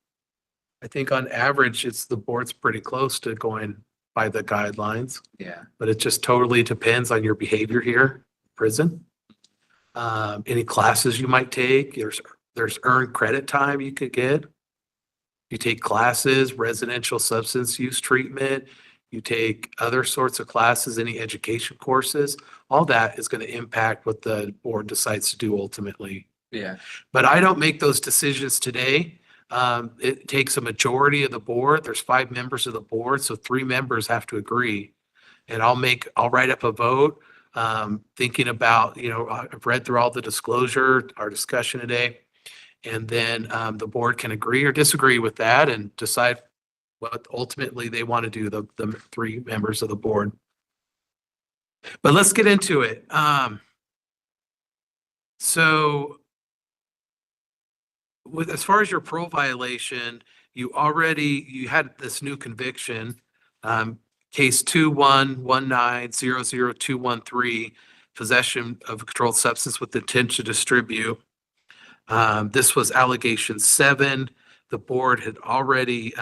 I think on average, the board's pretty close to going by the guidelines. Yeah. But it just totally depends on your behavior here, in prison. Any classes you might take, there's earned credit time you could get. You take classes, residential substance use treatment, you take other sorts of classes, any education courses, all that is going to impact what the board decides to do ultimately. Yeah. But I don't make those decisions today. It takes a majority of the board. There's 5 members of the board, so 3 members have to agree. And I'll write up a vote, thinking about, I've read through all the disclosure, our discussion today. And then the board can agree or disagree with that and decide what ultimately they want to do, the 3 members of the board. But let's get into it. So as far as your parole violation, you had this new conviction, case 211900213, possession of a controlled substance with intent to distribute. This was allegation 7. The board had already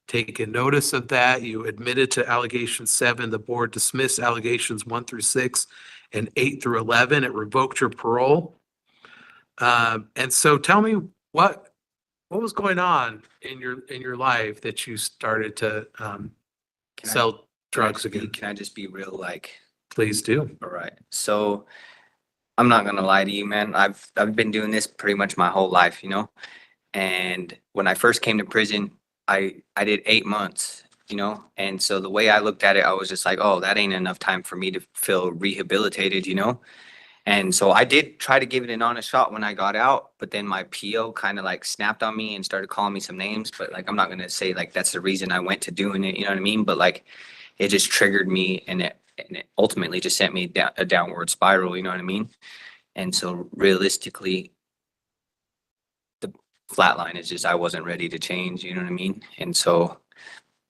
taken notice of that. You admitted to allegation 7. The board dismissed allegations 1 through 6 and 8 through 11. It revoked your parole. And so tell me what was going on in your life that you started to sell drugs again? Can I just be real? Please do. All right. So I'm not gonna lie to you, man. I've been doing this pretty much my whole life, you know. And when I first came to prison, I did 8 months, you know. And so the way I looked at it, I was just like, oh, that ain't enough time for me to feel rehabilitated, you know. And so I did try to give it an honest shot when I got out, but then my PO kind of snapped on me and started calling me some names. But I'm not gonna say that's the reason I went to doing it, you know what I mean? But it just triggered me, and and it ultimately just sent me down a downward spiral, you know what I mean? And so realistically, the flat line is just I wasn't ready to change, you know what I mean? And so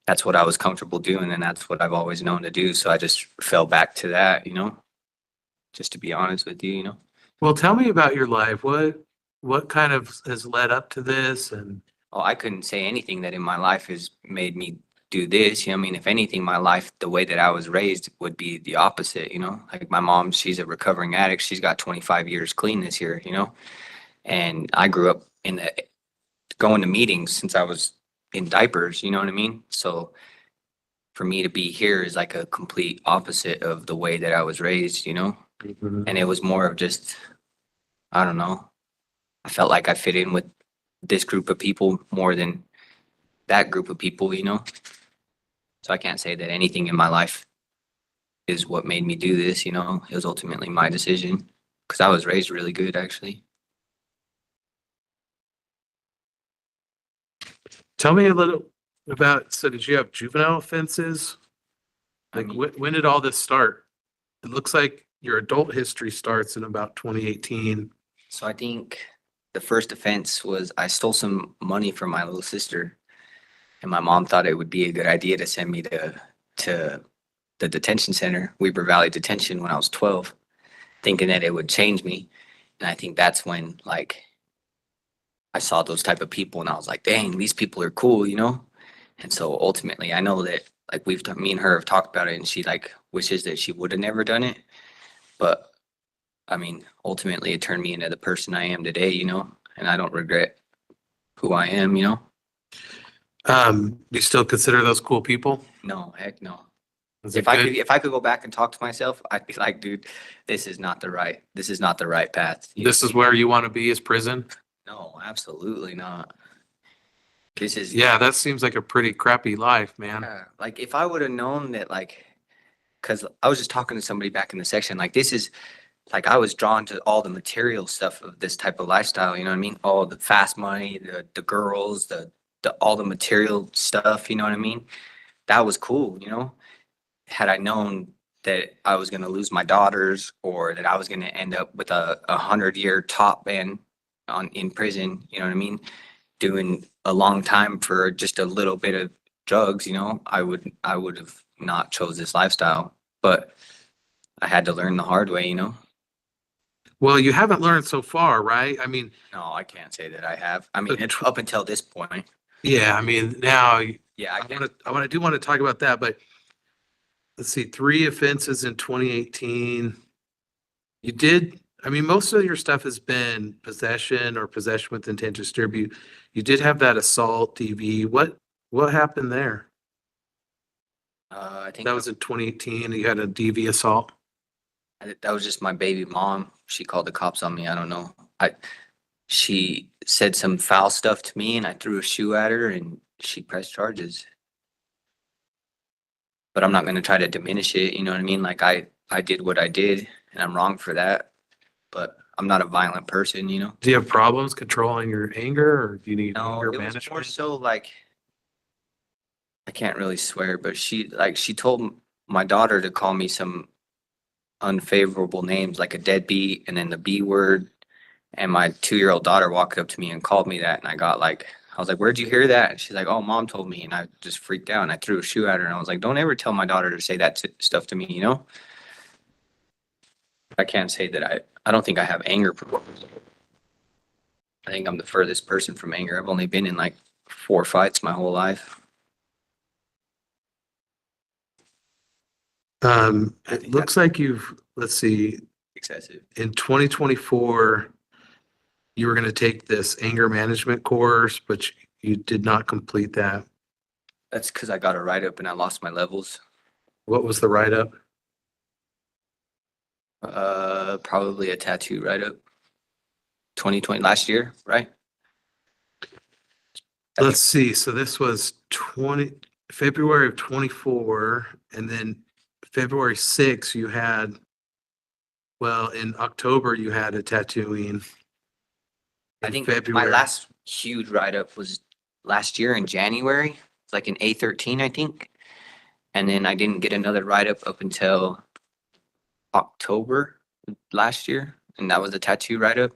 that's what I was comfortable doing, and that's what I've always known to do. So I just fell back to that, you know, just to be honest with you, you know. Well, tell me about your life. What kind of has led up to this? And Oh, I couldn't say anything that in my life has made me do this. You know, what I mean, if anything, my life, the way that I was raised would be the opposite, you know, like my mom, she's a recovering addict. She's got 25 years clean this year, you know, and I grew up in the going to meetings since I was in diapers, you know what I mean? So for me to be here is like a complete opposite of the way that I was raised, you know? And it was more of just, I don't know. I felt like I fit in with this group of people more than that group of people, you know? So I can't say that anything in my life is what made me do this, you know? It was ultimately my decision because I was raised really good, actually. tell me a little about, so did you have juvenile offenses? Like when did all this start? It looks like your adult history starts in about 2018. So I think the first offense was I stole some money from my little sister, and my mom thought it would be a good idea to send me to the detention center, Weber Valley Detention, when I was 12, thinking that it would change me. And I think that's when like I saw those type of people and I was like, dang, these people are cool, you know? And so ultimately I know that like me and her have talked about it, and she like wishes that she would have never done it. But I mean, ultimately it turned me into the person I am today, you know, and I don't regret who I am, you know? Do you still consider those cool people? No, heck no. Is it If I good? if I could go back and talk to myself, I'd be like, dude, this is not the right path. You This is where you want to be, is prison? No, absolutely not. This is Yeah, that seems like a pretty crappy life, man. like if I would have known that, like, because I was just talking to somebody back in the section, like this is like I was drawn to all the material stuff of this type of lifestyle. You know what I mean? All the fast money, the girls, the all the material stuff. You know what I mean? That was cool. You know, had I known that I was going to lose my daughters or that I was going to end up with a 100-year top ban in prison, you know what I mean? Doing a long time for just a little bit of drugs, you know, I would have not chose this lifestyle, but I had to learn the hard way, you know? Well, you haven't learned so far, right? I mean, No, I can't say that I have. I mean, it's up until this point. yeah, I mean, now Yeah, I want to talk about that, but let's see, 3 offenses in 2018. You did, I mean, most of your stuff has been possession or possession with intent to distribute. You did have that assault DV. What happened there? I think That was in 2018 and you had a DV assault. that was just my baby mom. She called the cops on me. I don't know. She said some foul stuff to me and I threw a shoe at her and she pressed charges. But I'm not going to try to diminish it. You know what I mean? Like I did what I did and I'm wrong for that, but I'm not a violent person, you know? Do you have problems controlling your anger or do you need No, anger it was management? more so like, I can't really swear, but she told my daughter to call me some unfavorable names, like a deadbeat and then the B word. And my 2-year-old daughter walked up to me and called me that. And I was like, where'd you hear that? And she's like, oh, mom told me. And I just freaked out and I threw a shoe at her. And I was like, don't ever tell my daughter to say that stuff to me, you know? I can't say that I don't think I have anger problems. I think I'm the furthest person from anger. I've only been in like 4 fights my whole life. It looks like let's see, Excessive. in 2024, you were going to take this anger management course, but you did not complete that. That's because I got a write-up and I lost my levels. What was the write-up? Probably a tattoo write-up. 2020, last year, right? Let's see. So this was February of 24, and then February 6th, you had, well, in October, you had a tattooing. I think February. my last huge write-up was last year in January. It's like an A13, I think. And then I didn't get another write-up until October last year, and that was the tattoo write-up.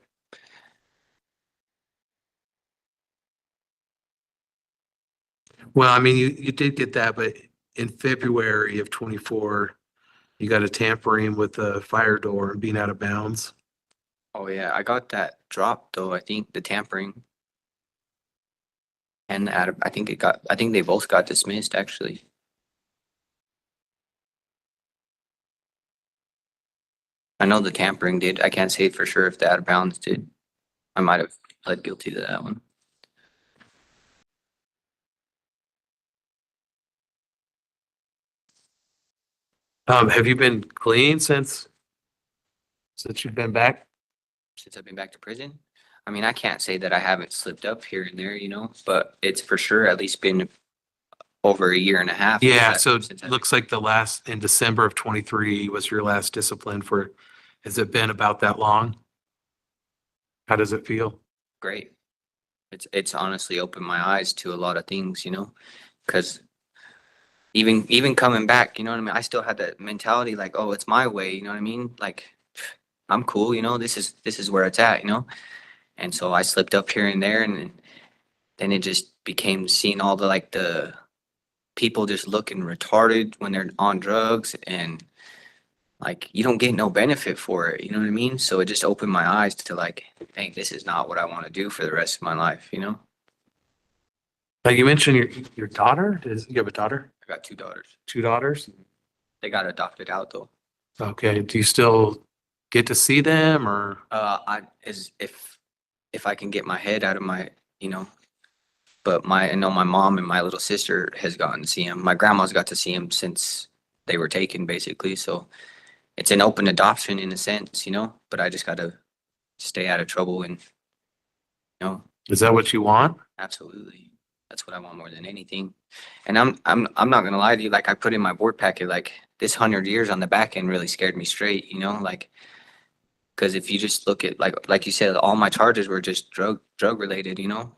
Well, I mean, you did get that, but in February of 24, you got a tampering with the fire door and being out of bounds. Oh yeah, I got that dropped though. I think the tampering and I think they both got dismissed actually. I know the tampering did. I can't say for sure if the out of bounds did. I might have pled guilty to that one. Have you been clean since you've been back? Since I've been back to prison. I mean, I can't say that I haven't slipped up here and there, you know, but it's for sure at least been over a year and a half. Yeah, so it looks like in December of 23 was your last discipline for, has it been about that long? How does it feel? Great. It's honestly opened my eyes to a lot of things, you know, because even coming back, you know what I mean? I still had that mentality like, oh, it's my way, you know what I mean? Like, I'm cool, you know, this is where it's at, you know? And so I slipped up here and there, and then it just became seeing all the people just looking retarded when they're on drugs, and like you don't get no benefit for it, you know what I mean? So it just opened my eyes to like, dang, this is not what I want to do for the rest of my life, you know? Like you mentioned your daughter, you have a daughter? I got 2 daughters. 2 daughters? They got adopted out though. Okay, do you still get to see them or? If I can get my head out of my, you know, but I know my mom and my little sister has gotten to see him. My grandma's got to see him since they were taken basically. So it's an open adoption in a sense, you know, but I just got to stay out of trouble and, you know. Is that what you want? Absolutely. That's what I want more than anything. And I'm not gonna lie to you, like I put in my board packet, like this 100 years on the back end really scared me straight, you know, like, because if you just look at like you said, all my charges were just drug related, you know,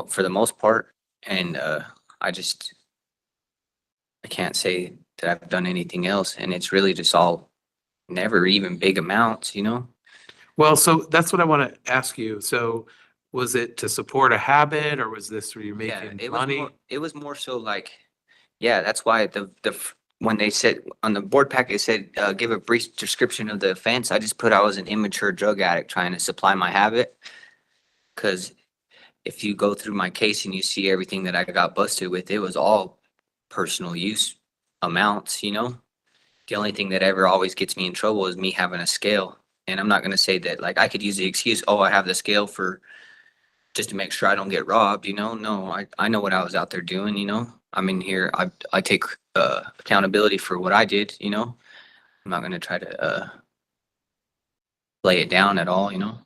for the most part. And I can't say that I've done anything else, and it's really just all never even big amounts, you know. Well, so that's what I want to ask you. So was it to support a habit, or was this where you're making money? It was more so like, yeah, that's why when they said on the board packet, it said, give a brief description of the offense. I just put I was an immature drug addict trying to supply my habit. Because if you go through my case and you see everything that I got busted with, it was all personal use amounts, you know. The only thing that ever always gets me in trouble is me having a scale. And I'm not going to say that, like, I could use the excuse, oh, I have the scale for just to make sure I don't get robbed, you know. No, I know what I was out there doing, you know. I'm in here, I take accountability for what I did, you know. I'm not going to try to lay it down at all, you know.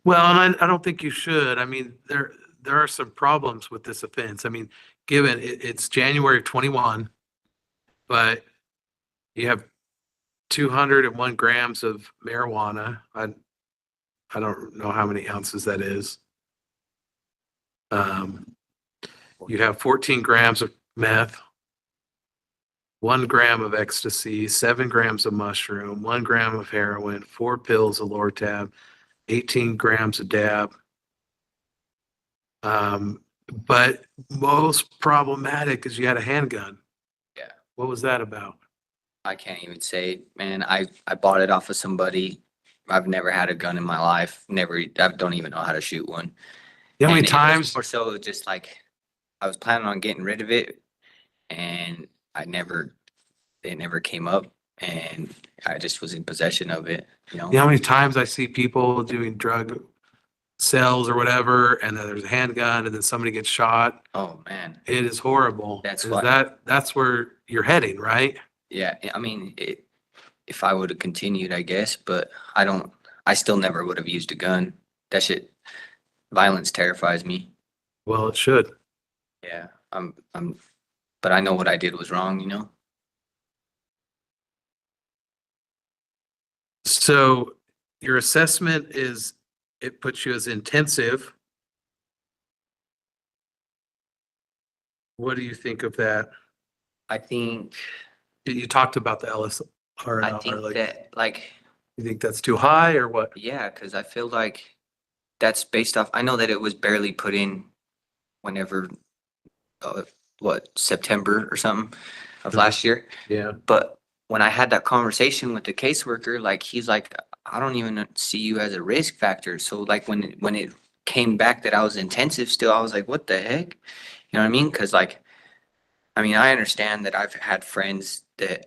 Well, and I don't think you should. I mean, there are some problems with this offense. I mean, given it's January of 21, but you have 201 grams of marijuana. I don't know how many ounces that is. You have 14 grams of meth, 1 gram of ecstasy, 7 grams of mushroom, 1 gram of heroin, 4 pills of Lortab, 18 grams of dab. But most problematic is you had a handgun. Yeah. What was that about? I can't even say, man. I bought it off of somebody. I've never had a gun in my life. I don't even know how to shoot one. You know how many And it was times? more so just like I was planning on getting rid of it, and it never came up, and I just was in possession of it, you know. You know how many times I see people doing drug sales or whatever, and then there's a handgun, and then somebody gets shot. Oh man, it is horrible. That's Is why- that's where you're heading, right? yeah. I mean, if I would have continued, I guess, but I still never would have used a gun. That shit, violence terrifies me. Well, it should. Yeah, but I know what I did was wrong, you know. So your assessment is, it puts you as intensive. What do you think of that? I think, You talked about the LSR, I think like, that like, you think that's too high or what? yeah, because I feel like that's based off, I know that it was barely put in whenever, uh, what, September or something of last year. Yeah. But when I had that conversation with the caseworker, like, he's like, I don't even see you as a risk factor. So like when it came back that I was intensive still, I was like, what the heck? You know what I mean? Cause like, I mean, I understand that I've had friends that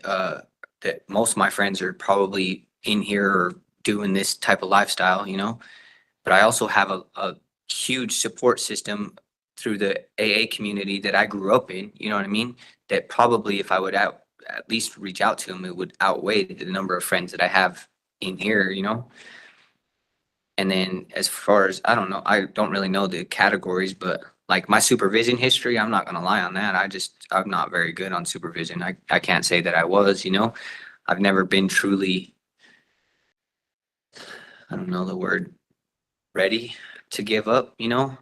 most of my friends are probably in here or doing this type of lifestyle, you know? But I also have a huge support system through the AA community that I grew up in, you know what I mean? That probably if I would at least reach out to them, it would outweigh the number of friends that I have in here, you know? And then as far as, I don't know, I don't really know the categories, but like my supervision history, I'm not gonna lie on that. I'm not very good on supervision. I can't say that I was, you know? I've never been truly, I don't know the word, ready to give up, you know?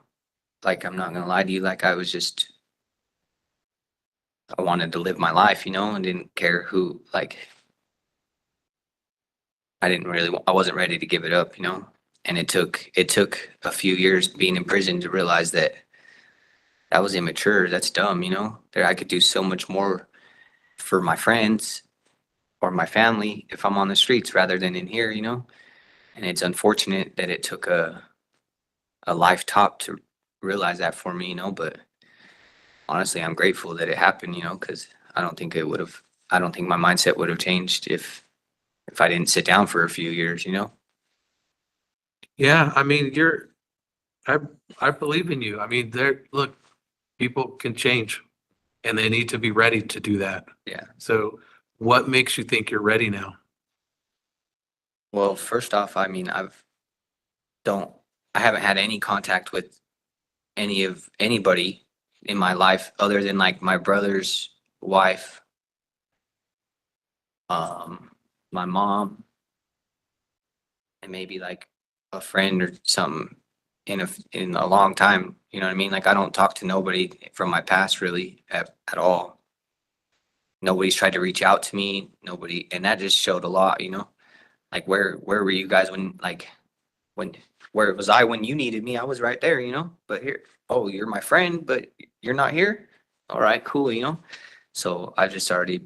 Like, I'm not gonna lie to you, like I was just, I wanted to live my life, you know, and didn't care who, like, I wasn't ready to give it up, you know? And it took a few years being in prison to realize that that was immature. That's dumb, you know, that I could do so much more for my friends or my family if I'm on the streets rather than in here, you know? And it's unfortunate that it took a life top to realize that for me, you know, but honestly, I'm grateful that it happened, you know, because I don't think I don't think my mindset would have changed if I didn't sit down for a few years, you know? Yeah, I mean, I believe in you. I mean, look, people can change and they need to be ready to do that. Yeah. So what makes you think you're ready now? Well, first off, I mean, I haven't had any contact with anybody in my life other than like my brother's wife, my mom, and maybe like a friend or something in a long time. You know what I mean? Like I don't talk to nobody from my past really at all. Nobody's tried to reach out to me. Nobody, and that just showed a lot, you know? Like where were you guys when where was I when you needed me? I was right there, you know? But here, oh, you're my friend, but you're not here? All right, cool, you know? So I just already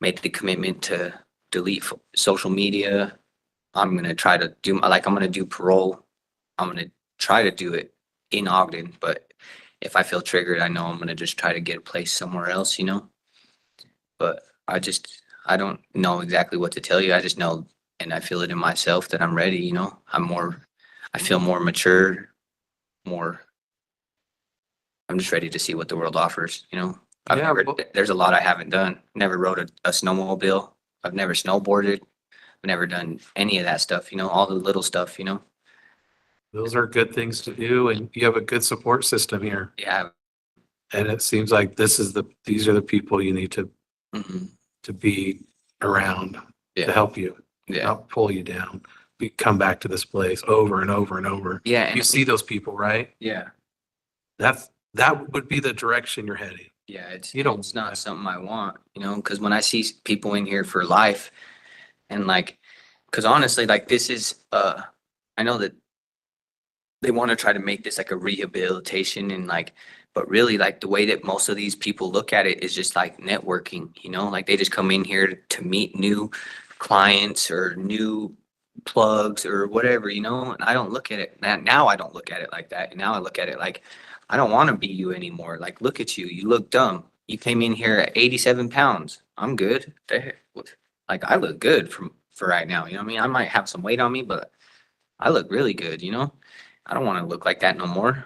made the commitment to delete social media. I'm gonna try to do I'm gonna do parole. I'm gonna try to do it in Ogden, but if I feel triggered, I know I'm gonna just try to get a place somewhere else, you know? But I don't know exactly what to tell you. I just know and I feel it in myself that I'm ready, you know? I feel more mature, more I'm just ready to see what the world offers, you know? Yeah, well- There's a lot I haven't done. Never rode a snowmobile. I've never snowboarded. I've never done any of that stuff, you know, all the little stuff, you know? Those are good things to do and you have a good support system here. Yeah. And it seems like these are the people you need to be around to Yeah. help you, Yeah. not pull you down. We come back to this place over and over and over. Yeah. And You see those people, right? yeah. That would be the direction you're heading. Yeah. It's You don't it's not something I want, you know, because when I see people in here for life and like, because honestly, like this is I know that they want to try to make this like a rehabilitation and like, but really like the way that most of these people look at it is just like networking, you know, like they just come in here to meet new clients or new plugs or whatever, you know, and I don't look at it now. I don't look at it like that. Now I look at it like, I don't want to be you anymore. Like, look at you. You look dumb. You came in here at 87 pounds. I'm good. Like I look good for right now. You know what I mean? I might have some weight on me, but I look really good, you know? I don't want to look like that no more.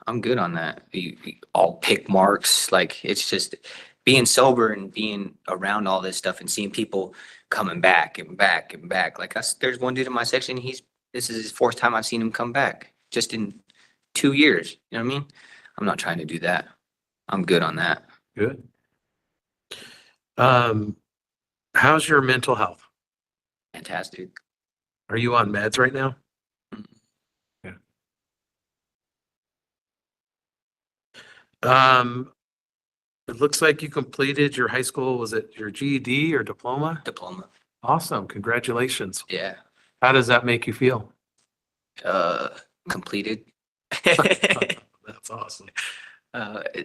I'm good on that. All pick marks. Like it's just being sober and being around all this stuff and seeing people coming back and back and back. Like there's one dude in my section. This is his fourth time I've seen him come back just in 2 years. You know what I mean? I'm not trying to do that. I'm good on that. Good. How's your mental health? Fantastic. Are you on meds right now? Yeah. It looks like you completed your high school, was it your GED or diploma? Diploma. Awesome, congratulations. Yeah. How does that make you feel? Completed. That's awesome.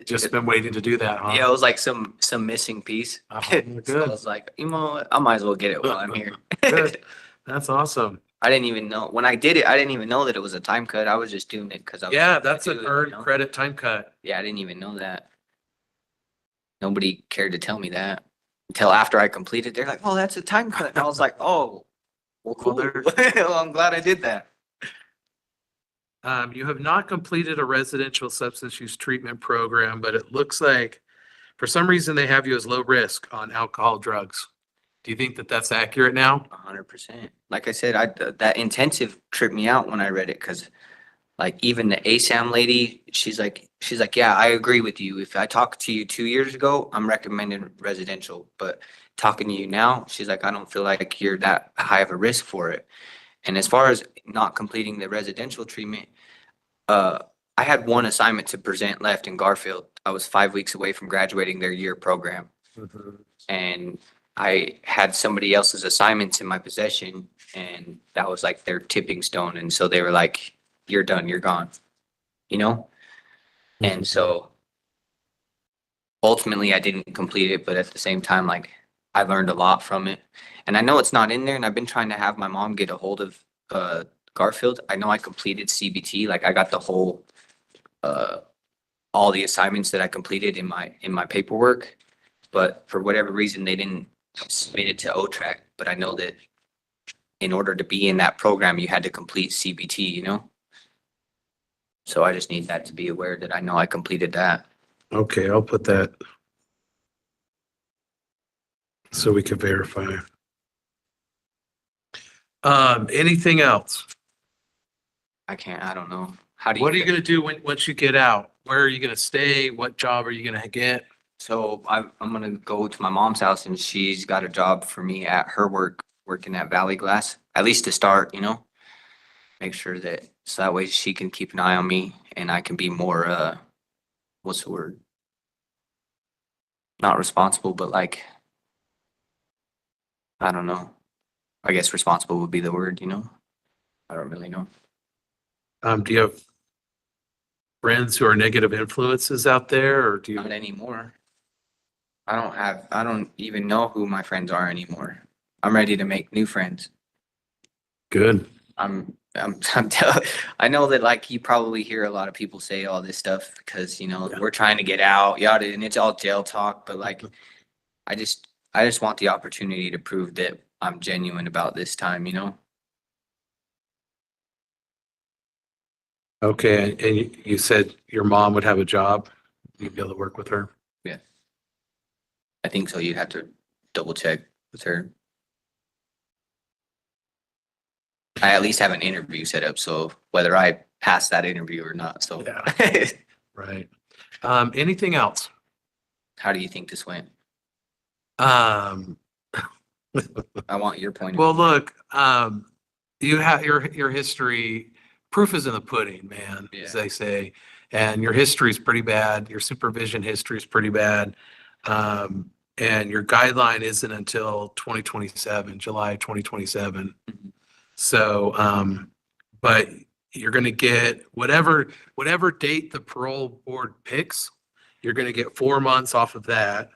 Just been waiting to do that, huh? Yeah, it was like some missing piece. Oh, So I good. was like, you know what? I might as well get it while I'm here. Good. That's awesome. I didn't even know when I did it. I didn't even know that it was a time cut. I was just doing it because I was. Yeah, trying to that's do an it, you earned know? credit time cut. Yeah, I didn't even know that. Nobody cared to tell me that until after I completed. They're like, "Oh, that's a time cut." And I was like, "Oh, well, cool. Well, I'm glad I did that." You have not completed a residential substance use treatment program, but it looks like for some reason they have you as low risk on alcohol, drugs. Do you think that that's accurate now? 100%. Like I said, that intensive tripped me out when I read it because, like, even the ASAM lady, she's like, yeah, I agree with you. If I talked to you 2 years ago, I'm recommending residential, but talking to you now, she's like, I don't feel like you're that high of a risk for it. And as far as not completing the residential treatment, I had one assignment to present left in Garfield. I was 5 weeks away from graduating their year program. And I had somebody else's assignments in my possession, and that was like their tipping stone. And so they were like, you're done, you're gone, you know? And so ultimately I didn't complete it, but at the same time, like, I learned a lot from it. And I know it's not in there, and I've been trying to have my mom get a hold of Garfield. I know I completed CBT, like I got the whole all the assignments that I completed in my paperwork, but for whatever reason they didn't submit it to OTRAC. But I know that in order to be in that program, you had to complete CBT, you know? So I just need that to be aware that I know I completed that. Okay, I'll put that so we can verify. Anything else? I don't know. How do you? What are you gonna do once you get out? Where are you gonna stay? What job are you gonna get? So I'm gonna go to my mom's house, and she's got a job for me at her work, working at Valley Glass, at least to start, you know? Make sure that, so that way she can keep an eye on me and I can be more, what's the word? Not responsible, but like, I don't know. I guess responsible would be the word, you know? I don't really know. Do you have friends who are negative influences out there, or do you? Not anymore. I don't even know who my friends are anymore. I'm ready to make new friends. Good. I know that, like, you probably hear a lot of people say all this stuff because, you know, we're trying to get out, yada, and it's all jail talk, but like, I just want the opportunity to prove that I'm genuine about this time, you know? Okay, and you said your mom would have a job? You'd be able to work with her? Yeah. I think so. You'd have to double check with her. I at least have an interview set up, so whether I pass that interview or not, so. Yeah. Right. Anything else? How do you think this went? I want your point of Well, view. look, you have your history, proof is in the pudding, man, as they say. And your history is pretty bad. Your supervision history is pretty bad. And your guideline isn't until 2027, July 2027. So, but you're going to get whatever date the parole board picks, you're going to get 4 months off of that.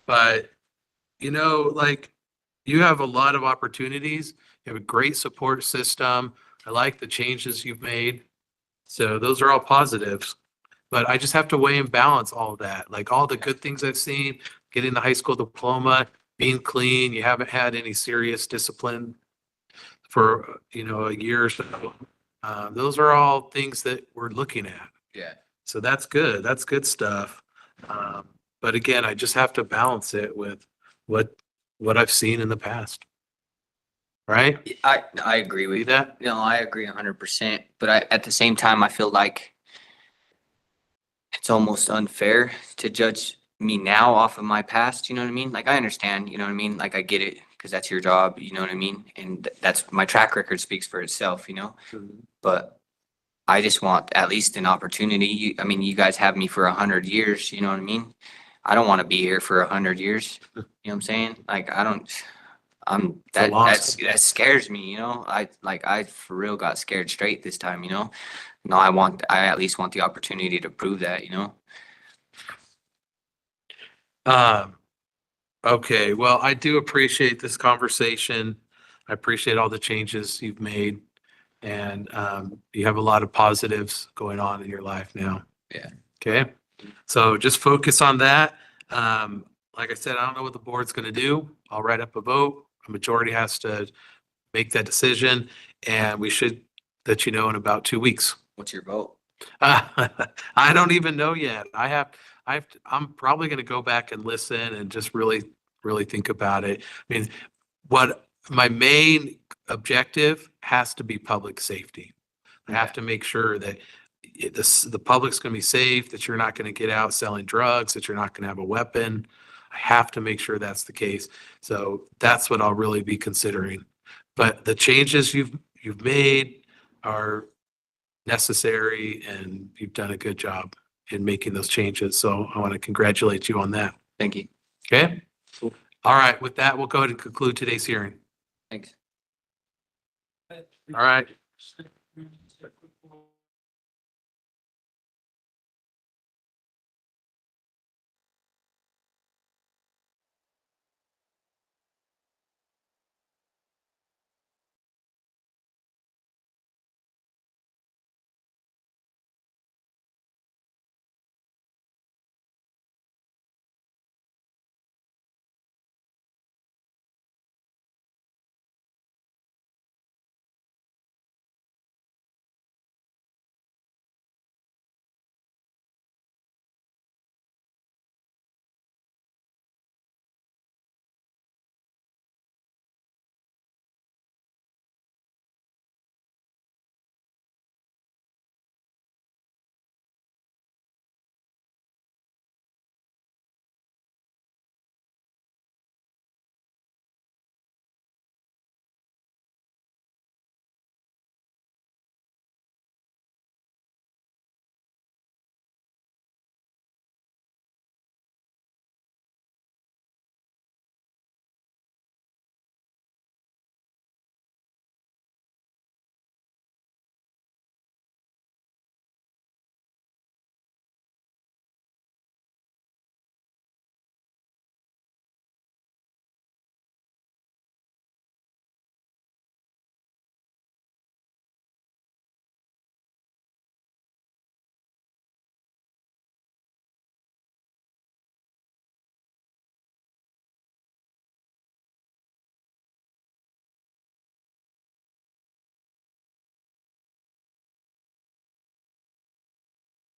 But you know, like, you have a lot of opportunities. You have a great support system. I like the changes you've made. So those are all positives. But I just have to weigh and balance all of that. Like all the good things I've seen, getting the high school diploma, being clean, you haven't had any serious discipline for, you know, a year or so. Those are all things that we're looking at. Yeah. So that's good. That's good stuff. But again, I just have to balance it with what I've seen in the past. Right? I agree with that. No, I agree 100%. But at the same time, I feel like it's almost unfair to judge me now off of my past. You know what I mean? Like, I understand, you know what I mean? Like, I get it because that's your job, you know what I mean? And that's my track record speaks for itself, you know? But I just want at least an opportunity. I mean, you guys have me for 100 years, you know what I mean? I don't want to be here for 100 years. You know what I'm saying? Like, that scares me, you know? I for real got scared straight this time, you know? No, I at least want the opportunity to prove that, you know? Okay, well, I do appreciate this conversation. I appreciate all the changes you've made. And you have a lot of positives going on in your life now. Yeah. Okay, so just focus on that. Like I said, I don't know what the board's gonna do. I'll write up a vote. A majority has to make that decision, and we should let you know in about 2 weeks. What's your vote? I don't even know yet. I'm probably gonna go back and listen and just really think about it. I mean, what my main objective has to be public safety. I have to make sure that the public's gonna be safe, that you're not gonna get out selling drugs, that you're not gonna have a weapon. I have to make sure that's the case. So that's what I'll really be considering. But the changes you've made are necessary, and you've done a good job in making those changes. So I want to congratulate you on that. Thank you. Okay? All right, with that, we'll go ahead and conclude today's hearing. Thanks. All right.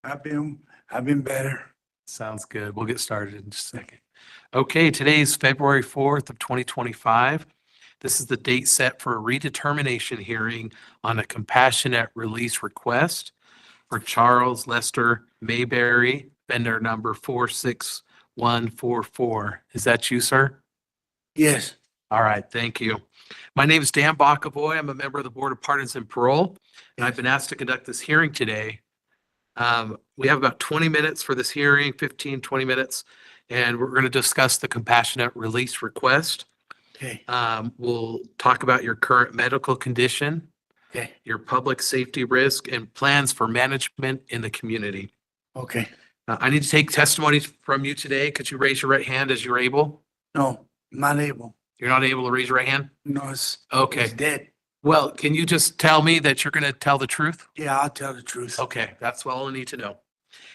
I've been better. Sounds good. We'll get started in just a second. Okay, today's February 4th of 2025. This is the date set for a redetermination hearing on a compassionate release request for Charles Lester Mayberry, vendor number 46144. Is that you, sir? Yes. All right, thank you. My name is Dan Bockavoy. I'm a member of the Board of Pardons and Parole, and I've been asked to conduct this hearing today. We have about 20 minutes for this hearing, 15, 20 minutes, and we're going to discuss the compassionate release request. Okay. We'll talk about your current medical condition, Okay. your public safety risk, and plans for management in the community. Okay. I need to take testimony from you today. Could you raise your right hand as you're able? No, not able. You're not able to raise your right hand? No, it's Okay. dead. Well, can you just tell me that you're going to tell the truth? Yeah, I'll tell the truth. Okay, that's all I need to know.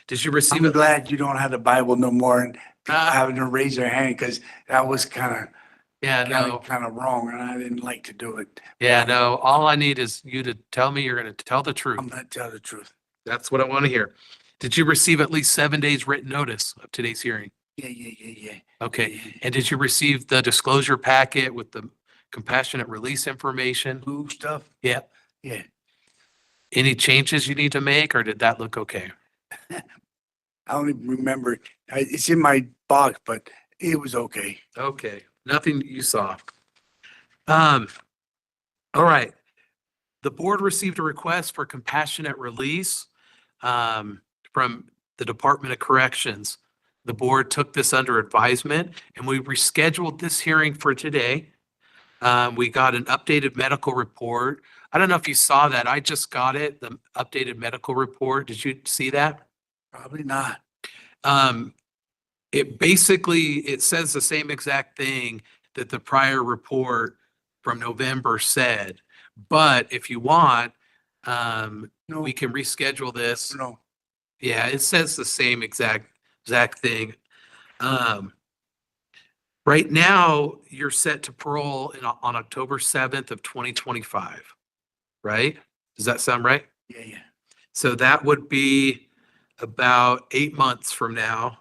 Did you receive I'm it? glad you don't have the Bible no more and having to raise their hand because that was kind of wrong and I didn't like to do it. Yeah, no, all I need is you to tell me you're going to tell the truth. I'm gonna tell the truth. That's what I want to hear. Did you receive at least 7 days written notice of today's hearing? Yeah. Okay, and did you receive the disclosure packet with the compassionate release information? Blue stuff? Yeah. Yeah. Any changes you need to make, or did that look okay? I don't even remember. It's in my box, but it was okay. Okay, nothing you saw. All right. the board received a request for compassionate release from the Department of Corrections. The board took this under advisement and we rescheduled this hearing for today. We got an updated medical report. I don't know if you saw that. I just got it, the updated medical report. Did you see that? Probably not. It basically, it says the same exact thing that the prior report from November said. But if you want, No, we can reschedule this. no. Yeah, it says the same exact thing. Right now, you're set to parole on October 7th of 2025, right? Does that sound right? Yeah, yeah. So that would be about 8 months from now.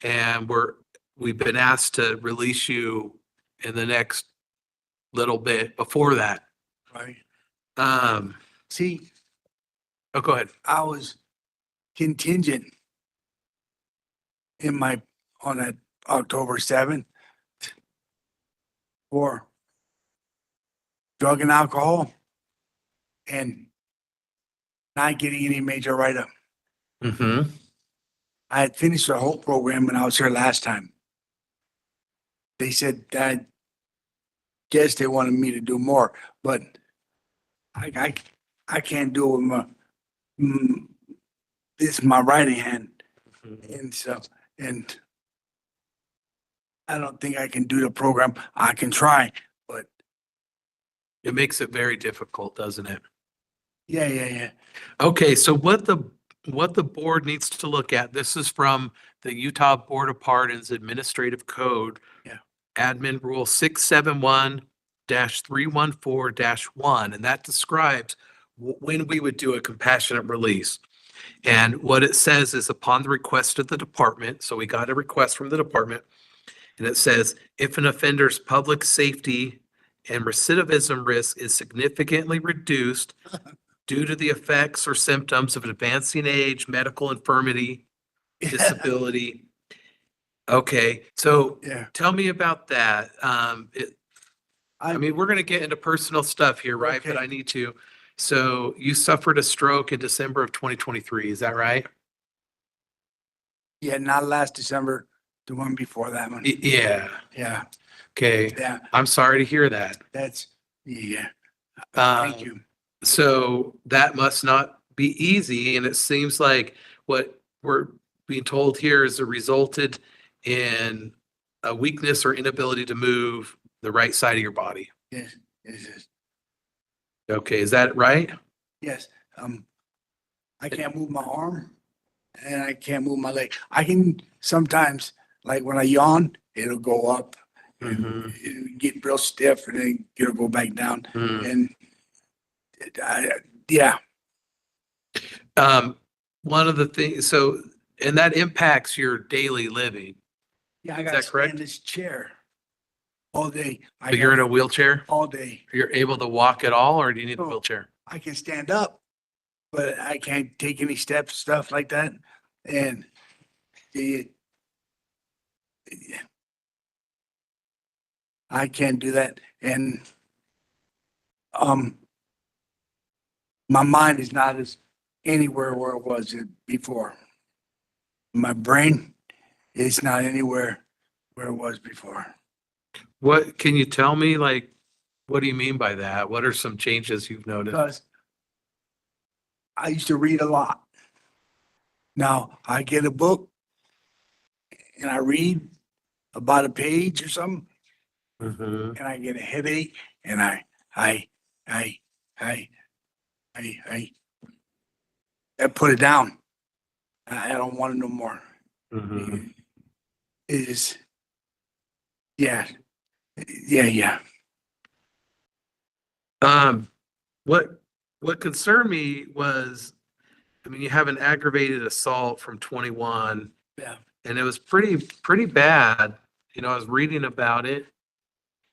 And we've been asked to release you in the next little bit before that. Right. Oh, See, go ahead. I was contingent on that October 7th for drug and alcohol and not getting any major write-up. Mm-hmm. I had finished the whole program when I was here last time. They said that, guess they wanted me to do more, but I can't do it with this is my right hand. And so, and I don't think I can do the program. I can try, but It makes it very difficult, doesn't it? yeah. Okay, so what the board needs to look at, this is from the Utah Board of Pardons Administrative Code. Yeah. Admin Rule 671-314-1, and that describes when we would do a compassionate release. And what it says is upon the request of the department, so we got a request from the department, and it says, if an offender's public safety and recidivism risk is significantly reduced due to the effects or symptoms of advancing age, medical infirmity, disability. Okay, so Yeah. tell me about that. I mean, we're gonna get into personal stuff here, right? But Okay. I need to. So you suffered a stroke in December of 2023, is that right? Yeah, not last December, the one before that one. Yeah, Yeah, okay. yeah, I'm sorry to hear that. that's, yeah. Uh, Thank you. So that must not be easy, and it seems like what we're being told here is it resulted in a weakness or inability to move the right side of your body. Yes, yes. Okay, is that right? Yes, I can't move my arm and I can't move my leg. I can sometimes, like when I yawn, it'll go up and it'll get real stiff and then it'll go back down. And yeah, One of the things, so, and that impacts your daily living. yeah, I Is gotta that stay correct? in this chair all day. So you're in a wheelchair? All day. You're able to walk at all, or do you need a No. wheelchair? I can stand up, but I can't take any steps, stuff like that. And I can't do that. And my mind is not as anywhere where it was before. My brain is not anywhere where it was before. What, can you tell me, like, what do you mean by that? What are some changes you've noticed? Because I used to read a lot. Now I get a book and I read about a page or something, and I get a headache, and I put it down. I don't want it no more. It is, yeah. What concerned me was, I mean, you have an aggravated assault from 21. Yeah. And it was pretty bad. You know, I was reading about it.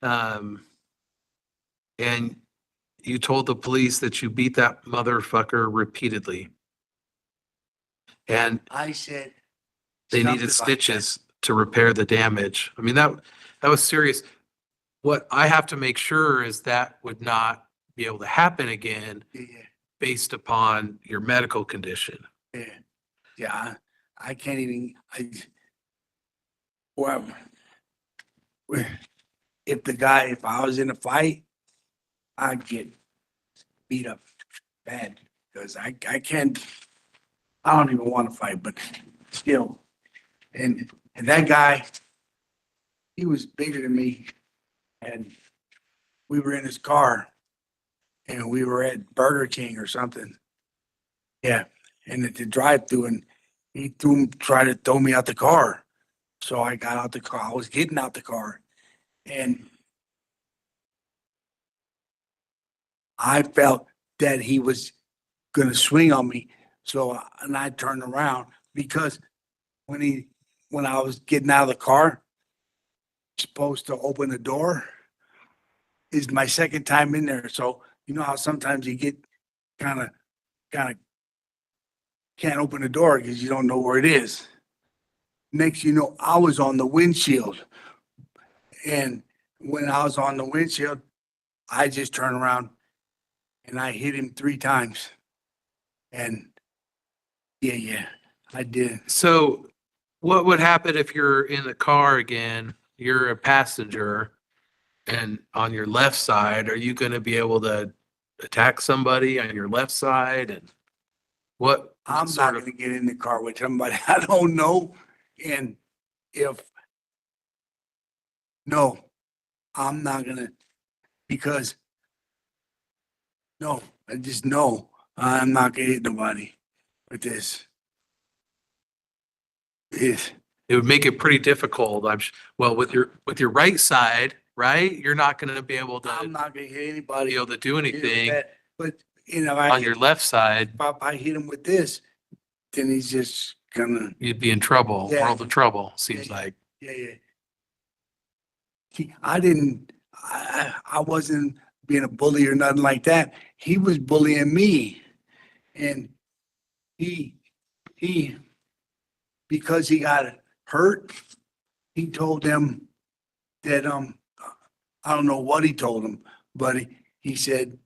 And you told the police that you beat that motherfucker repeatedly. And I said. they something needed like stitches to repair the damage. I mean, that was serious. What I have to make sure is that would not be able to happen again Yeah, based upon your medical condition. yeah, yeah. I can't even, well, if I was in a fight, I'd get beat up bad because I can't, I don't even want to fight, but still. And that guy, he was bigger than me. And we were in his car and we were at Burger King or something. Yeah. And at the drive-thru, and he tried to throw me out the car. So I got out the car. I was getting out the car and I felt that he was gonna swing on me. So, and I turned around because when I was getting out of the car, supposed to open the door, is my second time in there. So you know how sometimes you get kind of can't open the door because you don't know where it is. Next, you know, I was on the windshield. And when I was on the windshield, I just turned around and I hit him 3 times. And yeah, I did. So what would happen if you're in the car again, you're a passenger, and on your left side, are you going to be able to attack somebody on your left side? And what I'm sort not of- gonna get in the car with somebody I don't know. And no, I'm not gonna, because no, I just know I'm not gonna hit nobody with this. it would make it pretty difficult. Well, with your right side, right? You're not going to be able I'm to not gonna hit anybody. do anything But, you know, on your left side. if I hit him with this, then he's just gonna, You'd be in trouble, Yeah. world of trouble, seems like. yeah. I wasn't being a bully or nothing like that. He was bullying me. And he, because he got hurt, he told them that, I don't know what he told him, but he said,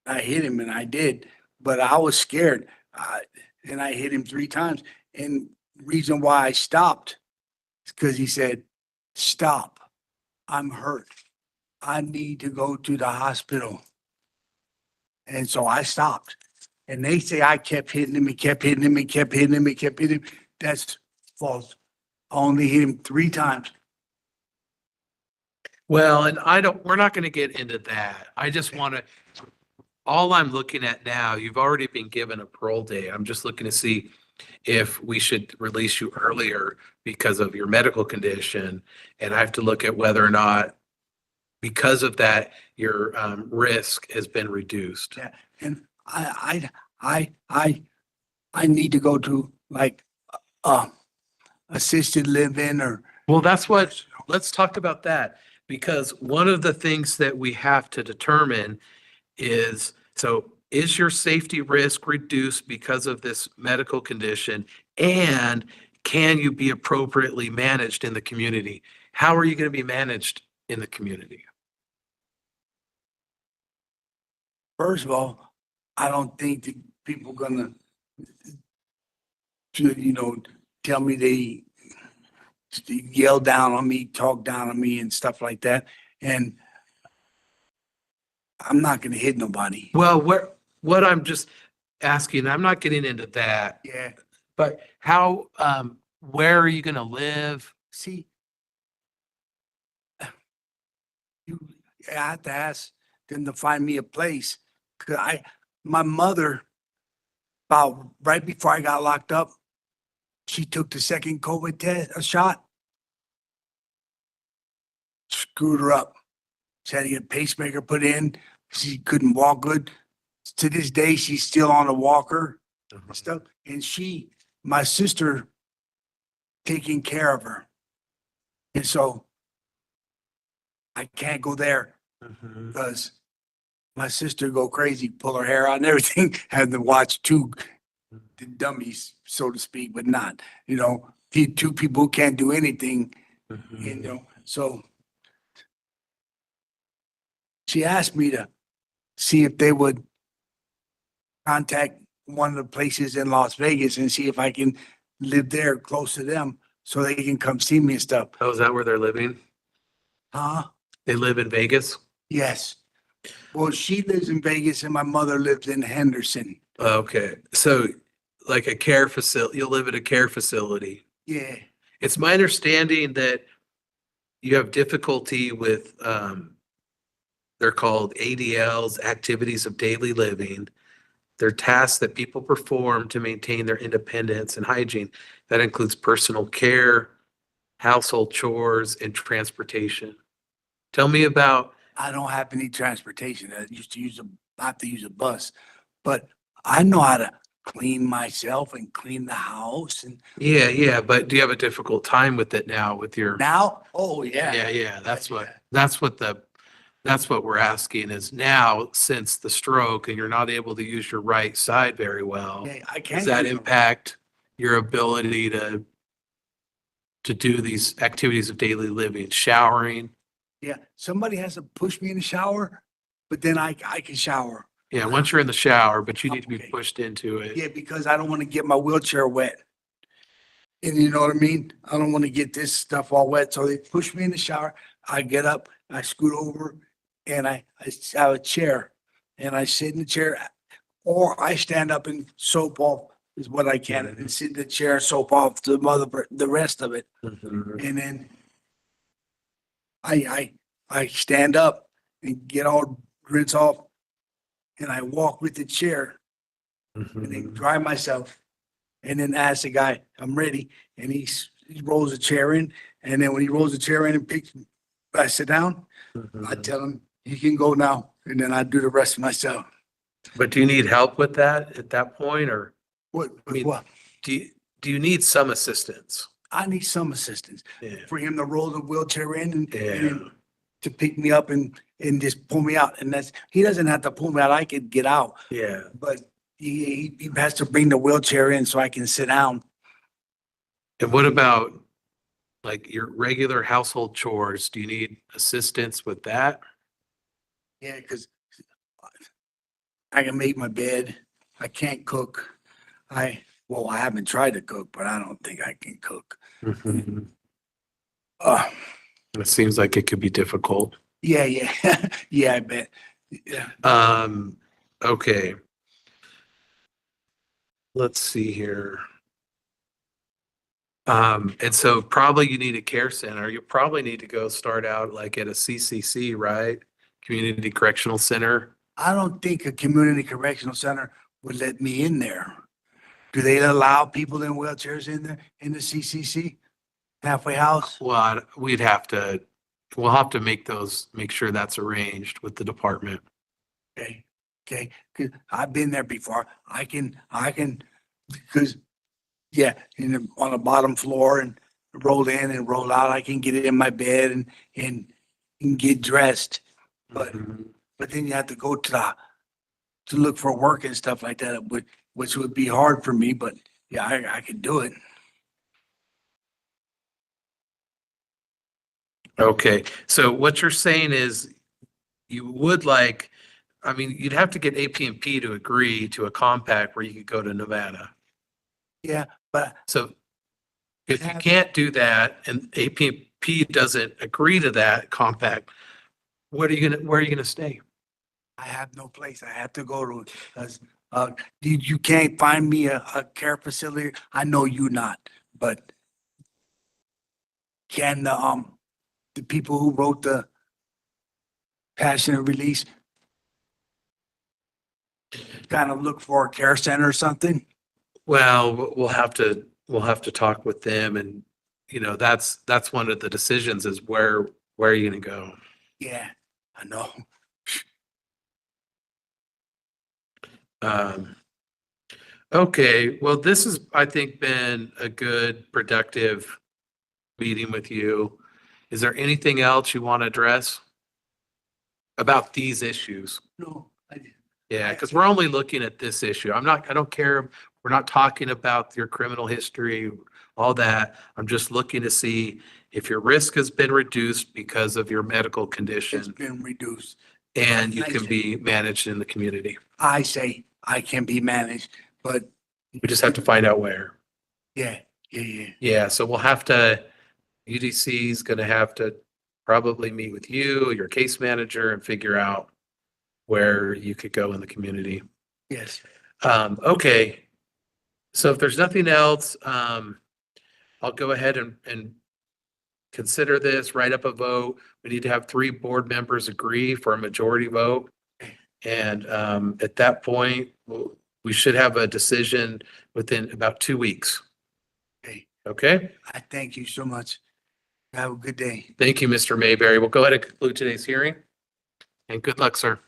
I hit him and I did, but I was scared. And I hit him 3 times. And reason why I stopped is because he said, stop. I'm hurt. I need to go to the hospital. And so I stopped. And they say I kept hitting him, he kept hitting him, he kept hitting him, he kept hitting him. That's false. I only hit him 3 times. Well, and we're not going to get into that. I just want to, all I'm looking at now, you've already been given a parole date. I'm just looking to see if we should release you earlier because of your medical condition. And I have to look at whether or not, because of that, your risk has been reduced. Yeah. And I need to go to like, assisted living or. Well, let's talk about that, because one of the things that we have to determine is, is your safety risk reduced because of this medical condition? And can you be appropriately managed in the community? How are you going to be managed in the community? First of all, I don't think that people gonna, you know, tell me they yell down on me, talk down on me and stuff like that. And I'm not gonna hit nobody. Well, what I'm just asking, I'm not getting into that, Yeah. but where are you going to live? See, you have to ask them to find me a place. 'Cause my mother, about right before I got locked up, she took the second COVID test, shot. Screwed her up. She had to get a pacemaker put in. She couldn't walk good. To this day, she's still on a walker and stuff. And my sister, taking care of her. And so I can't go there because my sister go crazy, pull her hair out and everything. Had to watch 2 dummies, so to speak, but not, you know, 2 people who can't do anything, you know. So she asked me to see if they would contact one of the places in Las Vegas and see if I can live there close to them so they can come see me and stuff. Oh, is that where they're living? Huh? They live in Vegas? Yes. Well, she lives in Vegas and my mother lives in Henderson. Okay, so like a care facility, you'll live at a care facility. Yeah. It's my understanding that you have difficulty with, they're called ADLs, activities of daily living. They're tasks that people perform to maintain their independence and hygiene. That includes personal care, household chores, and transportation. Tell me about, I don't have any transportation. I used to have to use a bus, but I know how to clean myself and clean the house and yeah, but do you have a difficult time with it now with your? now, oh yeah. Yeah, that's what we're asking is now, since the stroke and you're not able to use your right side very well, Yeah, I can't. does that use 'em. impact your ability to do these activities of daily living, showering? Yeah, somebody has to push me in the shower, but then I can shower. Yeah, once you're in the shower, but you need to be Okay. pushed into it. Yeah, because I don't want to get my wheelchair wet. And you know what I mean? I don't want to get this stuff all wet. So they push me in the shower. I get up, I scoot over and I have a chair and I sit in the chair or I stand up and soap off is what I can and sit in the chair and soap off the rest of it. Mhm. And then I stand up and get all rinse off and I walk with the chair and then dry myself and then ask the guy, I'm ready. And he rolls the chair in. And then when he rolls the chair in and I sit down, I tell him he can go now. And then I do the rest myself. But do you need help with that at that point, or What, I mean, what? do you need some assistance? I need some assistance Yeah. for him to roll the wheelchair in and Yeah. to pick me up and just pull me out. And he doesn't have to pull me out. I could get out, Yeah. but he has to bring the wheelchair in so I can sit down. And what about like your regular household chores? Do you need assistance with that? Yeah, because I can make my bed. I can't cook. I haven't tried to cook, but I don't think I can cook. Uh, It seems like it could be difficult. yeah. Yeah, I bet. Yeah. Okay. Let's see here. And so probably you need a care center. You probably need to go start out like at a CCC, right? Community Correctional Center. I don't think a community correctional center would let me in there. Do they allow people in wheelchairs in there, in the CCC? Halfway house? Well, we'll have to make sure that's arranged with the department. Okay, 'cause I've been there before. I can, because, yeah, on the bottom floor and roll in and roll out, I can get in my bed and get dressed. But then you have to go to look for work and stuff like that, which would be hard for me, but yeah, I could do it. Okay, so what you're saying is you would like, I mean, you'd have to get AP&P to agree to a compact where you could go to Nevada. Yeah, but So if you can't do that and AP&P doesn't agree to that compact, where are you gonna stay? I have no place. I have to go to, because you can't find me a care facility. I know you not, but can the people who wrote the passionate release kind of look for a care center or something? Well, we'll have to talk with them, and that's one of the decisions is where are you gonna go? Yeah, I know. Okay, well, this has, I think, been a good, productive meeting with you. Is there anything else you want to address about these issues? No, Yeah, because we're only looking at this issue. I don't care. We're not talking about your criminal history, all that. I'm just looking to see if your risk has been reduced because of your medical it's condition. been reduced. and you I can see. be managed in the community. I say I can be managed, but We just have to find out where. yeah, yeah. Yeah, so we'll have to, UDC is gonna have to probably meet with you, your case manager, and figure out where you could go in the community. Yes. Okay. So if there's nothing else, I'll go ahead and consider this, write up a vote. We need to have 3 board members agree for a majority vote. And at that point, we should have a decision within about 2 weeks. Okay. Okay? I thank you so much. Have a good day. Thank you, Mr. Mayberry. We'll go ahead and conclude today's hearing. And good luck, sir.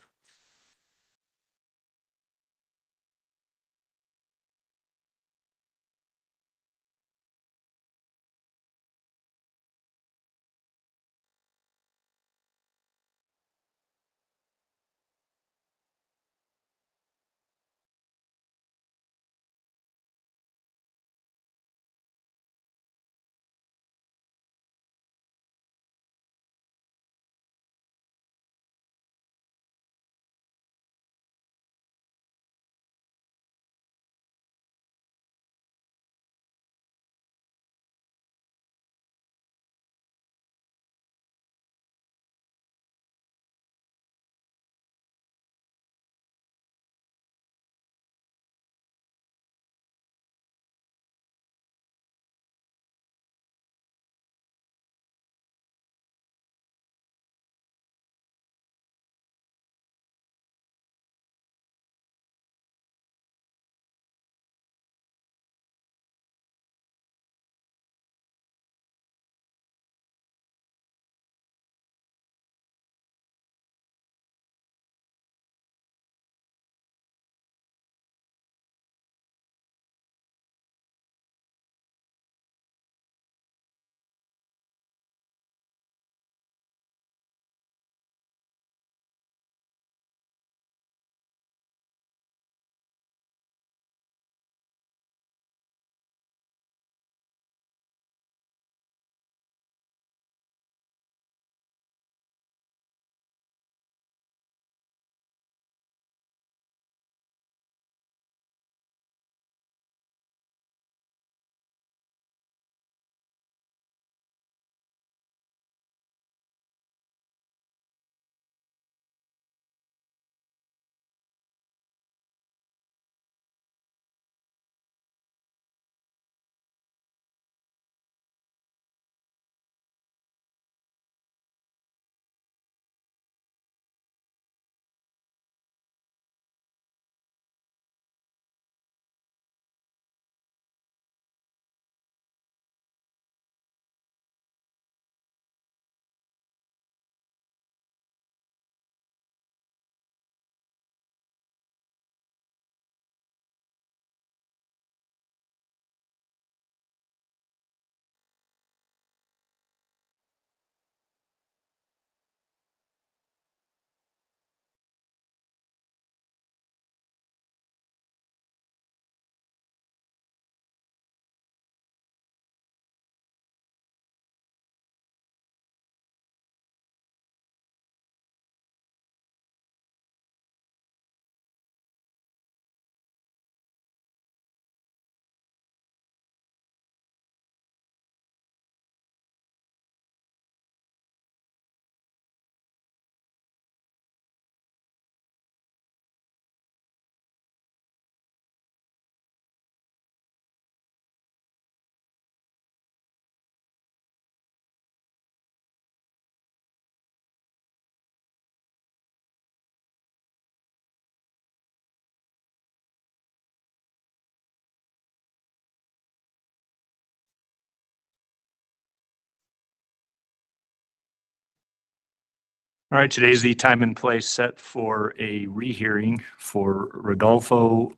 All right, today's the time and place set for a rehearing for Rodolfo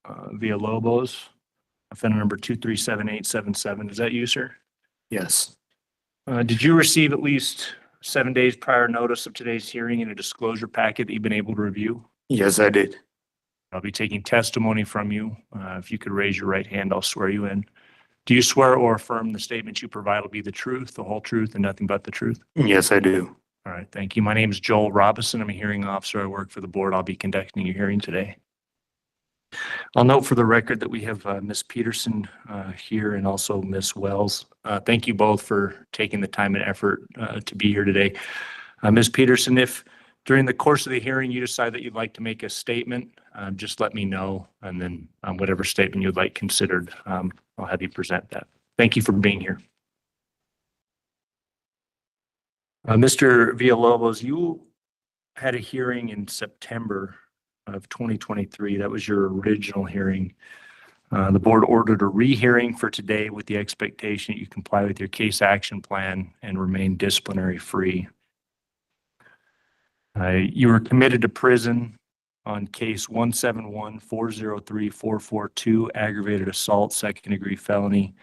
Villalobos, offender number 237-877. Is that you, sir? Yes. Did you receive at least 7 days prior notice of today's hearing in a disclosure packet that you've been able to review? Yes, I did. I'll be taking testimony from you. If you could raise your right hand, I'll swear you in. Do you swear or affirm the statement you provide will be the truth, the whole truth, and nothing but the truth? Yes, I do. All right, thank you. My name is Joel Robinson. I'm a hearing officer. I work for the board. I'll be conducting your hearing today. I'll note for the record that we have Ms. Peterson here and also Ms. Wells. Thank you both for taking the time and effort to be here today. Ms. Peterson, if during the course of the hearing you decide that you'd like to make a statement, just let me know, and then whatever statement you'd like considered, I'll have you present that. Thank you for being here. Mr. Villalobos, you had a hearing in September of 2023. That was your original hearing. The board ordered a rehearing for today with the expectation that you comply with your case action plan and remain disciplinary free. You were committed to prison on case 171-403-442, aggravated assault, second-degree felony,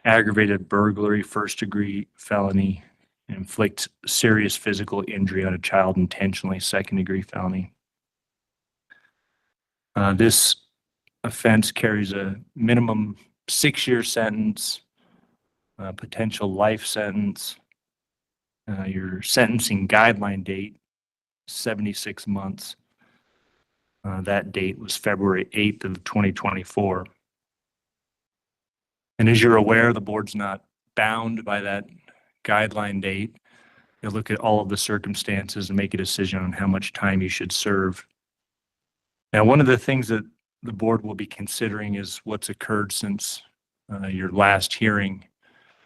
aggravated burglary, first-degree felony, inflict serious physical injury on a child intentionally, second-degree felony. This offense carries a minimum 6-year sentence, potential life sentence. Your sentencing guideline date, 76 months. That date was February 8th of 2024. And as you're aware, the board's not bound by that guideline date. You'll look at all of the circumstances and make a decision on how much time you should serve. Now, one of the things that the board will be considering is what's occurred since your last hearing.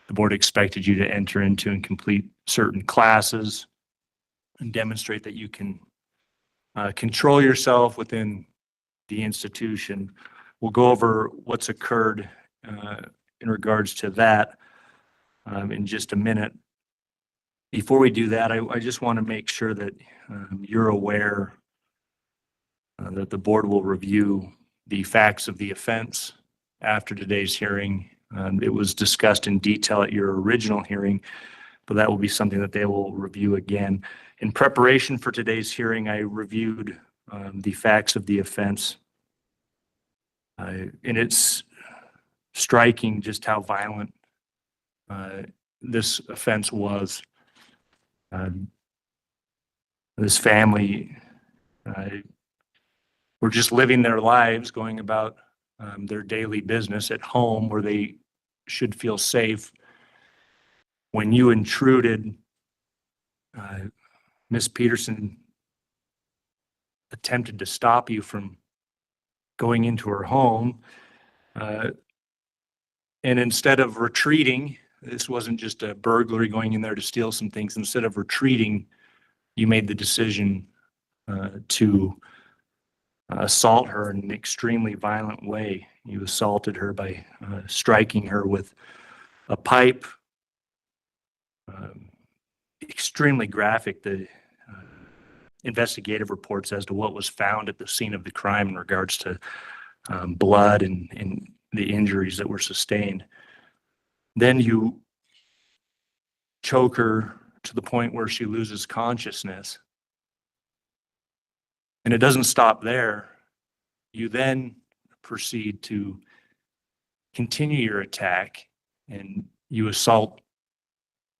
The board expected you to enter into and complete certain classes and demonstrate that you can control yourself within the institution. We'll go over what's occurred in regards to that in just a minute. Before we do that, I just want to make sure that you're aware that the board will review the facts of the offense after today's hearing. It was discussed in detail at your original hearing, but that will be something that they will review again. In preparation for today's hearing, I reviewed the facts of the offense. And it's striking just how violent this offense was. This family were just living their lives, going about their daily business at home where they should feel safe. When you intruded, Ms. Peterson attempted to stop you from going into her home. And instead of retreating, this wasn't just a burglary going in there to steal some things. Instead of retreating, you made the decision to assault her in an extremely violent way. You assaulted her by striking her with a pipe. Extremely graphic, the investigative reports as to what was found at the scene of the crime in regards to blood and the injuries that were sustained. Then you choke her to the point where she loses consciousness. And it doesn't stop there. You then proceed to continue your attack, and you assault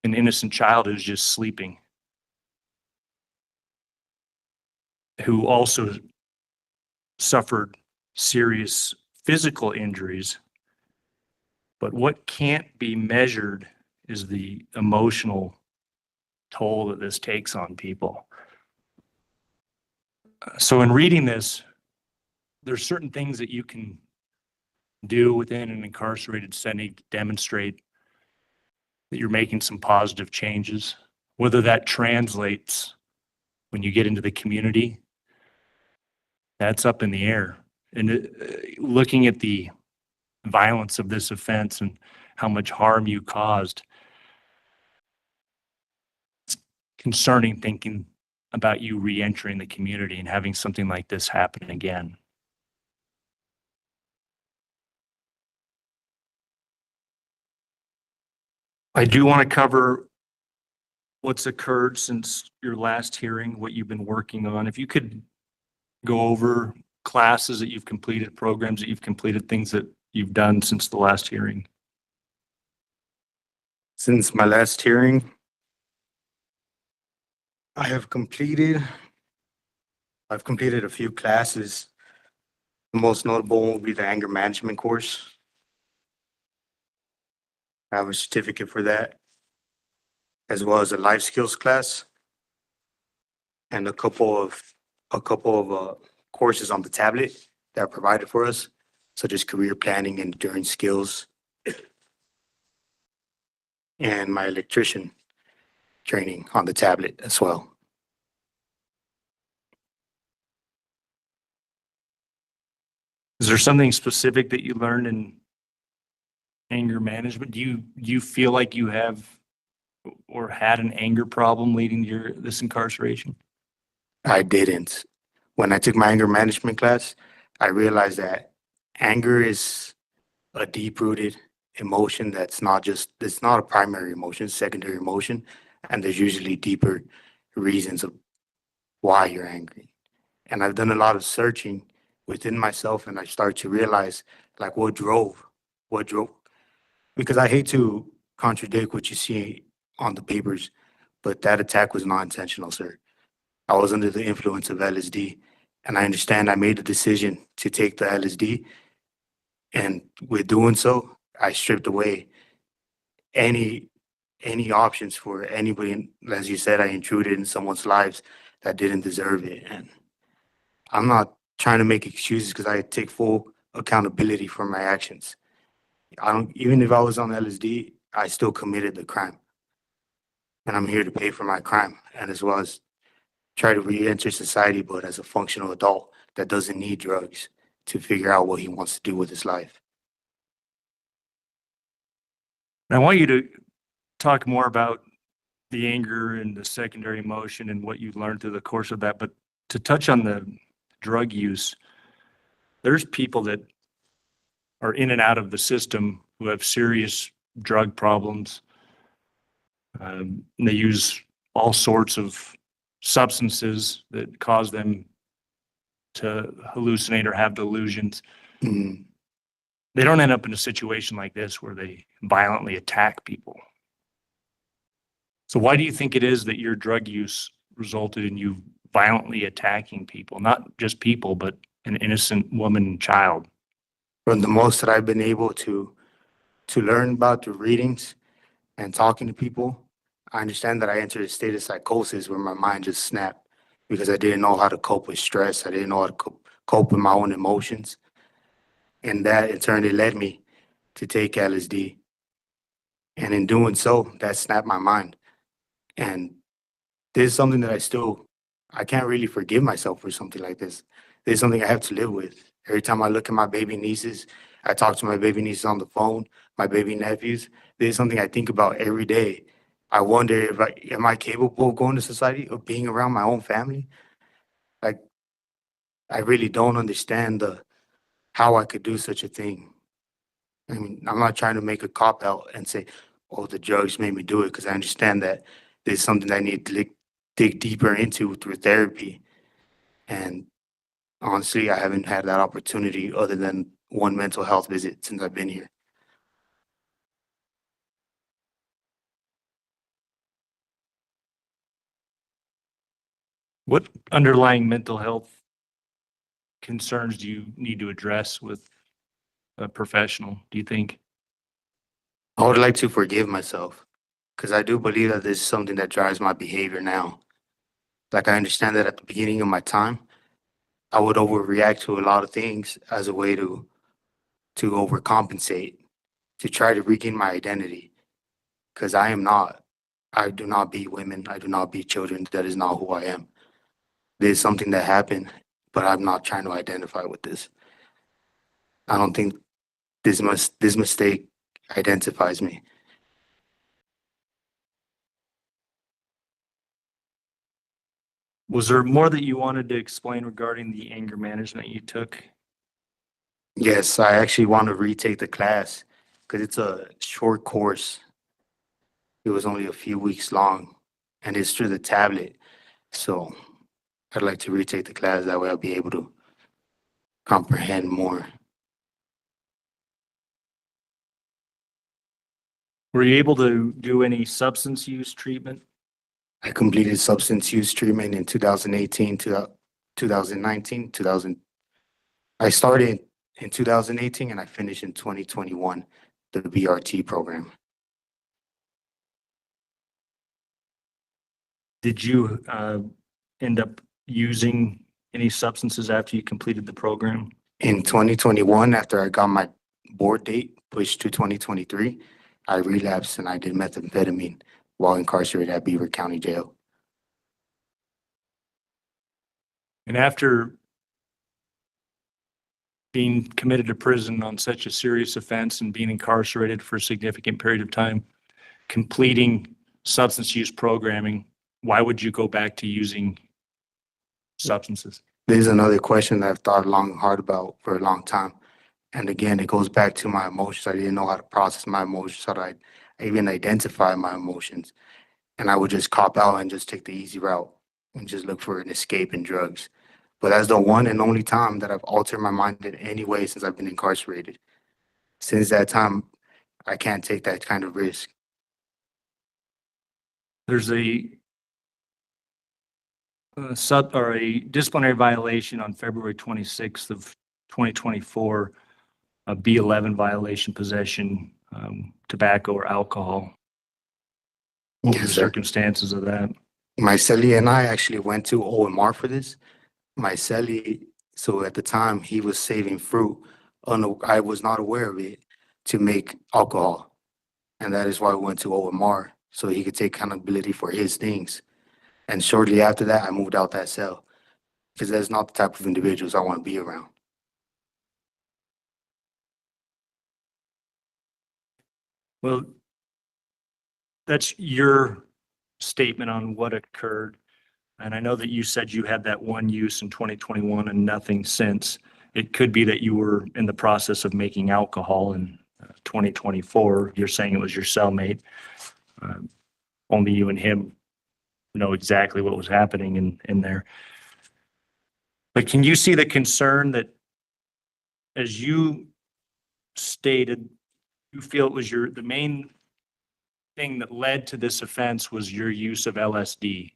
an innocent child who's just sleeping, who also suffered serious physical injuries. But what can't be measured is the emotional toll that this takes on people. So in reading this, there's certain things that you can do within an incarcerated setting to demonstrate that you're making some positive changes. Whether that translates when you get into the community, that's up in the air. And looking at the violence of this offense and how much harm you caused, it's concerning thinking about you re-entering the community and having something like this happen again. I do want to cover what's occurred since your last hearing, what you've been working on. If you could go over classes that you've completed, programs that you've completed, things that you've done since the last hearing. Since my last hearing, I have completed, I've completed a few classes. The most notable will be the anger management course. I have a certificate for that, as well as a life skills class and a couple of courses on the tablet that are provided for us, such as career planning and endurance skills, and my electrician training on the tablet as well. Is there something specific that you learned in anger management? Do you feel like you have or had an anger problem leading to this incarceration? I didn't. When I took my anger management class, I realized that anger is a deep-rooted emotion it's not a primary emotion, it's a secondary emotion, and there's usually deeper reasons of why you're angry. And I've done a lot of searching within myself, and I start to realize like what drove, because I hate to contradict what you see on the papers, but that attack was not intentional, sir. I was under the influence of LSD, and I understand I made the decision to take the LSD, and with doing so, I stripped away any options for anybody. And as you said, I intruded in someone's lives that didn't deserve it. And I'm not trying to make excuses because I take full accountability for my actions. Even if I was on LSD, I still committed the crime. And I'm here to pay for my crime, and as well as try to re-enter society, but as a functional adult that doesn't need drugs to figure out what he wants to do with his life. And I want you to talk more about the anger and the secondary emotion and what you learned through the course of that. But to touch on the drug use, there's people that are in and out of the system who have serious drug problems. They use all sorts of substances that cause them to hallucinate or have delusions. Mm. They don't end up in a situation like this where they violently attack people. So why do you think it is that your drug use resulted in you violently attacking people? Not just people, but an innocent woman and child. From the most that I've been able to learn about the readings and talking to people, I understand that I entered a state of psychosis where my mind just snapped because I didn't know how to cope with stress. I didn't know how to cope with my own emotions. And that in turn, it led me to take LSD. And in doing so, that snapped my mind. And this is something that I can't really forgive myself for something like this. This is something I have to live with. Every time I look at my baby nieces, I talk to my baby nieces on the phone, my baby nephews. This is something I think about every day. I wonder am I capable of going to society, of being around my own family? Like, I really don't understand how I could do such a thing. I mean, I'm not trying to make a cop out and say, oh, the drugs made me do it, because I understand that this is something that I need to dig deeper into through therapy. And honestly, I haven't had that opportunity other than one mental health visit since I've been here. What underlying mental health concerns do you need to address with a professional, do you think? I would like to forgive myself, because I do believe that this is something that drives my behavior now. Like, I understand that at the beginning of my time, I would overreact to a lot of things as a way to overcompensate, to try to regain my identity. Because I do not beat women, I do not beat children. That is not who I am. This is something that happened, but I'm not trying to identify with this. I don't think this mistake identifies me. Was there more that you wanted to explain regarding the anger management you took? Yes, I actually want to retake the class because it's a short course. It was only a few weeks long, and it's through the tablet. So I'd like to retake the class. That way I'll be able to comprehend more. Were you able to do any substance use treatment? I completed substance use treatment in 2018 to 2019, 2000. I started in 2018 and I finished in 2021, the BRT program. Did you end up using any substances after you completed the program? In 2021, after I got my board date pushed to 2023, I relapsed and I did methamphetamine while incarcerated at Beaver County Jail. And after being committed to prison on such a serious offense and being incarcerated for a significant period of time, completing substance use programming, why would you go back to using substances? There's another question that I've thought long and hard about for a long time. And again, it goes back to my emotions. I didn't know how to process my emotions, how to even identify my emotions. And I would just cop out and just take the easy route and just look for an escape in drugs. But that's the one and only time that I've altered my mind in any way since I've been incarcerated. Since that time, I can't take that kind of risk. There's a disciplinary violation on February 26th of 2024, a B11 violation, possession, tobacco or alcohol. What were the circumstances of that? My cellie and I actually went to OMR for this. My cellie, so at the time he was saving fruit. I was not aware of it, to make alcohol. And that is why we went to OMR, so he could take accountability for his things. And shortly after that, I moved out that cell because that's not the type of individuals I want to be around. Well, that's your statement on what occurred. And I know that you said you had that one use in 2021 and nothing since. It could be that you were in the process of making alcohol in 2024. You're saying it was your cellmate. Only you and him know exactly what was happening in there. But can you see the concern that, as you stated, you feel it was the main thing that led to this offense was your use of LSD?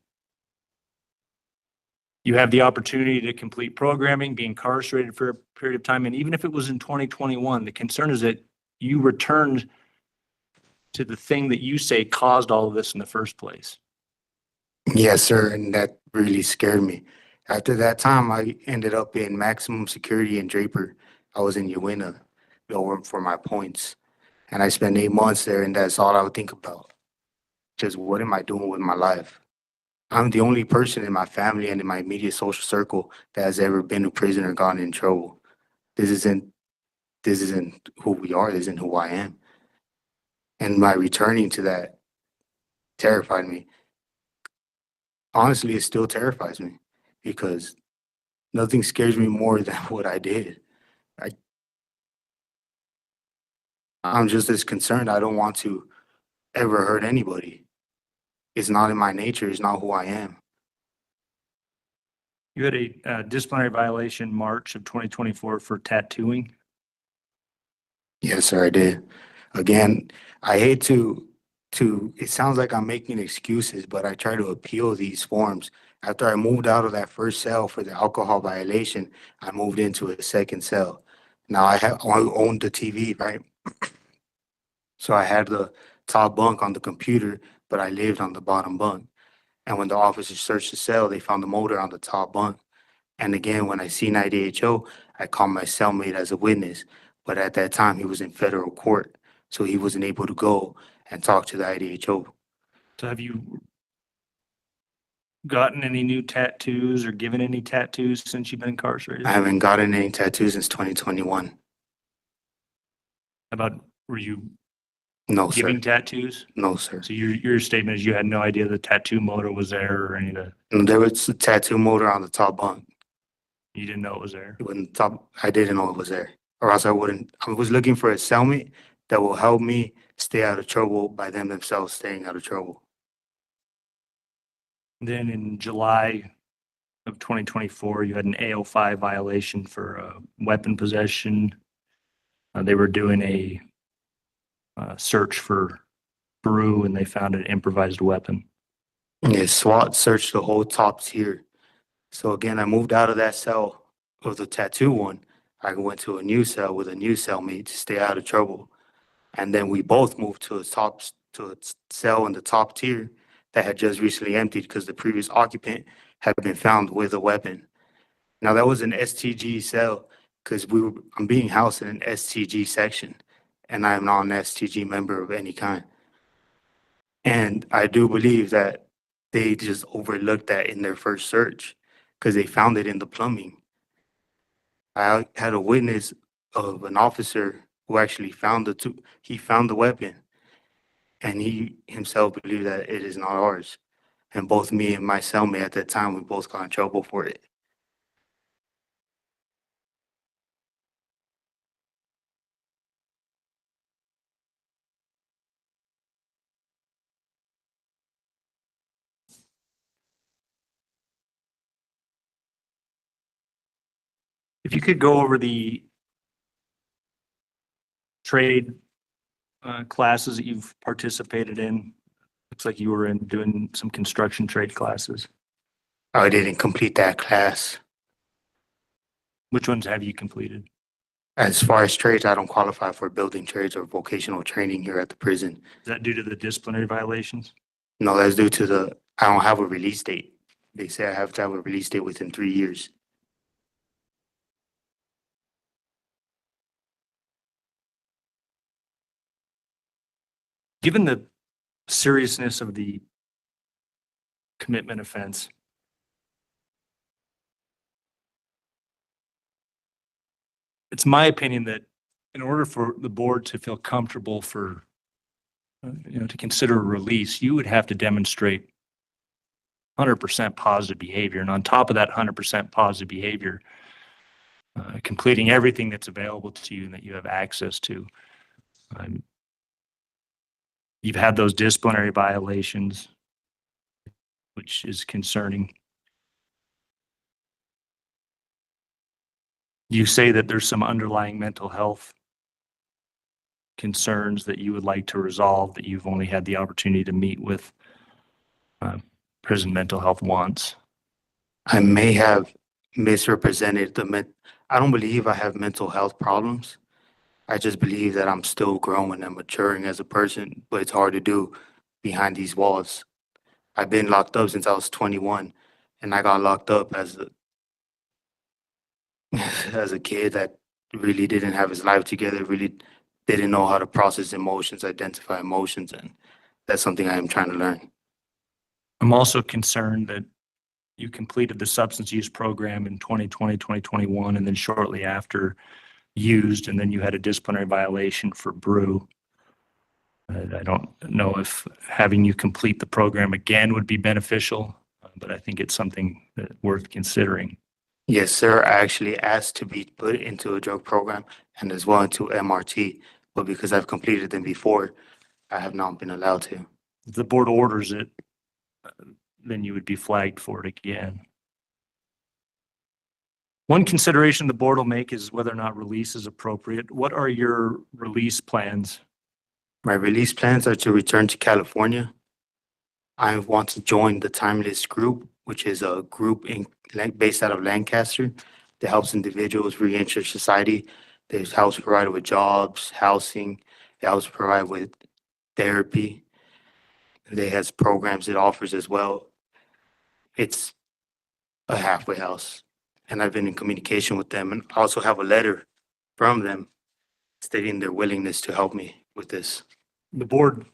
You have the opportunity to complete programming, be incarcerated for a period of time, and even if it was in 2021, the concern is that you returned to the thing that you say caused all of this in the first place. Yes, sir, and that really scared me. After that time, I ended up in maximum security in Draper. I was in Uena over for my points, and I spent 8 months there, and that's all I would think about. Just what am I doing with my life? I'm the only person in my family and in my immediate social circle that has ever been to prison or gotten in trouble. This isn't who we are. This isn't who I am. And my returning to that terrified me. Honestly, it still terrifies me because nothing scares me more than what I did. I'm just as concerned. I don't want to ever hurt anybody. It's not in my nature. It's not who I am. You had a disciplinary violation March of 2024 for tattooing. Yes, sir, I did. Again, I hate to, it sounds like I'm making excuses, but I try to appeal these forms. After I moved out of that first cell for the alcohol violation, I moved into a second cell. Now I owned the TV, right? So I had the top bunk on the computer, but I lived on the bottom bunk. And when the officers searched the cell, they found the motor on the top bunk. And again, when I seen IDHO, I called my cellmate as a witness. But at that time, he was in federal court, so he wasn't able to go and talk to the IDHO. So have you gotten any new tattoos or given any tattoos since you've been incarcerated? I haven't gotten any tattoos since 2021. Were you No, sir. giving tattoos? No, sir. So your statement is you had no idea the tattoo motor was there or any of the, And there was a tattoo motor on the top bunk. you didn't know it was there? It wasn't top. I didn't know it was there, or else I wouldn't. I was looking for a cellmate that will help me stay out of trouble by them themselves staying out of trouble. Then in July of 2024, you had an AO5 violation for weapon possession. They were doing a search for Peru and they found an improvised weapon. Yeah, SWAT searched the whole top tier. So again, I moved out of that cell of the tattoo one. I went to a new cell with a new cellmate to stay out of trouble. And then we both moved to a cell in the top tier that had just recently emptied because the previous occupant had been found with a weapon. Now that was an STG cell because I'm being housed in an STG section, and I am not an STG member of any kind. And I do believe that they just overlooked that in their first search because they found it in the plumbing. I had a witness of an officer who actually found he found the weapon, and he himself believed that it is not ours. And both me and my cellmate at that time, we both got in trouble for it. If you could go over the trade classes that you've participated in. Looks like you were doing some construction trade classes. I didn't complete that class. Which ones have you completed? As far as trades, I don't qualify for building trades or vocational training here at the prison. Is that due to the disciplinary violations? No, that's due to I don't have a release date. They say I have to have a release date within 3 years. Given the seriousness of the commitment offense, it's my opinion that in order for the board to feel comfortable for, to consider a release, you would have to demonstrate 100% positive behavior. And on top of that 100% positive behavior, completing everything that's available to you and that you have access to. You've had those disciplinary violations, which is concerning. You say that there's some underlying mental health concerns that you would like to resolve, that you've only had the opportunity to meet with prison mental health once. I may have misrepresented I don't believe I have mental health problems. I just believe that I'm still growing and maturing as a person, but it's hard to do behind these walls. I've been locked up since I was 21, and I got locked up as a kid that really didn't have his life together, really didn't know how to process emotions, identify emotions, and that's something I am trying to learn. I'm also concerned that you completed the substance use program in 2020, 2021, and then shortly after used, and then you had a disciplinary violation for brew. I don't know if having you complete the program again would be beneficial, but I think it's something that worth considering. Yes, sir. I actually asked to be put into a drug program and as well into MRT, but because I've completed them before, I have not been allowed to. If the board orders it, then you would be flagged for it again. One consideration the board will make is whether or not release is appropriate. What are your release plans? My release plans are to return to California. I want to join the Timeless Group, which is a group based out of Lancaster that helps individuals re-enter society. That helps provide with jobs, housing. It helps provide with therapy. They has programs it offers as well. It's a halfway house, and I've been in communication with them, and I also have a letter from them stating their willingness to help me with this. The board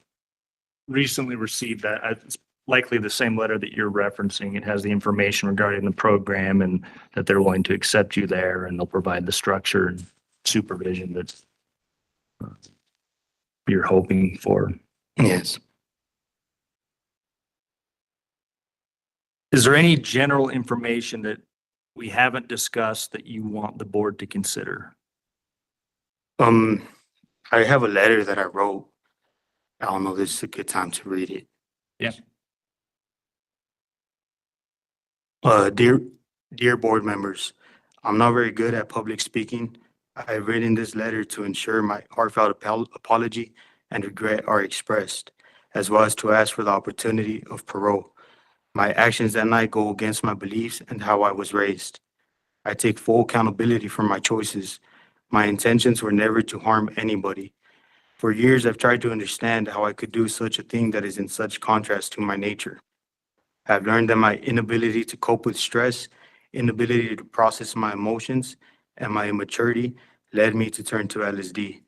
recently received that. It's likely the same letter that you're referencing. It has the information regarding the program and that they're willing to accept you there, and they'll provide the structure and supervision that you're hoping for. Yes. Is there any general information that we haven't discussed that you want the board to consider? I have a letter that I wrote. I don't know if this is a good time to read it. Yeah. Dear board members, I'm not very good at public speaking. I've written this letter to ensure my heartfelt apology and regret are expressed, as well as to ask for the opportunity of parole. My actions that night go against my beliefs and how I was raised. I take full accountability for my choices. My intentions were never to harm anybody. For years, I've tried to understand how I could do such a thing that is in such contrast to my nature. I've learned that my inability to cope with stress, inability to process my emotions, and my immaturity led me to turn to LSD.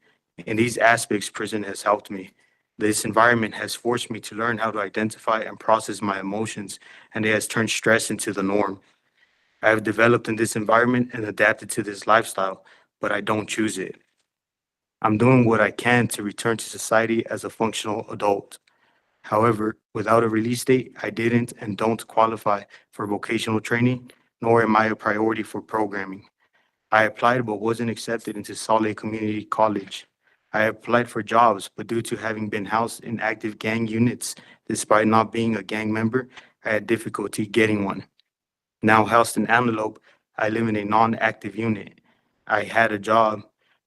In these aspects, prison has helped me. This environment has forced me to learn how to identify and process my emotions, and it has turned stress into the norm. I have developed in this environment and adapted to this lifestyle, but I don't choose it. I'm doing what I can to return to society as a functional adult. However, without a release date, I didn't and don't qualify for vocational training, nor am I a priority for programming. I applied but wasn't accepted into Salt Lake Community College. I applied for jobs, but due to having been housed in active gang units, despite not being a gang member, I had difficulty getting one. Now housed in Antelope, I live in a non-active unit. I had a job,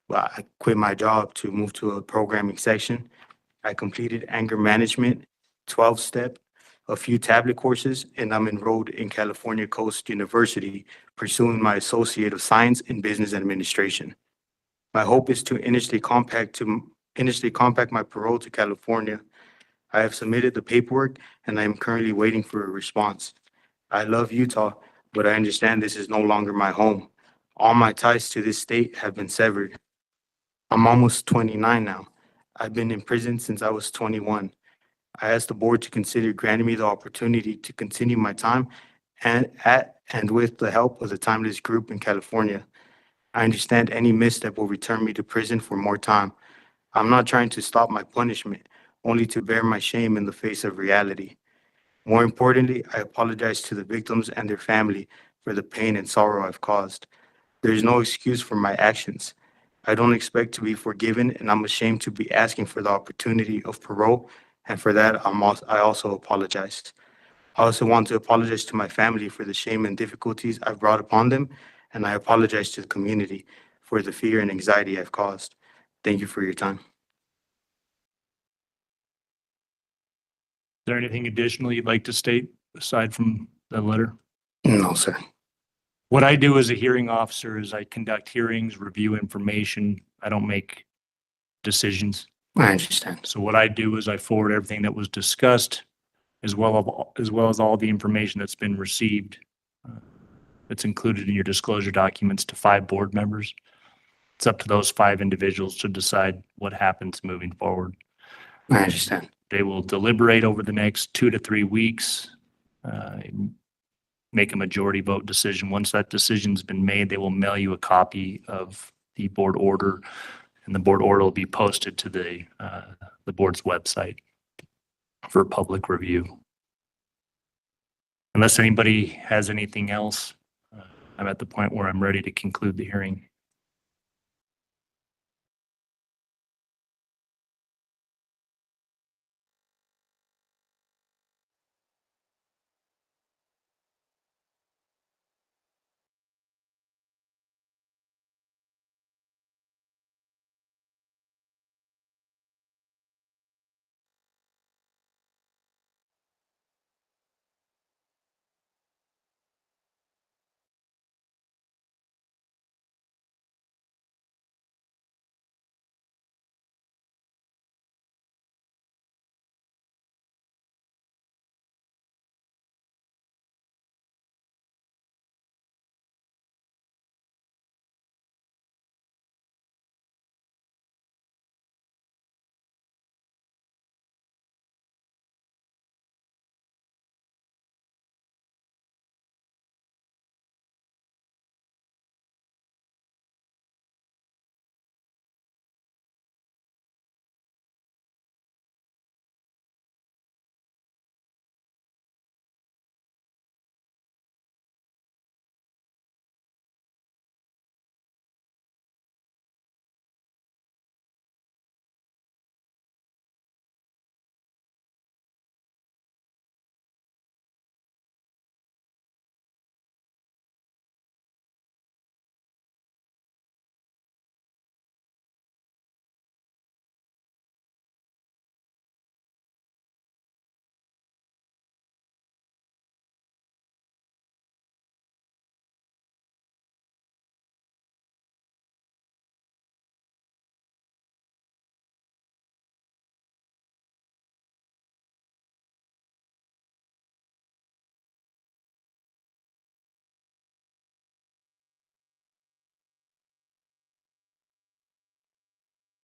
but I quit my job to move to a programming section. I completed anger management, 12-step, a few tablet courses, and I'm enrolled in California Coast University, pursuing my Associate of Science in Business Administration. My hope is to initially compact my parole to California. I have submitted the paperwork, and I am currently waiting for a response. I love Utah, but I understand this is no longer my home. All my ties to this state have been severed. I'm almost 29 now. I've been in prison since I was 21. I asked the board to consider granting me the opportunity to continue my time and with the help of the Timeless Group in California. I understand any misstep will return me to prison for more time. I'm not trying to stop my punishment, only to bear my shame in the face of reality. More importantly, I apologize to the victims and their family for the pain and sorrow I've caused. There is no excuse for my actions. I don't expect to be forgiven, and I'm ashamed to be asking for the opportunity of parole, and for that, I also apologized. I also want to apologize to my family for the shame and difficulties I've brought upon them, and I apologize to the community for the fear and anxiety I've caused. Thank you for your time. Is there anything additional you'd like to state aside from the letter? No, sir. What I do as a hearing officer is I conduct hearings, review information. I don't make decisions. I understand. So what I do is I forward everything that was discussed as well as all the information that's been received. That's included in your disclosure documents to 5 board members. It's up to those 5 individuals to decide what happens moving forward. I understand. They will deliberate over the next 2 to 3 weeks, make a majority vote decision. Once that decision's been made, they will mail you a copy of the board order, and the board order will be posted to the board's website for public review. Unless anybody has anything else, I'm at the point where I'm ready to conclude the hearing.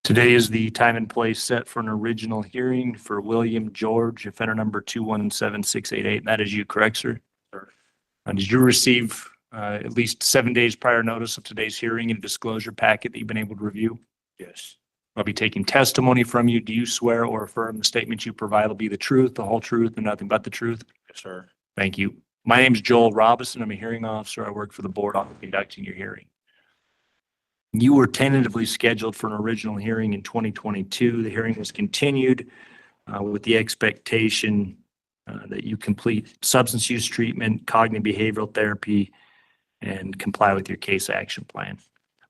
Today is the time and place set for an original hearing for William George, offender number 217688. That is you, correct, sir? Sir. Did you receive at least 7 days prior notice of today's hearing and disclosure packet that you've been able to review? Yes. I'll be taking testimony from you. Do you swear or affirm the statements you provide will be the truth, the whole truth, and nothing but the truth? Yes, sir. Thank you. My name is Joel Robinson. I'm a hearing officer. I work for the board on conducting your hearing. You were tentatively scheduled for an original hearing in 2022. The hearing was continued with the expectation that you complete substance use treatment, cognitive behavioral therapy, and comply with your case action plan.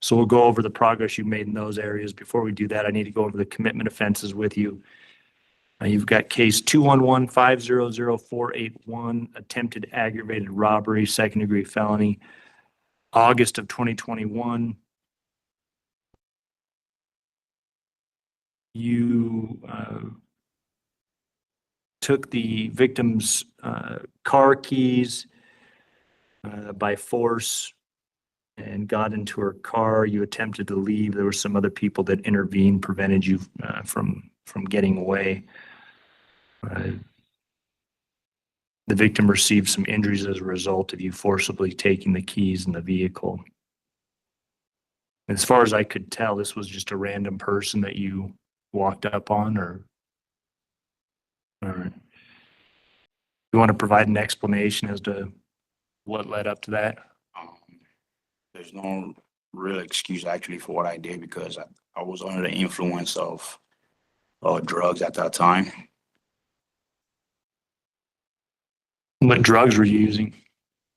So we'll go over the progress you've made in those areas. Before we do that, I need to go over the commitment offenses with you. You've got case 211-500481, attempted aggravated robbery, second degree felony, August of 2021. You took the victim's car keys by force and got into her car. You attempted to leave. There were some other people that intervened, prevented you from getting away. The victim received some injuries as a result of you forcibly taking the keys in the vehicle. As far as I could tell, this was just a random person that you walked up on, or you want to provide an explanation as to what led up to that? There's no real excuse actually for what I did because I was under the influence of drugs at that time. What drugs were you using?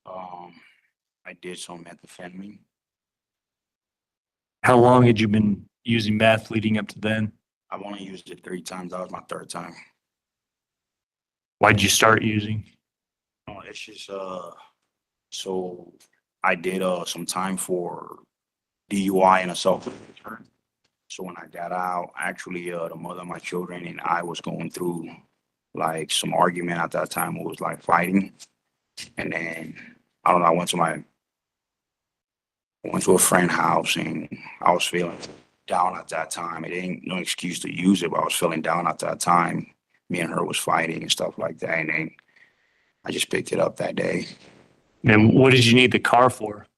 I did some methamphetamine. How long had you been using meth leading up to then? I've only used it 3 times. That was my 3rd time. Why'd you start using? It's just so I did some time for DUI and assault. So when I got out, actually the mother of my children and I was going through like some argument at that time. It was like fighting, and then I don't know. I went to a friend's house and I was feeling down at that time. It ain't no excuse to use it, but I was feeling down at that time. Me and her was fighting and stuff like that, and then I just picked it up that day. And what did you need the car for?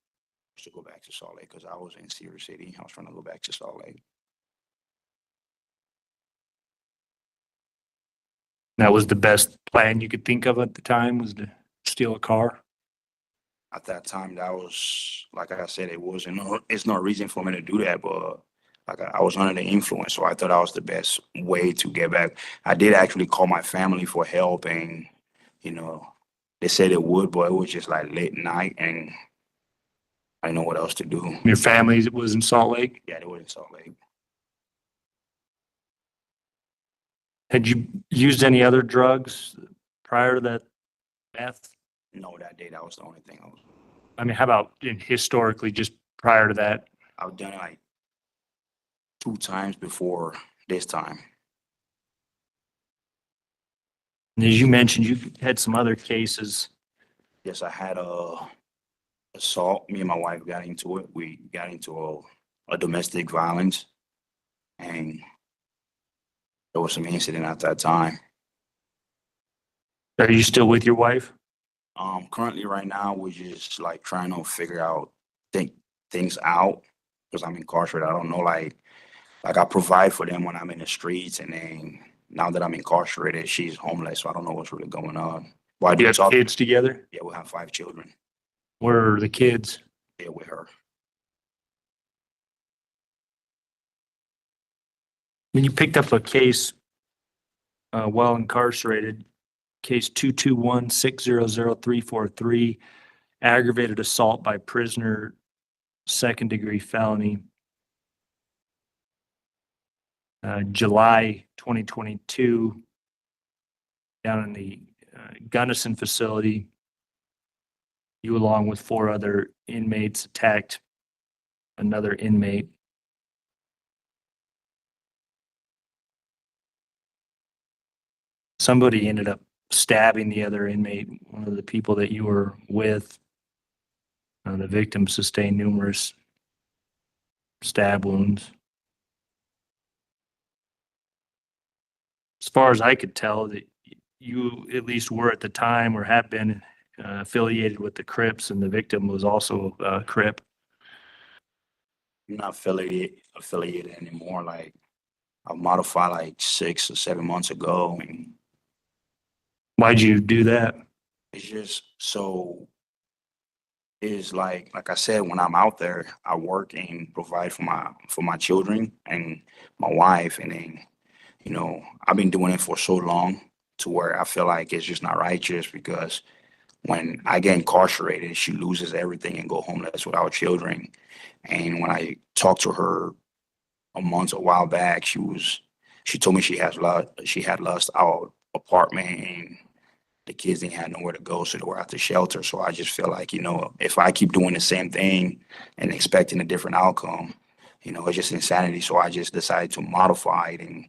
To go back to Salt Lake because I was in Cedar City. I was trying to go back to Salt Lake. That was the best plan you could think of at the time, was to steal a car? At that time, that was, like I said, it's no reason for me to do that, but like I was under the influence, so I thought that was the best way to get back. I did actually call my family for help, and they said it would, but it was just like late night, and I didn't know what else to do. Your family was in Salt Lake? Yeah, they were in Salt Lake. Had you used any other drugs prior to that meth? No, that day, that was the only thing I was. I mean, how about historically, just prior to that? I've done it like 2 times before this time. And as you mentioned, you had some other cases. Yes, I had assault. Me and my wife got into it. We got into a domestic violence, and there was some incident at that time. Are you still with your wife? Currently right now, we're just like trying to figure out things out because I'm incarcerated. I don't know, like I provide for them when I'm in the streets, and then now that I'm incarcerated, she's homeless, so I don't know what's really going on. But I do You have talk. kids together? Yeah, we have 5 children. Where are the kids? Yeah, with her. When you picked up a case while incarcerated, case 221-600-343, aggravated assault by prisoner, second degree felony. July 2022, down in the Gunnison facility, you along with 4 other inmates attacked another inmate. Somebody ended up stabbing the other inmate, one of the people that you were with. The victim sustained numerous stab wounds. as far as I could tell, that you at least were at the time or have been affiliated with the Crips, and the victim was also a Crip. I'm not affiliated anymore. Like I modified like 6 or 7 months ago, and Why'd you do that? it's just so it's like I said, when I'm out there, I work and provide for my children and my wife, and then I've been doing it for so long to where I feel like it's just not righteous because when I get incarcerated, she loses everything and go homeless without children. And when I talked to her a while back, she told me she had lost our apartment and the kids didn't have nowhere to go, so they were at the shelter. So I just feel like, if I keep doing the same thing and expecting a different outcome, it's just insanity. So I just decided to modify it and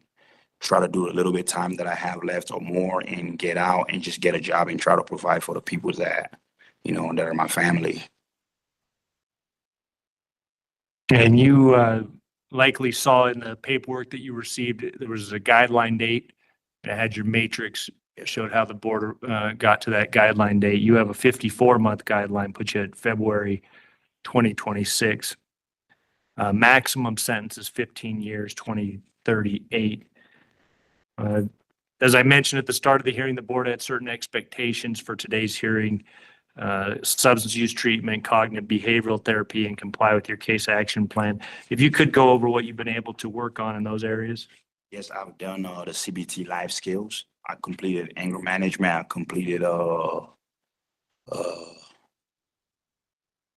try to do a little bit of time that I have left or more and get out and just get a job and try to provide for the people that, that are my family. And you likely saw in the paperwork that you received, there was a guideline date. It had your matrix. It showed how the board got to that guideline date. You have a 54-month guideline, put you at February 2026. Maximum sentence is 15 years, 2038. As I mentioned at the start of the hearing, the board had certain expectations for today's hearing. Substance use treatment, cognitive behavioral therapy, and comply with your case action plan. If you could go over what you've been able to work on in those areas. Yes, I've done the CBT life skills. I completed anger management. I completed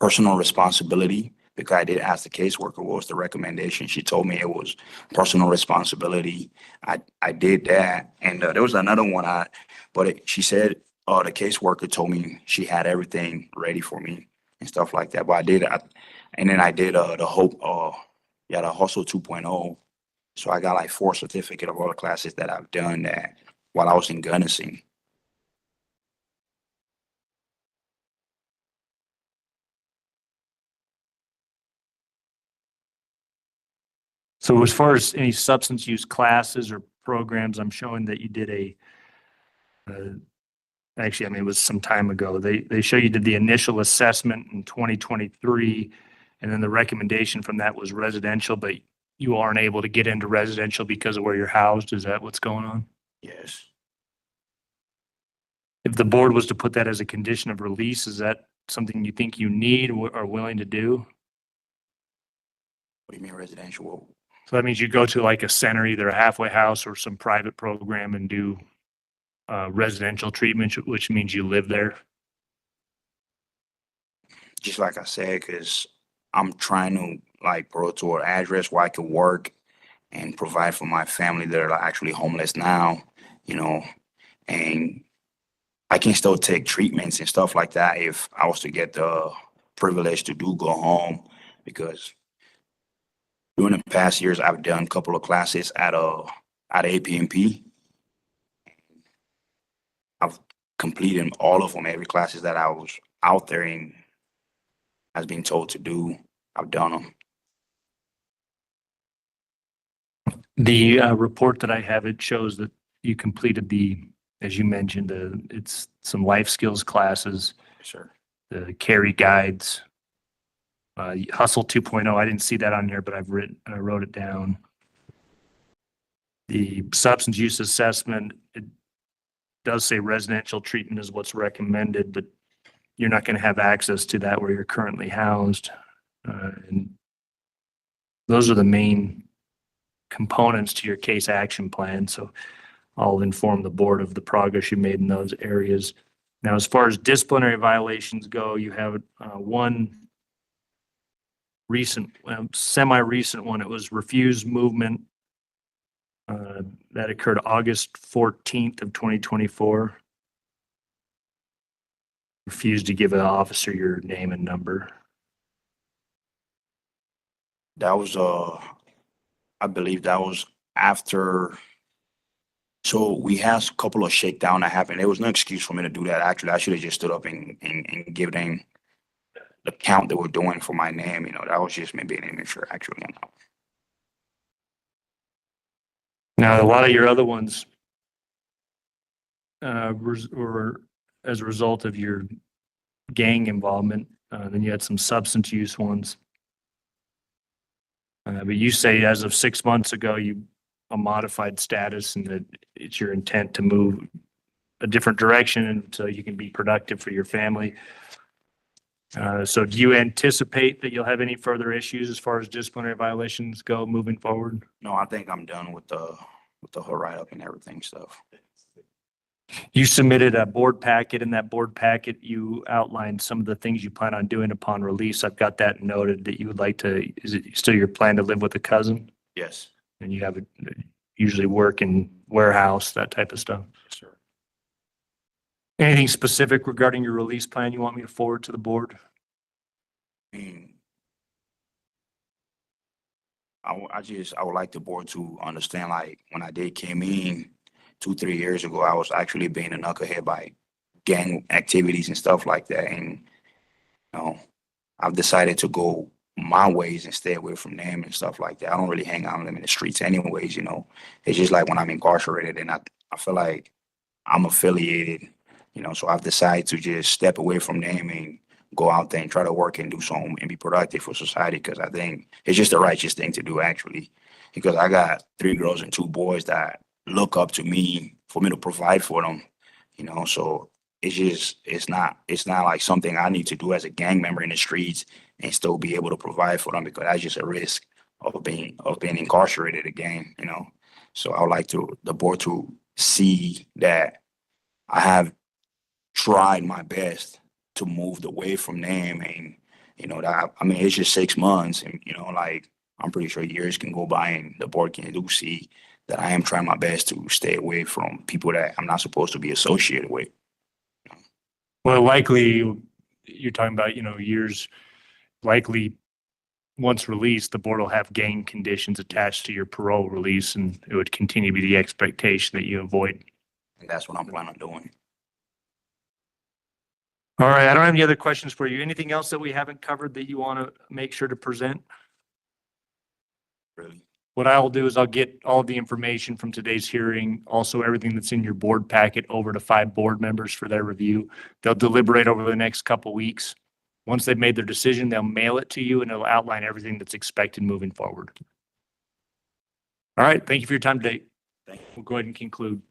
personal responsibility because I did ask the caseworker what was the recommendation. She told me it was personal responsibility. I did that, and there was another one she said the caseworker told me she had everything ready for me and stuff like that. But and then I did the Hustle 2.0. So I got like 4 certificate of all the classes that I've done that while I was in Gunnison. So as far as any substance use classes or programs, I'm showing that you did actually, I mean, it was some time ago. They show you did the initial assessment in 2023, and then the recommendation from that was residential, but you aren't able to get into residential because of where you're housed. Is that what's going on? Yes. If the board was to put that as a condition of release, is that something you think you need or are willing to do? What do you mean residential? So that means you go to like a center, either a halfway house or some private program, and do residential treatment, which means you live there. Just like I said, because I'm trying to go to an address where I could work and provide for my family that are actually homeless now, and I can still take treatments and stuff like that if I was to get the privilege to go home, because during the past years, I've done a couple of classes at APMP. I've completed all of them, every classes that I was out there and I was being told to do. I've done them. The report that I have, it shows that you completed as you mentioned, it's some life skills classes. Sure. The carry guides, Hustle 2.0. I didn't see that on there, but I wrote it down. The substance use assessment, it does say residential treatment is what's recommended, but you're not going to have access to that where you're currently housed. And those are the main components to your case action plan. So I'll inform the board of the progress you made in those areas. Now, as far as disciplinary violations go, you have one recent, semi-recent one. It was refused movement that occurred August 14th of 2024. Refused to give an officer your name and number. That was I believe that was after. So we had a couple of shakedown that happened. There was no excuse for me to do that. Actually, I should have just stood up and give them the count they were doing for my name. That was just me being immature, actually. Now, a lot of your other ones, or as a result of your gang involvement. Then you had some substance use ones. But you say as of 6 months ago, you a modified status and that it's your intent to move a different direction so you can be productive for your family. So do you anticipate that you'll have any further issues as far as disciplinary violations go moving forward? No, I think I'm done with the whole write-up and everything stuff. You submitted a board packet. In that board packet, you outlined some of the things you plan on doing upon release. I've got that noted that you would like to, is it still your plan to live with a cousin? Yes. And you have usually work in warehouse, that type of stuff? Sir. Anything specific regarding your release plan you want me to forward to the board? I mean, I would like the board to understand, like, when I did came in 2-3 years ago, I was actually being a knucklehead by gang activities and stuff like that. And, you know, I've decided to go my ways and stay away from them and stuff like that. I don't really hang out with them in the streets anyways, you know. It's just like when I'm incarcerated and I feel like I'm affiliated, you know, so I've decided to just step away from them and go out there and try to work and do something and be productive for society, because I think it's just the righteous thing to do, actually. Because I got 3 girls and 2 boys that look up to me for me to provide for them, you know. So it's not like something I need to do as a gang member in the streets and still be able to provide for them, because that's just a risk of being incarcerated again, you know. So I would like the board to see that I have tried my best to move away from them, and you know that, I mean, it's just 6 months, and you know, like, I'm pretty sure years can go by and the board can do see that I am trying my best to stay away from people that I'm not supposed to be associated with. Well, likely you're talking about, you know, years, likely once released, the board will have gang conditions attached to your parole release, and it would continue to be the expectation that you avoid. And that's what I'm planning on doing. All right, I don't have any other questions for you. Anything else that we haven't covered that you want to make sure to present? Really? What I'll do is I'll get all of the information from today's hearing, also everything that's in your board packet, over to 5 board members for their review. They'll deliberate over the next couple weeks. Once they've made their decision, they'll mail it to you and it'll outline everything that's expected moving forward. All right, thank you for your time today. We'll go ahead and conclude.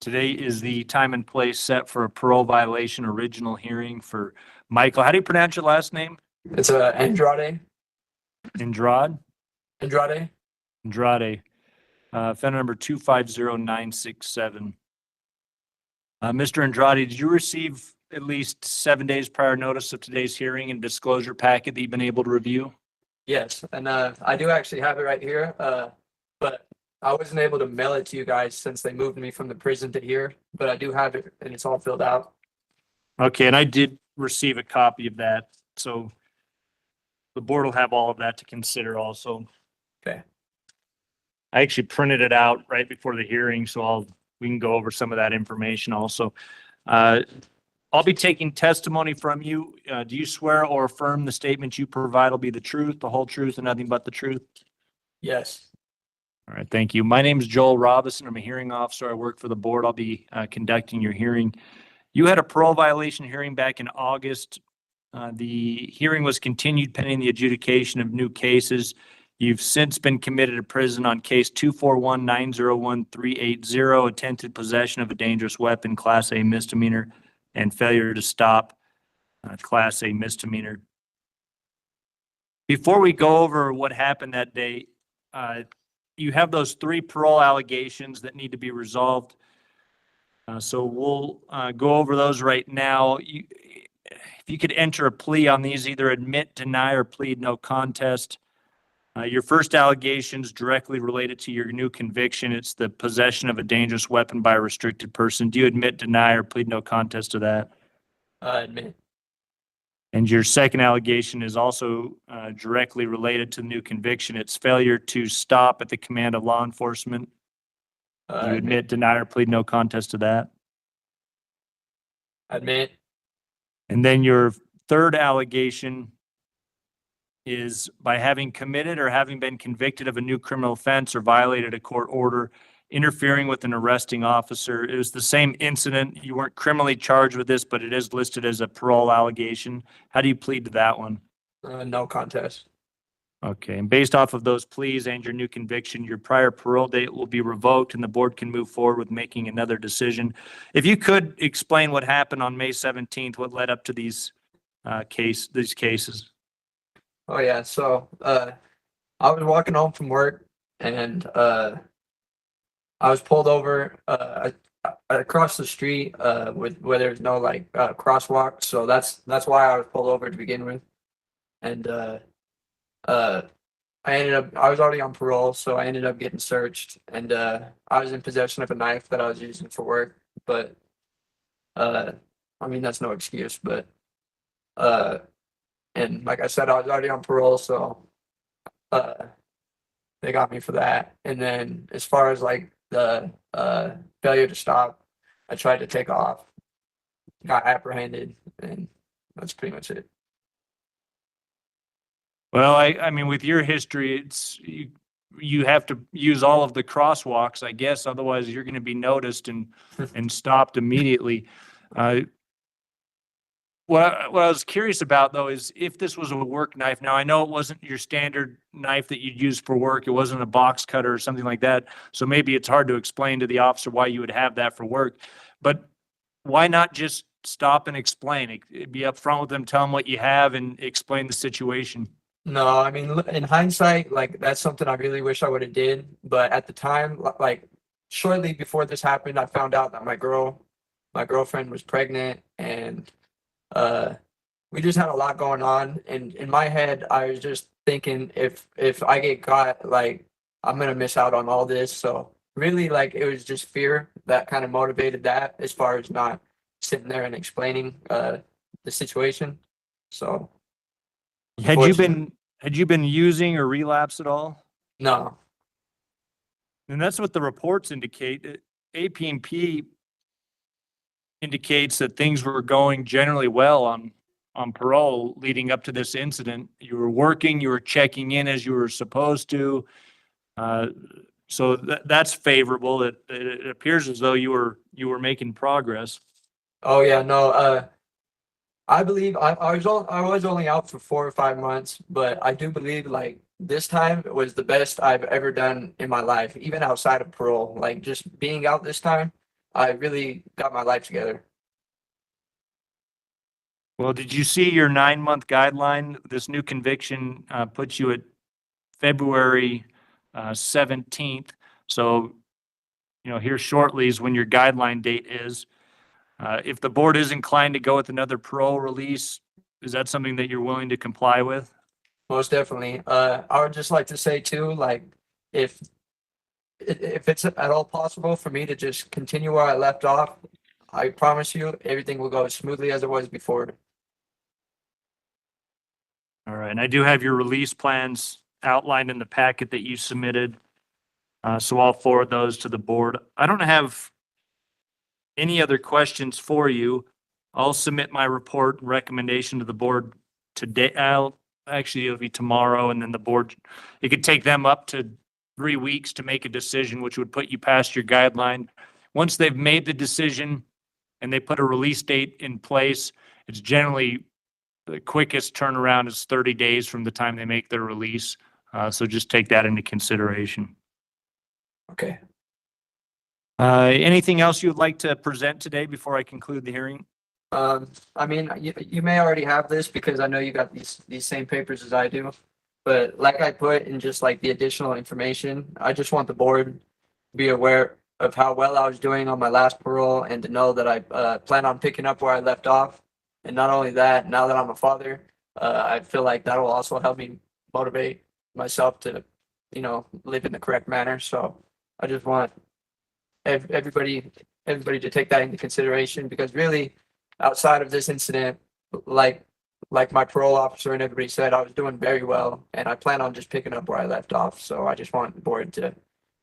Today is the time and place set for a parole violation original hearing for Michael. How do you pronounce your last name? It's Andrade. Andrade? Andrade. Andrade. Offender number 250967. Mr. Andrade, did you receive at least 7 days prior notice of today's hearing and disclosure packet that you've been able to review? Yes, and I do actually have it right here, but I wasn't able to mail it to you guys since they moved me from the prison to here, but I do have it and it's all filled out. Okay, and I did receive a copy of that, so the board will have all of that to consider also. Okay. I actually printed it out right before the hearing, so we can go over some of that information also. I'll be taking testimony from you. Do you swear or affirm the statement you provide will be the truth, the whole truth, and nothing but the truth? Yes. All right, thank you. My name is Joel Robinson. I'm a hearing officer. I work for the board. I'll be conducting your hearing. You had a parole violation hearing back in August. The hearing was continued pending the adjudication of new cases. You've since been committed to prison on case 241-901-380, attempted possession of a dangerous weapon, Class A misdemeanor, and failure to stop, Class A misdemeanor. Before we go over what happened that day, you have those 3 parole allegations that need to be resolved. So we'll go over those right now. If you could enter a plea on these, either admit, deny, or plead no contest. Your first allegation is directly related to your new conviction. It's the possession of a dangerous weapon by a restricted person. Do you admit, deny, or plead no contest to that? Admit. And your second allegation is also directly related to the new conviction. It's failure to stop at the command of law enforcement. Do you admit, deny, or plead no contest to that? Admit. And then your third allegation is by having committed or having been convicted of a new criminal offense or violated a court order, interfering with an arresting officer. It was the same incident. You weren't criminally charged with this, but it is listed as a parole allegation. How do you plead to that one? No contest. Okay, and based off of those pleas and your new conviction, your prior parole date will be revoked and the board can move forward with making another decision. If you could explain what happened on May 17th, what led up to these cases. Oh yeah, so I was walking home from work and I was pulled over across the street where there's no crosswalk, so that's why I was pulled over to begin with. And I was already on parole, so I ended up getting searched, and I was in possession of a knife that I was using for work, but I mean that's no excuse, but and like I said, I was already on parole, so they got me for that. And then as far as like the failure to stop, I tried to take off, got apprehended, and that's pretty much it. Well, I mean, with your history, it's you have to use all of the crosswalks, I guess. Otherwise, you're going to be noticed and stopped immediately. What I was curious about, though, is if this was a work knife. Now, I know it wasn't your standard knife that you'd use for work. It wasn't a box cutter or something like that. So maybe it's hard to explain to the officer why you would have that for work. But why not just stop and explain? Be upfront with them, tell them what you have, and explain the situation. No, I mean, in hindsight, like that's something I really wish I would have did. But at the time, like shortly before this happened, I found out that my girlfriend was pregnant, and we just had a lot going on. And in my head, I was just thinking, if I get caught, like I'm gonna miss out on all this. So really, like it was just fear that kind of motivated that, as far as not sitting there and explaining the situation. So. Had you been using or relapsed at all? No. And that's what the reports indicate. AP&P indicates that things were going generally well on parole leading up to this incident. You were working, you were checking in as you were supposed to. So that's favorable. It appears as though you were making progress. Oh yeah, no. I believe I was only out for 4 or 5 months, but I do believe like this time it was the best I've ever done in my life, even outside of parole. Like just being out this time, I really got my life together. Well, did you see your 9-month guideline? This new conviction puts you at February 17th. So, you know, here shortly is when your guideline date is. If the board is inclined to go with another parole release, is that something that you're willing to comply with? Most definitely. I would just like to say too, like, if it's at all possible for me to just continue where I left off, I promise you everything will go as smoothly as it was before. All right, and I do have your release plans outlined in the packet that you submitted. So I'll forward those to the board. I don't have any other questions for you. I'll submit my report and recommendation to the board today. It'll be tomorrow, and then the board, it could take them up to 3 weeks to make a decision, which would put you past your guideline. Once they've made the decision and they put a release date in place, it's generally the quickest turnaround is 30 days from the time they make their release. So just take that into consideration. Okay. Anything else you would like to present today before I conclude the hearing? I mean, you may already have this because I know you got these same papers as I do. But like I put in just like the additional information, I just want the board to be aware of how well I was doing on my last parole and to know that I plan on picking up where I left off. And not only that, now that I'm a father, I feel like that will also help me motivate myself to, you know, live in the correct manner. So I just want everybody to take that into consideration because really, outside of this incident, like my parole officer and everybody said, I was doing very well, and I plan on just picking up where I left off. So I just want the board to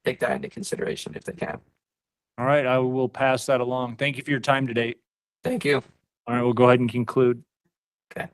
take that into consideration if they can. All right, I will pass that along. Thank you for your time today. Thank you. All right, we'll go ahead and conclude. Okay.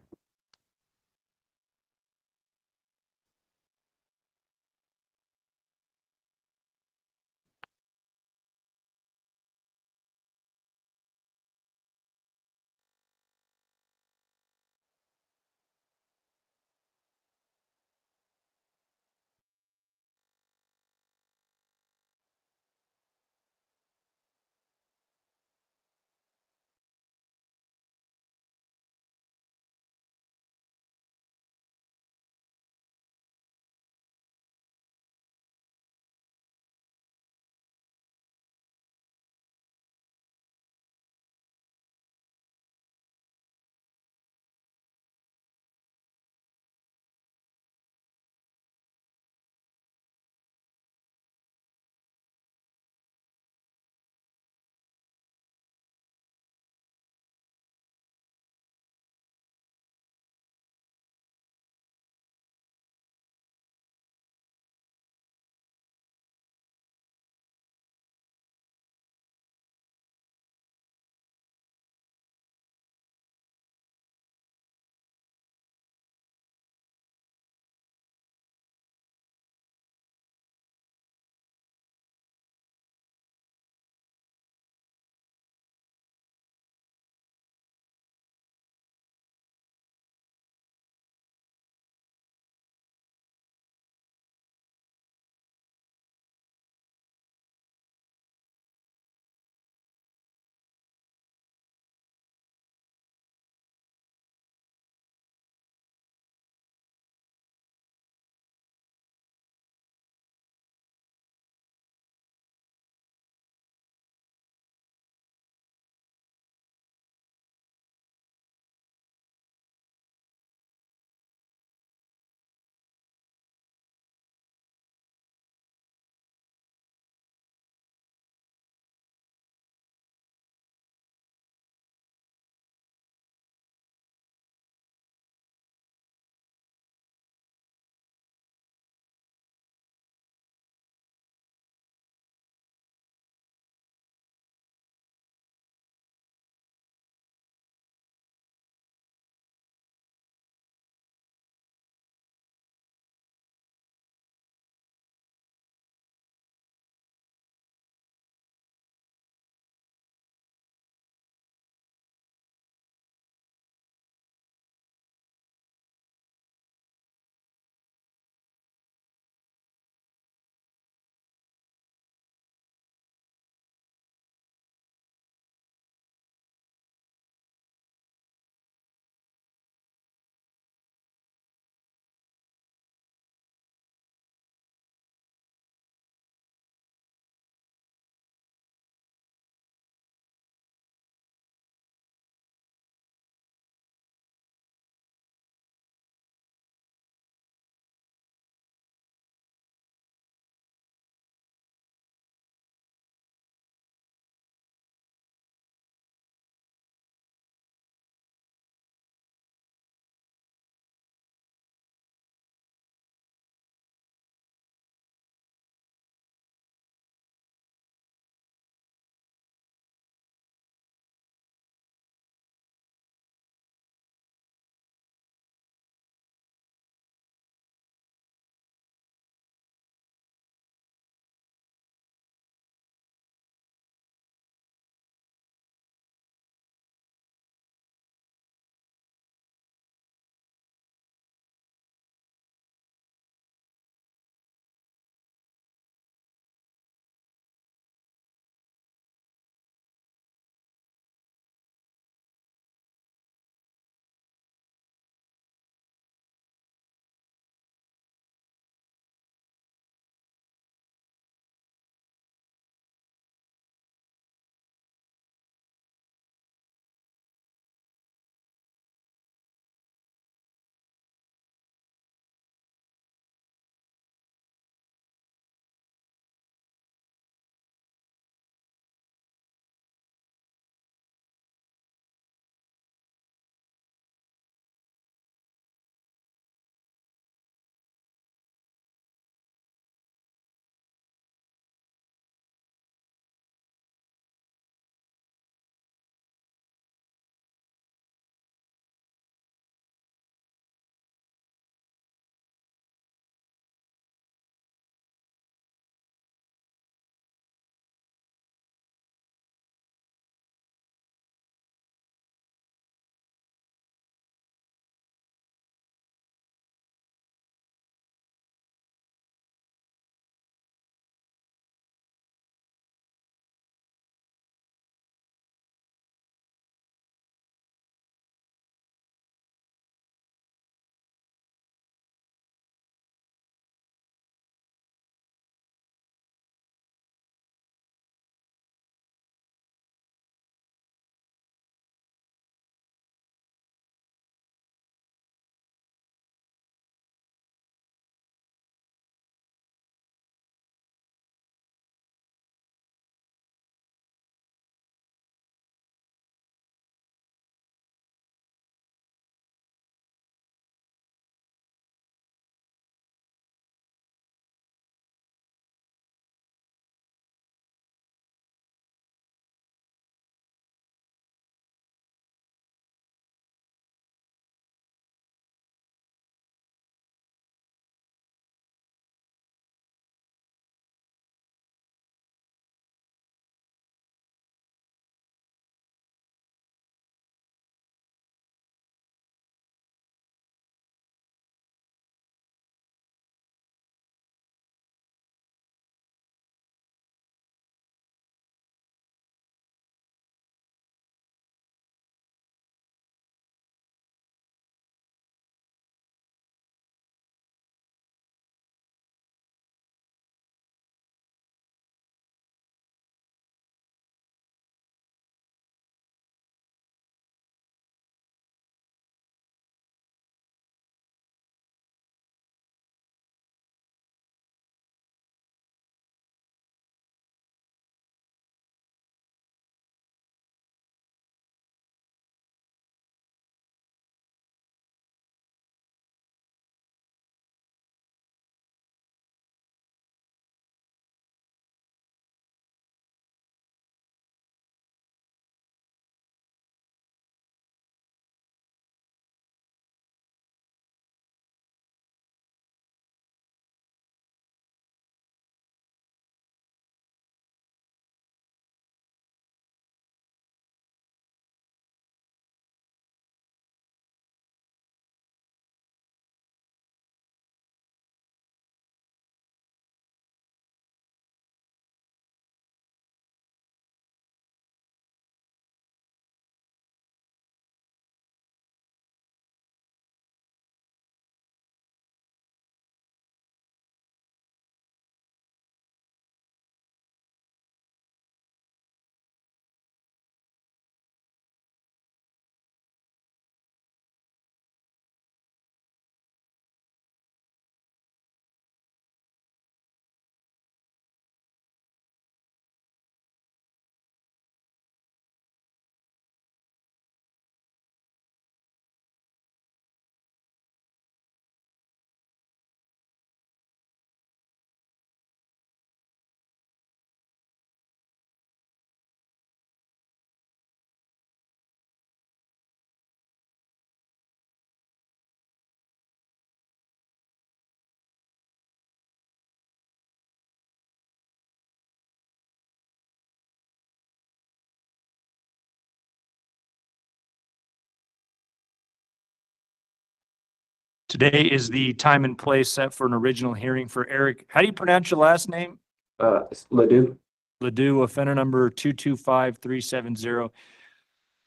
Today is the time and place set for an original hearing for Eric. How do you pronounce your last name? It's LEDOUX. LEDOUX, offender number 225370.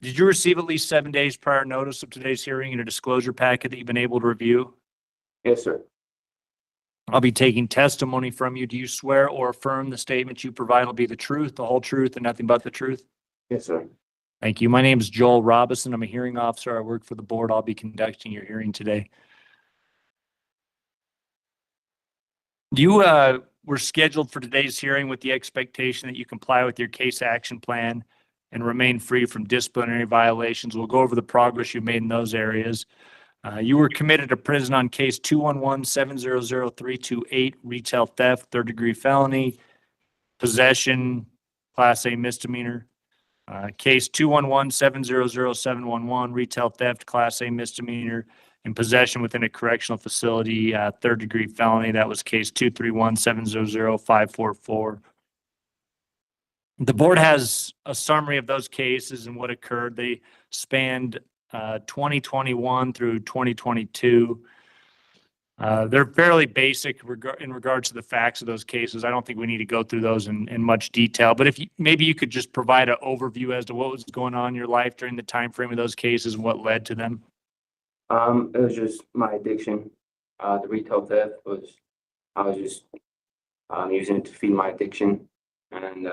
Did you receive at least 7 days prior notice of today's hearing and a disclosure packet that you've been able to review? Yes, sir. I'll be taking testimony from you. Do you swear or affirm the statement you provide will be the truth, the whole truth, and nothing but the truth? Yes, sir. Thank you. My name is Joel Robinson. I'm a hearing officer. I work for the board. I'll be conducting your hearing today. You were scheduled for today's hearing with the expectation that you comply with your case action plan and remain free from disciplinary violations. We'll go over the progress you made in those areas. You were committed to prison on case 211-700-328, retail theft, third-degree felony, possession, Class A misdemeanor. Case 211-700-711, retail theft, Class A misdemeanor, and possession within a correctional facility, third-degree felony. That was case 231-700-544. The board has a summary of those cases and what occurred. They spanned 2021 through 2022. They're fairly basic in regards to the facts of those cases. I don't think we need to go through those in much detail, but if maybe you could just provide an overview as to what was going on in your life during the time frame of those cases and what led to them. It was just my addiction. The retail theft was, I was just using it to feed my addiction, and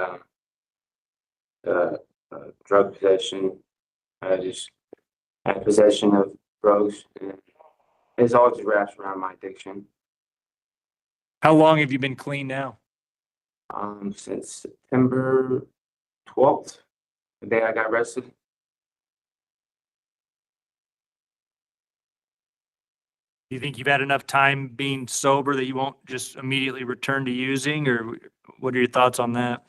drug possession. I just had possession of drugs, and it's all just wraps around my addiction. How long have you been clean now? Since September 12th, the day I got arrested. Do you think you've had enough time being sober that you won't just immediately return to using, or what are your thoughts on that?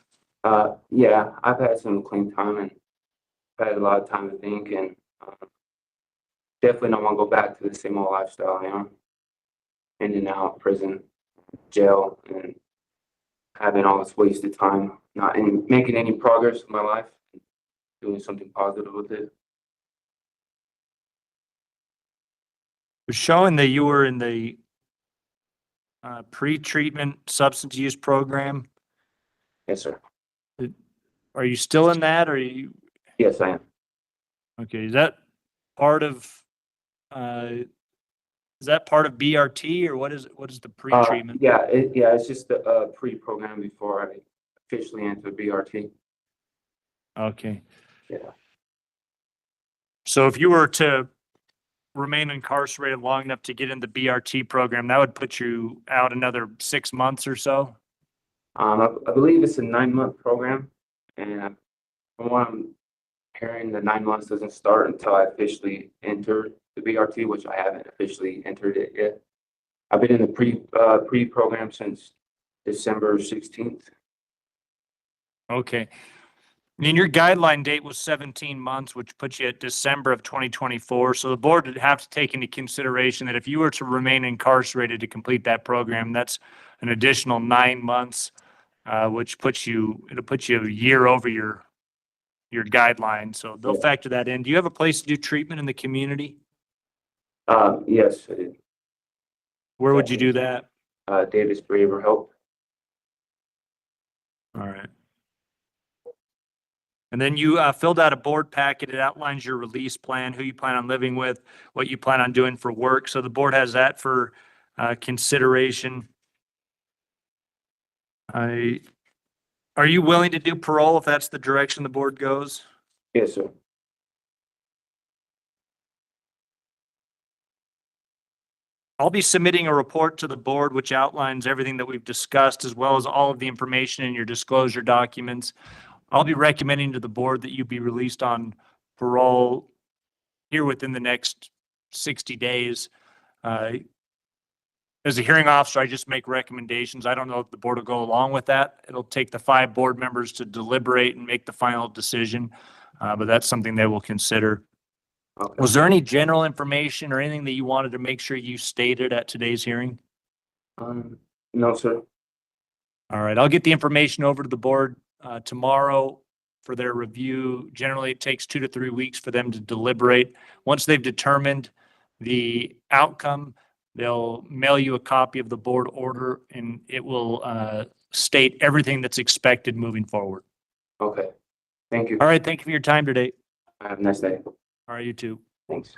Yeah, I've had some clean time and had a lot of time to think, and definitely don't want to go back to the same old lifestyle, you know, in and out, prison, jail, and having all this wasted time, not making any progress in my life, doing something positive with it. Was showing that you were in the pre-treatment substance use program. Yes, sir. Are you still in that, or are you? Yes, I am. Okay, is that part of BRT, or what is the pre-treatment? Yeah, it's just a pre-program before I officially enter BRT. Okay. Yeah. So if you were to remain incarcerated long enough to get in the BRT program, that would put you out another 6 months or so? I believe it's a 9-month program, and from what I'm hearing, the 9 months doesn't start until I officially enter the BRT, which I haven't officially entered it yet. I've been in the pre-program since December 16th. Okay. I mean, your guideline date was 17 months, which puts you at December of 2024. So the board would have to take into consideration that if you were to remain incarcerated to complete that program, that's an additional 9 months, which it'll put you a year over your guideline. So they'll factor that in. Do you have a place to do treatment in the community? Yes, I did. Where would you do that? Davis Behavioral Health. All right. And then you filled out a board packet. It outlines your release plan, who you plan on living with, what you plan on doing for work. So the board has that for consideration. Are you willing to do parole if that's the direction the board goes? Yes, sir. I'll be submitting a report to the board which outlines everything that we've discussed, as well as all of the information in your disclosure documents. I'll be recommending to the board that you be released on parole here within the next 60 days. As a hearing officer, I just make recommendations. I don't know if the board will go along with that. It'll take the 5 board members to deliberate and make the final decision, but that's something they will consider. Okay. Was there any general information or anything that you wanted to make sure you stated at today's hearing? No, sir. All right, I'll get the information over to the board tomorrow for their review. Generally, it takes 2 to 3 weeks for them to deliberate. Once they've determined the outcome, They'll mail you a copy of the board order and it will state everything that's expected moving forward. Okay, thank you. All right, thank you for your time today. Have a nice day. All right, you too. Thanks.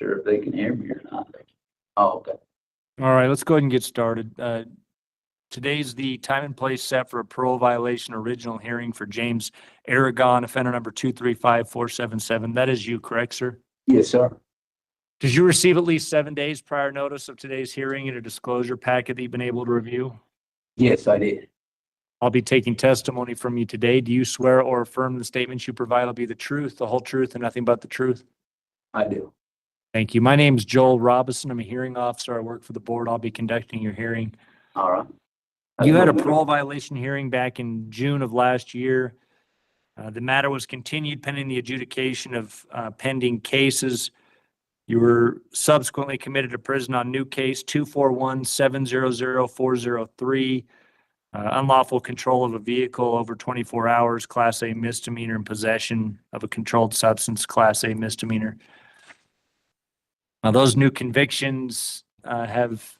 sure if they can hear me or not. Oh, okay. All right, let's go ahead and get started. Today's the time and place set for a parole violation original hearing for James Aragon, offender number 235477. That is you, correct, sir? Yes, sir. Did you receive at least 7 days prior notice of today's hearing and a disclosure packet that you've been able to review? Yes, I did. I'll be taking testimony from you today. Do you swear or affirm the statements you provide will be the truth, the whole truth, and nothing but the truth? I do. Thank you. My name is Joel Robinson. I'm a hearing officer. I work for the board. I'll be conducting your hearing. All right. You had a parole violation hearing back in June of last year. The matter was continued pending the adjudication of pending cases. You were subsequently committed to prison on new case 241-700-403, unlawful control of a vehicle over 24 hours, Class A misdemeanor, and possession of a controlled substance, Class A misdemeanor. Now, those new convictions have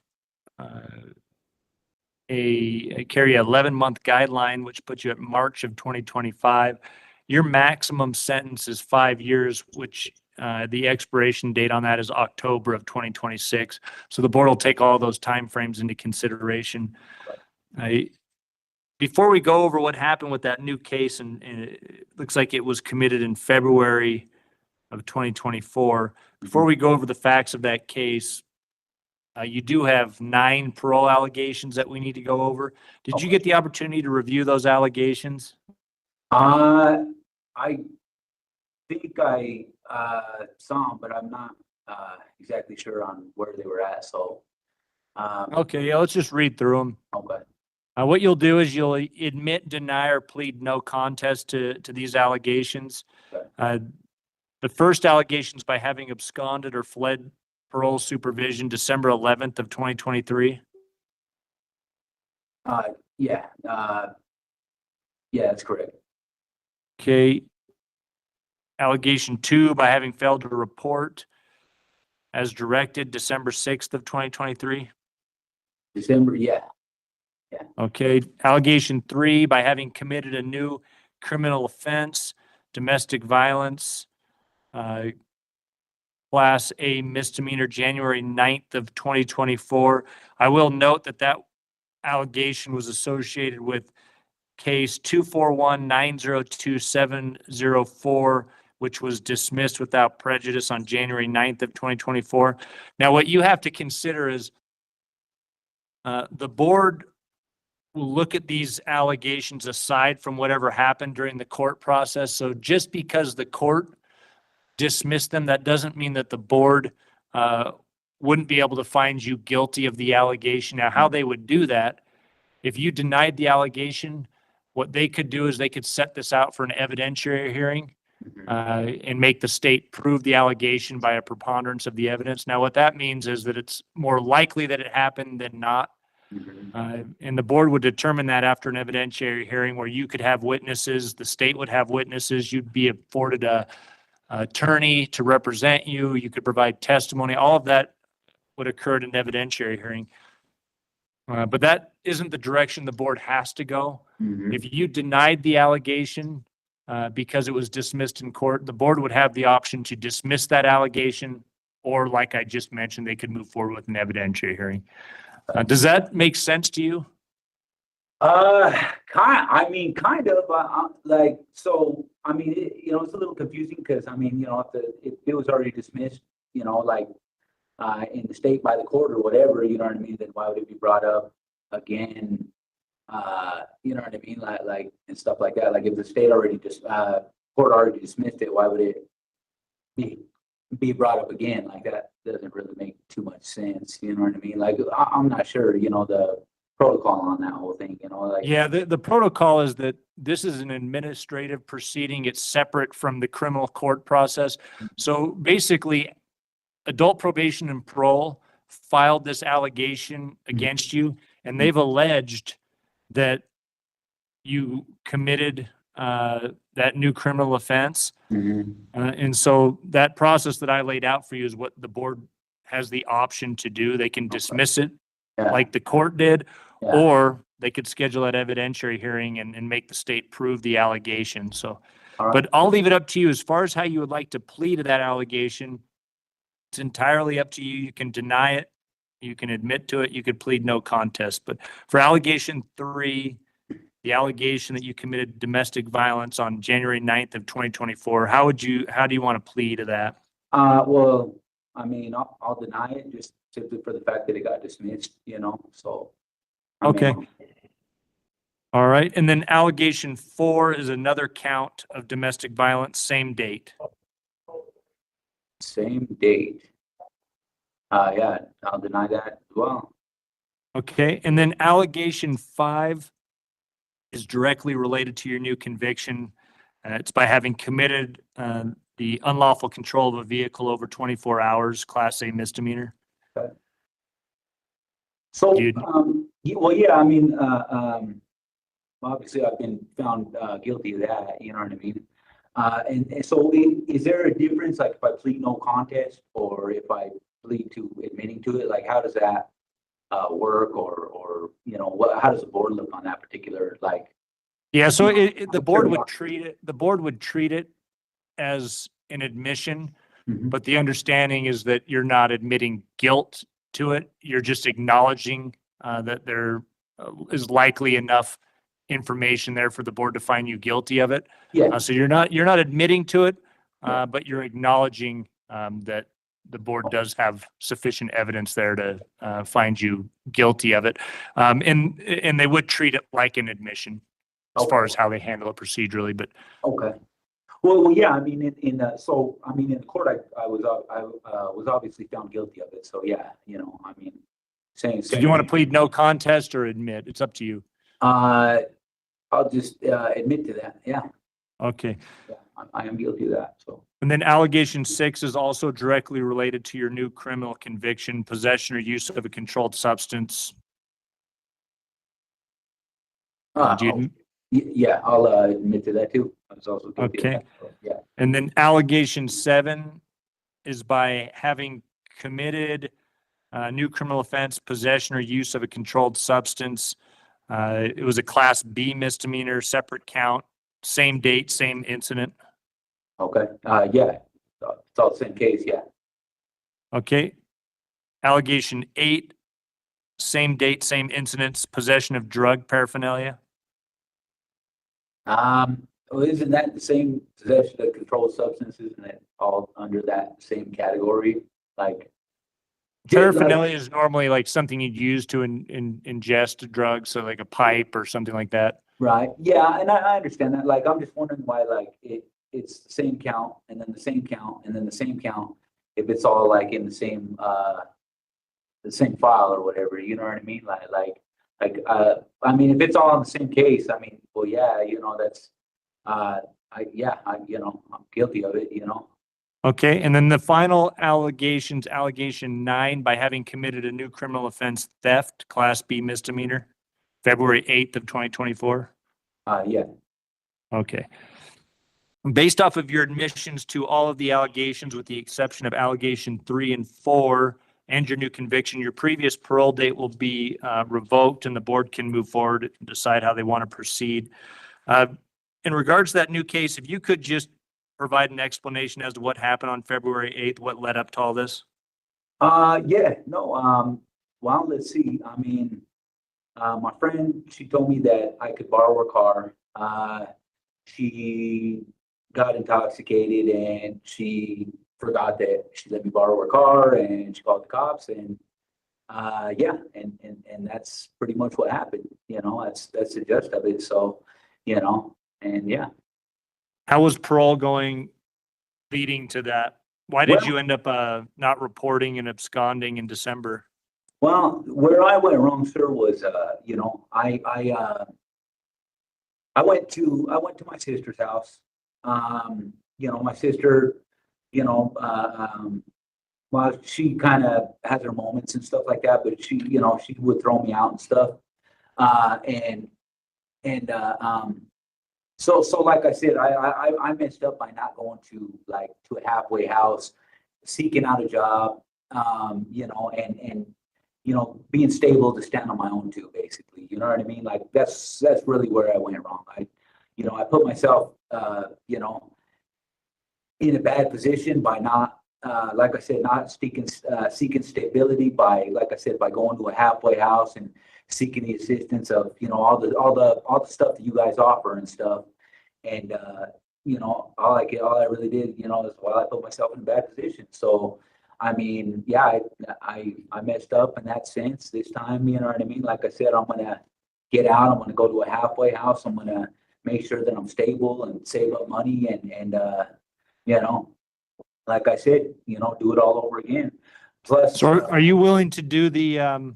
carry an 11-month guideline, which puts you at March of 2025. Your maximum sentence is 5 years, which the expiration date on that is October of 2026. So the board will take all those timeframes into consideration. Before we go over what happened with that new case, and it looks like it was committed in February of 2024, before we go over the facts of that case, you do have 9 parole allegations that we need to go over. Did you get the opportunity to review those allegations? I think I saw them, but I'm not exactly sure on where they were at. So. Okay, yeah, let's just read through them. Okay. What you'll do is you'll admit, deny, or plead no contest to these allegations. Okay. The first allegations by having absconded or fled parole supervision December 11th of 2023. Yeah. Yeah, that's correct. Okay. Allegation 2 by having failed to report as directed December 6th of 2023. December, yeah. Yeah. Okay. Allegation 3 by having committed a new criminal offense, domestic violence, Class A misdemeanor, January 9th of 2024. I will note that that allegation was associated with case 241-902-704, which was dismissed without prejudice on January 9th of 2024. Now, what you have to consider is the board will look at these allegations aside from whatever happened during the court process. So just because the court dismissed them, that doesn't mean that the board wouldn't be able to find you guilty of the allegation. Now, how they would do that, if you denied the allegation, what they could do is they could set this out for an evidentiary hearing and make the state prove the allegation by a preponderance of the evidence. Now, what that means is that it's more likely that it happened than not. And the board would determine that after an evidentiary hearing where you could have witnesses, the state would have witnesses, you'd be afforded a attorney to represent you, you could provide testimony, all of that would occur at an evidentiary hearing. But that isn't the direction the board has to go. If you denied the allegation because it was dismissed in court, the board would have the option to dismiss that allegation, or like I just mentioned, they could move forward with an evidentiary hearing. Does that make sense to you? Kind of, like, so, I mean, it's a little confusing because, I mean, if it was already dismissed, like, in the state by the court or whatever, you know what I mean, then why would it be brought up again? You know what I mean? Like, and stuff like that. Like, if the state already court already dismissed it, why would it be brought up again? Like, that doesn't really make too much sense. You know what I mean? Like, I'm not sure, the protocol on that whole thing, like. Yeah, the protocol is that this is an administrative proceeding. It's separate from the criminal court process. So basically, adult probation and parole filed this allegation against you, and they've alleged that you committed that new criminal offense. And so that process that I laid out for you is what the board has the option to do. They can dismiss it like the court did, or they could schedule that evidentiary hearing and make the state prove the allegation. So, but I'll leave it up to you as far as how you would like to plead to that allegation. It's entirely up to you. You can deny it. You can admit to it. You could plead no contest. But for allegation 3, the allegation that you committed domestic violence on January 9th of 2024, how do you want to plead to that? Well, I mean, I'll deny it just simply for the fact that it got dismissed, so. I Okay. mean, All right. And then allegation 4 is another count of domestic violence, same date. Same date. Yeah, I'll deny that as well. Okay. And then allegation 5 is directly related to your new conviction. It's by having committed the unlawful control of a vehicle over 24 hours, Class A misdemeanor. Okay. So, well, yeah, I mean, obviously I've been found guilty of that, you know what I mean? And so is there a difference, like if I plead no contest or if I plead to admitting to it, like how does that work or how does the board look on that particular, like? Yeah, so the board would treat it as an admission, but the understanding is that you're not admitting guilt to it. You're just acknowledging that there is likely enough information there for the board to find you guilty of it. Yeah. So you're not admitting to it, but you're acknowledging that the board does have sufficient evidence there to find you guilty of it. And they would treat it like an admission as far as how they handle it procedurally, but. Okay. Well, yeah, I mean, in the court, I was obviously found guilty of it. So yeah, I mean, saying. So do you want to plead no contest or admit? It's up to you. I'll just admit to that. Yeah. Okay. Yeah, I am guilty of that. So. And then allegation 6 is also directly related to your new criminal conviction, possession or use of a controlled substance. Yeah, I'll admit to that too. I was also guilty of Okay. that, so, yeah. And then allegation 7 is by having committed a new criminal offense, possession or use of a controlled substance. It was a Class B misdemeanor, separate count, same date, same incident. Okay. Yeah. It's all the same case. Yeah. Okay. Allegation 8, same date, same incidents, possession of drug paraphernalia. Well, isn't that the same possession of controlled substances? Isn't it all under that same category? Like. Paraphernalia is normally like something you'd use to ingest a drug, so like a pipe or something like that. Right. Yeah, and I understand that. Like, I'm just wondering why, like, it's the same count and then the same count and then the same count if it's all like in the same file or whatever. You know what I mean? I mean, if it's all in the same case, I mean, well, yeah, that's, I'm guilty of it. Okay, and then the final allegations, allegation 9, by having committed a new criminal offense, theft, Class B misdemeanor, February 8th of 2024. Yeah. Okay. Based off of your admissions to all of the allegations, with the exception of allegation 3 and 4, and your new conviction, your previous parole date will be revoked, and the board can move forward and decide how they want to proceed. In regards to that new case, if you could just provide an explanation as to what happened on February 8th, what led up to all this? Yeah, no, well, let's see. I mean, my friend, she told me that I could borrow her car. She got intoxicated and she forgot that she let me borrow her car, and she called the cops, and yeah, and that's pretty much what happened. That's the gist of it. So, and yeah. How was parole going leading to that? Why did you end up not reporting and absconding in December? Well, where I went wrong, sir, was I went to my sister's house. My sister, well, she kind of has her moments and stuff like that, but she would throw me out and stuff. So like I said, I messed up by not going to a halfway house, seeking out a job, and being stable to stand on my own too, basically. You know what I mean? Like that's really where I went wrong. I put myself, in a bad position by not like I said, not seeking stability by, like I said, by going to a halfway house and seeking the assistance of, you know, all the stuff that you guys offer and stuff. And, you know, all I really did, you know, is while I put myself in a bad position. So, I mean, yeah, I messed up in that sense this time, you know what I mean? Like I said, I'm gonna get out, I'm gonna go to a halfway house, I'm gonna make sure that I'm stable and save up money and, you know, like I said, you know, do it all over again. Plus, So are you willing to do the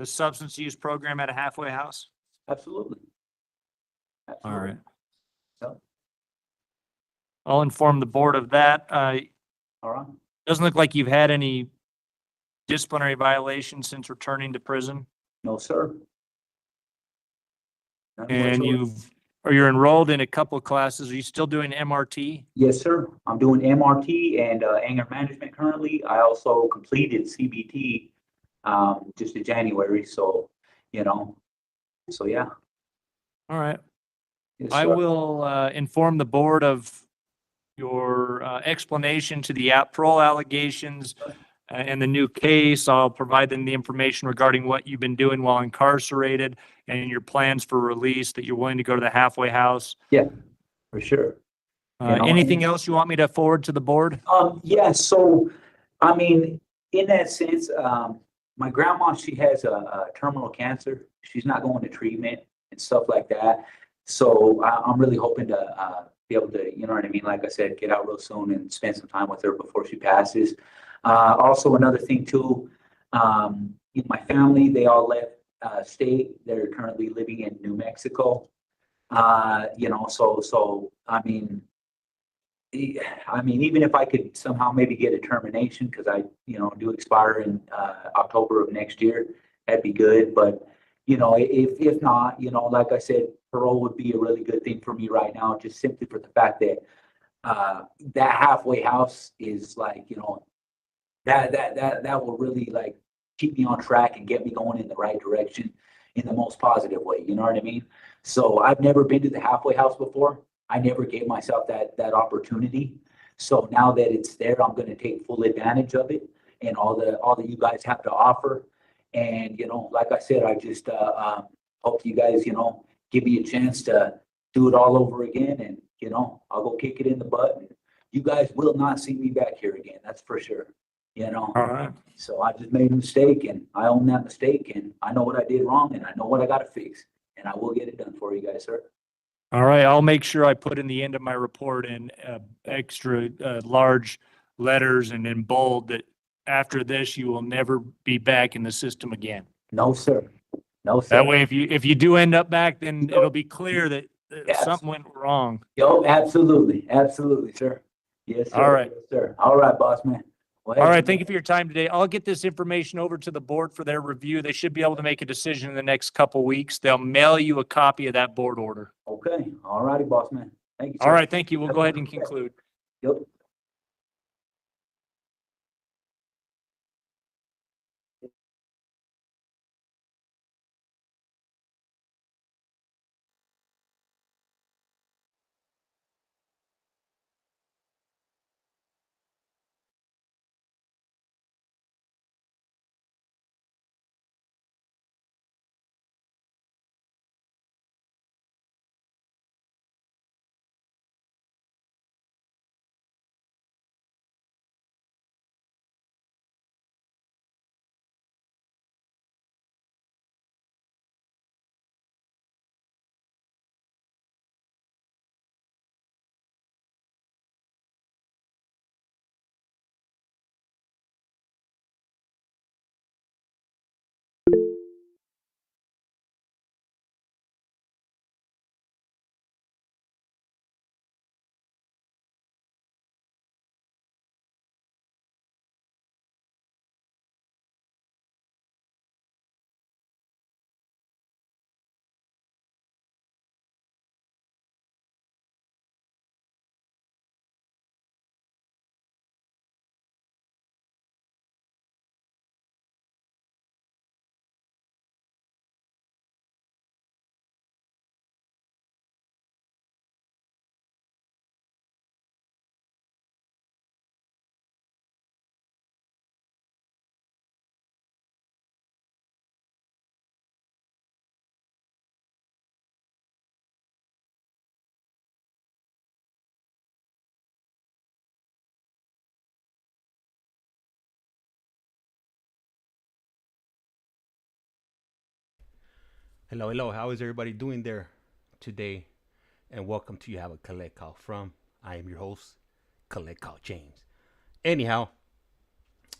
substance use program at a halfway house? absolutely. All right. Yeah. I'll inform the board of that. All right. Doesn't look like you've had any disciplinary violations since returning to prison. No, sir. None And whatsoever. you're enrolled in a couple of classes. Are you still doing MRT? Yes, sir. I'm doing MRT and anger management currently. I also completed CBT just in January. So, you know, so yeah. All right. Yes, I sir. will inform the board of your explanation to the parole allegations and the new case. I'll provide them the information regarding what you've been doing while incarcerated and your plans for release, that you're willing to go to the halfway house. Yeah, for sure. You know, Anything else you want me to forward to the board? Yeah, so, I mean, in that sense, my grandma, she has a terminal cancer. She's not going to treatment and stuff like that. So I'm really hoping to be able to, you know what I mean? Like I said, get out real soon and spend some time with her before she passes. Also, another thing too, in my family, they all left state. They're currently living in New Mexico. You know, so I mean, even if I could somehow maybe get a termination, because I, you know, do expire in October of next year, that'd be good. But, you know, if not, you know, like I said, parole would be a really good thing for me right now, just simply for the fact that that halfway house is like, you know, that will really like keep me on track and get me going in the right direction in the most positive way. You know what I mean? So I've never been to the halfway house before. I never gave myself that opportunity. So now that it's there, I'm going to take full advantage of it and all that you guys have to offer. And, you know, like I said, I just hope you guys, you know, give me a chance to do it all over again. And, you know, I'll go kick it in the butt. And you guys will not see me back here again. That's for sure. You know, All right. so I just made a mistake and I own that mistake and I know what I did wrong and I know what I got to fix and I will get it done for you guys, sir. All right, I'll make sure I put in the end of my report in extra large letters and in bold that after this, you will never be back in the system again. No, sir. No, sir. That way, if you do end up back, then it'll be clear that something went wrong. Yo, absolutely. Absolutely, sir. Yes, sir. All right. Yes, sir. All right, boss man. Well, All right, thank you for your time today. I'll get this information over to the board for their review. They should be able to make a decision in the next couple weeks. They'll mail you a copy of that board order. Okay. All righty, boss man. Thank you, sir. All right, thank you. We'll go ahead and conclude. Yep. Hello, hello. How is everybody doing there today? And welcome to You Have a Collect Call from. I am your host, Collect Call James. Anyhow,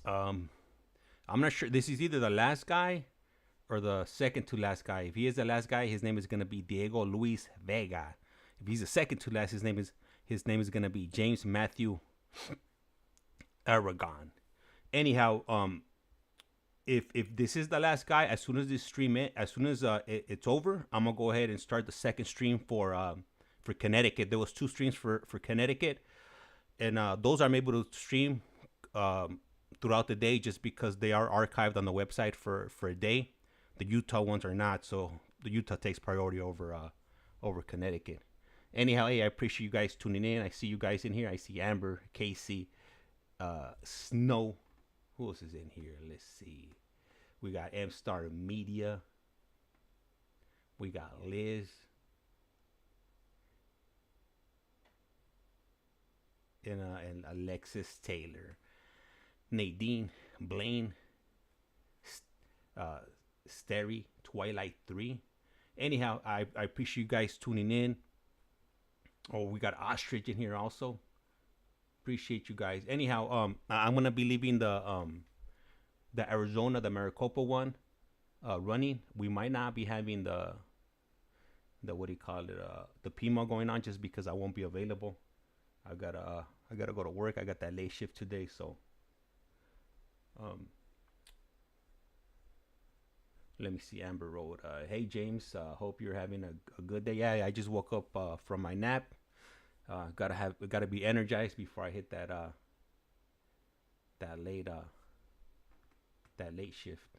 I'm not sure. This is either the last guy or the second to last guy. If he is the last guy, his name is gonna be Diego Luis Vega. If he's the second to last, his name is gonna be James Matthew Aragon. Anyhow, if this is the last guy, as soon as this stream it's over, I'm gonna go ahead and start the second stream for Connecticut. There was 2 streams for Connecticut, and those I'm able to stream throughout the day just because they are archived on the website for a day. The Utah ones are not, so the Utah takes priority over Connecticut. Anyhow, hey, I appreciate you guys tuning in. I see you guys in here. I see Amber, Casey, Snow. Who else is in here? Let's see. We got M Star Media. We got Liz. And Alexis Taylor. Nadine, Blaine, Sterry, Twilight 3. Anyhow, I appreciate you guys tuning in. Oh, we got Ostrich in here also. Appreciate you guys. Anyhow, I'm gonna be leaving the Arizona, the Maricopa one, running. We might not be having the what do you call it, the Pima going on just because I won't be available. I gotta go to work. I got that late shift today, so let me see. Amber wrote, hey James, hope you're having a good day. Yeah, I just woke up from my nap. Gotta be energized before I hit that late shift.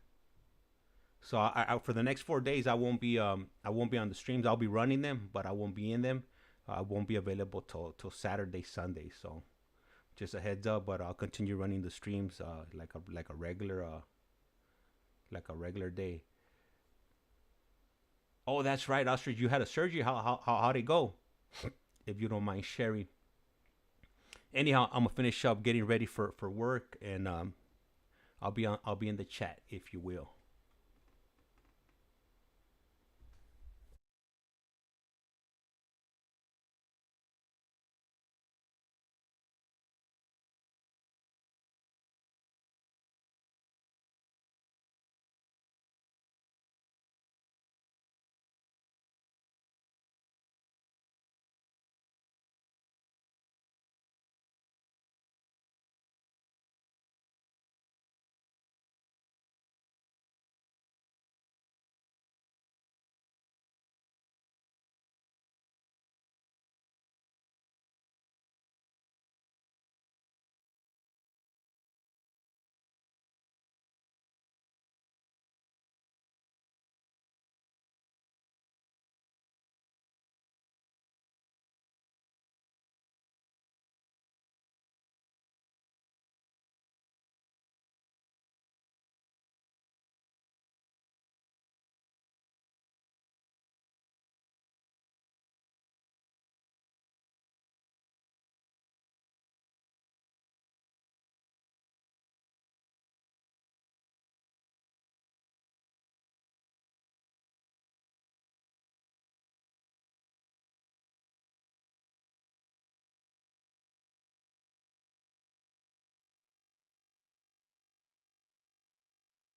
So I for the next 4 days I won't be on the streams. I'll be running them, but I won't be in them. I won't be available till Saturday, Sunday. So just a heads up, but I'll continue running the streams like a regular day. Oh, that's right, Ostrich. You had a surgery. How'd it go? If you don't mind sharing. Anyhow, I'm gonna finish up getting ready for work, and I'll be in the chat, if you will.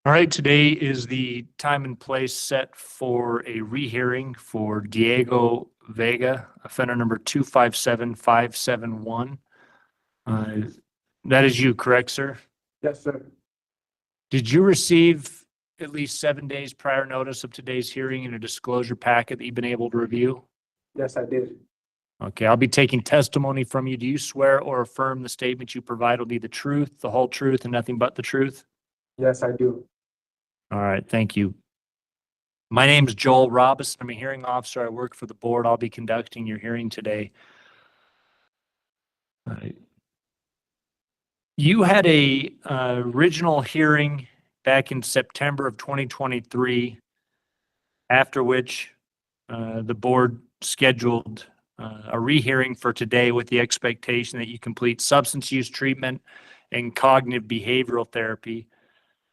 All right, today is the time and place set for a rehearing for Diego Vega, offender number 257571. That is you, correct, sir? Yes, sir. Did you receive at least 7 days prior notice of today's hearing and a disclosure packet that you've been able to review? Yes, I did. Okay, I'll be taking testimony from you. Do you swear or affirm the statement you provide will be the truth, the whole truth, and nothing but the truth? Yes, I do. All right, thank you. My name is Joel Robison. I'm a hearing officer. I work for the board. I'll be conducting your hearing today. You had a original hearing back in September of 2023, after which the board scheduled a rehearing for today with the expectation that you complete substance use treatment and cognitive behavioral therapy.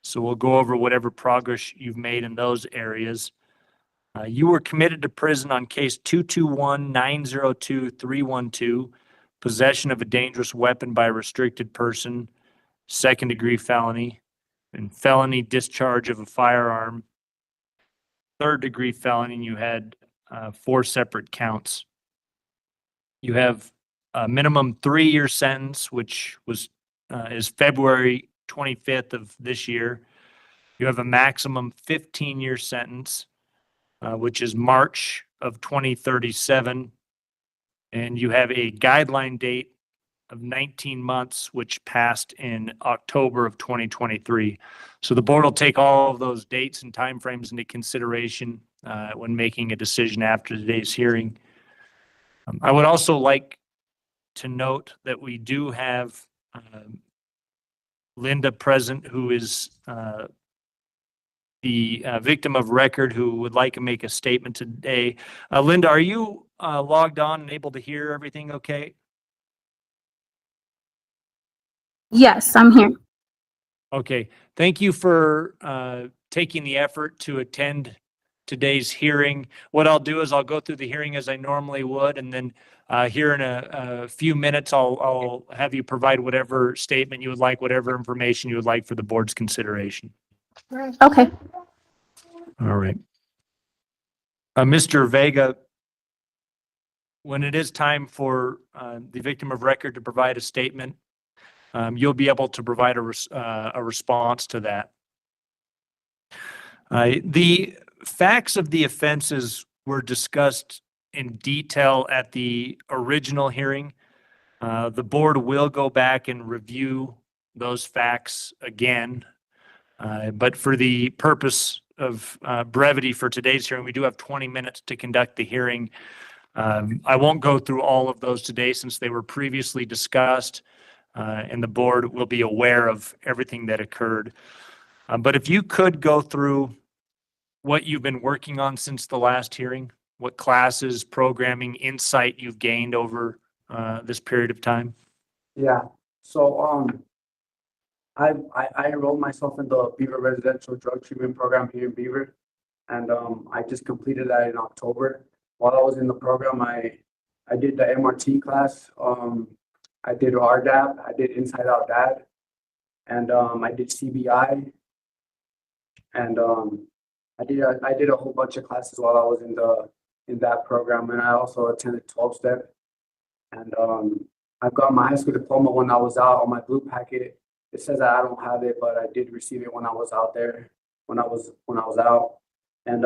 So we'll go over whatever progress you've made in those areas. You were committed to prison on case 221-902-312, possession of a dangerous weapon by a restricted person, second-degree felony, and felony discharge of a firearm, third-degree felony, and you had 4 separate counts. You have a minimum 3-year sentence, which is February 25th of this year. You have a maximum 15-year sentence, which is March of 2037. And you have a guideline date of 19 months, which passed in October of 2023. So the board will take all of those dates and timeframes into consideration when making a decision after today's hearing. I would also like to note that we do have Linda present, who is the victim of record, who would like to make a statement today. Linda, are you logged on and able to hear everything okay? Yes, I'm here. Okay. Thank you for taking the effort to attend today's hearing. What I'll do is I'll go through the hearing as I normally would, and then here in a few minutes, I'll have you provide whatever statement you would like, whatever information you would like for the board's consideration. Okay. All right. Mr. Vega, when it is time for the victim of record to provide a statement, you'll be able to provide a response to that. The facts of the offenses were discussed in detail at the original hearing. The board will go back and review those facts again. But for the purpose of brevity for today's hearing, we do have 20 minutes to conduct the hearing. I won't go through all of those today since they were previously discussed, and the board will be aware of everything that occurred. But if you could go through what you've been working on since the last hearing, what classes, programming, insight you've gained over this period of time. Yeah, so I enrolled myself in the Beaver Residential Drug Treatment Program here in Beaver, and I just completed that in October. While I was in the program, I did the MRT class, I did RDAP, I did Inside Out Dad, and I did CBI, and I did a whole bunch of classes while I was in that program, and I also attended 12-step, and I got my high school diploma when I was out. On my blue packet, it says that I don't have it, but I did receive it when I was out there, when I was out, and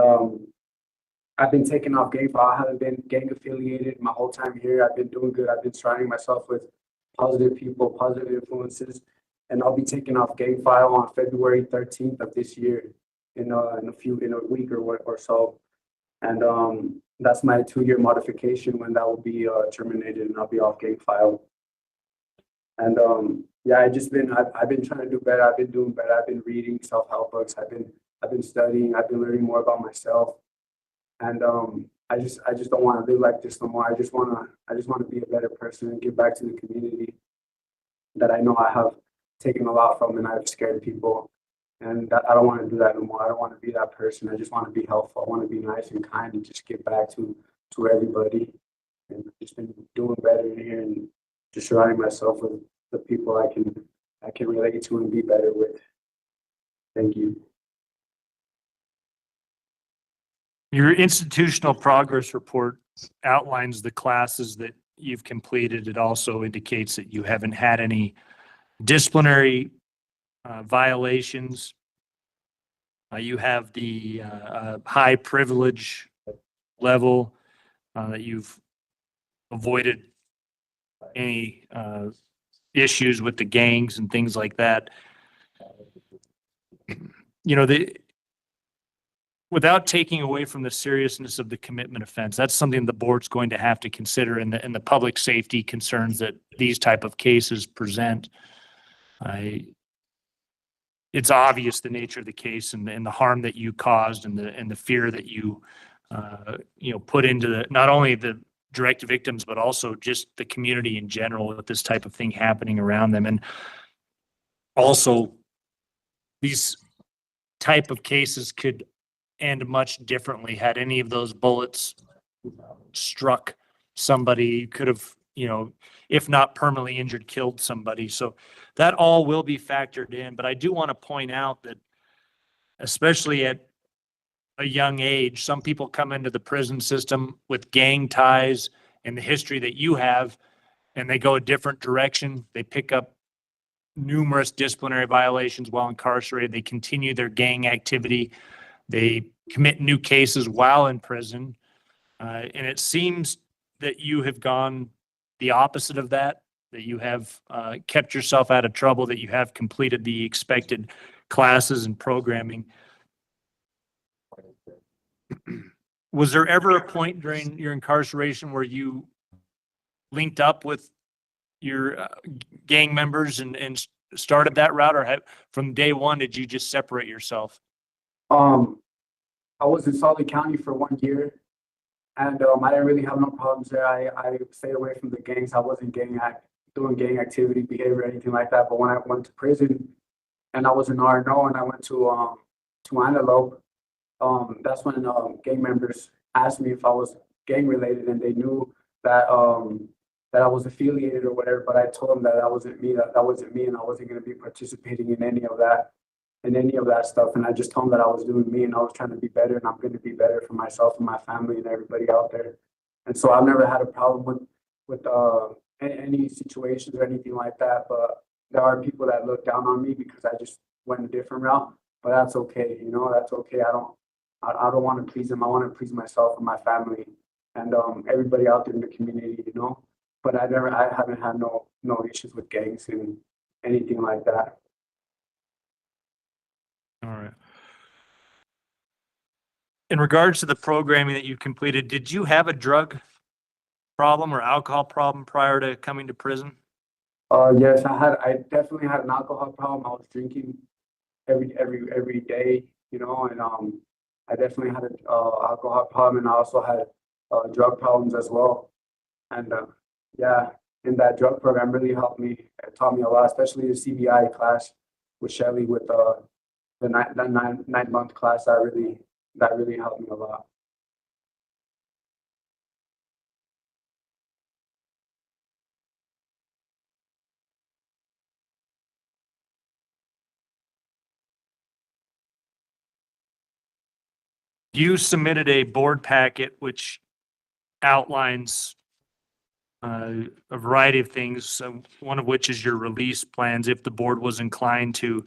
I've been taking off gang file. I haven't been gang affiliated my whole time here. I've been doing good. I've been surrounding myself with positive people, positive influences, and I'll be taking off gang file on February 13th of this year, in a week or so, and that's my 2-year modification when that will be terminated, and I'll be off gang file. And yeah, I've been trying to do better. I've been doing better. I've been reading self-help books. I've been studying. I've been learning more about myself. And I just don't want to live like this no more. I just want to be a better person and give back to the community that I know I have taken a lot from, and I've scared people. And I don't want to do that no more. I don't want to be that person. I just want to be helpful. I want to be nice and kind and just give back to everybody. And I've just been doing better in here and just surrounding myself with the people I can relate to and be better with. Thank you. Your institutional progress report outlines the classes that you've completed. It also indicates that you haven't had any disciplinary violations. You have the high privilege level, that you've avoided any issues with the gangs and things like that. You know, without taking away from the seriousness of the commitment offense, that's something the board's going to have to consider in the public safety concerns that these type of cases present. It's obvious the nature of the case and the harm that you caused and the fear that you put into not only the direct victims, but also just the community in general with this type of thing happening around them. And also these type of cases could end much differently had any of those bullets struck somebody. Could have, you know, if not permanently injured, killed somebody. So that all will be factored in. But I do want to point out that, especially at a young age, some people come into the prison system with gang ties and the history that you have, and they go a different direction. They pick up numerous disciplinary violations while incarcerated. They continue their gang activity. They commit new cases while in prison. And it seems that you have gone the opposite of that, that you have kept yourself out of trouble, that you have completed the expected classes and programming. Was there ever a point during your incarceration where you linked up with your gang members and started that route, or from day one did you just separate yourself? I was in Salt Lake County for 1 year, and I didn't really have no problems there. I stayed away from the gangs. I wasn't doing gang activity, behavior, anything like that. But when I went to prison, and I was in RNO, and I went to Antelope, that's when gang members asked me if I was gang related, and they knew that that I was affiliated or whatever. But I told them that wasn't me, that wasn't me, and I wasn't going to be participating in any of that stuff. And I just told them that I was doing me, and I was trying to be better, and I'm going to be better for myself and my family and everybody out there. And so I've never had a problem with any situations or anything like that. But there are people that look down on me because I just went a different route. But that's okay, you know. That's okay. I don't want to please them. I want to please myself and my family and everybody out there in the community, you know. But I haven't had no issues with gangs and anything like that. All right. In regards to the programming that you completed, did you have a drug problem or alcohol problem prior to coming to prison? Yes, I definitely had an alcohol problem. I was drinking every day, you know, and I definitely had an alcohol problem, and I also had drug problems as well. And yeah, in that drug program really helped me. It taught me a lot, especially the CBI class with Shelly, with the 9-month class. That really helped me a lot. You submitted a board packet which outlines a variety of things, one of which is your release plans. If the board was inclined to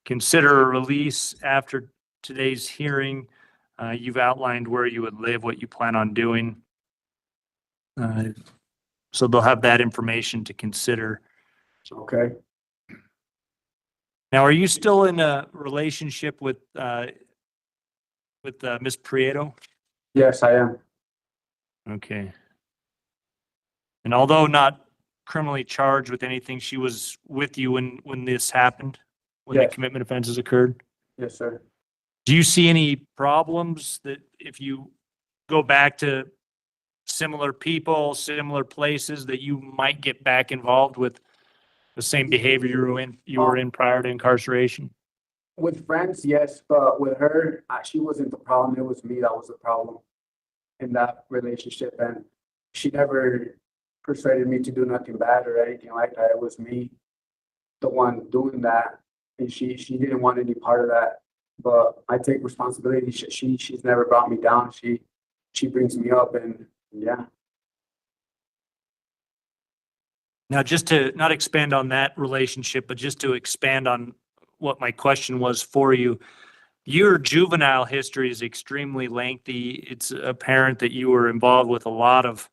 consider a release after today's hearing, you've outlined where you would live, what you plan on doing. So they'll have that information to consider. Okay. Now, are you still in a relationship with Ms. Prieto? Yes, I am. Okay. And although not criminally charged with anything, she was with you when this happened, when the commitment offenses occurred? Yes, sir. Do you see any problems that if you go back to similar people, similar places, that you might get back involved with the same behavior you were in prior to incarceration? With friends, yes, but with her, she wasn't the problem. It was me that was the problem in that relationship, and she never persuaded me to do nothing bad or anything like that. It was me, the one doing that, and she didn't want any part of that. But I take responsibility. She's never brought me down. She brings me up, and yeah. Now, just to not expand on that relationship, but just to expand on what my question was for you, your juvenile history is extremely lengthy. It's apparent that you were involved with a lot of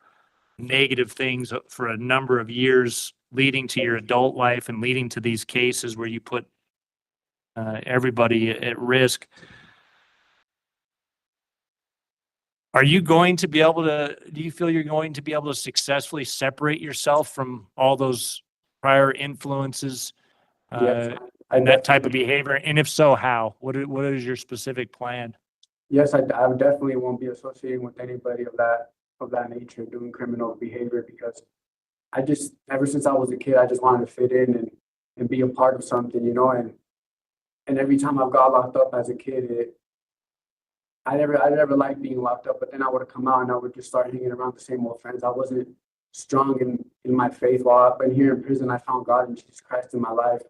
negative things for a number of years, leading to your adult life and leading to these cases where you put everybody at risk. Are you going to be able to, do you feel you're going to be able to successfully separate yourself from all those prior influences and that type of behavior? And if so, how? What is your specific plan? Yes, I definitely won't be associating with anybody of that nature, doing criminal behavior, because I just, ever since I was a kid, I just wanted to fit in and be a part of something, you know, and every time I've got locked up as a kid, I never liked being locked up, but then I would come out and I would just start hanging around the same old friends. I wasn't strong in my faith. While I've been here in prison, I found God and Jesus Christ in my life.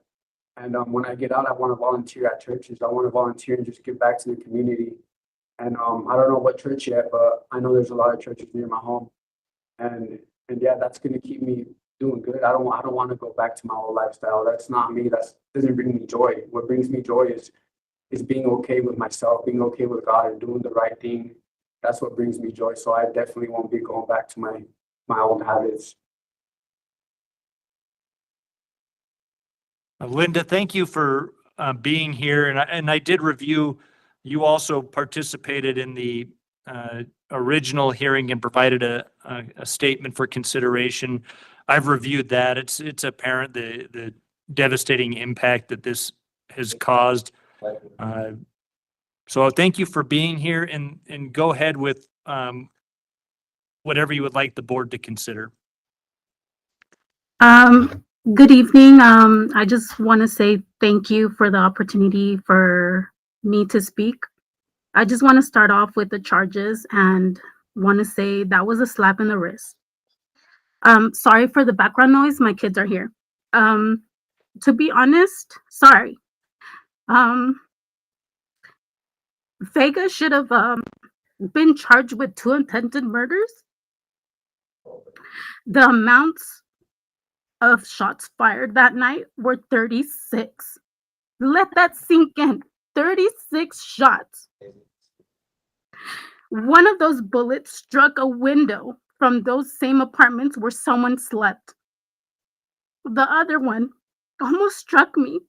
And when I get out, I want to volunteer at churches. I want to volunteer and just give back to the community. And I don't know what church yet, but I know there's a lot of churches near my home. And yeah, that's going to keep me doing good. I don't want to go back to my old lifestyle. That's not me. That doesn't bring me joy. What brings me joy is being okay with myself, being okay with God, and doing the right thing. That's what brings me joy. So I definitely won't be going back to my old habits. Linda, thank you for being here. And I did review, you also participated in the original hearing and provided a statement for consideration. I've reviewed that. It's apparent the devastating impact that this has caused. So thank you for being here, and go ahead with whatever you would like the board to consider. Good evening. I just want to say thank you for the opportunity for me to speak. I just want to start off with the charges and want to say that was a slap in the wrist. Sorry for the background noise. My kids are here. To be honest, sorry. Vega should have been charged with 2 attempted murders. The amounts of shots fired that night were 36. Let that sink in. 36 shots. One of those bullets struck a window from those same apartments where someone slept. The other one almost struck me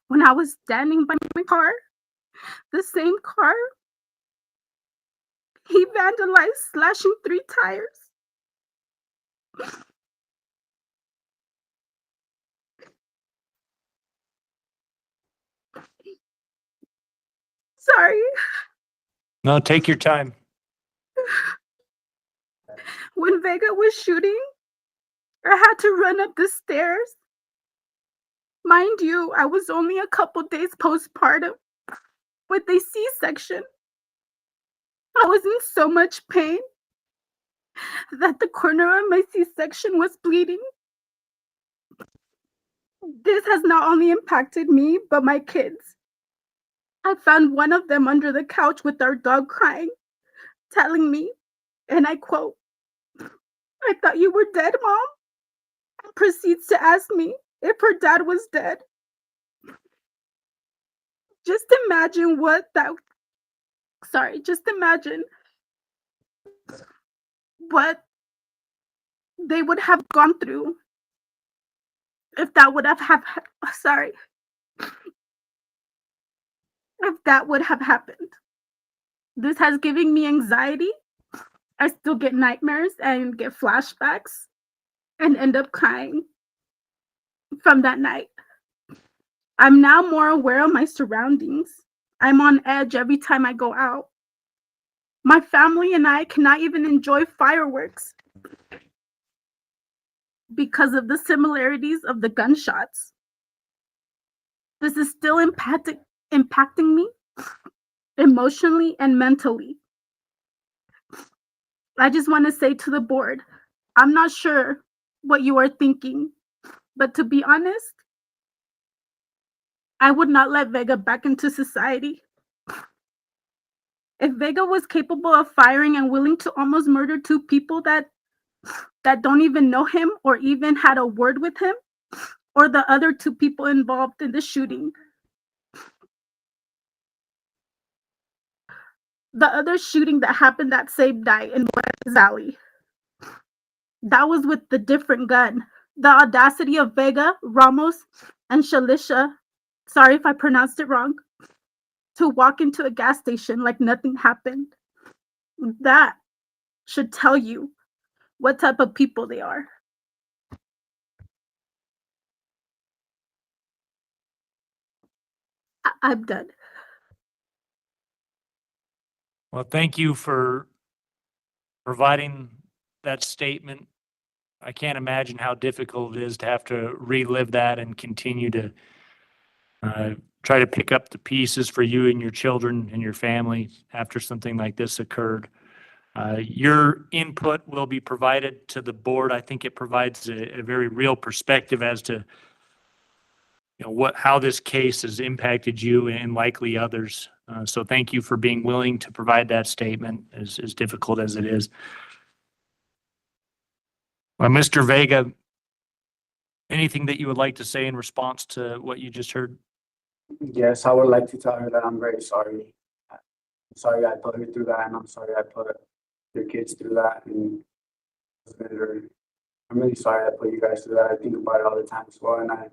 when I was standing by my car. The same car he vandalized, slashing 3 tires. Sorry. No, take your time. When Vega was shooting, I had to run up the stairs. Mind you, I was only a couple days postpartum with a C-section. I was in so much pain that the corner of my C-section was bleeding. This has not only impacted me, but my kids. I found one of them under the couch with our dog crying, telling me, and I quote, "I thought you were dead, Mom," and proceeds to ask me if her dad was dead. Just imagine just imagine what they would have gone through if that would have if that would have happened. This has given me anxiety. I still get nightmares and get flashbacks and end up crying from that night. I'm now more aware of my surroundings. I'm on edge every time I go out. My family and I cannot even enjoy fireworks because of the similarities of the gunshots. This is still impacting me emotionally and mentally. I just want to say to the board, I'm not sure what you are thinking, but to be honest, I would not let Vega back into society. If Vega was capable of firing and willing to almost murder 2 people that don't even know him or even had a word with him, or the other 2 people involved in the shooting. The other shooting that happened that same night in West Valley, that was with the different gun. The audacity of Vega, Ramos, and Shalisha, sorry if I pronounced it wrong, to walk into a gas station like nothing happened. That should tell you what type of people they are. I'm done. Well, thank you for providing that statement. I can't imagine how difficult it is to have to relive that and continue to try to pick up the pieces for you and your children and your family after something like this occurred. Your input will be provided to the board. I think it provides a very real perspective as to how this case has impacted you and likely others. So thank you for being willing to provide that statement, as difficult as it is. Mr. Vega, anything that you would like to say in response to what you just heard? Yes, I would like to tell her that I'm very sorry. I'm sorry I put her through that, and I'm sorry I put your kids through that. And I'm really sorry I put you guys through that. I think about it all the time as well, and I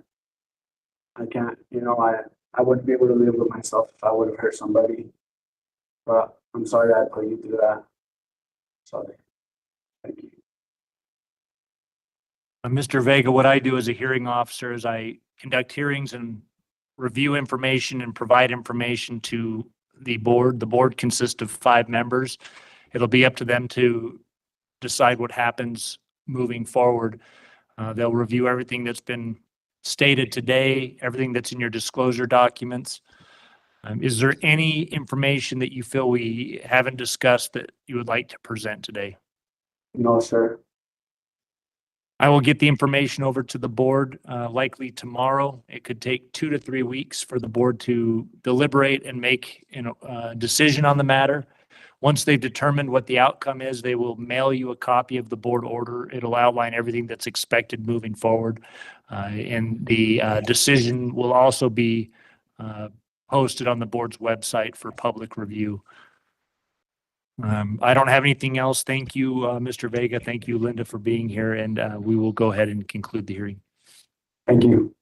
can't, I wouldn't be able to live with myself if I would have hurt somebody. But I'm sorry I put you through that. Sorry. Thank you. Mr. Vega, what I do as a hearing officer is I conduct hearings and review information and provide information to the board. The board consists of 5 members. It'll be up to them to decide what happens moving forward. They'll review everything that's been stated today, everything that's in your disclosure documents. Is there any information that you feel we haven't discussed that you would like to present today? No, sir. I will get the information over to the board likely tomorrow. It could take 2 to 3 weeks for the board to deliberate and make a decision on the matter. Once they've determined what the outcome is, they will mail you a copy of the board order. It'll outline everything that's expected moving forward. And the decision will also be posted on the board's website for public review. I don't have anything else. Thank you, Mr. Vega. Thank you, Linda, for being here, and we will go ahead and conclude the hearing. Thank you.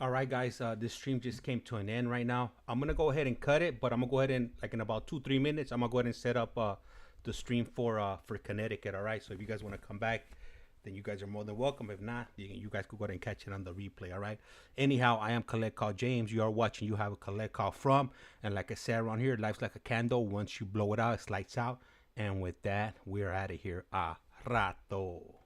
All right, guys, this stream just came to an end right now. I'm going to go ahead and cut it, but I'm going to go ahead and, like in about 2-3 minutes, I'm going to go ahead and set up the stream for Connecticut, all right? So if you guys want to come back, then you guys are more than welcome. If not, you guys could go ahead and catch it on the replay, all right? Anyhow, I am Collect Call James. You are watching You Have a Collect Call From. And like I said around here, life's like a candle. Once you blow it out, it lights out. And with that, we're out of here. A rato.